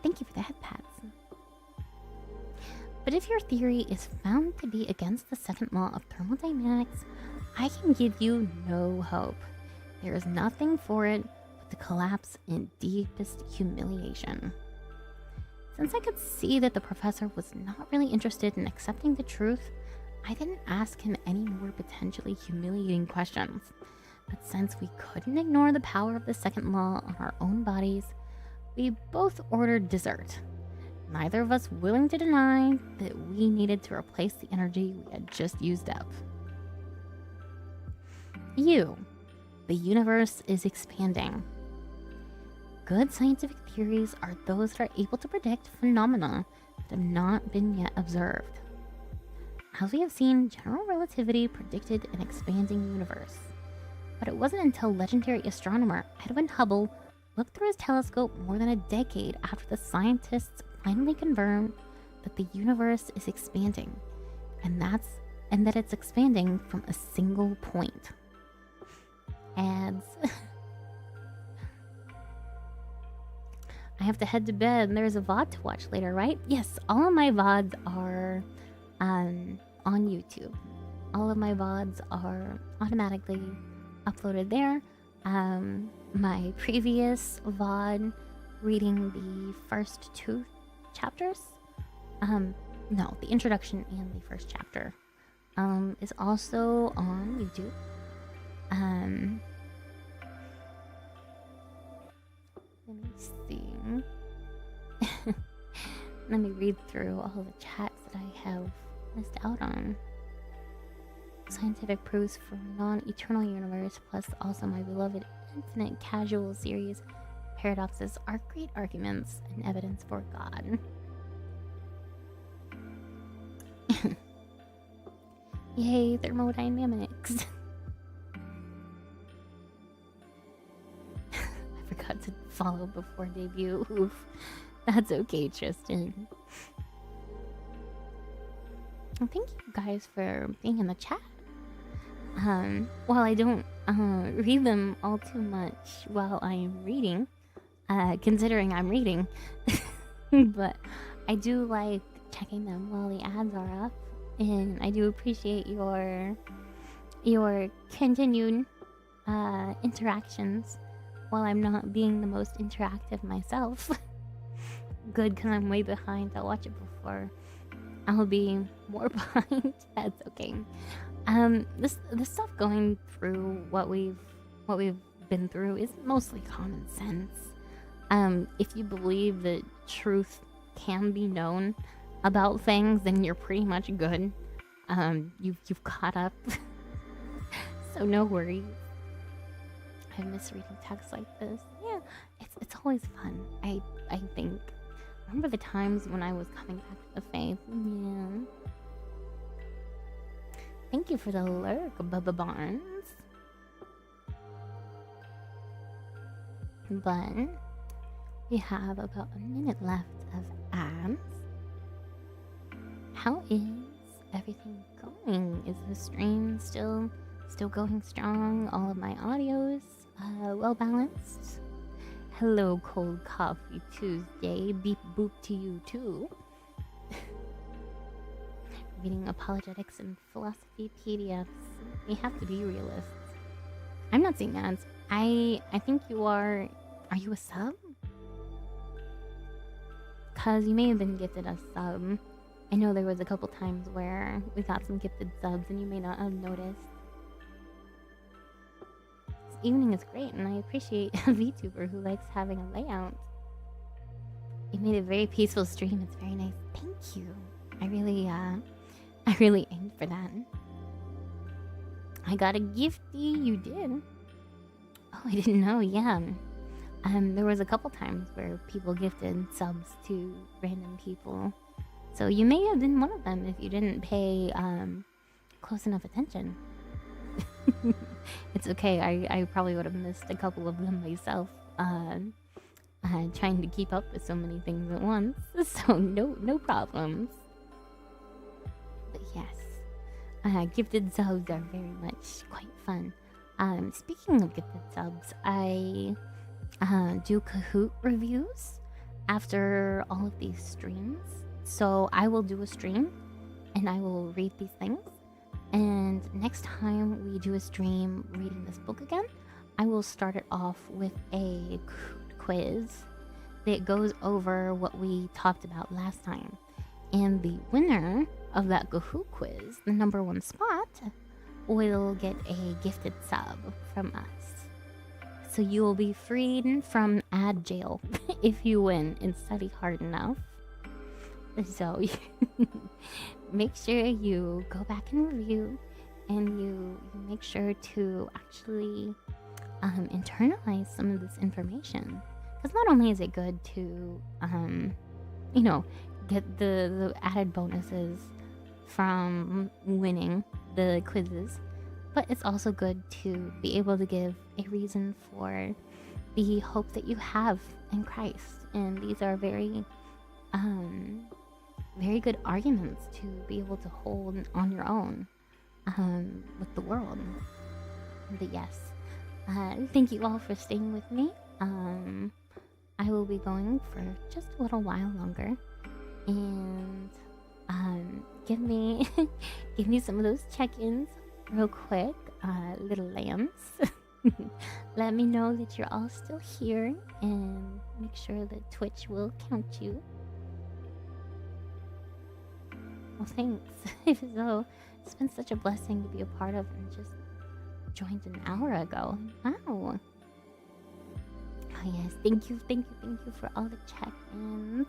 Thank you for the head pats. But if your theory is found to be against the second law of thermodynamics, I can give you no hope. There is nothing for it but to collapse in deepest humiliation. Since I could see that the professor was not really interested in accepting the truth, I didn't ask him any more potentially humiliating questions. But since we couldn't ignore the power of the second law on our own bodies, we both ordered dessert. Neither of us willing to deny that we needed to replace the energy we had just used up. The universe is expanding. Good scientific theories are those that are able to predict phenomena that have not been yet observed. As we have seen, general relativity predicted an expanding universe. But it wasn't until legendary astronomer Edwin Hubble looked through his telescope more than a decade after the scientists finally confirmed that the universe is expanding, and that it's expanding from a single point. Ads. I have to head to bed. There's a VOD to watch later, right? Yes, all of my VODs are on YouTube. All of my VODs are automatically uploaded there. My previous VOD reading the first 2 chapters, no, the introduction and the first chapter, is also on YouTube. Let me see. Let me read through all the chats that I have missed out on. Scientific proofs for non-eternal universe, plus also my beloved infinite casual series. Paradoxes are great arguments and evidence for God. Yay, thermodynamics. I forgot to follow before debut. Oof. That's okay, Tristan. Well, thank you guys for being in the chat. While I don't read them all too much while I'm reading, considering I'm reading, but I do like checking them while the ads are up, and I do appreciate your continued interactions while I'm not being the most interactive myself. Good, because I'm way behind. I'll watch it before I'll be more behind. That's okay. This stuff going through what we've been through is mostly common sense. If you believe that truth can be known about things, then you're pretty much good. You've caught up. So no worries. I miss reading texts like this. Yeah, it's always fun. I think. Remember the times when I was coming back to the faith? Yeah. Thank you for the lurk, Bubba Barnes. But we have about a minute left of ads. How is everything going? Is the stream still going strong? All of my audios well balanced? Hello, Cold Coffee Tuesday. Beep boop to you too. Reading apologetics and philosophy PDFs. We have to be realists. I'm not seeing ads. I think you are. Are you a sub? Cause you may have been gifted a sub. I know there was a couple times where we got some gifted subs and you may not have noticed. This evening is great and I appreciate a VTuber who likes having a layout. You made a very peaceful stream. It's very nice. Thank you. I really aimed for that. I got a gifty. You did. Oh, I didn't know. Yeah. There was a couple times where people gifted subs to random people. So you may have been one of them if you didn't pay close enough attention. It's okay. I probably would have missed a couple of them myself. Trying to keep up with so many things at once. So no problems. But yes, gifted subs are very much quite fun. Speaking of gifted subs, I do Kahoot reviews after all of these streams. So I will do a stream and I will read these things. And next time we do a stream reading this book again, I will start it off with a quiz that goes over what we talked about last time. And the winner of that Kahoot quiz, the #1 spot, will get a gifted sub from us. So you will be freed from ad jail if you win and study hard enough. So make sure you go back and review, and you make sure to actually internalize some of this information. Because not only is it good to, get the added bonuses from winning the quizzes, but it's also good to be able to give a reason for the hope that you have in Christ. And these are very good arguments to be able to hold on your own with the world. But yes, thank you all for staying with me. I will be going for just a little while longer, and give me some of those check-ins real quick, little lambs. Let me know that you're all still here, and make sure that Twitch will count you. Well, thanks. So it's been such a blessing to be a part of, and just joined an hour ago. Wow. Oh yes, thank you for all the check-ins.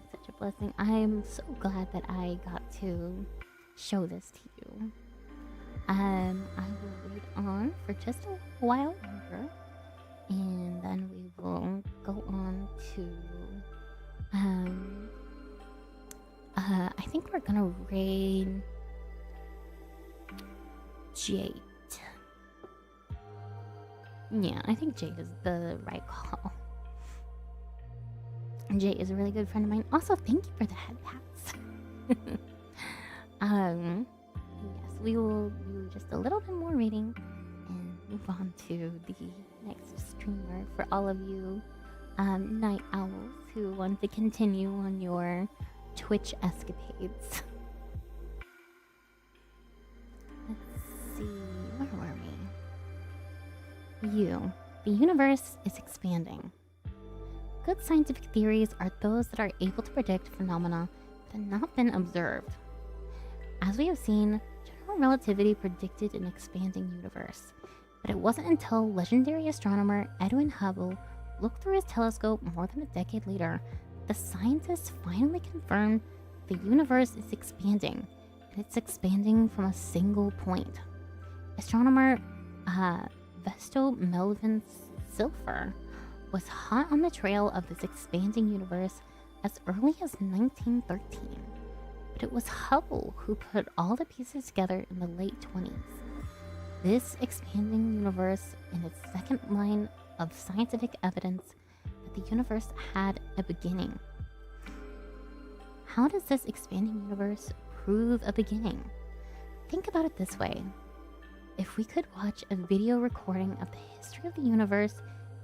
It's such a blessing. I'm so glad that I got to show this to you. I will read on for just a while longer, and then we will go on to I think we're gonna raid Jade. Yeah, I think Jade is the right call. Jade is a really good friend of mine. Also, thank you for the head pats. Yes, we will do just a little bit more reading and move on to the next streamer. For all of you night owls who want to continue on your Twitch escapades. Let's see, where were we? The universe is expanding. Good scientific theories are those that are able to predict phenomena that have not been observed. As we have seen, general relativity predicted an expanding universe, but it wasn't until legendary astronomer Edwin Hubble looked through his telescope more than a decade later that the scientists finally confirmed the universe is expanding, and it's expanding from a single point. Astronomer Vesto Melvin Silfer was hot on the trail of this expanding universe as early as 1913, but it was Hubble who put all the pieces together in the late 20s. This expanding universe in its second line of scientific evidence that the universe had a beginning. How does this expanding universe prove a beginning? Think about it this way. If we could watch a video recording of the history of the universe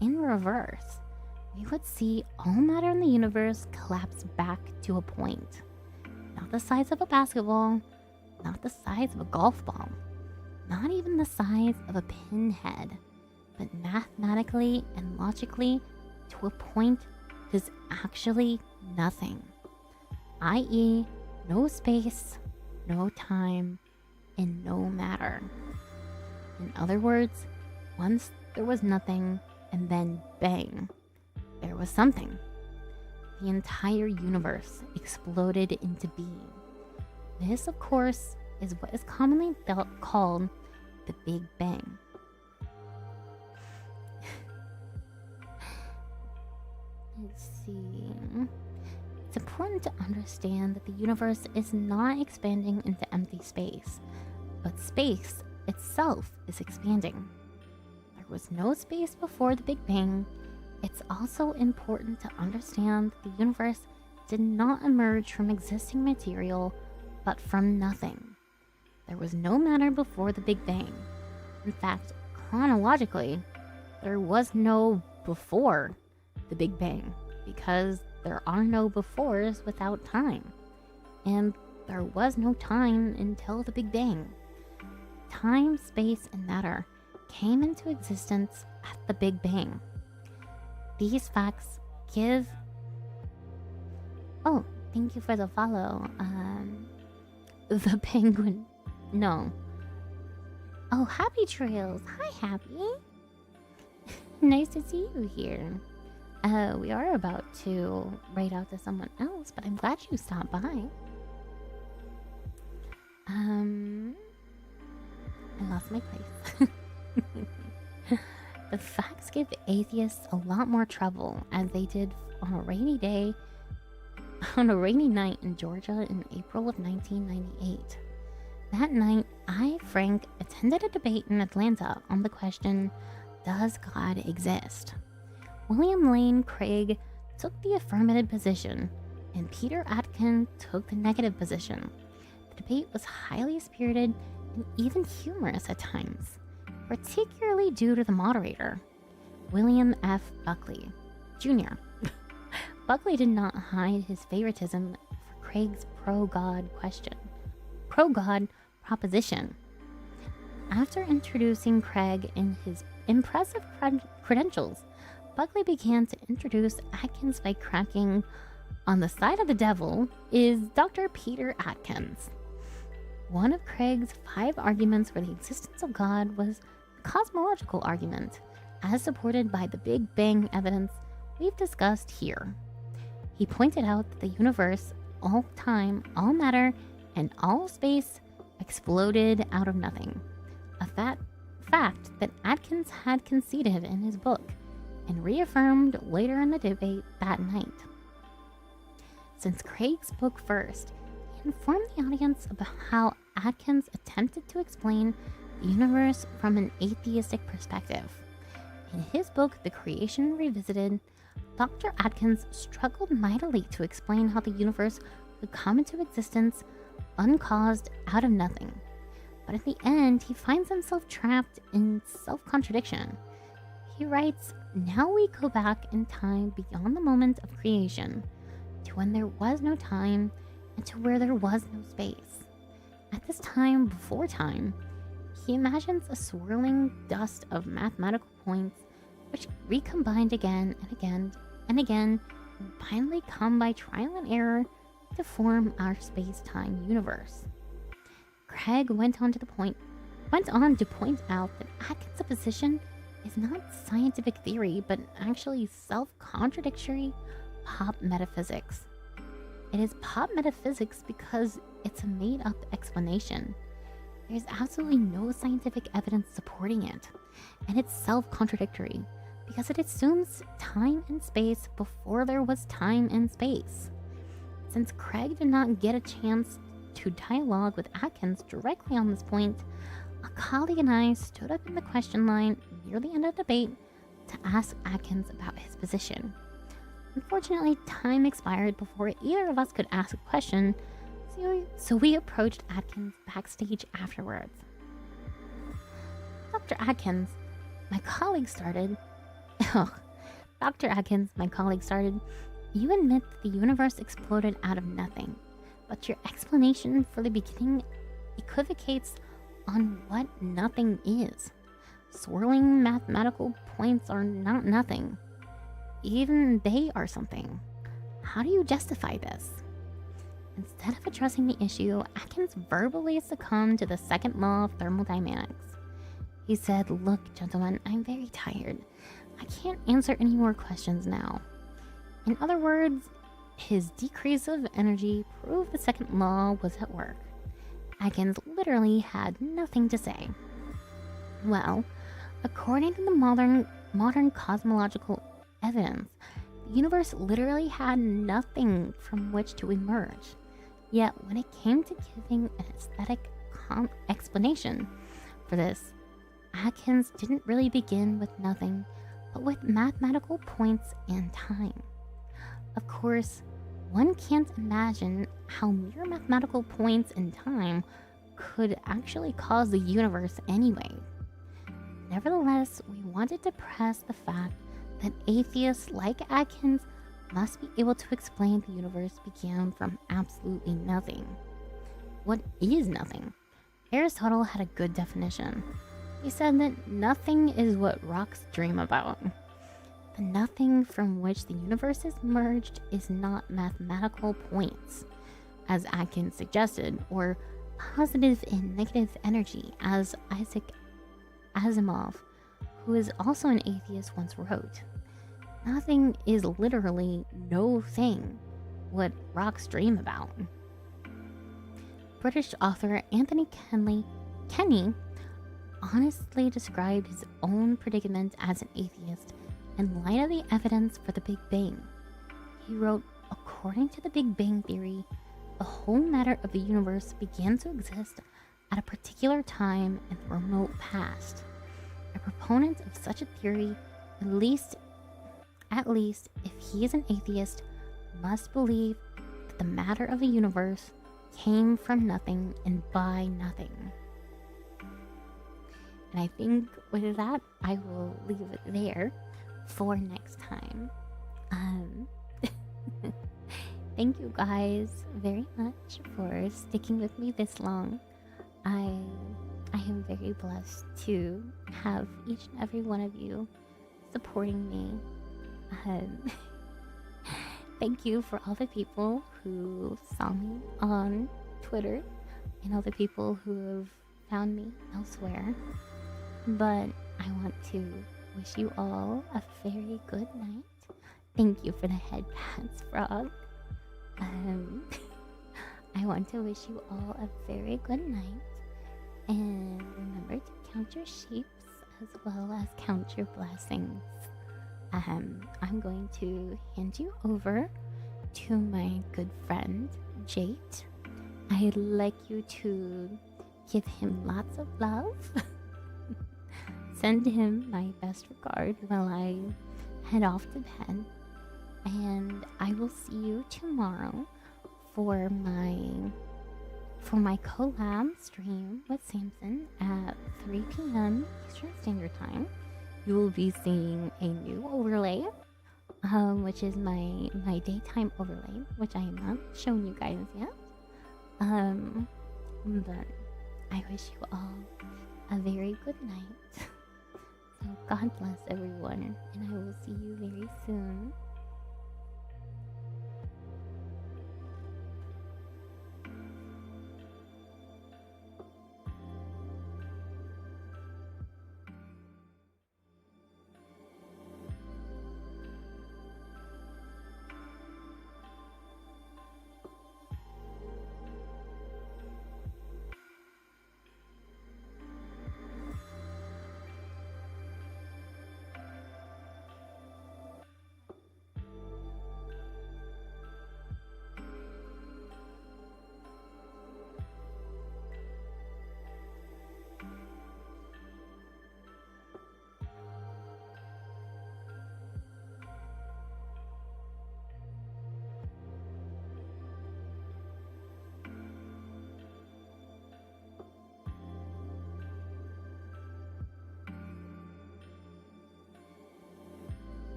in reverse, we would see all matter in the universe collapse back to a point. Not the size of a basketball, not the size of a golf ball, not even the size of a pinhead, but mathematically and logically to a point is actually nothing, i.e., no space, no time, and no matter. In other words, once there was nothing, and then bang, there was something. The entire universe exploded into being. This, of course, is what is commonly called the Big Bang. Let's see. It's important to understand that the universe is not expanding into empty space, but space itself is expanding. There was no space before the Big Bang. It's also important to understand that the universe did not emerge from existing material, but from nothing. There was no matter before the Big Bang. In fact, chronologically, there was no before the Big Bang, because there are no befores without time. And there was no time until the Big Bang. Time, space, and matter came into existence at the Big Bang. These facts give... Oh, thank you for the follow. The penguin... No. Oh, Happy Trails. Hi, Happy. Nice to see you here. We are about to write out to someone else, but I'm glad you stopped by. I lost my place. The facts give atheists a lot more trouble, as they did on a rainy day, on a rainy night in Georgia in April of 1998. That night, I, Frank, attended a debate in Atlanta on the question, does God exist? William Lane Craig took the affirmative position, and Peter Atkin took the negative position. The debate was highly spirited and even humorous at times, particularly due to the moderator, William F. Buckley, Jr. Buckley did not hide his favoritism for Craig's pro-God proposition. After introducing Craig in his impressive credentials, Buckley began to introduce Atkins by cracking, on the side of the devil is Dr. Peter Atkins. One of Craig's 5 arguments for the existence of God was the cosmological argument, as supported by the Big Bang evidence we've discussed here. He pointed out that the universe, all time, all matter, and all space exploded out of nothing, a fact that Atkins had conceded in his book and reaffirmed later in the debate that night. Since Craig spoke first, he informed the audience about how Atkins attempted to explain the universe from an atheistic perspective. In his book, The Creation Revisited, Dr. Atkins struggled mightily to explain how the universe would come into existence uncaused out of nothing. But at the end, he finds himself trapped in self-contradiction. He writes, "Now we go back in time beyond the moment of creation, to when there was no time and to where there was no space. At this time before time, he imagines a swirling dust of mathematical points which recombined again and again and again, and finally come by trial and error to form our space-time universe." Craig went on to point out that Atkins' position is not scientific theory, but actually self-contradictory pop metaphysics. It is pop metaphysics because it's a made-up explanation. There's absolutely no scientific evidence supporting it, and it's self-contradictory because it assumes time and space before there was time and space. Since Craig did not get a chance to dialogue with Atkins directly on this point, a colleague and I stood up in the question line near the end of the debate to ask Atkins about his position. Unfortunately, time expired before either of us could ask a question, so we approached Atkins backstage afterwards. Dr. Atkins, my colleague started. Dr. Atkins, my colleague started. You admit that the universe exploded out of nothing, but your explanation for the beginning equivocates on what nothing is. Swirling mathematical points are not nothing. Even they are something. How do you justify this? Instead of addressing the issue, Atkins verbally succumbed to the second law of thermodynamics. He said, "Look, gentlemen, I'm very tired. I can't answer any more questions now." In other words, his decrease of energy proved the second law was at work. Atkins literally had nothing to say. Well, according to the modern cosmological evidence, the universe literally had nothing from which to emerge. Yet when it came to giving an aesthetic explanation for this, Atkins didn't really begin with nothing, but with mathematical points and time. Of course, one can't imagine how mere mathematical points and time could actually cause the universe anyway. Nevertheless, we wanted to press the fact that atheists like Atkins must be able to explain the universe began from absolutely nothing. What is nothing? Aristotle had a good definition. He said that nothing is what rocks dream about. The nothing from which the universe is merged is not mathematical points, as Atkins suggested, or positive and negative energy, as Isaac Asimov, who is also an atheist, once wrote. Nothing is literally no thing, what rocks dream about. British author Anthony Kenny honestly described his own predicament as an atheist in light of the evidence for the Big Bang. He wrote, "According to the Big Bang theory, the whole matter of the universe began to exist at a particular time in the remote past. A proponent of such a theory, at least if he is an atheist, must believe that the matter of the universe came from nothing and by nothing." And I think with that, I will leave it there for next time. Thank you guys very much for sticking with me this long. I am very blessed to have each and every one of you supporting me. Thank you for all the people who saw me on Twitter and all the people who have found me elsewhere. But I want to wish you all a very good night. Thank you for the head pats, Frog. I want to wish you all a very good night. And remember to count your sheeps as well as count your blessings. I'm going to hand you over to my good friend, Jate. I'd like you to give him lots of love. Send him my best regard while I head off to bed. And I will see you tomorrow for my collab stream with Samson at 3 p.m. Eastern Standard Time. You will be seeing a new overlay, which is my daytime overlay, which I have not shown you guys yet. But I wish you all a very good night. So God bless everyone, and I will see you very soon.